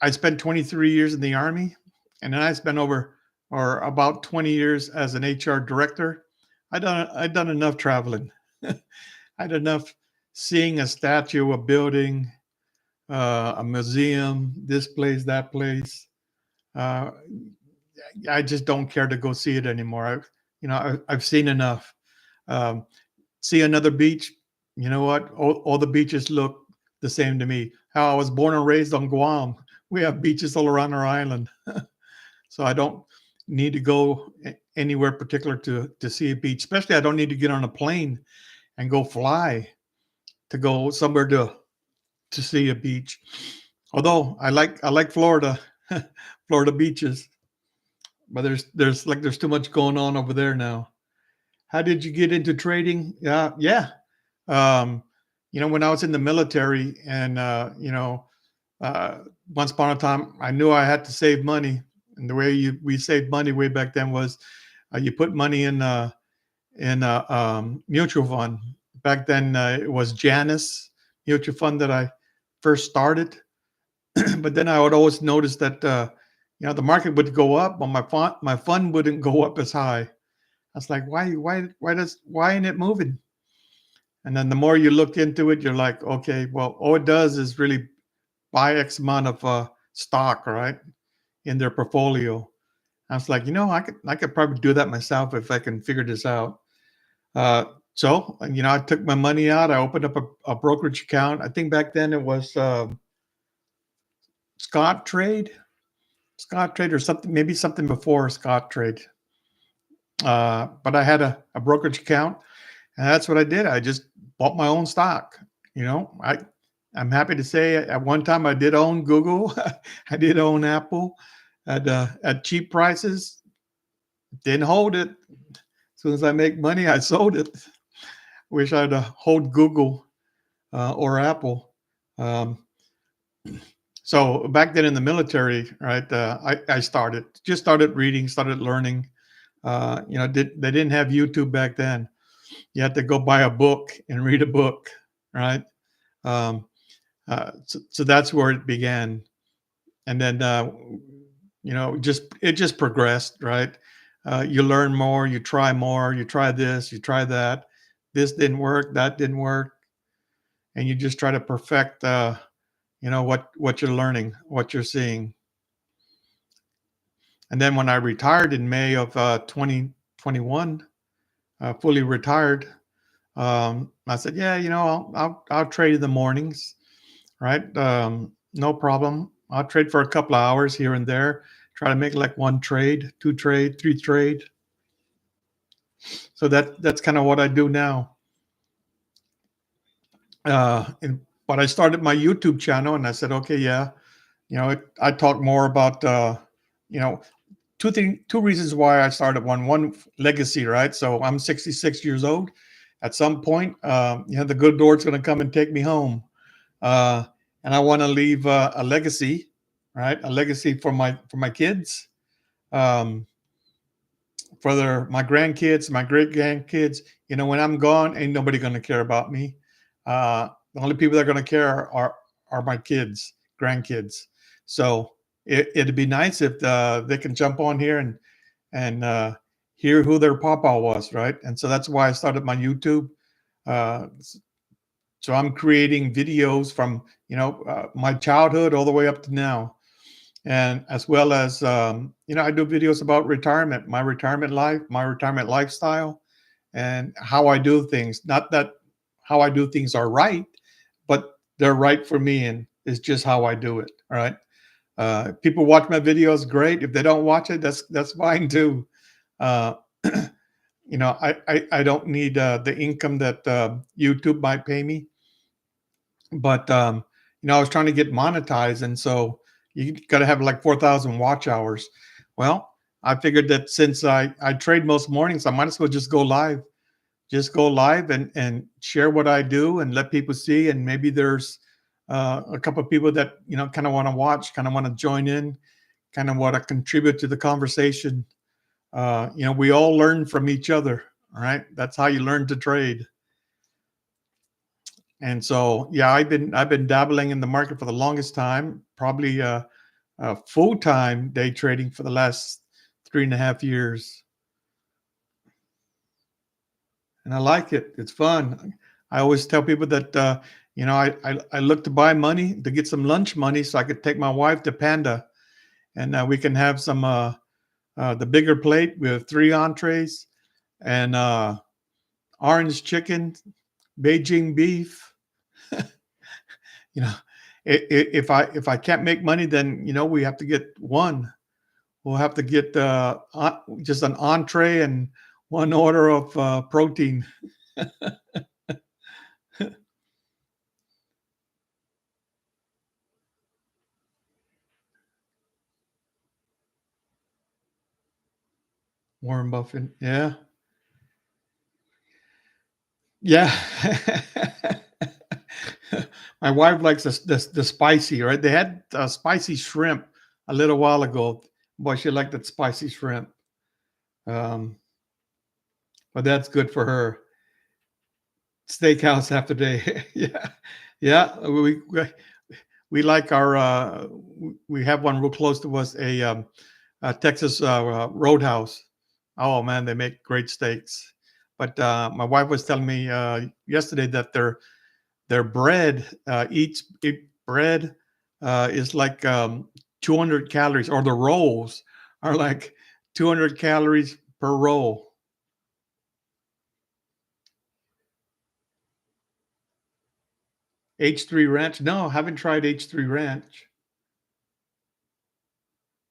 I spent 23 years in the Army, and then I spent about 20 years as an HR director. I done enough traveling. I had enough seeing a statue, a building, a museum, this place, that place. Uh, I just don't care to go see it anymore. I've seen enough. Um, See another beach. You know what? All the beaches look the same to me. How I was born and raised on Guam. We have beaches all around our island. So I don't need to go anywhere particular to see a beach. Especially, I don't need to get on a plane and go fly to go somewhere to see a beach. Although I like Florida, Florida beaches, but there's too much going on over there now. How did you get into trading? Yeah. Um, when I was in the military, and uh, once upon a time, I knew I had to save money, and the way we saved money way back then was you put money in a mutual fund. Back then, it was Janus mutual fund that I first started. But then I would always notice that the market would go up, but my fund wouldn't go up as high. I was like, why ain't it moving? And then the more you look into it, you're like, okay, well, all it does is really buy X amount of stock, right, in their portfolio. I was like, I could probably do that myself if I can figure this out. Uh, so, I took my money out. I opened up a brokerage account. I think back then it was Scott Trade, Scott Trade, or something, maybe something before Scott Trade. But I had a brokerage account, and that's what I did. I just bought my own stock. I'm happy to say at one time I did own Google. I did own Apple at cheap prices. Didn't hold it. As soon as I make money, I sold it. Wish I'd hold Google or Apple. Um, so back then in the military, right? I started reading, started learning. They didn't have YouTube back then. You had to go buy a book and read a book, right? Um, so that's where it began, and then it just progressed, right? You learn more, you try more, you try this, you try that. This didn't work, that didn't work, and you just try to perfect, what you're learning, what you're seeing. And then when I retired in May of 2021, fully retired, I said, yeah, I'll trade in the mornings, right? No problem. I'll trade for a couple of hours here and there. Try to make like one trade, two trade, three trade. So that's kind of what I do now. But I started my YouTube channel, and I said, okay, yeah, I talk more about, you know, two reasons why I started one legacy, right? So I'm 66 years old. At some point, the good Lord's going to come and take me home, uh, and I want to leave a legacy, right? A legacy for my kids, um, for my grandkids, my great grandkids. When I'm gone, ain't nobody going to care about me. The only people that are going to care are my kids, grandkids. So it'd be nice if they can jump on here and hear who their papa was, right? And so that's why I started my YouTube. Uh, so I'm creating videos from my childhood all the way up to now, and as well as I do videos about retirement, my retirement life, my retirement lifestyle, and how I do things. Not that how I do things are right, but they're right for me, and it's just how I do it. All right. People watch my videos, great. If they don't watch it, that's fine too. Uh, I don't need the income that YouTube might pay me, but I was trying to get monetized, and so you got to have like 4,000 watch hours. Well, I figured that since I trade most mornings, I might as well just go live and share what I do and let people see. And maybe there's a couple of people that kind of want to watch, kind of want to join in, kind of want to contribute to the conversation. We all learn from each other. All right, that's how you learn to trade. And so, yeah, I've been dabbling in the market for the longest time, probably full time day trading for the last 3.5 years, and I like it. It's fun. I always tell people that I look to buy money to get some lunch money so I could take my wife to Panda, and we can have some the bigger plate with 3 entrees and orange chicken, Beijing beef. you know if I can't make money, then we have to get one. We'll have to get just an entree and one order of protein. Warren Buffett, yeah, yeah. My wife likes the spicy, right? They had spicy shrimp a little while ago. Boy, she liked that spicy shrimp. Um, but that's good for her. Steakhouse half the day. Yeah, yeah. We like our. We have one real close to us, a Texas Roadhouse. Oh man, they make great steaks. But my wife was telling me yesterday that their bread, each bread is like 200 calories, or the rolls are like 200 calories per roll. H3 Ranch? No, haven't tried H3 Ranch.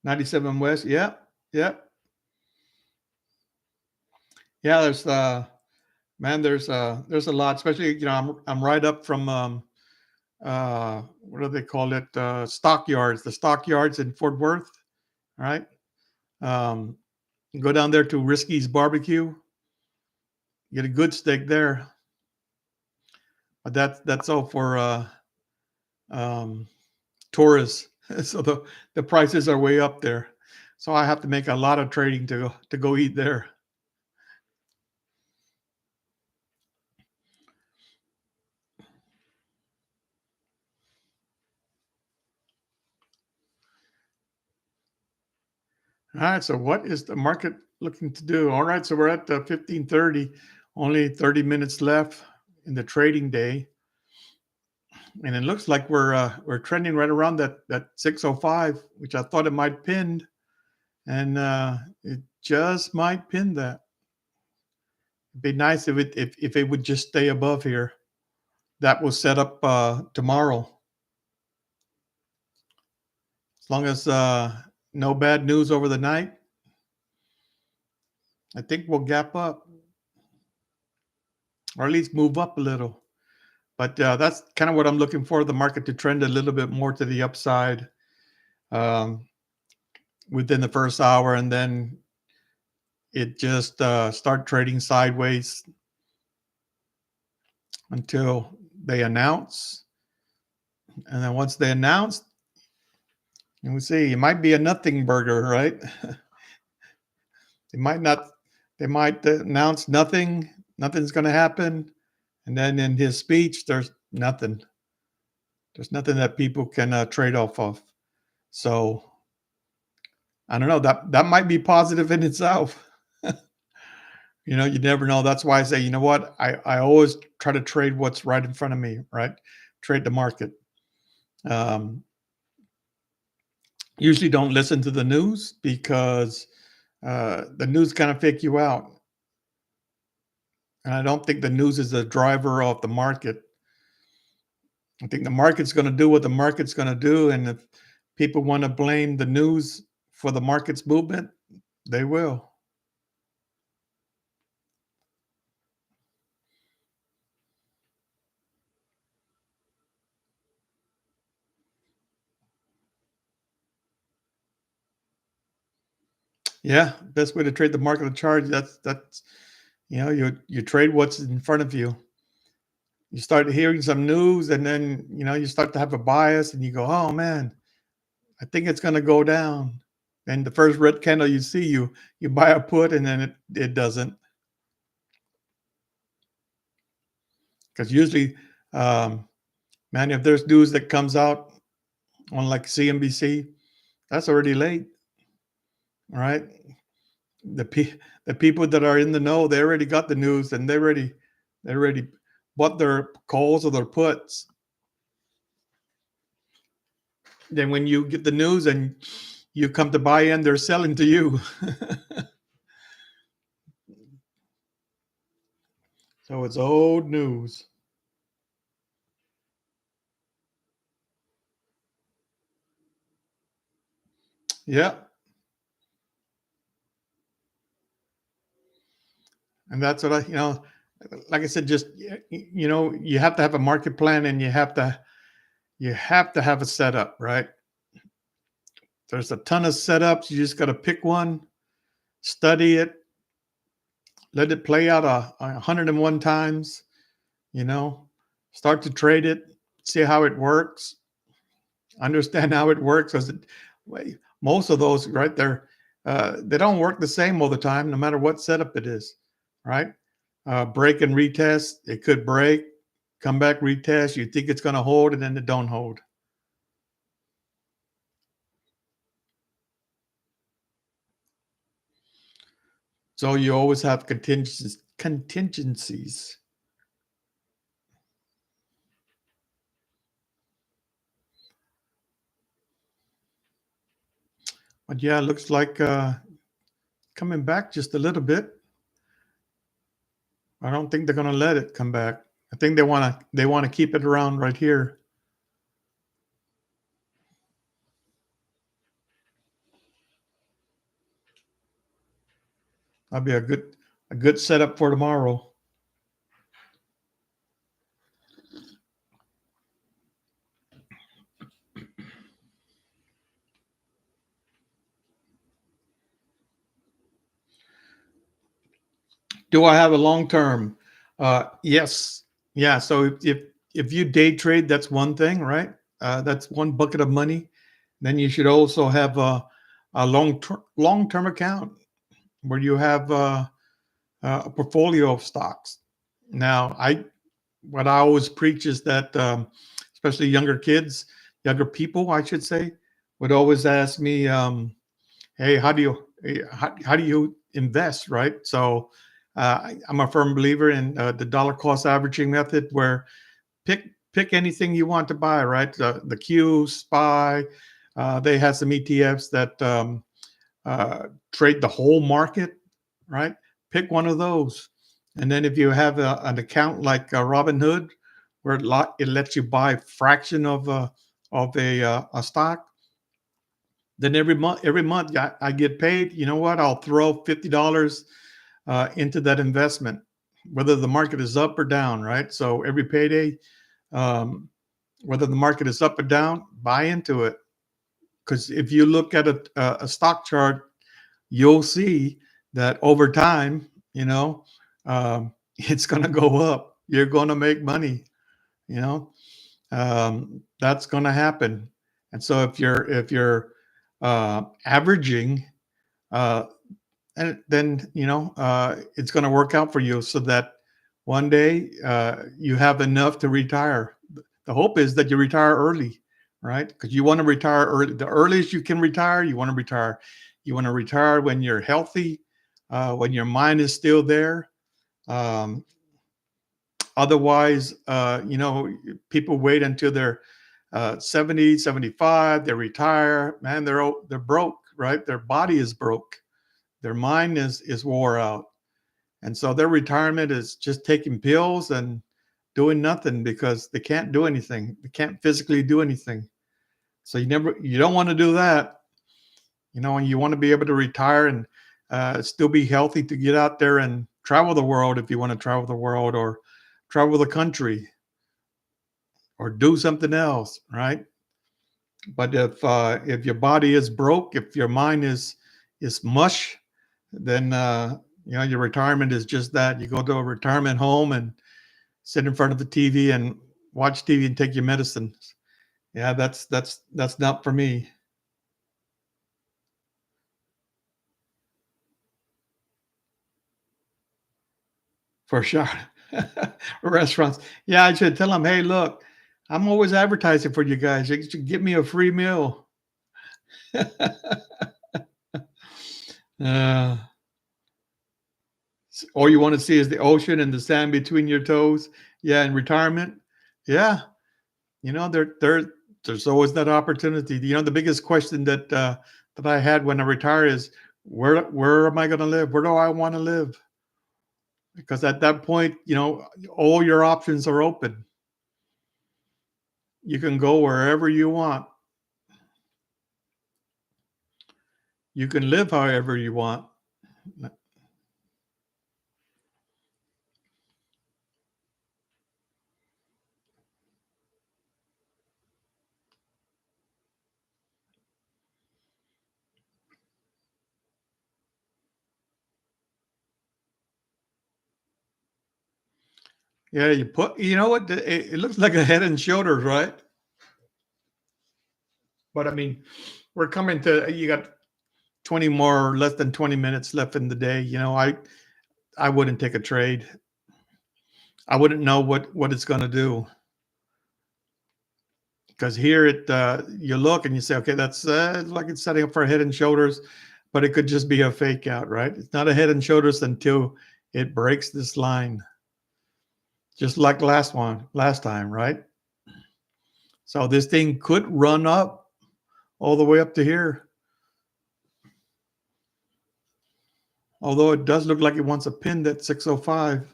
97 West? Yep, yep. Yeah, there's a lot, especially I'm right up from what do they call it? Stockyards, the stockyards in Fort Worth, right? Um, go down there to Risky's Barbecue, get a good steak there. But that's all for um, tourists. So the prices are way up there. So I have to make a lot of trading to go eat there. All right. So what is the market looking to do? All right. So we're at 15:30. Only 30 minutes left in the trading day, and it looks like we're trending right around that 605, which I thought it might pin, and it just might pin that. It'd be nice if it would just stay above here. That will set up tomorrow. As long as no bad news over the night, I think we'll gap up, or at least move up a little. But that's kind of what I'm looking for, the market to trend a little bit more to the upside um, within the first hour, and then it just start trading sideways until they announce. And then once they announce, and we see it might be a nothing burger, right? They might not. They might announce nothing. Nothing's going to happen, and then in his speech, there's nothing. There's nothing that people can trade off of. So I don't know. That might be positive in itself. You never know. That's why I say, you know what? I always try to trade what's right in front of me, right? Trade the market. Um, Usually don't listen to the news because the news kind of fake you out. And I don't think the news is the driver of the market. I think the market's going to do what the market's going to do. And if people want to blame the news for the market's movement, they will. Yeah, best way to trade the market of charge. That's you trade what's in front of you. You start hearing some news, and then you start to have a bias, and you go, "Oh man, I think it's going to go down." And the first red candle you see, you buy a put, and then it doesn't, because usually, um, man, if there's news that comes out on like CNBC, that's already late, all right? The people that are in the know, they already got the news, and they already bought their calls or their puts. Then when you get the news and you come to buy in, they're selling to you. So it's old news. Yeah. And that's what like I said, just, you have to have a market plan, and you have to have a setup, right? There's a ton of setups. You just got to pick one, study it, let it play out 101 times, you know, start to trade it, see how it works, understand how it works. Because most of those right there, they don't work the same all the time, no matter what setup it is, right? Break and retest. It could break, come back, retest. You think it's going to hold, and then it don't hold. So you always have contingencies. But yeah, it looks like coming back just a little bit. I don't think they're going to let it come back. I think they want to keep it around right here. That'll be a good setup for tomorrow. Do I have a long term? Yes. Yeah. So if you day trade, that's one thing, right? That's one bucket of money. Then you should also have a long term account where you have a portfolio of stocks. Now, what I always preach is that, especially younger people, I should say, would always ask me, "Hey, how do you invest?" Right? So, I'm a firm believer in the dollar cost averaging method, where pick anything you want to buy. Right? The Q Spy, they have some ETFs that trade the whole market. Right? Pick one of those, and then if you have an account like Robinhood, where it lets you buy a fraction of a stock, then every month I get paid. You know what? I'll throw $50 into that investment, whether the market is up or down. Right. So every payday, um, whether the market is up or down, buy into it. Because if you look at a stock chart, you'll see that over time, it's going to go up. You're going to make money. You know, that's going to happen. And so if you're averaging, uh, and then it's going to work out for you, so that one day you have enough to retire. The hope is that you retire early, right? Because you want to retire early. The earliest you can retire, you want to retire. You want to retire when you're healthy, when your mind is still there. Um, Otherwise, people wait until they're 70, 75, they retire. Man, they're broke, right? Their body is broke. Their mind is wore out. And so their retirement is just taking pills and doing nothing, because they can't do anything. They can't physically do anything. So you don't want to do that. And you want to be able to retire and still be healthy to get out there and travel the world, if you want to travel the world, or travel the country, or do something else, right? But if your body is broke, if your mind is mush, then your retirement is just that. You go to a retirement home and sit in front of the TV and watch TV and take your medicines. Yeah, that's not for me, for sure. Restaurants. Yeah, I should tell them, hey, look, I'm always advertising for you guys. You should give me a free meal. uh, all you want to see is the ocean and the sand between your toes. Yeah, in retirement. Yeah, there's always that opportunity. The biggest question that I had when I retire is, where am I going to live? Where do I want to live? Because at that point, all your options are open. You can go wherever you want. You can live however you want. Yeah, you know what? It looks like a Head and Shoulders, right? But I mean, you got 20 more, less than 20 minutes left in the day. I wouldn't take a trade. I wouldn't know what it's going to do. Because here you look and you say, okay, that's like it's setting up for a Head and Shoulders, but it could just be a fake out, right? It's not a Head and Shoulders until it breaks this line, just like last time, right? So this thing could run up all the way up to here. Although it does look like it wants a pin at 605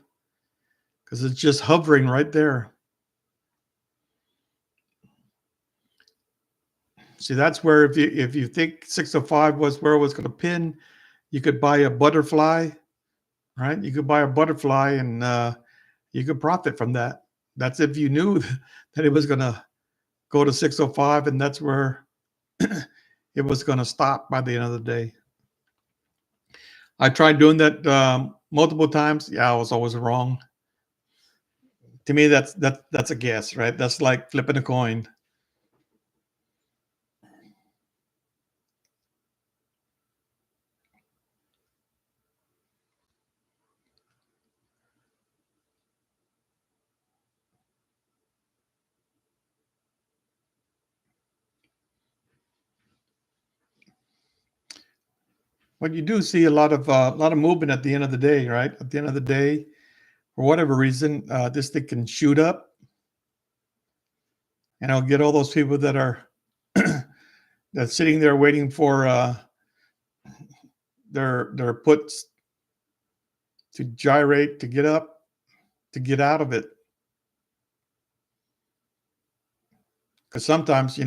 because it's just hovering right there. See, that's where if you think 605 was where it was going to pin, you could buy a butterfly, right? You could buy a butterfly and you could profit from that. That's if you knew that it was going to go to 605 and that's where it was going to stop by the end of the day. I tried doing that multiple times. Yeah, I was always wrong. To me, that's a guess, right? That's like flipping a coin. But you do see a lot of movement at the end of the day, right? At the end of the day, for whatever reason, this thing can shoot up, and I'll get all those people that are that's sitting there waiting for their puts to gyrate, to get up, to get out of it. Because sometimes,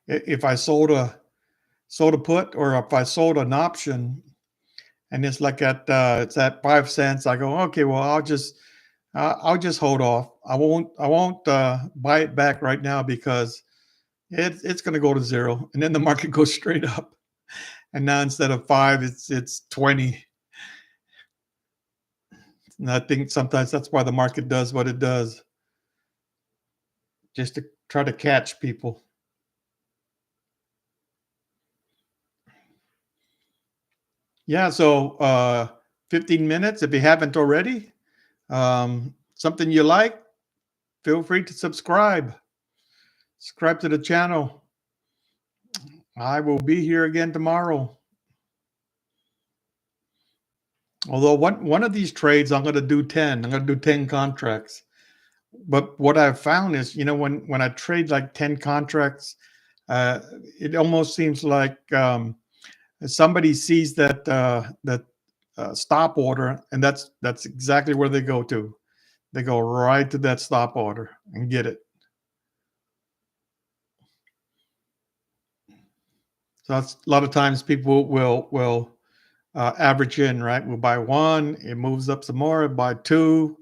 if I sold a put or if I sold an option and it's like it's at 5 cents, I go, okay, well, I'll just hold off. I won't buy it back right now because it's going to go to zero, and then the market goes straight up. And now instead of 5, it's 20. And I think sometimes that's why the market does what it does, just to try to catch people. Yeah, so 15 minutes if you haven't already. Something you like, feel free to subscribe. Subscribe to the channel. I will be here again tomorrow. Although one of these trades, I'm going to do 10. I'm going to do 10 contracts. But what I've found is, when I trade like 10 contracts, uh, it almost seems like somebody sees that stop order, and that's exactly where they go to. They go right to that stop order and get it. So that's a lot of times people will average in, right? We'll buy one, it moves up some more, buy two,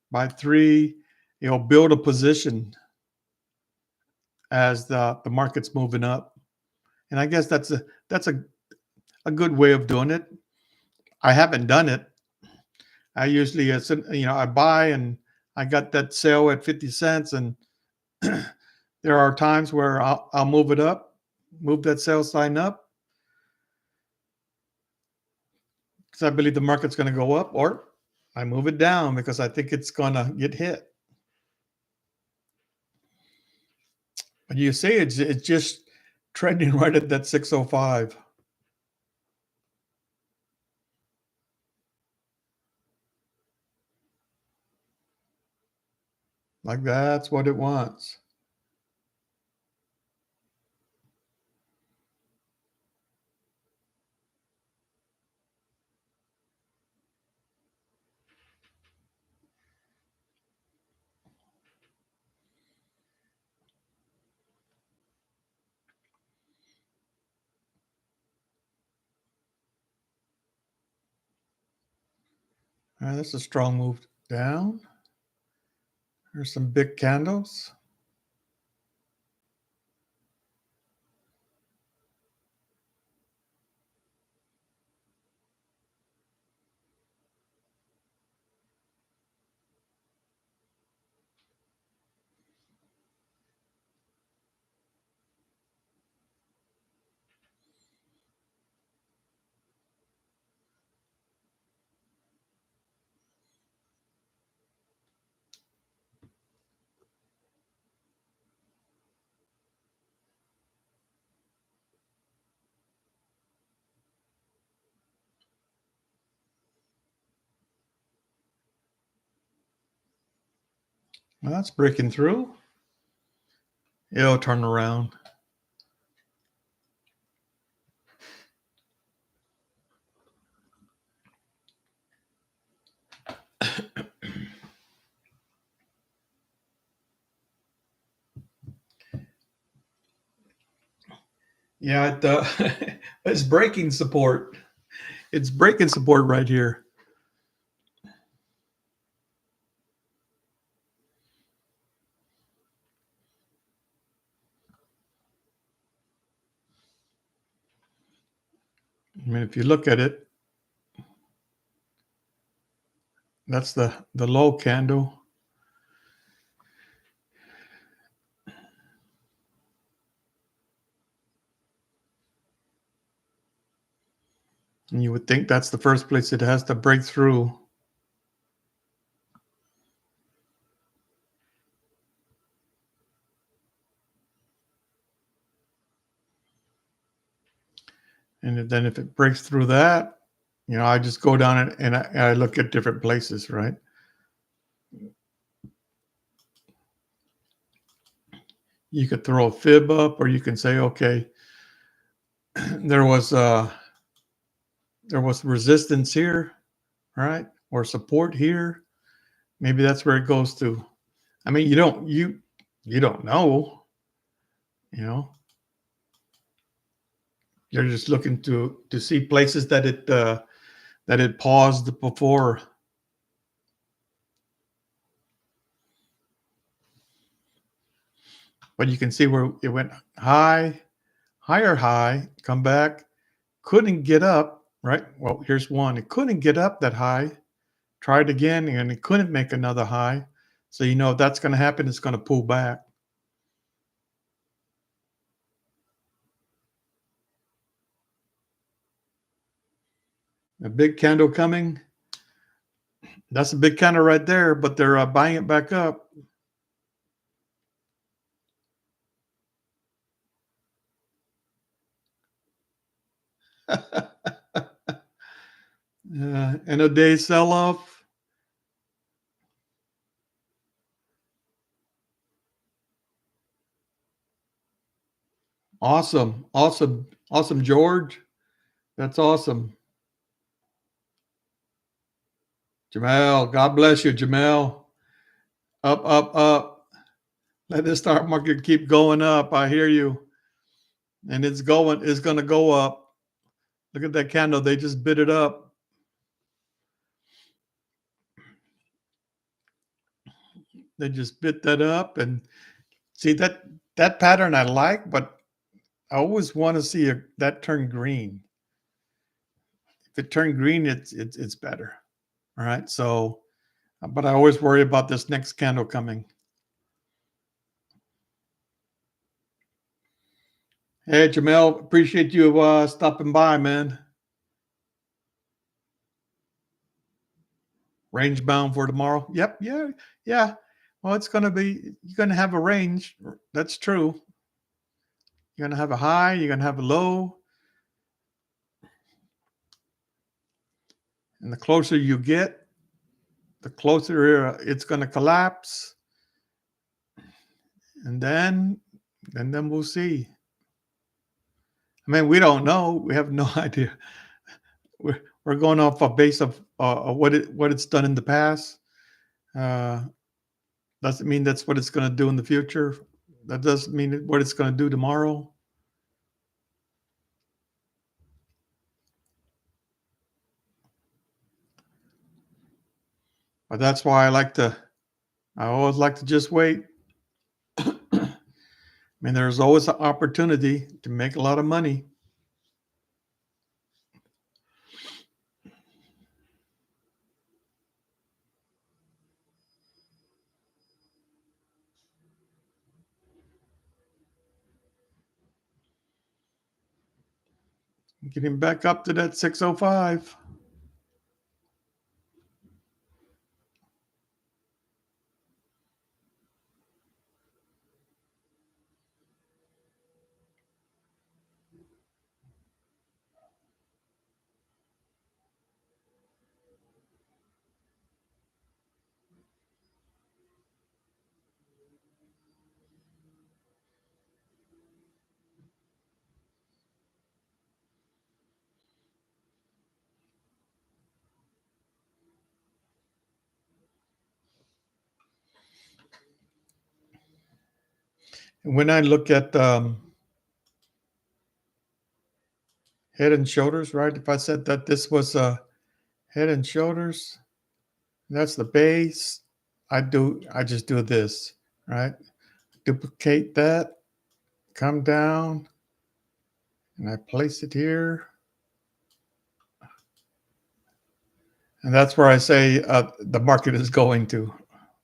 buy three, build a position as the market's moving up. And I guess that's a good way of doing it. I haven't done it. I usually, I buy and I got that sale at 50 cents, and there are times where I'll move it up, move that sell sign up, because I believe the market's going to go up, or I move it down because I think it's going to get hit. But you see, it's just trending right at that 605. Like that's what it wants. All right, that's a strong move down. There's some big candles. Well, that's breaking through. It'll turn around. Yeah, it's breaking support. It's breaking support right here. I mean, if you look at it, that's the low candle. And you would think that's the first place it has to break through. And then if it breaks through that, I just go down and I look at different places, right? You could throw a fib up, or you can say, okay, there was resistance here, right? Or support here. Maybe that's where it goes to. I mean, you don't know, you know. You're just looking to see places that it paused before. But you can see where it went higher high, come back, couldn't get up, right? Well, here's one. It couldn't get up that high. Tried again, and it couldn't make another high. So if that's going to happen, it's going to pull back. A big candle coming. That's a big candle right there, but they're buying it back up. And a day sell off. Awesome. Awesome. Awesome, George. That's awesome. Jamel, God bless you, Jamel. Up, up, up. Let the stock market keep going up. I hear you. And it's going to go up. Look at that candle. They just bid it up. They just bit that up. And see that pattern I like, but I always want to see that turn green. If it turned green, it's better. All right. So, but I always worry about this next candle coming. Hey, Jamel, appreciate you stopping by, man. Range bound for tomorrow. Yep. Yeah. Yeah. Well, you're going to have a range. That's true. You're going to have a high, you're going to have a low. And the closer you get, the closer it's going to collapse. And then we'll see. I mean, we don't know. We have no idea. We're going off a base of what it's done in the past. Uh, doesn't mean that's what it's going to do in the future. That doesn't mean what it's going to do tomorrow. But that's why I always like to just wait. I mean, there's always an opportunity to make a lot of money. Getting back up to that 605. When I look at Head and Shoulders, right? If I said that this was Head and Shoulders, that's the base. I just do this, right? Duplicate that, come down, and I place it here. And that's where I say the market is going to,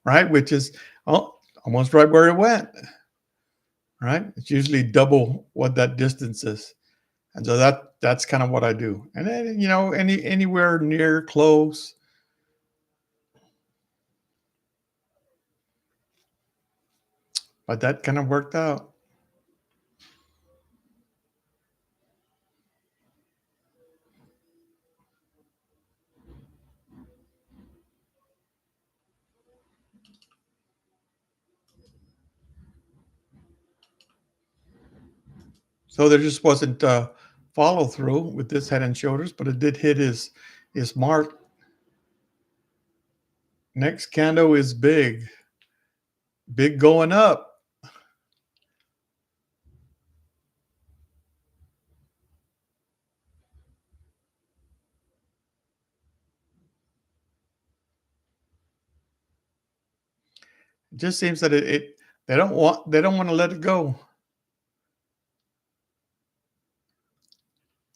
right? Which is almost right where it went, right? It's usually double what that distance is. And so that's kind of what I do. And then, anywhere near close, but that kind of worked out. So there just wasn't follow through with this Head and Shoulders, but it did hit his mark. Next candle is big, big going up. It just seems that they don't want to let it go.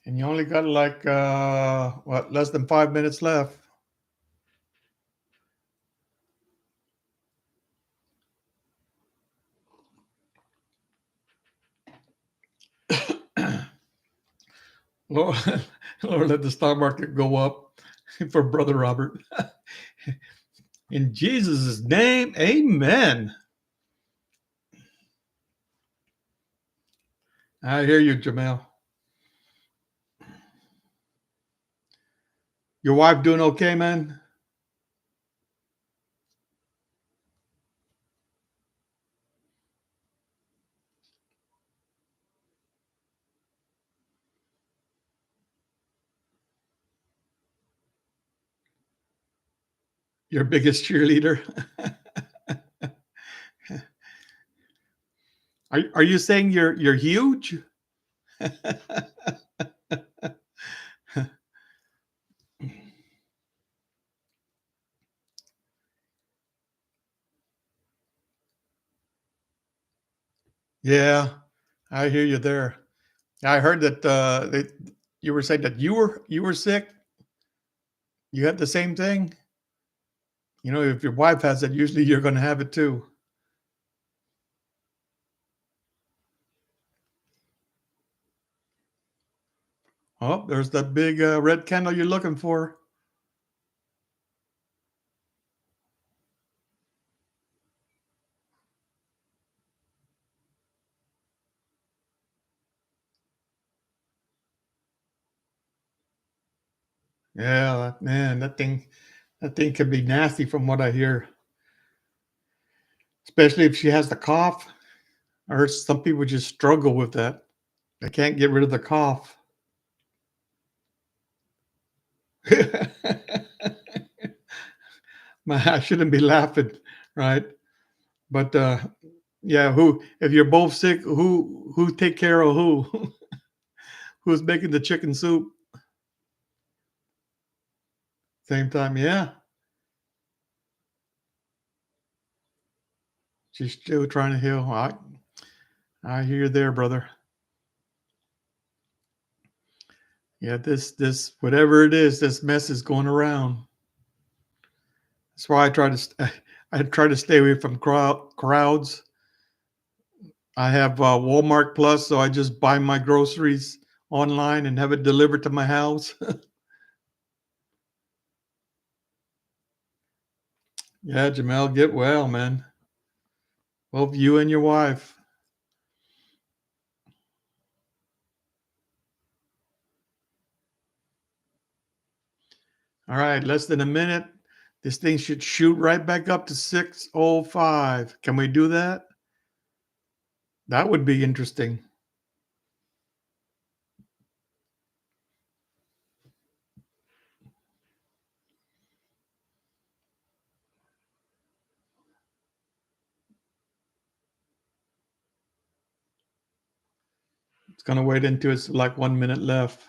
And you only got like less than 5 minutes left. Lord, Lord, let the stock market go up for Brother Robert. In Jesus' name, amen. I hear you, Jamel. Your wife doing okay, man? Your biggest cheerleader? Are you saying you're huge? Yeah, I hear you there. I heard that you were saying that you were sick. You had the same thing. If your wife has it, usually you're going to have it too. Oh, there's that big red candle you're looking for. Yeah, man, that thing can be nasty from what I hear, especially if she has the cough. I heard some people just struggle with that. They can't get rid of the cough. Man, I shouldn't be laughing, right? But yeah, who if you're both sick, who take care of who? Who's making the chicken soup? Same time, yeah. She's still trying to heal. I hear you there, brother. Yeah, this whatever it is, this mess is going around. That's why I try to stay away from crowds. I have Walmart Plus, so I just buy my groceries online and have it delivered to my house. Yeah, Jamel, get well, man. Both you and your wife. All right, less than a minute. This thing should shoot right back up to 605. Can we do that? That would be interesting. It's gonna wait until it's like 1 minute left,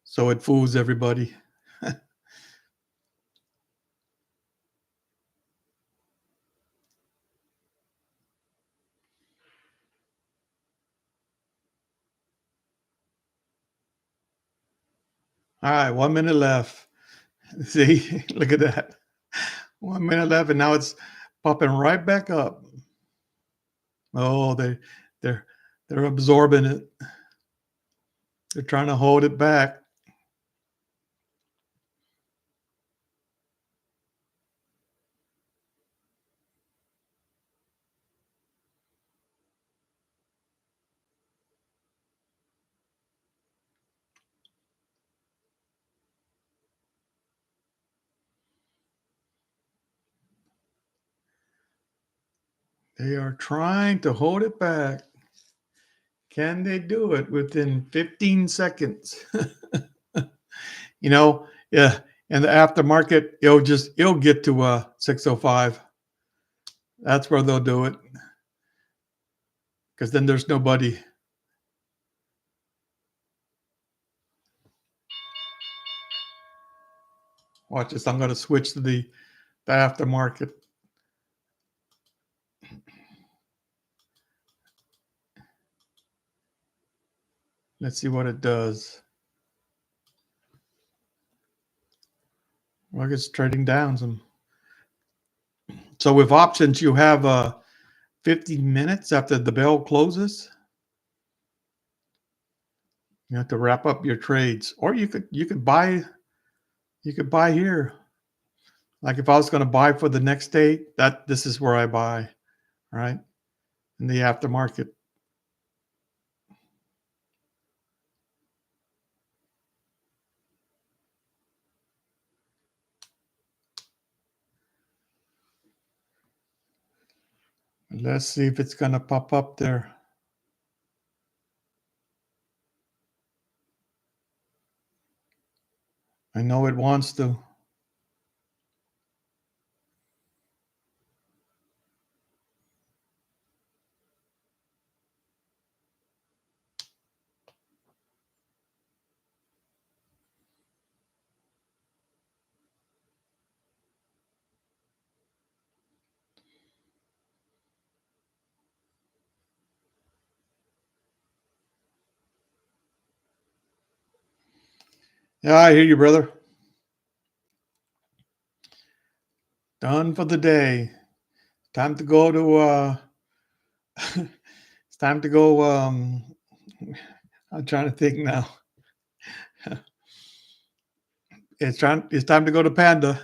so it fools everybody. All right, 1 minute left. See, look at that. 1 minute left, and now it's popping right back up. Oh, they're they're absorbing it. They're trying to hold it back. They are trying to hold it back. Can they do it within 15 seconds? Yeah. In the aftermarket, it'll get to 605. That's where they'll do it because then there's nobody. Watch this. I'm going to switch to the aftermarket. Let's see what it does. Well, it's trading down some. So with options, you have 50 minutes after the bell closes. You have to wrap up your trades, or you could buy here. Like if I was going to buy for the next day, this is where I buy, right? In the aftermarket. Let's see if it's going to pop up there. I know it wants to. Yeah, I hear you, brother. Done for the day. Time to go to it's time to go I'm trying to think now. It's time to go to Panda.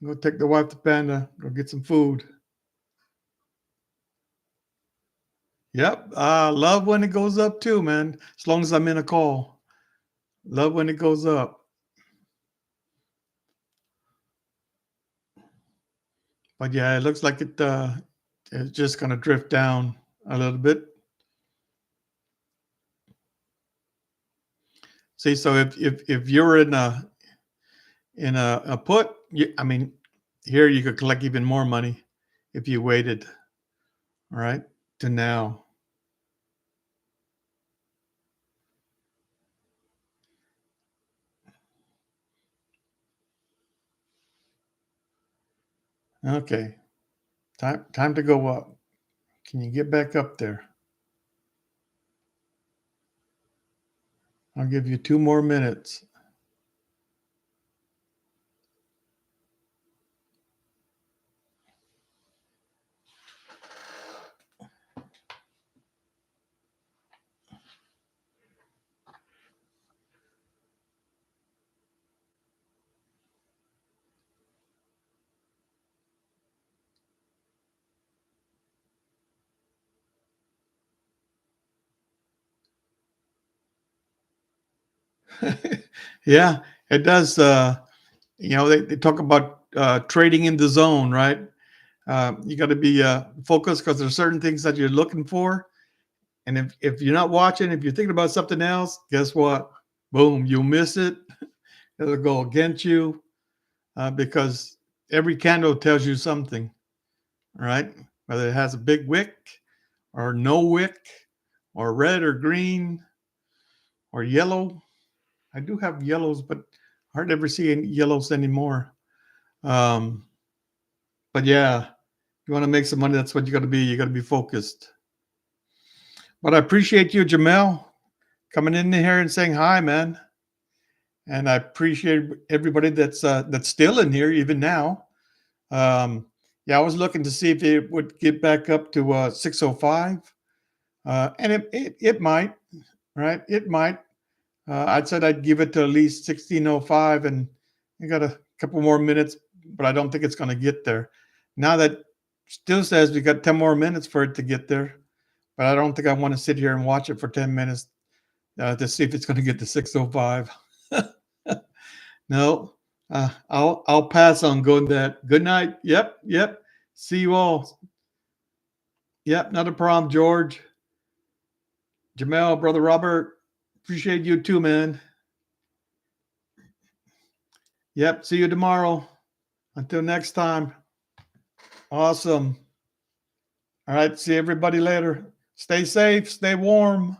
Go take the wife to Panda. Go get some food. Yep. Love when it goes up too, man. As long as I'm in a call. Love when it goes up. But yeah, it looks like it's just gonna drift down a little bit. See, so if you're in a put, I mean, here you could collect even more money if you waited, all right, to now. Okay, time to go up. Can you get back up there? I'll give you 2 more minutes. Yeah, it does. They talk about trading in the zone, right? You got to be focused because there's certain things that you're looking for. And if you're not watching, if you're thinking about something else, guess what? Boom, you'll miss it. It'll go against you because every candle tells you something, right? Whether it has a big wick or no wick or red or green or yellow. I do have yellows, but hardly ever see any yellows anymore. But yeah, you want to make some money, that's what you got to be. You got to be focused. But I appreciate you, Jamel, coming in here and saying hi, man. And I appreciate everybody that's still in here even now. Yeah, I was looking to see if it would get back up to 605, and it might, right? It might. I'd said I'd give it to at least 1605, and I got a couple more minutes, but I don't think it's going to get there. Now that still says we got 10 more minutes for it to get there, but I don't think I want to sit here and watch it for 10 minutes to see if it's going to get to 605. No, I'll pass on going that. Good night. Yep. See you all. Yep, not a problem, George. Jamel, brother Robert, appreciate you too, man. Yep, see you tomorrow. Until next time. Awesome. All right, see everybody later. Stay safe, stay warm.